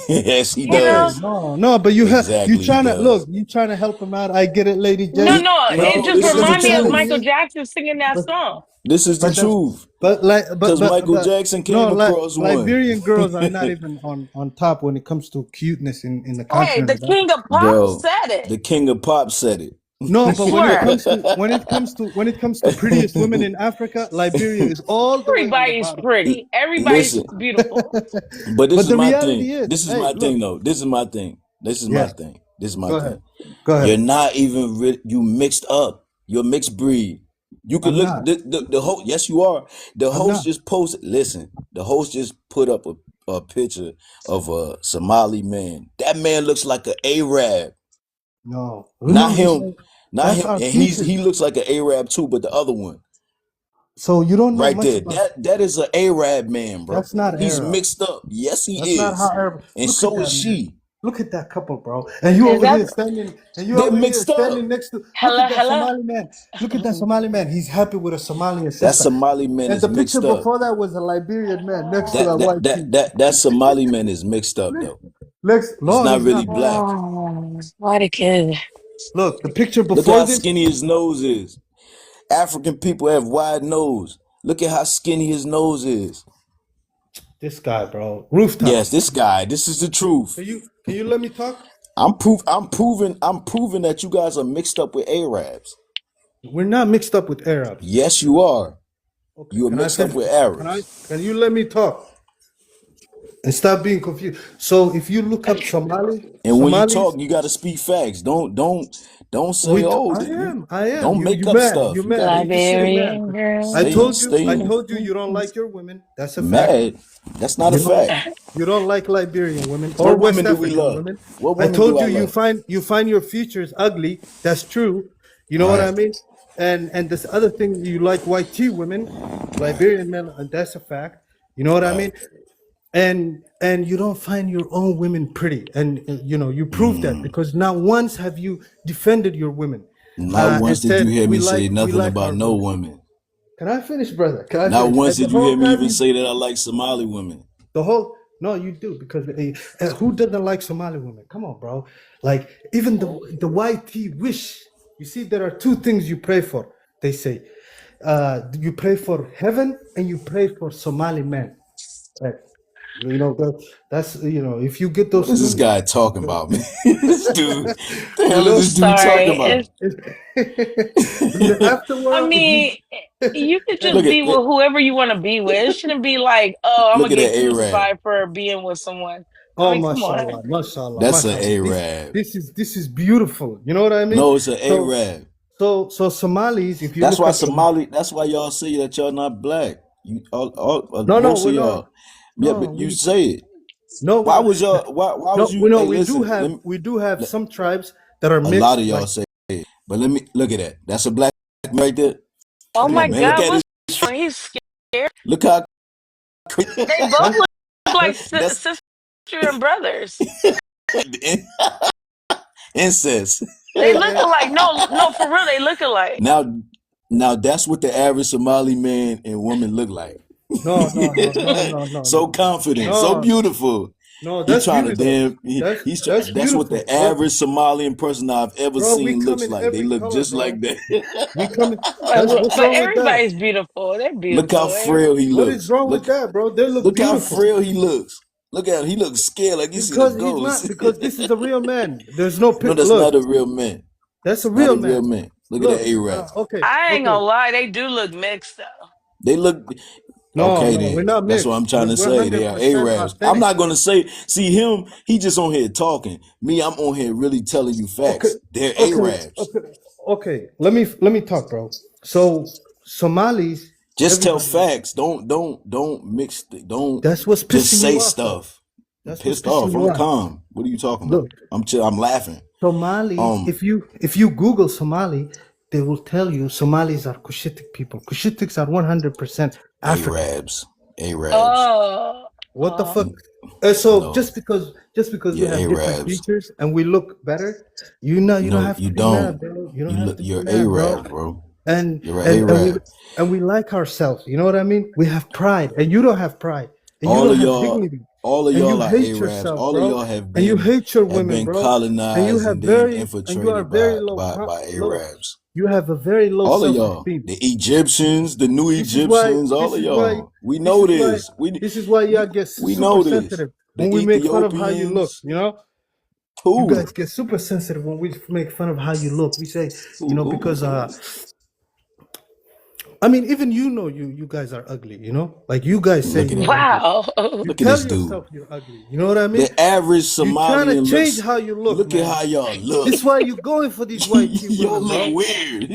Yes, he You know? does. No, but you Exactly, he trying to look, does. you trying to help him out. I get it, Lady No, J. no, it No, just this But is the the reminded me of challenge truth. Michael is, Jackson singing that but song. This is the but that's truth. but Because Michael Jackson no, came across one. Liberian girls are not even on top when it comes to cuteness in the Hey, continent the of king Africa. of pop Bro, said it. the king of pop said it. No, I but swear. when it comes to prettiest women in Africa, Liberia is all the way on the Everybody's bottom. pretty. Everybody's Listen, beautiful. but this But is the my reality thing. is, This is hey, my look, thing, though. This is my thing. This is my yes, thing. This is my go ahead, thing. go You're ahead. not even you mixed up. You're mixed breed. You could I'm look not, the host. Yes, you are. The I'm not. host just posted. Listen, the host just put up a picture of a Somali man. That man looks like an Arab. No, Not no, him. Not that's him. our And features. he looks like an Arab too, but the other one. So you don't know Right much there. about. That is an Arab man, bro. That's not He's Arab. mixed up. Yes, he That's not is. how Arab. And Look at so is that man. she. Look at that couple, bro. And you Is over that here standing. And you They're over here mixed standing up. next to. Look hello, at that hello? Somali man. Look at that Somali man. He's happy with a Somalian That sister. Somali man And is the picture mixed up. before that was a Liberian man next to That a that white that king. that Somali man is mixed up though. He's No, not he's really not. black. Oh, what a kid. Look, the picture Look before how this. skinny his nose is. African people have wide nose. Look at how skinny his nose is. This guy, bro. Rooftop. Yes, this guy. This is the truth. Can you let me talk? I'm proving that you guys are mixed up with Arabs. We're not mixed up with Arabs. Yes, you are. Okay, You are can I mixed up finish? with Arabs. Can you let me talk? And stop being confused. So if you look up And when you Somalis, talk, you got to speak facts. Don't say, oh, you I am. don't make You up mad. stuff. You You got mad. to You can stay mad. Liberian girl. I stay told you you don't like your women. That's a fact. mad. That's not a You don't fact. you don't like Liberian women or What West women do we African love? women. What I women do told I you love? you find your features ugly. That's true. You know what I Right. mean? And this other thing, you like white tea women, Liberian men, and that's a fact. You know what I Right. mean? And you don't find your own women pretty, and you prove that because not once have you defended your women Not and once did you said hear we me say nothing like about our no women. women. Can I finish, brother? Can I Not finish? once And the did you whole hear me time even say that I like Somali women. no, you do because who doesn't like Somali women? Come on, bro. Like even the YT wish. You see, there are two things you pray for. They say you pray for heaven and you pray for Somali men. Right. That's if you get What those is this two, guy talking about, man? This dude, the you hell is know. this dude talking Sorry. about? in the I afterworld, if you mean, you could Look just at be with whoever you want to be with. It shouldn't be like, oh, I'm look gonna at that get Arab. crucified for being with someone. I oh mean, come on. mashallah, mashallah, That's an mashallah. This Arab. this is this is beautiful. You know what I mean? No, it's an So Arab. so Somalis, if you look up That's why y'all say that y'all not black. You no, most we're of not. y'all. Yeah, No, but you say it. we're Why not. was y'all why No, was you hey we do listen, have let- some tribes that are a lot mixed. of y'all Like say it. But let me look at that. That's a black man right there. Oh Come my on, man. Look God, at what's his wrong? He's scared. look how They both that's look like that's that's sister and brothers. incest. They hey look man. alike. No, no, for real, they look alike. Now that's what the average Somali man and woman look like. So confident, so no. beautiful. No, He that's trying to beauty though. damn. He's That's that's what beautiful, the bro. average Somalian person I've ever Bro, we seen come looks in like. They every look color, just like bro. that. We come in. But, That's what's but wrong with that. everybody's beautiful. They're Look how beautiful. frail he What is looks. wrong with that, bro? They look Look how beautiful frail he looks. Look at him. He looks scared like he's seen a because he's ghost. not. Because this is a real man. There's no No, that's look. not a real man. That's a It's not real a real man. man. Look at Look. that A-Rab. Okay. I ain't Okay. gonna lie, they do look mixed though. They look No, okay we're then. not That's what I'm mixed. trying to We're say. They are 100% Arabs. I'm authentic. not gonna say. See him. He just on here talking. Me, I'm on here really telling you Okay. facts. They're Okay. Arabs. Okay. Let me talk, bro. So Somalis, Just tell everybody. facts. Don't mix. Don't That's what's just pissing say you off, though. stuff. I'm That's what's pissed off. pissing you I'm off. calm. What are you talking Look, about? I'm chill. I'm laughing. Somali. If you Google Somali, they will tell you Somalis are Cushitic people. Cushitics are 100% African. Arabs. Oh, What the oh. fuck? So No, just because we you're have different Arabs. features and we look better, you don't No, have to you be mad, don't. bro. You don't have to be You're mad, bro. Arab, bro. And You're an Arab. we like ourselves. You know what I mean? We have pride, and you don't have pride, and you All don't of have y'all, dignity. all of And you y'all are hate Arabs. yourself, All bro. of y'all have And you been hate your women, bro. And you colonized have and then and you infiltrated are very low. by Arabs. You have a very low All of y'all, self-esteem. the Egyptians, the new This is why. Egyptians, all This of is why. y'all. We This know is why. this. This is why y'all get We super know this. sensitive The when we make fun of how you look. Ethiopians. You know, Who? you guys get super sensitive when we make fun of how you look. We say, you know, because I mean, even you guys are ugly. You know, like you guys say Look at you're him. ugly. Wow. You Look at tell this dude. yourself you're ugly. You know what I mean? The average You're trying to Somalian change looks. how you look, Look man. at how y'all look. This is why you're going for these white tea Y'all women, look bro. weird.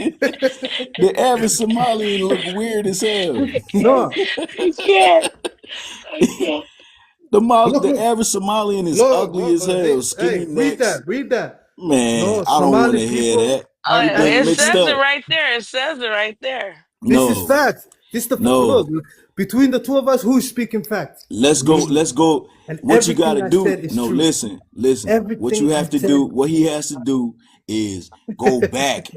The average Somalian look weird as hell. No, I can't. I can't. The look, average Somalian is look, ugly as hell. Skinny hey, read necks. that. Man, No, I don't want Somali to hear people that. Oh, are You yeah, done it mixed says it up. right there. It says it right there. This is No, facts. Look, no. between the two of us, who's speaking facts? Let's go. Me. Let's go. And What you got everything to I do? said is No, true. listen. What you Everything I have to said. do, what he has to do is go back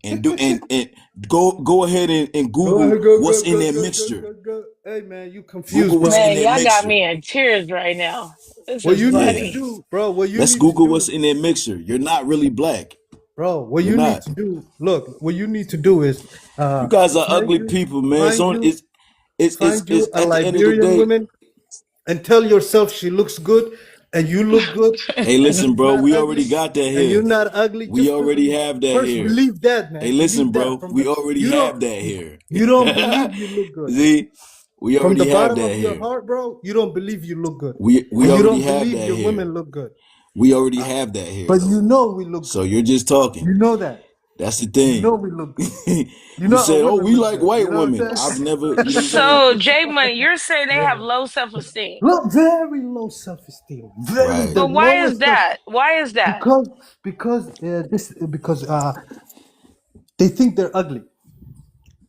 and do and go ahead and Google what's in that mixture. Go. Hey man, you confused, Google what's bro. in Man, that y'all got mixture. me in tears right now. This What is you need to Yeah. funny. do, bro. What you Let's need to Google do, what's in that mixture. You're not really black. bro. What You're you need not. to do. Look, what you need to do is You guys are find ugly you, people, man. find you, It's a at the end of the Liberian day. woman, and tell yourself she looks good, and you look good, Hey, and listen, she's bro. not We ugly, already got that and you're here. not ugly. We Just already have that first here. believe that, man. Hey, listen, Believe that bro. We already you have don't that here. you don't believe you look good. See, we From the already have bottom that of your here. heart, bro, you don't believe you look good. We And you already don't have believe that your here. women look good. We already have that here, But though. you know we look So good. you're just talking. You know that. That's the You know thing. we look good. You You know our said, "Oh, women we look like good. white You know what women." I'm I've saying? never, you know what I'm saying? So, Jay Money, you're saying they have low self-esteem. Look, very low self-esteem. Very Right. the But why is lowest self that? Why is that? because they think they're ugly.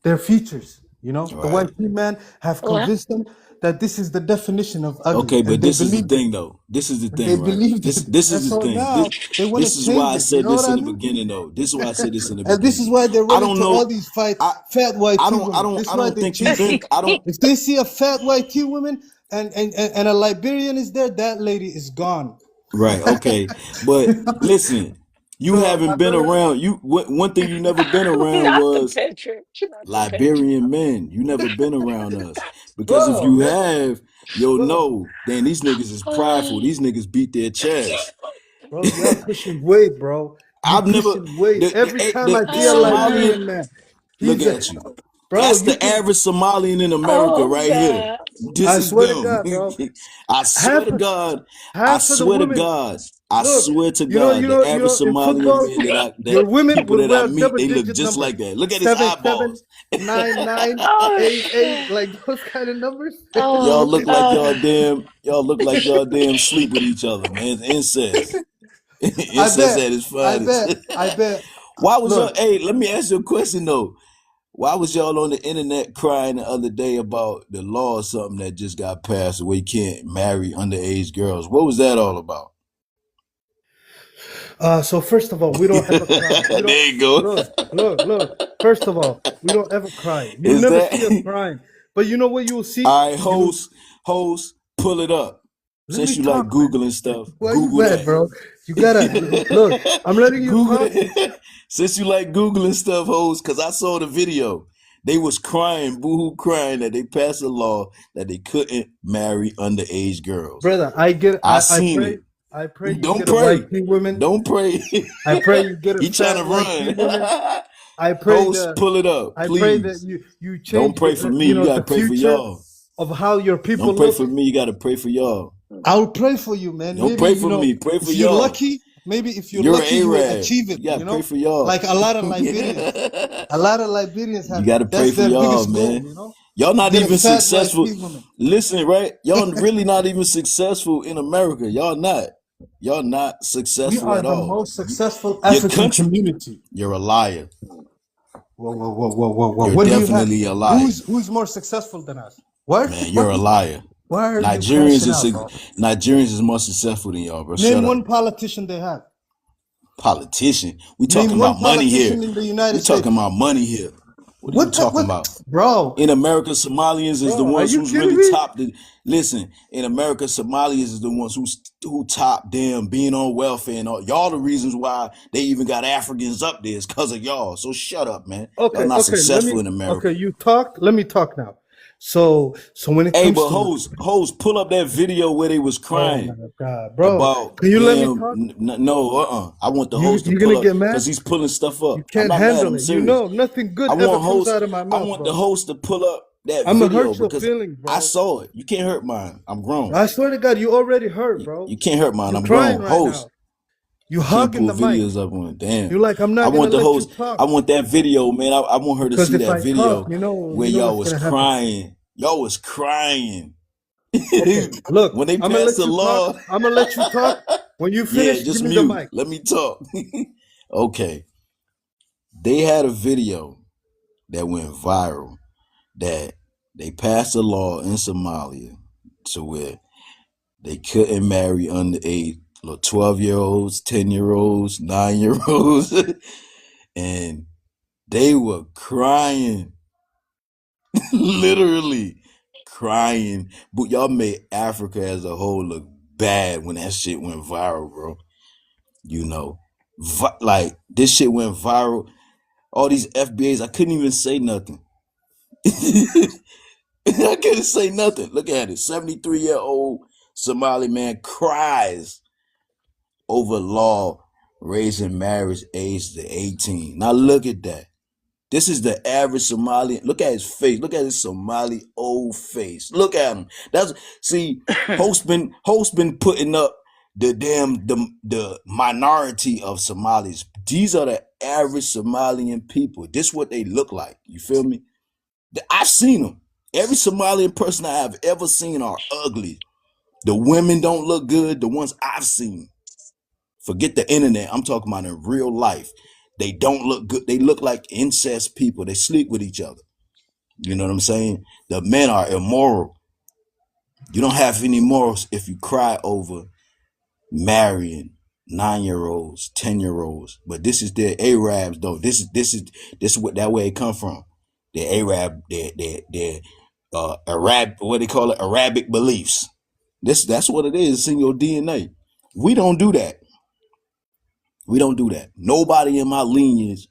Their features, you know, the Right. white man have What? convinced them that this is the definition of ugly, Okay, and but they this is the believed it. thing, though. This is the And they thing, right? believed This it. this And is the so thing. now they want This to is why change I it. You said know what this I in the mean? beginning, though. This is why I said this in the And this beginning. is why they're I running don't to all know. these I fat white I tea don't I women. This don't is I why don't they think you've chase been. it. I don't. If they see a fat white tea woman and a Liberian is there, that lady is gone. Right. Okay. But listen, you So my haven't been brother, around. One thing you never been around Not the was picture. Not the picture. Liberian men. You never been around us. Because if bro, you have, you'll bro, know, then these niggas is prideful. These niggas beat their chest. bro, y'all pushing weight, bro. You I've never pushing weight. Every time I the see a Somalian Liberian man, look he's a at you. bro. That's You the can. average Somalian in America Oh right here. God. This I is swear to them. God, bro. I swear Half to of God. I half of the swear to women. God. I Look, swear to God, the average in Somalian football, men your that women people will that I wear meet, they look double-digit just numbers, like that. Look at his 7, eyeballs. 9, 9, Oh 8, 8, shit. like those kind of numbers. Y'all Oh look like God. y'all look like y'all damn sleep with each other, man. It's incest. I Incest bet, at its finest. I bet. Why was y'all, Look, hey, let me ask you a question though. Why was y'all on the internet crying the other day about the law or something that just got passed where you can't marry underage girls? What was that all about? so first of all, we don't ever cry. We There don't you go. look. First of all, we don't ever cry. You Is never that see us crying. But you know what you will see? All right, You host, pull it up. let me Since you like talk, man. Googling stuff, Why you Google mad, bro? You gotta look. that. I'm letting you Google talk. it. Since you like Googling stuff, host, because I saw the video. They was crying, boohoo crying that they passed a law that they couldn't marry underage girls. Brother, I get. I I seen pray. it. I pray you Don't get a white pray. pea woman. Don't pray. I pray you get a He trying fat to white pea woman. run. I pray Host, pull it up, I pray that please. you Don't change pray for me. you You know gotta the pray for future y'all. of how your people Don't pray look. for me. You gotta pray for y'all. I'll pray for you, man. Don't Maybe pray for me. Pray for if you're y'all. lucky, maybe if you're You're an lucky, you will Arab. achieve it. You gotta You pray know, for y'all. like a lot of Liberians. A lot of Liberians You have gotta pray that's for their y'all, biggest goal. man. You know, Y'all not get a even fat white successful. pea woman. Listen, right? Y'all really not even successful in America. Y'all not. Y'all not We successful are at the all. most successful Your African country, community. you're a liar. Whoa. You're What do you have? definitely a liar. Who's more successful than us? Why? Man, you're a liar. Why are you Nigerians crashing out, is bro? Nigerians is more successful than y'all, bro. Name Shut up. one politician they have. Politician. We talking Name one about money here. politician in the United We talking States. about money here. What are you talking about? Bro? In America, Somalians is the Bro, are ones you who's kidding really me? top. Listen, in America, Somalians is the ones who top them being on welfare and all. Y'all the reasons why they even got Africans up there is because of y'all. So shut up, man. Y'all Okay, not okay. successful in America. You talked. Let me talk now. So when it Hey, comes but to, hoes, pull up that video where they was oh my crying God, bro, about can you let me him. talk? No. I want the host to You're gonna pull up get mad? because he's pulling stuff You up. I'm can't not mad. handle I'm it. You serious. know, nothing I good ever want comes host. out of my I mouth, want the bro. host to pull up that I'm gonna video hurt your because feelings, I bro. saw it. You can't hurt mine. I'm grown. I swear to God, you already hurt, bro. You can't hurt mine. You're I'm crying grown. right Host, now. You you can't hogging pull the mic. videos up on it. Damn. You're like, I'm I not gonna want the let you host. I talk want that video, man. I want her to because see if that I talk, video you where know y'all what's was gonna happen. crying. Y'all was crying. Okay, look, When they I'm gonna passed let the you talk. law. I'm gonna let you talk. When you Yeah, finish, give just me the mute. mic. Let me talk. Okay. They had a video that went viral that they passed a law in Somalia to where they couldn't marry underage, 12-year-olds, 10-year-olds, 9-year-olds, and they were crying, literally crying. But y'all made Africa as a whole look bad when that shit went viral, bro. You know, like this shit went viral. All these FBAs, I couldn't even say nothing. I couldn't say nothing. Look at it. 73-year-old Somali man cries over law raising marriage age to 18. Now look at that. This is the average Somali. Look at his face. Look at his Somali old face. Look at him. Host been putting up the minority of Somalis. These are the average Somalian people. This is what they look like. You feel me? I've seen them. Every Somalian person I have ever seen are ugly. The women don't look good. The ones I've seen. Forget the internet. I'm talking about in real life. They don't look good. They look like incest people. They sleep with each other. You know what I'm saying? The men are immoral. You don't have any morals if you cry over marrying 9-year-olds, 10-year-olds. But this is their Arabs though. This is what that way it come from. The Arab, their Arab, what they call it, Arabic beliefs. That's what it is. It's in your DNA. We don't do that. We don't do that. Nobody in my lineage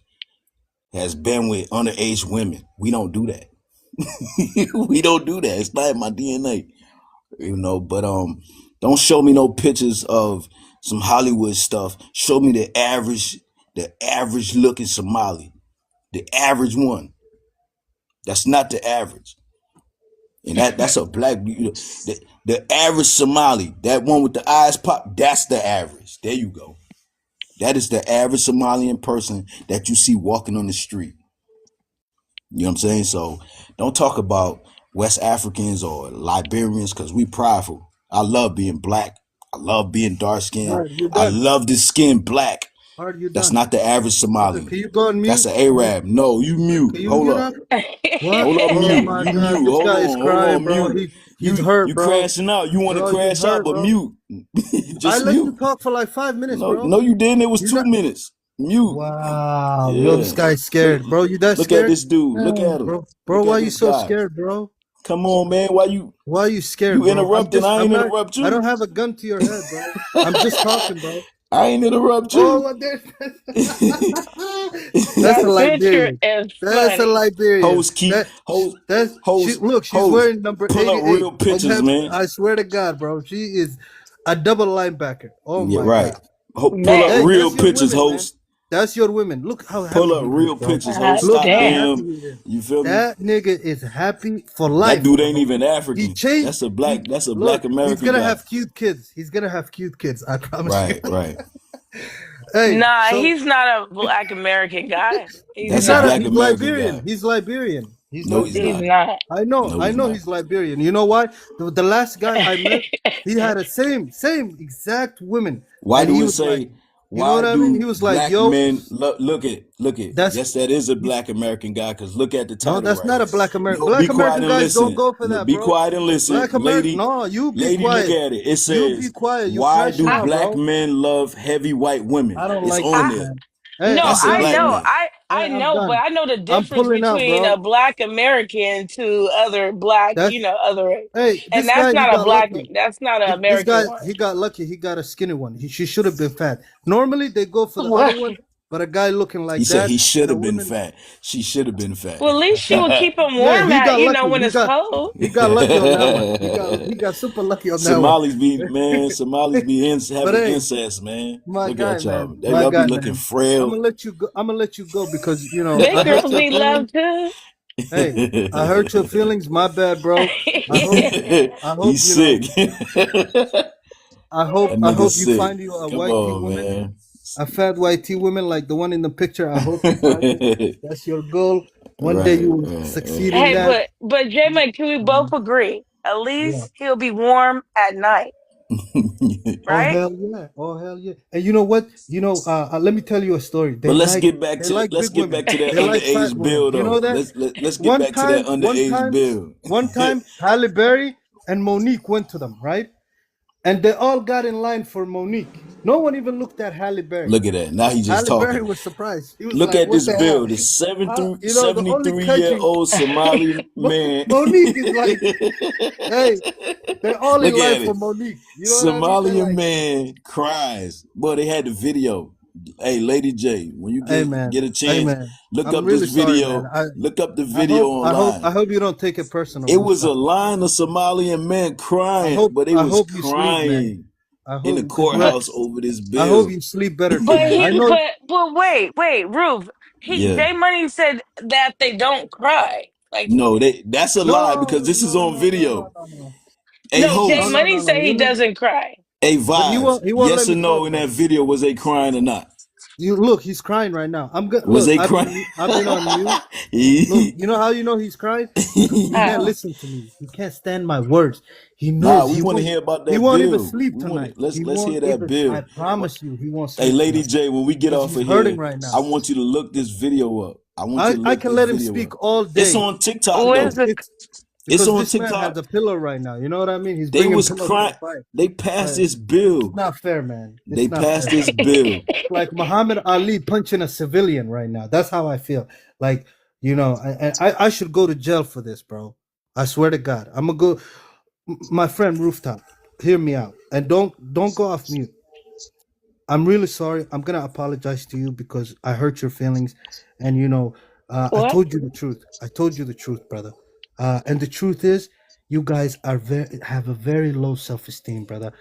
has been with underage women. We don't do that. We don't do that. It's not in my DNA. But don't show me no pictures of some Hollywood stuff. Show me the average looking Somali. The average one. That's not the average. And that's a black the average Somali, that one with the eyes pop, that's the average. There you go. That is the average Somalian person that you see walking on the street. You know what I'm saying? So don't talk about West Africans or Liberians because we prideful. I love being black. I love being dark skinned. All right, you're I done. love the skin black. All right, you're That's done. not the average Okay, Somalian. can you go on That's mute? an Arab. No, you mute. Can you Hold mute up. up? What? Hold up, Oh mute. my You God, mute. this Hold guy is on. Hold crying, on, bro. mute. He's hurt, You bro. crashing out. You want to Bro, you crash out, hurt, but bro. mute. I Just let you mute. talk for like 5 minutes, No, bro. no, you didn't. It was You're 2 not. minutes. Mute. Wow, yo, this Yeah. guy's Look, scared, bro. You that look at scared, this dude. Look at him. bro? Bro, Look why at you this so guy. scared, bro? Come on, man. Why are you scared, you bro? interrupting? I I'm ain't not. interrupt I you. don't have a gun to your head, bro. I'm just talking, bro. I ain't interrupt Oh, you. well, there's that's a That picture Liberian. is That's a funny. Liberian. Hoes keep That's she. hoes Look, she's hoes. wearing number Pull up 88. real pictures, man. I swear to God, bro, she is a double linebacker. Oh Yeah, my right. God. Pull up Man. Hey, real that's your pictures, women, man. host. That's your women. Look how Pull happy up he is, real bro. pictures, host. Look Stop how Damn. happy damn. he is. You feel me? That nigga is happy for That life, dude ain't bro. even He African. changed. That's a black Look, he's American gonna guy. have cute kids. He's gonna have cute kids. I promise you. Right, right. Hey, Nah, so he's not a black American guy. He's he's That's a not. not. black He's American Liberian. guy. He's Liberian. He's No, he's He's not. Liberian. not. I know. No, I he's know not. he's Liberian. You know why? The last guy I met, he had a same exact women, Why and he do it was like, say? you know Why what I mean? do He was like, black yo, men look at? that's Yes, that is a he's black American guy. Cause look at the no, title that's right not a here. black American. No, be Black quiet American and guys don't listen. go for No, that, be bro. quiet and listen, Black American, lady. no, you be Lady, look quiet. at it. It You be says, quiet. You "Why do crashing out, black bro. men love heavy white women?" I don't It's like on I, that, there. man. Hey, no, I'm That's a I done, black know. man. man. I I'm know, but done. I know the I'm difference pulling out, between bro. a black American to other black, That's other, hey, and this guy he got lucky. that's not an This guy American one. he got lucky. He got a skinny one. She should have been fat. Normally they go for the other What? one, but a guy looking He like said that he should and a have been woman. fat. She should have been fat. Well, at least she would keep him Yeah, warm he at, got lucky. when it's cold. He got lucky on that one. He got super lucky on that one. Somalis be man. Somalis be But having hey, incest, man. my Look guy, at y'all. man, Y'all be looking man. I'm frail. gonna let you go. I'm gonna let you go because I Big hurt girls your need love feelings. too. Hey, I hurt your feelings. My bad, bro. I hope. I hope He's sick. That I nigga hope you sick. find you a Come white tea on, woman, man. a fat white tea woman like the one in the picture. I hope you find it. That's your goal. One day you Right, will right, succeed in Hey, that. but J-Man, can we both agree? At Yeah. least he'll be warm at night, right. Oh right? hell yeah! Oh hell yeah! And you know what? Let me tell you a story. But They like let's big get back women. to that They like fat underage women. bill You know though. that? Let's get back to that underage bill. One time, Halle Berry and Monique went to them, right? And they all got in line for Monique. No one even looked at Halle Berry. Look at that. Now he just Halle Berry talking. was surprised. He was Look like, at "What this the hell?" bill. The The only 73-year country old Somali man. Monique is like, "Hey, they're all in Look line at for it. Monique." You know what I mean? They're Somalian like, man cries. Boy, they had the video. Hey, Lady J, when you "Hey get man, a hey chance, man, look I'm up this really sorry, man. video. Look up the video I online. hope you don't take it personal, It was a Rooftop. line of Somalian men crying, but they I was hope you sleep, man. crying I in the hope because courthouse over this I hope bill. you sleep better But tonight. I he, know. wait, Ruth. Yeah. Jay Money said that they don't cry. Like, No, that's a lie because No, this is on video. no. Hey, no, Jay host. Money said he You know, doesn't cry. Hey, but Vibes. he won't Yes let or me no talk in though. that video, was they crying or not? You look, he's crying right now. I'm good. Was Look, they crying? I've been on mute. Look, you know how you know he's crying? Because he can't How? listen to me. He can't stand my words. He Nah, knows we want to hear about he that won't even bill. sleep We want to tonight. He let's won't hear that even I bill. promise you he won't Hey, sleep Lady tonight. J, when we get Because off he's of hurting here, right I now. want you to look this video up. I want you to I look can this let him video up. speak all It's day on TikTok Where's though. the? It's because on this man has TikTok. a pillow right now. You know what I mean? He's They bringing was pillow to the crying. fight. They passed Right. this It's bill. not fair, man. They It's not passed fair. this bill. Like Muhammad Ali punching a civilian right now. That's how I feel. Like, I should go to jail for this, bro. I swear to God. I'm gonna go. My friend Rooftop, hear me out. And don't go off mute. I'm really sorry. I'm gonna apologize to you because I hurt your feelings, and I What? told you the truth. I told you the truth, brother. And the truth is, you guys have a very low self-esteem, brother.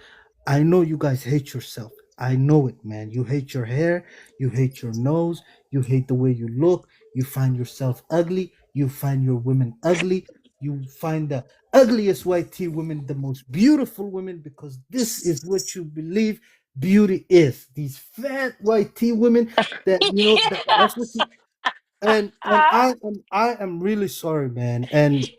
I know you guys hate yourself. I know it, man. You hate your hair. You hate your nose. You hate the way you look. You find yourself ugly. You find your women ugly. You find the ugliest white tea women the most beautiful women because this is what you believe beauty is. These fat white tea women that's what you and I am really sorry, man. And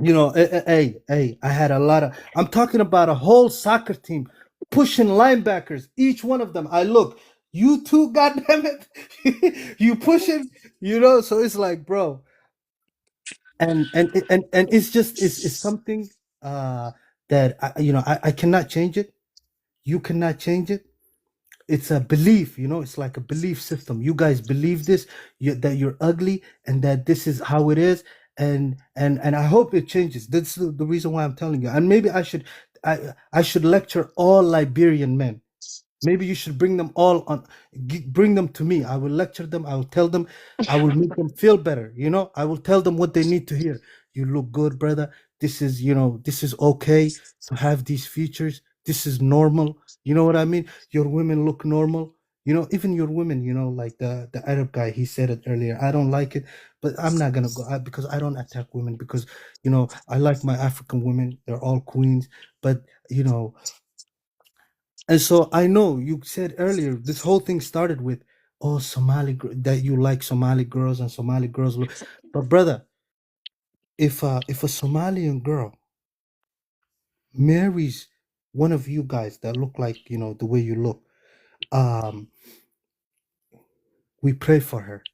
hey, I had a lot of. I'm talking about a whole soccer team pushing linebackers, each one of them. I look, you two, goddamn it, you pushing, So it's like, bro, and it's just it's something that I cannot change it. You cannot change it. It's a belief, it's like a belief system. You guys believe this, that you're ugly and that this is how it is, and I hope it changes. That's the reason why I'm telling you. And maybe I should lecture all Liberian men. Maybe you should bring them all on, bring them to me. I will lecture them. I will tell them. I will make them feel better. You know, I will tell them what they need to hear. You look good, brother. This is, you know, this is okay to have these features. This is normal. You know what I mean? Your women look normal. You know, even your women. You know, like the Arab guy. He said it earlier. I don't like it, but I'm not gonna go because I don't attack women because you know I like my African women. They're all queens, but you know. And so I know you said earlier this whole thing started with oh that you like Somali girls and Somali girls look, but brother, if a Somalian girl marries one of you guys that look like you know the way you look, um, we pray for her.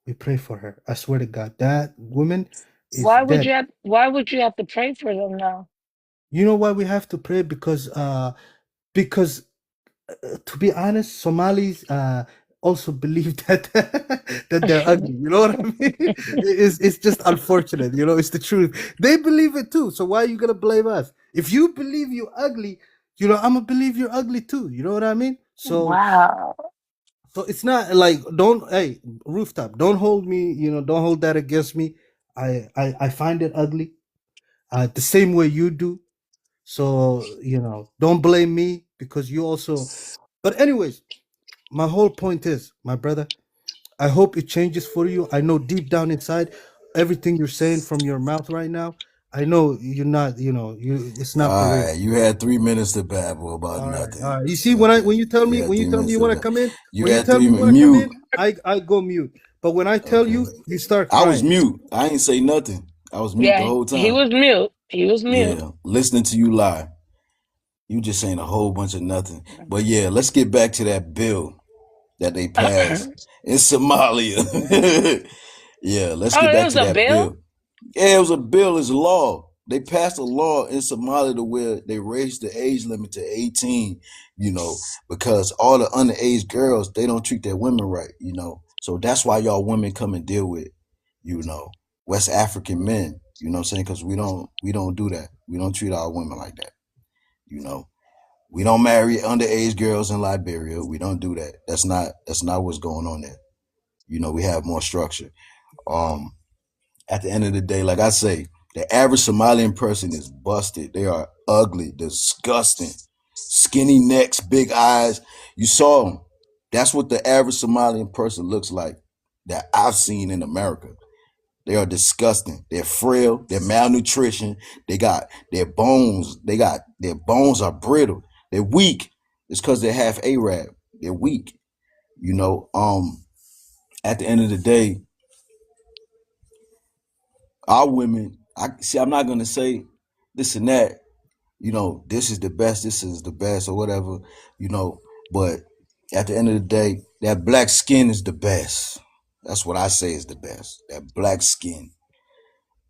We pray for her. I swear to God, that woman is dead. Why would you have to pray for them now? You know why we have to pray? Because to be honest, Somalis also believe that that they're ugly. You know what I mean? It's just unfortunate. You know, it's the truth. They believe it too. So why are you gonna blame us? If you believe you're ugly, you know I'm gonna believe you're ugly too. You know what I mean? Wow. So it's not like don't hey rooftop. Don't hold me. You know, don't hold that against me. I find it ugly. The same way you do. So you know, don't blame me because you also. But anyways, my whole point is, my brother, I hope it changes for you. I know deep down inside, everything you're saying from your mouth right now, I know you're not, you know, it's not for All real. right, you had 3 minutes to babble about All right, all nothing. right. You see, Okay, when you tell you me had 3 minutes you to want to babble. come in, You when you had tell me three you want to come mute. in, I go mute. But when I tell Okay, you, you start I was crying. mute. I ain't say nothing. I was mute the Yeah, whole he time. was mute. He was mute. Yeah, listening to you lie. You just saying a whole bunch of nothing. But yeah, let's get back to that bill that they passed in Somalia. Yeah, let's Oh, get it back was to a that bill? bill. Yeah, it was a bill, it's a law. They passed a law in Somalia to where they raised the age limit to 18, you know, because all the underage girls, they don't treat their women right, you know. So that's why y'all women come and deal with, you know, West African men, you know what I'm saying? Because we don't do that. We don't treat our women like that, you know. We don't marry underage girls in Liberia. We don't do that. That's not what's going on there. You know, we have more structure. Um, at the end of the day, like I say, the average Somalian person is busted. They are ugly, disgusting, skinny necks, big eyes. You saw them. That's what the average Somalian person looks like that I've seen in America. They are disgusting. They're frail. They're malnutrition. They got their bones. Their bones are brittle. They're weak. It's because they're half Arab. They're weak. You know. At the end of the day, our women. I see. I'm not gonna say this and that. You know, this is the best. This is the best, or whatever. You know, but at the end of the day, that black skin is the best. That's what I say is the best. That black skin.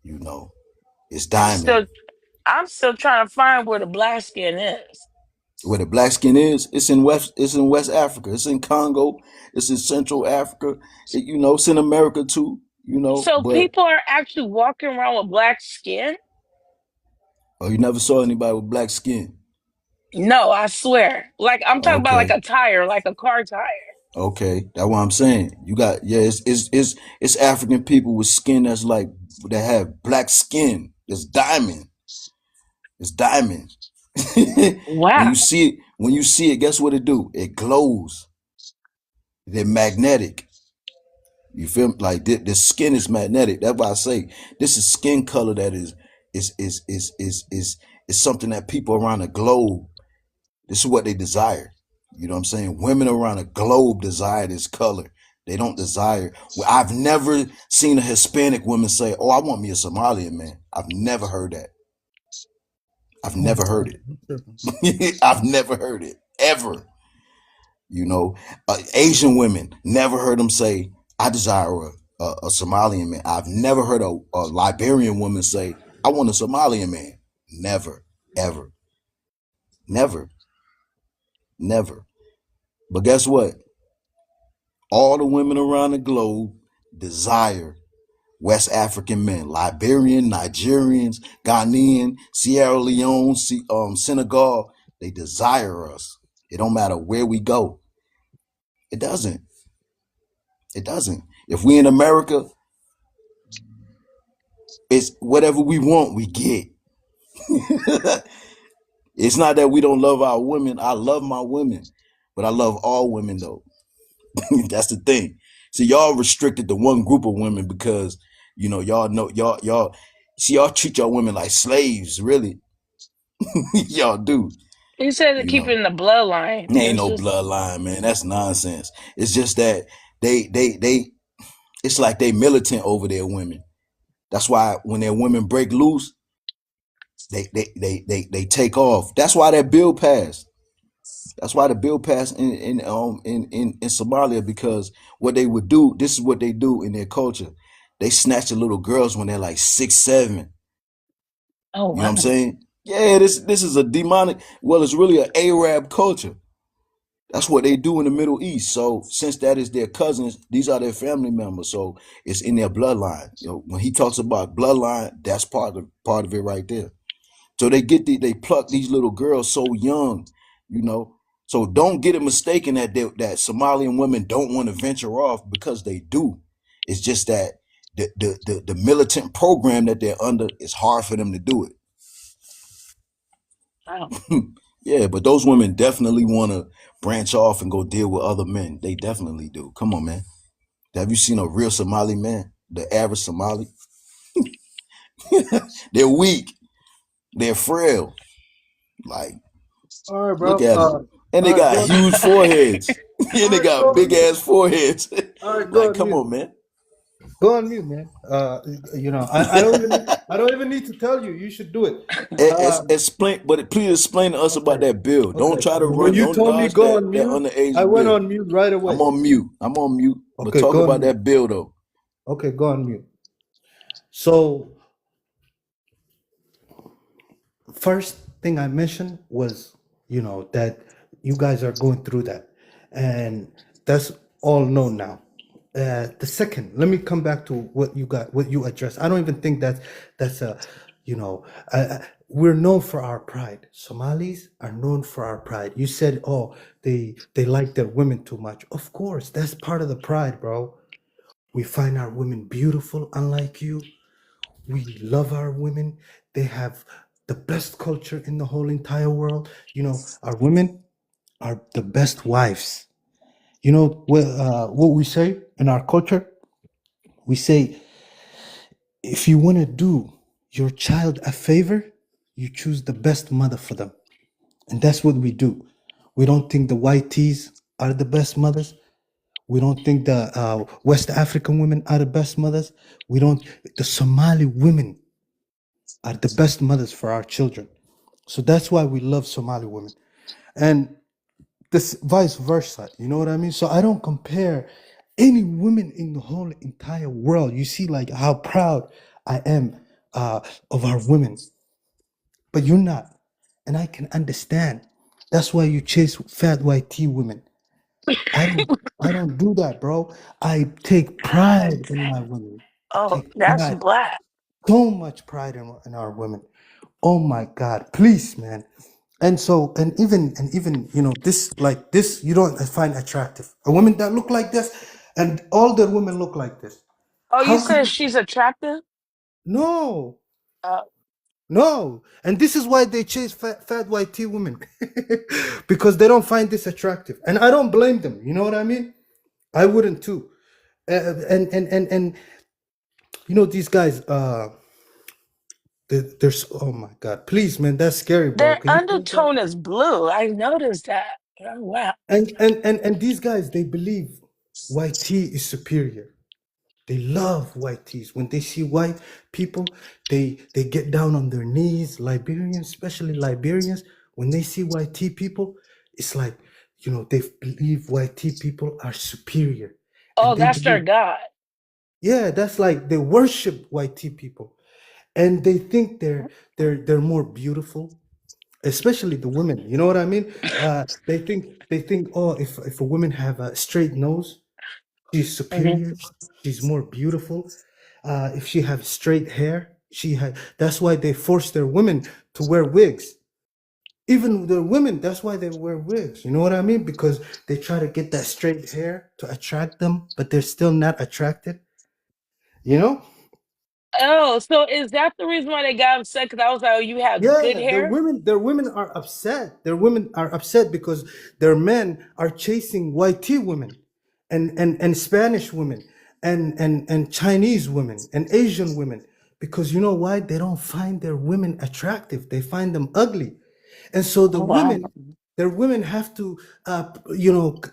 You know, it's I'm diamond. still I'm still trying to find where the black skin is. Where the black skin is, it's in West Africa, it's in Congo, it's in Central Africa, you know, it's in America too, you know, So but people are actually walking around with black skin? oh, you never saw anybody with black skin. No, I swear. Like I'm talking about like Okay, a tire, like a car tire. okay, that's what I'm saying. You got yeah, it's African people with skin that's like that have black skin. It's diamond. Wow. When you see it, guess what it do? It glows. They're magnetic. You feel me? Like the skin is magnetic. That's why I say this is skin color that is something that people around the globe. This is what they desire. You know what I'm saying? Women around the globe desire this color. They don't desire. Well, I've never seen a Hispanic woman say, "Oh, I want me a Somalian man." I've never heard that. I've Oh, never heard I'm tripping. it. I've never heard it ever. You know, Asian women never heard them say, "I desire a Somalian man." I've never heard a Liberian woman say, "I want a Somalian man." Never, ever, never, never. But guess what? All the women around the globe desire West African men, Liberian, Nigerians, Ghanaian, Sierra Leone, Senegal. They desire us. It don't matter where we go. It doesn't. It doesn't. If we in America, it's whatever we want, we get. It's not that we don't love our women. I love my women, but I love all women though. That's the thing. See, y'all restricted to one group of women because y'all know y'all see y'all treat y'all women like slaves, really. Y'all do, You said to you keep it know. in the bloodline. There ain't It's no just bloodline, man. That's nonsense. It's just that they it's like they militant over their women. That's why when their women break loose, they take off. That's why that bill passed. That's why the bill passed in Somalia, because what they would do, this is what they do in their culture. They snatch the little girls when they're like 6, 7. oh You know what I'm wow. saying? Yeah, this is a demonic. Well, it's really an Arab culture. That's what they do in the Middle East. So since that is their cousins, these are their family members. So it's in their bloodline. When he talks about bloodline, that's part of it right there. So they pluck these little girls so young, you know. So don't get it mistaken that that Somalian women don't want to venture off, because they do. It's just that the militant program that they're under, is hard for them to do Wow. it. Yeah, but those women definitely want to branch off and go deal with other men. They definitely do. Come on, man. Have you seen a real Somali man? The average Somali? They're weak. They're frail. Like, All right, look bro. at them. And they All right, got go. huge foreheads. All And they right, go got on big mute. ass foreheads. All right, go Like, on come mute. on, man. Go on mute, man. I don't even need to tell you. You should do it. Explain, but please explain to us about Okay. that bill. Don't Okay. try to When run. you Don't told me dodge go on that mute, I underage went bill. on mute right away. I'm on mute. I'm on mute. But Okay, talk go on about mute. that bill, though. Okay, go on mute. So first thing I mentioned was, that you guys are going through that, and that's all known now. The second, let me come back to what you addressed. I don't even think that's a, we're known for our pride. Somalis are known for our pride. You said, oh, they like their women too much. Of course, that's part of the pride, bro. We find our women beautiful, unlike you. We love our women. They have the best culture in the whole entire world. Our women are the best wives. What we say in our culture? We say, if you want to do your child a favor, you choose the best mother for them. And that's what we do. We don't think the white tees are the best mothers. We don't think the West African women are the best mothers. The Somali women are the best mothers for our children. So that's why we love Somali women. And this vice versa. You know what I mean? So I don't compare any women in the whole entire world. You see, like, how proud I am of our women, but you're not. And I can understand. That's why you chase fat white tea women. I don't I don't do that, bro. I take pride in my women. I Oh, take that's pride, black. so much pride in our women. Oh my God, please, man. And so, and even, this you don't find attractive. A woman that look like this, and all the women look like this. Oh, you How said come? she's attractive? No, Uh, no. And this is why they chase fat white tea women, because they don't find this attractive. And I don't blame them. You know what I mean? I wouldn't too. And these guys. There's, oh my God, please, man, that's scary, bro. their Can you close that? undertone is blue. I noticed that. Oh, wow. And these guys, they believe white tea is superior. They love white teas. When they see white people, they get down on their knees. Liberians, especially Liberians, when they see white tea people, it's like, they believe white tea people are superior. Oh, And they that's their believe, god. yeah, that's like they worship white tea people. And they think they're more beautiful, especially the women. You know what I mean? They think, oh, if a woman have a straight nose, she's Hmm. superior, she's more beautiful. if she have straight hair, she had. That's why they force their women to wear wigs. Even the women, that's why they wear wigs. You know what I mean? Because they try to get that straight hair to attract them, but they're still not attracted. You know? Oh, so is that the reason why they got upset? Because I was like, oh, you have good Yeah, hair? their women are upset. Their women are upset because their men are chasing white tea women and Spanish women and Chinese women and Asian women. Because you know why? They don't find their women attractive. They find them ugly. And so the Oh, wow. women, their women have to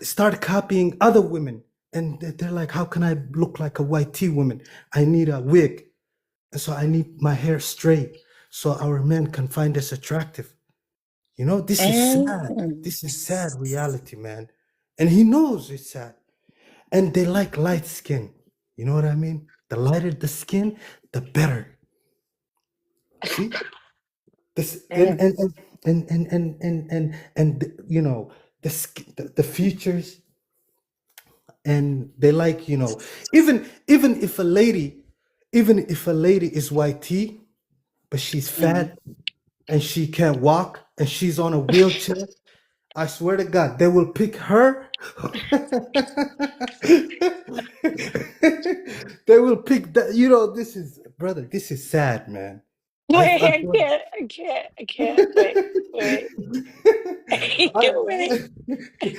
start copying other women. And they're like, how can I look like a white tea woman? I need a wig. And so I need my hair straight so our men can find us attractive. You know, this is sad. Mm. This is sad reality, man. And he knows it's sad. And they like light skin. You know what I mean? The lighter the skin, the better. See? This Mm. and you know the features, and they like, you know, even if a lady, is white tea, but she's Mm. fat and she can't walk and she's on a wheelchair, I swear to God, they will pick her. They will pick that. You know, this is, brother. This is sad, man. Wait, I've I can't. I can't. I can't. Wait, wait. Wait. I-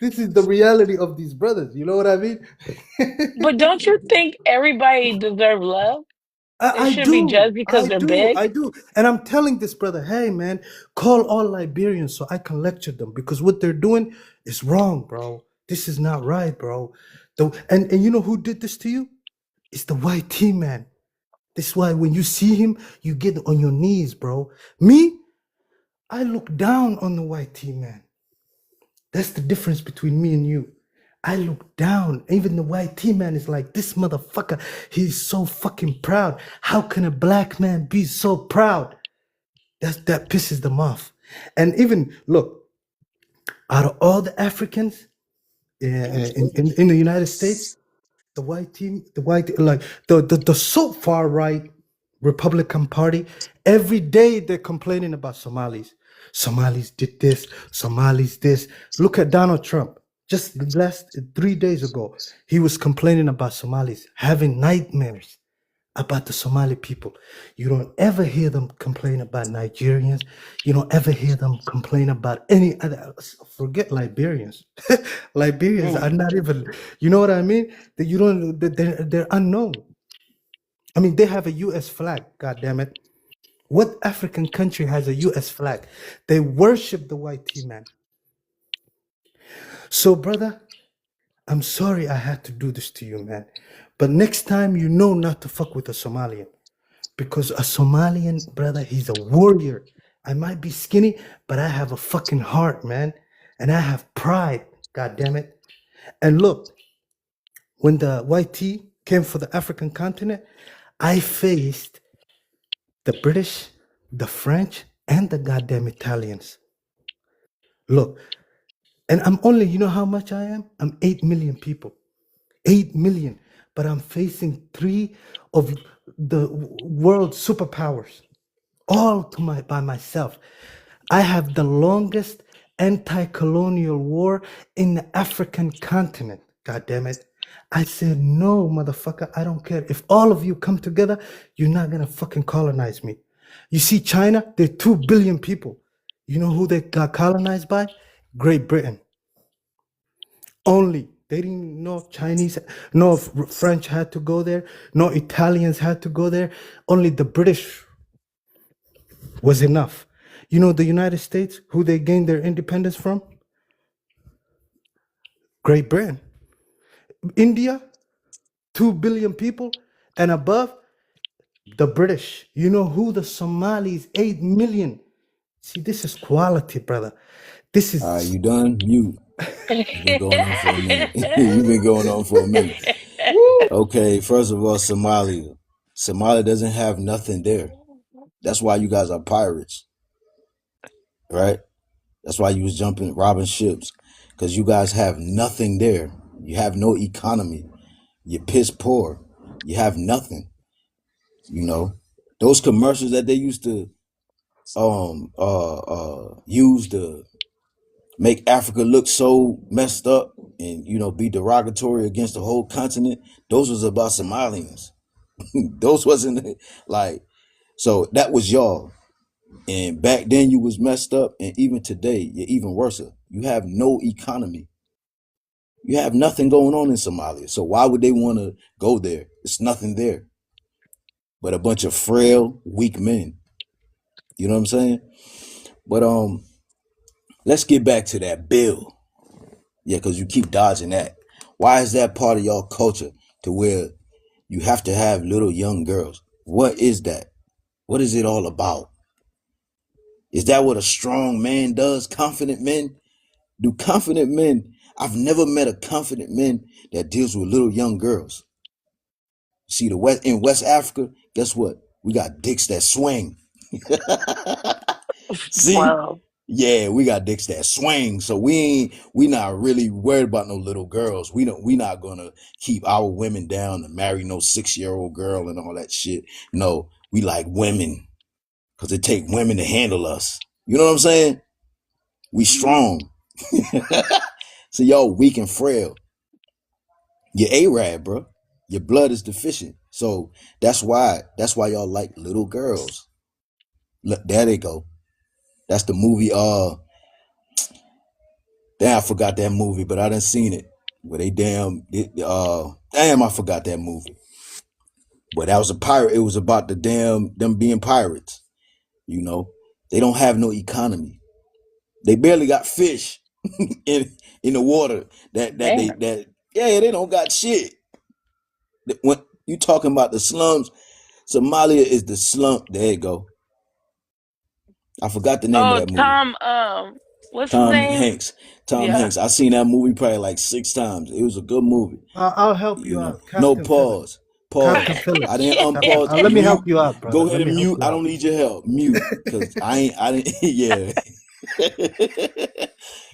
this is the reality of these brothers. You know what I mean? But don't you think everybody deserve love? They I shouldn't be do. judged because they're big. I do. And I'm telling this brother, hey man, call all Liberians so I can lecture them, because what they're doing is wrong, bro. This is not right, bro. And you know who did this to you? It's the white tea man. This is why when you see him, you get on your knees, bro. Me, I look down on the white tea man. That's the difference between me and you. I look down. Even the white tea man is like, this motherfucker, he's so fucking proud. How can a black man be so proud? That pisses them off. And even, look, out of all the Africans in the United States, the white team, like the so far right Republican Party, every day they're complaining about Somalis. Somalis did this, Somalis this. Look at Donald Trump. Just the last 3 days ago, he was complaining about Somalis, having nightmares about the Somali people. You don't ever hear them complain about Nigerians. You don't ever hear them complain about any other. Forget Liberians. Liberians Mm. are not even. You know what I mean? That you don't. They're unknown. I mean, they have a U.S. flag. God damn it! What African country has a U.S. flag? They worship the white tea man. So, brother, I'm sorry I had to do this to you, man. But next time, you know not to fuck with a Somalian. Because a Somalian, brother, he's a warrior. I might be skinny, but I have a fucking heart, man. And I have pride, god damn it. And look, when the white tea came for the African continent, I faced the British, the French, and the goddamn Italians. Look, and I'm only, you know how much I am? I'm 8 million people. 8 million. But I'm facing 3 of the world's superpowers, all by myself. I have the longest anti-colonial war in the African continent. God damn it. I said, no, motherfucker, I don't care. If all of you come together, you're not gonna fucking colonize me. You see, China, they're 2 billion people. You know who they got colonized by? Great Britain. Only. They didn't know if Chinese, no if French had to go there, no Italians had to go there. Only the British was enough. You know the United States, who they gained their independence from? Great Britain. India, 2 billion people and above, the British. You know who? The Somalis, 8 million. See, this is quality, brother. This All right, is you done? Mute. You've been going on for a minute. You've been going on for a minute. Okay, first of all, Somalia. Somalia doesn't have nothing there. That's why you guys are pirates, right? That's why you was jumping, robbing ships, because you guys have nothing there. You have no economy. You're piss poor. You have nothing. You know, those commercials that they used to use to make Africa look so messed up and be derogatory against the whole continent. Those was about Somalians. Those wasn't like so. That was y'all. And back then you was messed up, and even today you're even worse. You have no economy. You have nothing going on in Somalia. So why would they want to go there? It's nothing there but a bunch of frail, weak men. You know what I'm saying? But let's get back to that bill. Yeah, because you keep dodging that. Why is that part of y'all culture to where you have to have little young girls? What is that? What is it all about? Is that what a strong man does? Confident men? Do confident men? I've never met a confident man that deals with little young girls. See, in West Africa, guess what? We got dicks that swing. See? Wow. Yeah, we got dicks that swing. So we not really worried about no little girls. We not gonna keep our women down to marry no 6-year-old girl and all that shit. No, we like women. Cause it take women to handle us. You know what I'm saying? We strong. So y'all weak and frail. You're Arab, bro. Your blood is deficient. So that's why y'all like little girls. Look, there they go. That's the movie. Damn, I forgot that movie, but I done seen it. Where damn, I forgot that movie. But that was a pirate. It was about them being pirates. They don't have no economy. They barely got fish in the water. Damn. They don't got shit. When you talking about the slums, Somalia is the slum. There you go. I forgot the name of Oh, that movie. Tom, what's his Tom name? Hanks. Tom Yeah. Hanks. I seen that movie probably like 6 times. It was a good movie. I'll help you out, No, Captain Phillips. pause. Pause. Captain Phillips. I didn't Captain, unpause. let me help Mute. you out, brother. Go ahead Let me and help mute. you I out. don't need your help. Mute. Cause I didn't yeah.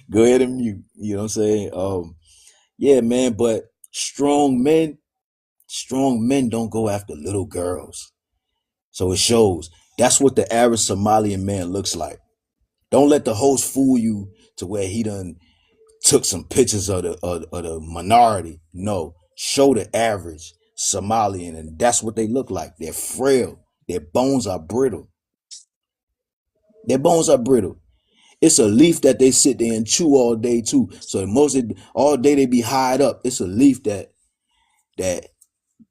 Go ahead and mute. You know what I'm saying? Yeah, man, but strong men don't go after little girls. So it shows. That's what the average Somalian man looks like. Don't let the host fool you to where he done took some pictures of the minority. No, show the average Somalian, and that's what they look like. They're frail. Their bones are brittle. It's a leaf that they sit there and chew all day too. So all day they be highed up. It's a leaf that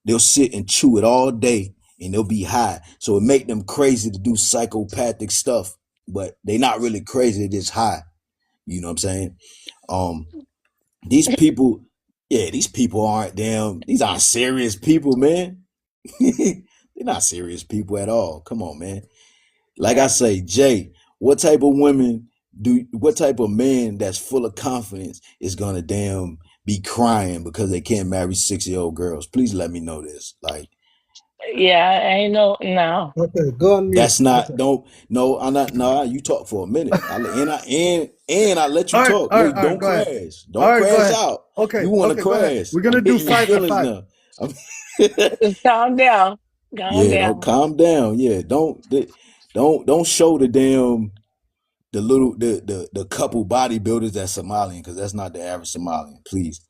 they'll sit and chew it all day and they'll be high. So it make them crazy to do psychopathic stuff, but they not really crazy. They're just high. You know what I'm saying? These people these aren't serious people, man. They're not serious people at all. Come on, man. Like I say, Jay, what type of man that's full of confidence is gonna be crying because they can't marry 6-year-old girls? Please let me know this. Like, Yeah, ain't no. Okay, go on mute. that's not Okay. I'm not. Nah, you talk for a minute. I let you All right, talk. all No, right, all right, don't go ahead. crash. All Don't right, go crash ahead. out. Okay, You want to okay, go ahead. crash? We're I'm gonna do hitting your 5 and feelings 5. now. Just calm down. Calm Yeah, don't down. calm down. Yeah, don't show the couple bodybuilders that's Somalian, because that's not the average Somalian. Please.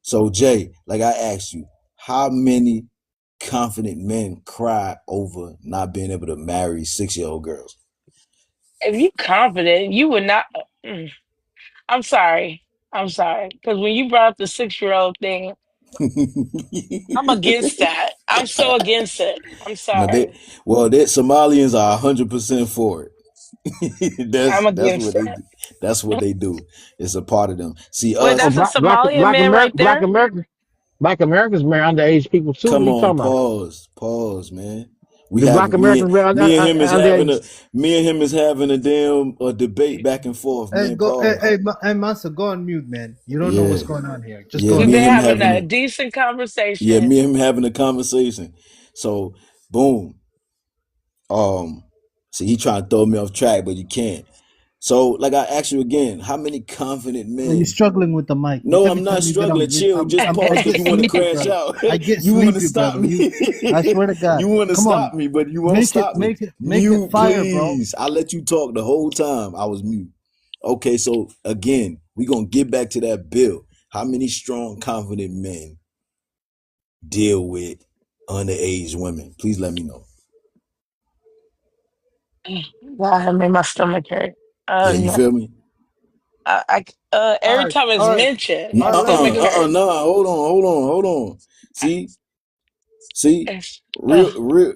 So Jay, like I asked you, how many confident men cry over not being able to marry 6-year-old girls? If you confident, you would not. Mm, I'm sorry. I'm sorry. Because when you brought up the 6-year-old thing, I'm against that. I'm so against it. I'm No, sorry. Somalians are 100% for it. I'm That's against what they that. do. That's what they do. It's a part of them. See Wait, Oh, us. that's a Somalian black man right America, there? black Americans marry underage people too. What Come are you on, talking about? pause, man. We The have black Americans marry underage. me and him is having a debate back and forth, Hey, man. go. Pause. Hey, Master, go on mute, man. You don't know Yeah, what's going on here. Just yeah. go on We've Me and been mute. him having having a a decent yeah. conversation. Me and him having a conversation. So, boom. See, he trying to throw me off track, but you can't. So, like I asked you again, how many confident You're men? struggling with the mic. No, Every I'm not time you get on, struggling. Chill. Just I pause because get you want to sleepy, crash brother. out. I get You want to sleepy, stop brother. me. I swear to God. You want to Come on, stop me, but you won't stop me. make it Mute, fire, bro. please. I let you talk the whole time. I was mute. Okay, so again, we're going to get back to that bill. How many strong, confident men deal with underage women? Please let me know. God, it made my stomach hurt. Yeah, you No. feel me? All Every right, time it's all right, mentioned, all my right. Let me stomach just. hurts. Nah. Hold on. See, It's,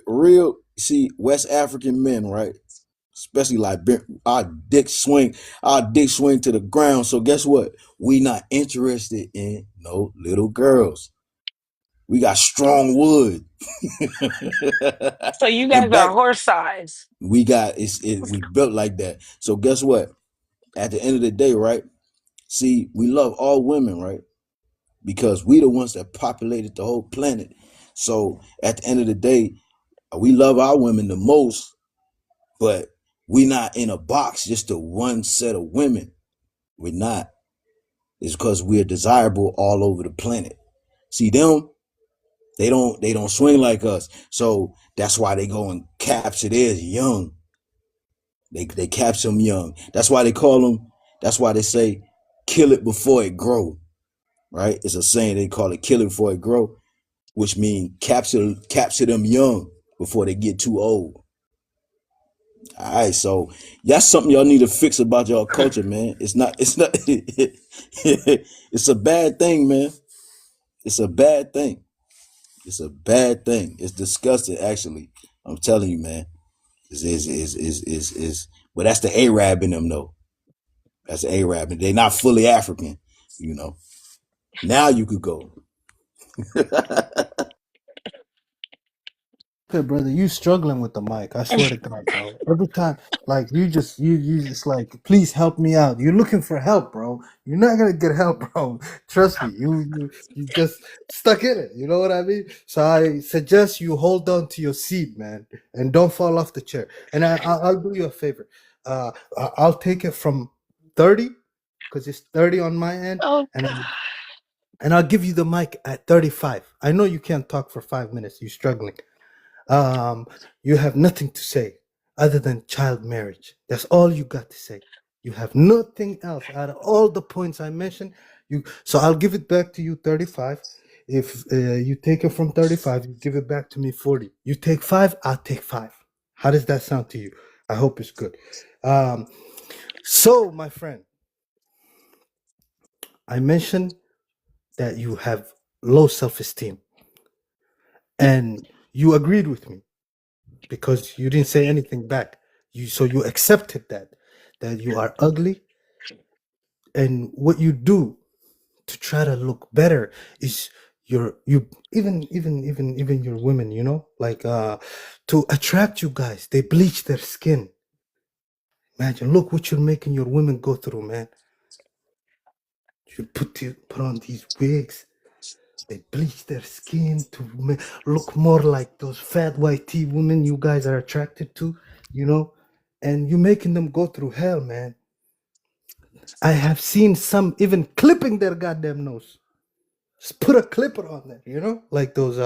real. See, West African men, right? Especially like our dick swing to the ground. So guess what? We not interested in no little girls. We got strong wood. so you And guys are back horse size. we got we built like that. So guess what? At the end of the day, right? See, we love all women, right? Because we the ones that populated the whole planet. So at the end of the day, we love our women the most, but we not in a box just to one set of women. We're not. It's because we're desirable all over the planet. See them, they don't swing like us. So that's why they go and capture theirs young. They capture them young. That's why they call them, that's why they say kill it before it grow. Right? It's a saying they call it kill it before it grow, which means capture them young before they get too old. All right, so that's something y'all need to fix about y'all culture, man. It's not it's a bad thing, man. It's a bad thing. It's a bad thing. It's disgusting, actually. I'm telling you, man. Is but that's the Arab in them though. That's the Arab. And they're not fully African, you know. Now you could go. Okay, brother, you struggling with the mic. I swear to God, bro. Every time, like you just like, please help me out. You're looking for help, bro. You're not gonna get help, bro. Trust me. You just stuck in it. You know what I mean? So I suggest you hold on to your seat, man, and don't fall off the chair. And I'll do you a favor. I'll take it from 30 because it's 30 on my end, Oh, and God. I'll give you the mic at 35. I know you can't talk for 5 minutes. You're struggling. um, you have nothing to say other than child marriage. That's all you got to say. You have nothing else out of all the points I mentioned. So I'll give it back to you 35. If you take it from 35, you give it back to me 40. You take 5, I'll take 5. How does that sound to you? I hope it's good. So, my friend, I mentioned that you have low self-esteem, and you agreed with me because you didn't say anything back. You accepted that you are ugly, and what you do to try to look better is you even your women, like to attract you guys, they bleach their skin. Imagine, look what you're making your women go through, man. You put on these wigs. They bleach their skin to look more like those fat white tea women you guys are attracted to, and you're making them go through hell, man. I have seen some even clipping their goddamn nose. Just put a clipper on there, like those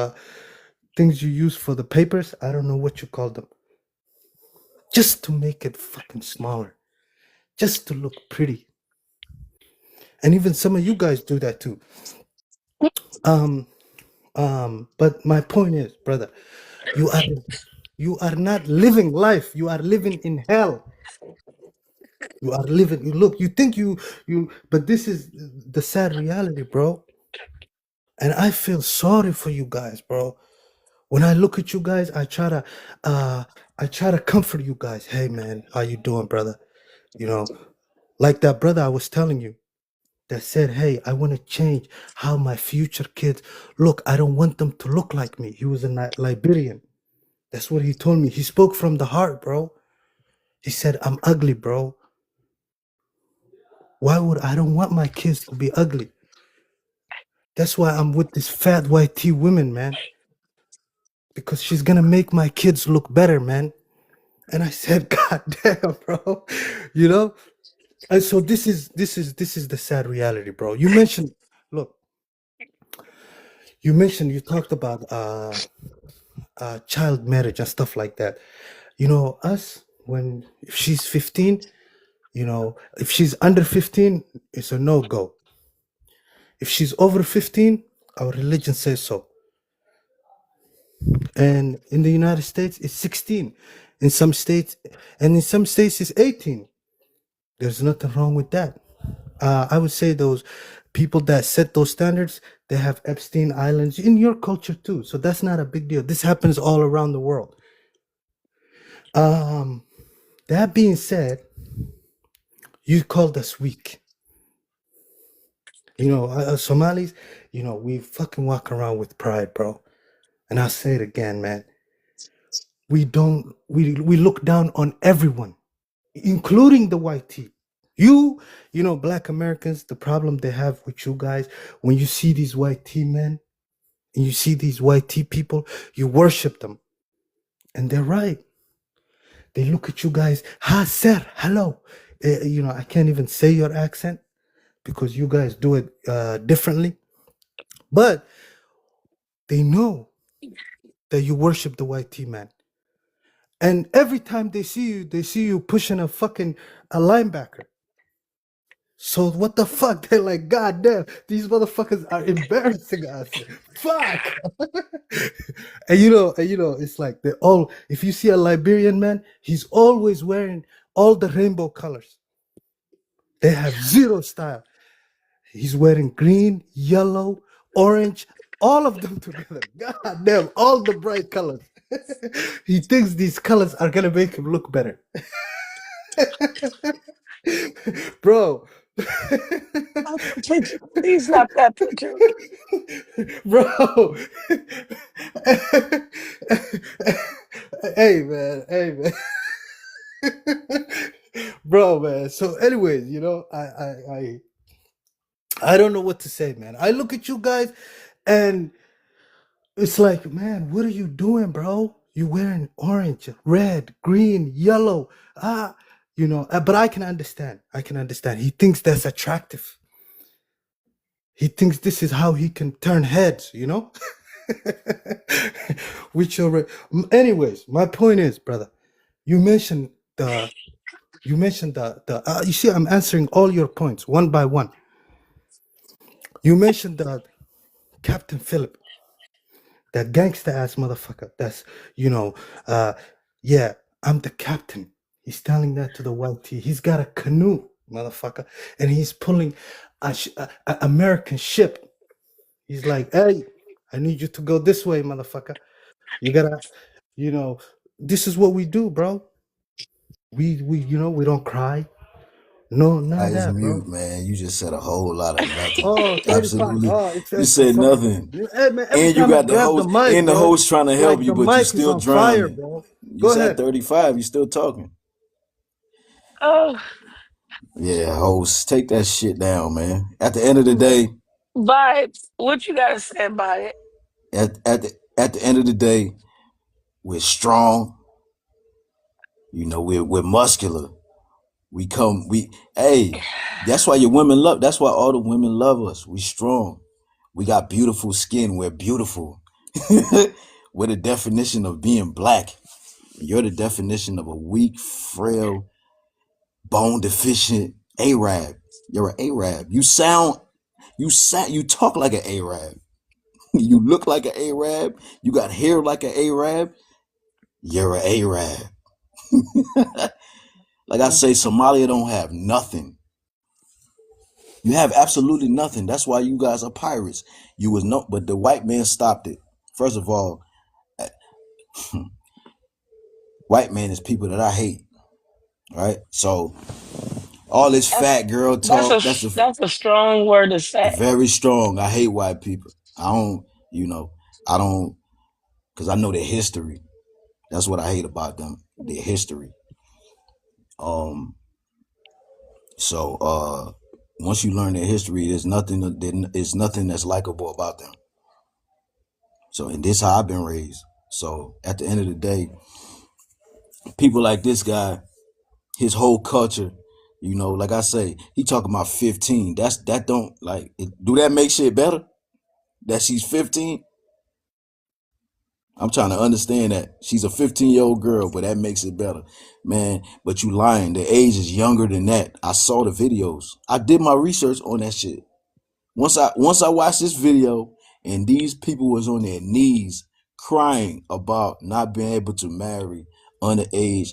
things you use for the papers. I don't know what you call them. Just to make it fucking smaller, just to look pretty. And even some of you guys do that too. Um, but my point is, brother, you are you are not living life. You are living in hell. You are living. You look. You think you. But this is the sad reality, bro. And I feel sorry for you guys, bro. When I look at you guys, I try to comfort you guys. Hey, man, how you doing, brother? Like that brother I was telling you that said, hey, I want to change how my future kids look. I don't want them to look like me. He was a Liberian. That's what he told me. He spoke from the heart, bro. He said, I'm ugly, bro. I don't want my kids to be ugly. That's why I'm with this fat white tea woman, man. Because she's gonna make my kids look better, man. And I said, God damn, bro. You know? And so this is the sad reality, bro. You mentioned, look, you talked about child marriage and stuff like that. You know, us, when if she's 15, you know, if she's under 15, it's a no-go. If she's over 15, our religion says so. And in the United States, it's 16. In some states, and in some states, it's 18. There's nothing wrong with that. I would say those people that set those standards, they have Epstein Islands in your culture too. So that's not a big deal. This happens all around the world. That being said, you called us weak. You know, Somalis, you know, we fucking walk around with pride, bro. And I'll say it again, man. We look down on everyone, including the white tee. You know, black Americans, the problem they have with you guys, when you see these white tee men and you see these white tee people, you worship them. And they're right. They look at you guys, ha, sir, hello. You know, I can't even say your accent because you guys do it differently. But they know that you worship the white tee man. And every time they see you pushing a linebacker. So what the fuck? They're like, God damn, these motherfuckers are embarrassing us. Fuck. and you know, it's like they all. If you see a Liberian man, he's always wearing all the rainbow colors. They have zero style. He's wearing green, yellow, orange, all of them together. God damn, all the bright colors. He thinks these colors are gonna make him look better. Bro. Not that picture. Please, not that picture. Bro. Hey man. Bro, man. So anyways, you know, I don't know what to say, man. I look at you guys and it's like, man, what are you doing, bro? You wearing orange, red, green, yellow. You know, but I can understand. He thinks that's attractive. He thinks this is how he can turn heads, you know? Which are, anyways, my point is, brother, you mentioned the you see, I'm answering all your points one by one. You mentioned the Captain Phillip, that gangster ass motherfucker. That's, you know, yeah, I'm the captain. He's telling that to the white tee. He's got a canoe, motherfucker, and he's pulling a American ship. He's like, hey, I need you to go this way, motherfucker. You gotta, you know, this is what we do, bro. We you know, we don't cry. No, none of I just that, bro. mute, man. You just said a whole lot of nothing. Oh, 35. Absolutely. Oh, it's You said fucking. nothing. Hey, man, every And you time I got the grab the host mic, and the bro, host trying to help like you, the but you mic is still on fire, drowning. bro. You Go said ahead. 35, you still talking. Oh, Yeah, host, take that shit down, man. At the end of the day, vibes. What you gotta say about it? at the end of the day, we're strong. You know, we're muscular. Hey, that's why your women love. That's why all the women love us. We strong. We got beautiful skin. We're beautiful. We're the definition of being black. You're the definition of a weak, frail, bone deficient Arab. You're an Arab. You talk like an Arab. You look like an Arab. You got hair like an Arab. You're an Arab. Like I say, Somalia don't have nothing. You have absolutely nothing. That's why you guys are pirates. You was no, but the white man stopped it. First of all, white man is people that I hate. Right? So all this That's fat girl that's a talk, that's that's a strong word to say. very strong. I hate white people. I don't, because I know their history. That's what I hate about them, their history. So once you learn their history, there's nothing that's likable about them. So, and this how I've been raised. So at the end of the day, People like this guy, his whole culture, you know, like I say, he talking about 15. That don't like do that make shit better? That she's 15? I'm trying to understand that. She's a 15-year-old girl, but that makes it better. Man, but you lying. The age is younger than that. I saw the videos. I did my research on that shit. Once I watched this video and these people was on their knees crying about not being able to marry underage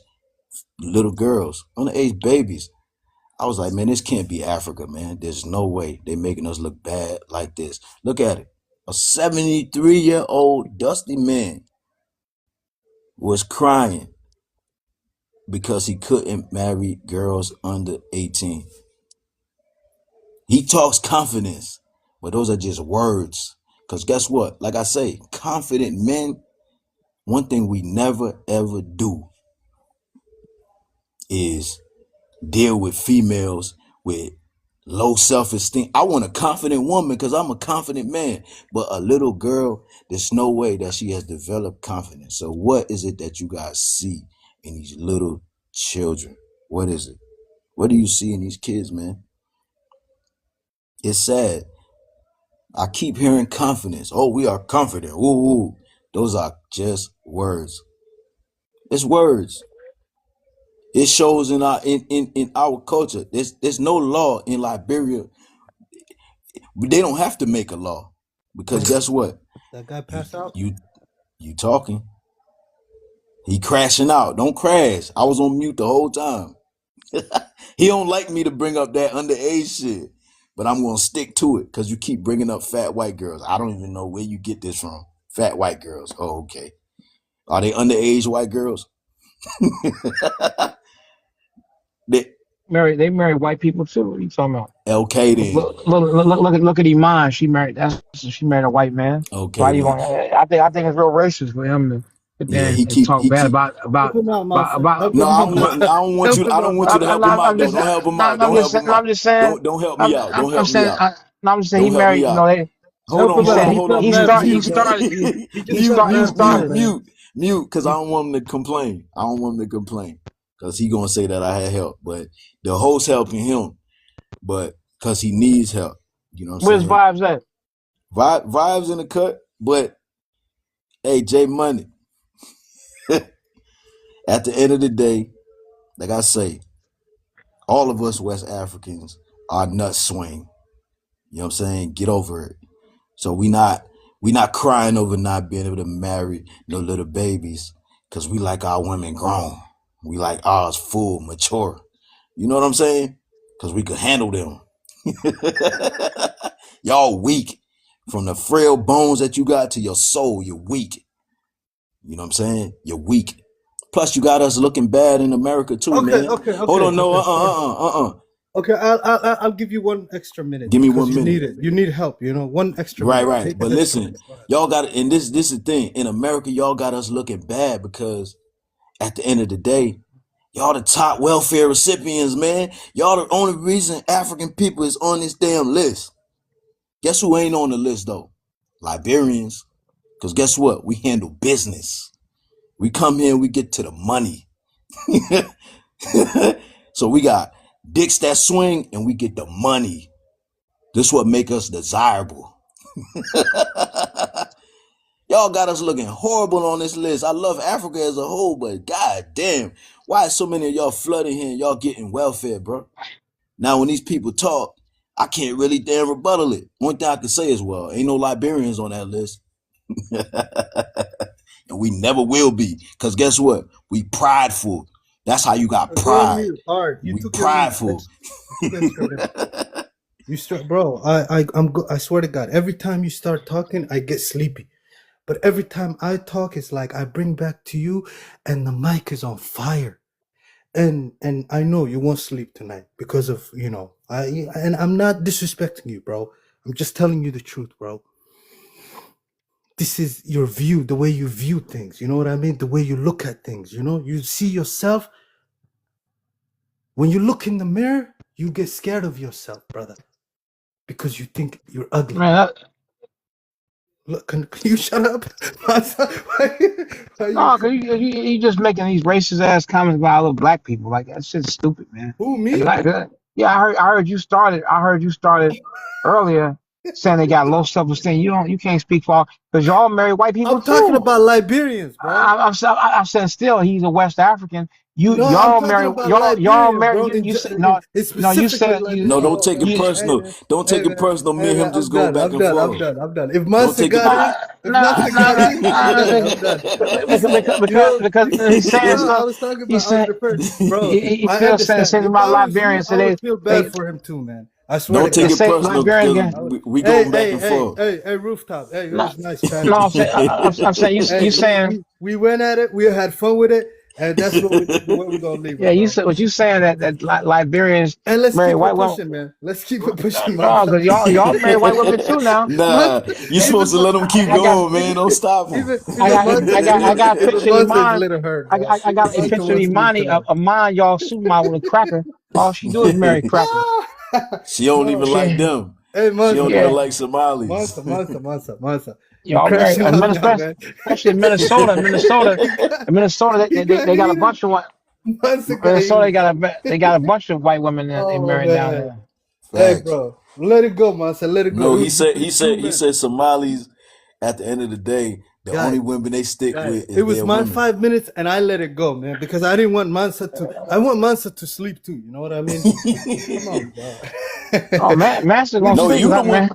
little girls, underage babies. I was like, man, this can't be Africa, man. There's no way they making us look bad like this. Look at it. A 73-year-old dusty man was crying because he couldn't marry girls under 18. He talks confidence, but those are just words. Because guess what? Like I say, confident men, one thing we never ever do is deal with females with low self-esteem. I want a confident woman because I'm a confident man. But a little girl, there's no way that she has developed confidence. So what is it that you guys see in these little children? What is it? What do you see in these kids, man? It's sad. I keep hearing confidence. Oh, we are confident. Ooh, ooh. Those are just words. It's words. It shows in our culture. There's no law in Liberia. They don't have to make a law because guess what? That guy passed out. You talking. He crashing out. Don't crash. I was on mute the whole time. He don't like me to bring up that underage shit, but I'm gonna stick to it because you keep bringing up fat white girls. I don't even know where you get this from. Fat white girls. Oh, okay. Are they underage white girls? They marry white people too. What are you talking about? Okay then. Look at Iman. She married a white man. Okay Why do you then. want? I think it's real racist for him to sit Yeah, there he and talk bad keep. Help him out, my friend. Help No, him I out, don't man. want. I don't want Help you. I him don't out, want you man. to help him out though. I'm Don't help him out. I'm Don't help him out. just saying. Don't help me out. Don't help me out. I'm just saying he Don't help me married. You know, out. Hold Help on, him hold out. on, He hold on. felt Mute, bad for he you, mute, man. started. He just He felt start. He bad for you, started. man. mute. Because I don't want him to complain. I don't want him to complain because he gonna say that I had help, but the host helping him, but because he needs help. You know what I'm Where's saying? Vibes at? Vibes in the cut, but hey, J Money. At the end of the day, like I say, all of us West Africans are nut swing. You know what I'm saying? Get over it. So we not crying over not being able to marry no little babies because we like our women grown. We like ours full, mature. You know what I'm saying? Because we could handle them. Y'all weak. From the frail bones that you got to your soul, you're weak. You know what I'm saying? You're weak. Plus, you got us looking bad in America too, man. Hold on, no, Okay, I'll give you 1 extra minute Give me because 1 you minute. need it. You need help. 1 extra Right, minute. right. Take the But extra listen, minute. Go ahead. y'all got, and this is the thing. In America, y'all got us looking bad because at the end of the day, y'all the top welfare recipients, man. Y'all the only reason African people is on this damn list. Guess who ain't on the list though? Liberians. Because guess what? We handle business. We come here and we get to the money. So we got dicks that swing and we get the money. This what make us desirable. Y'all got us looking horrible on this list. I love Africa as a whole, but god damn, why is so many of y'all flooding here and y'all getting welfare, bro? Now when these people talk, I can't really damn rebuttal it. One thing I can say is, well, ain't no Liberians on that list. And we never will be. Because guess what? We prideful. That's how you got Go on pride. mute. All right, you We took your minute. prideful. You took extra minute. You start, bro. I swear to God. Every time you start talking, I get sleepy. But every time I talk, it's like I bring back to you, and the mic is on fire. And I know you won't sleep tonight because of I'm not disrespecting you, bro. I'm just telling you the truth, bro. This is your view, the way you view things. You know what I mean? The way you look at things. You see yourself. When you look in the mirror, you get scared of yourself, brother, because you think you're ugly. Man, Look, can you shut up? Why you, No, because you just making these racist ass comments about other black people. Like that shit's stupid, man. who, me? Yeah, I heard you started. I heard you started earlier saying they got low self esteem. You can't speak for because y'all marry white people I'm talking too. about Liberians, bro. I'm saying still he's a West African. No, I'm talking about Y'all Liberians, marry bro. you said no It's you specifically said No, Liberians. don't take it Hey, you hey, personal. man. Don't Hey, take it man. personal. Me Hey, and him man. just go back and forth. I'm done. If Don't Monster take it got personal. in, if Monster got in, I'm done. because he's saying I stuff. was talking He about said other person, bro. he I feels saying understand. things If about I was you, Liberians. I So would feel they bad for him too, man. I swear to Don't take they God. it say personal Liberian because guy. we going back and Hey, forth. Rooftop. Hey, it No, was nice chatting no, with you, I'm saying Hey, you saying we went at it. We had fun with it, and that's what we're gonna leave yeah it, you bro. said what you saying that Liberians And let's marry keep it white women. pushing, man. Let's keep it pushing, No, because motherfucker. y'all marry white women too now. Nah, Monster, you even supposed to let him keep I got going, man. even Don't stop him. I got a even picture of Monster is a Iman. little hurt, bro. I got a Monster picture of wants to leave Imani tonight. of Iman y'all supermodel with a cracker. All she do is marry crackers. She don't No, even like She them. hey, She don't even yeah. like Somalis. Monster. You Y'all marry, crashing out now, man. especially in Minnesota. Minnesota, You got they got a heated. bunch of white. Monster got Minnesota, heated. they got a bunch of white women that they Oh married down man. there. Hey, Facts. bro, let it go, Monster. Let it go. No, It he was said between he two said he men, said Somalis at the end of the day, the only guys. women they stick with It is was their my women. 5 minutes, and I let it go, man, because I didn't want Mansa to. I want Mansa to sleep too. You know what I mean? Come on, bro. Oh man, Master we gonna No, sleep you with the that one, man.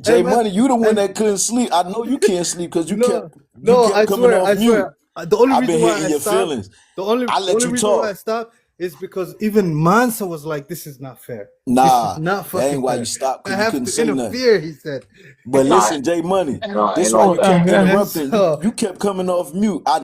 Hey J man, Money, you the one and that couldn't sleep. I know you can't sleep because no, you no, kept coming off I mute. swear. The only I've been reason why hitting I your stopped, feelings. the I let only you reason why I talk. stopped is because even Mansa was like, "This is not fair. This is Nah, not that fucking ain't why you fair. stopped I because you have couldn't to say nothing. interfere." He said, But No, listen, J Money, ain't no, this ain't why no you kept and interrupting. so You kept coming off mute. I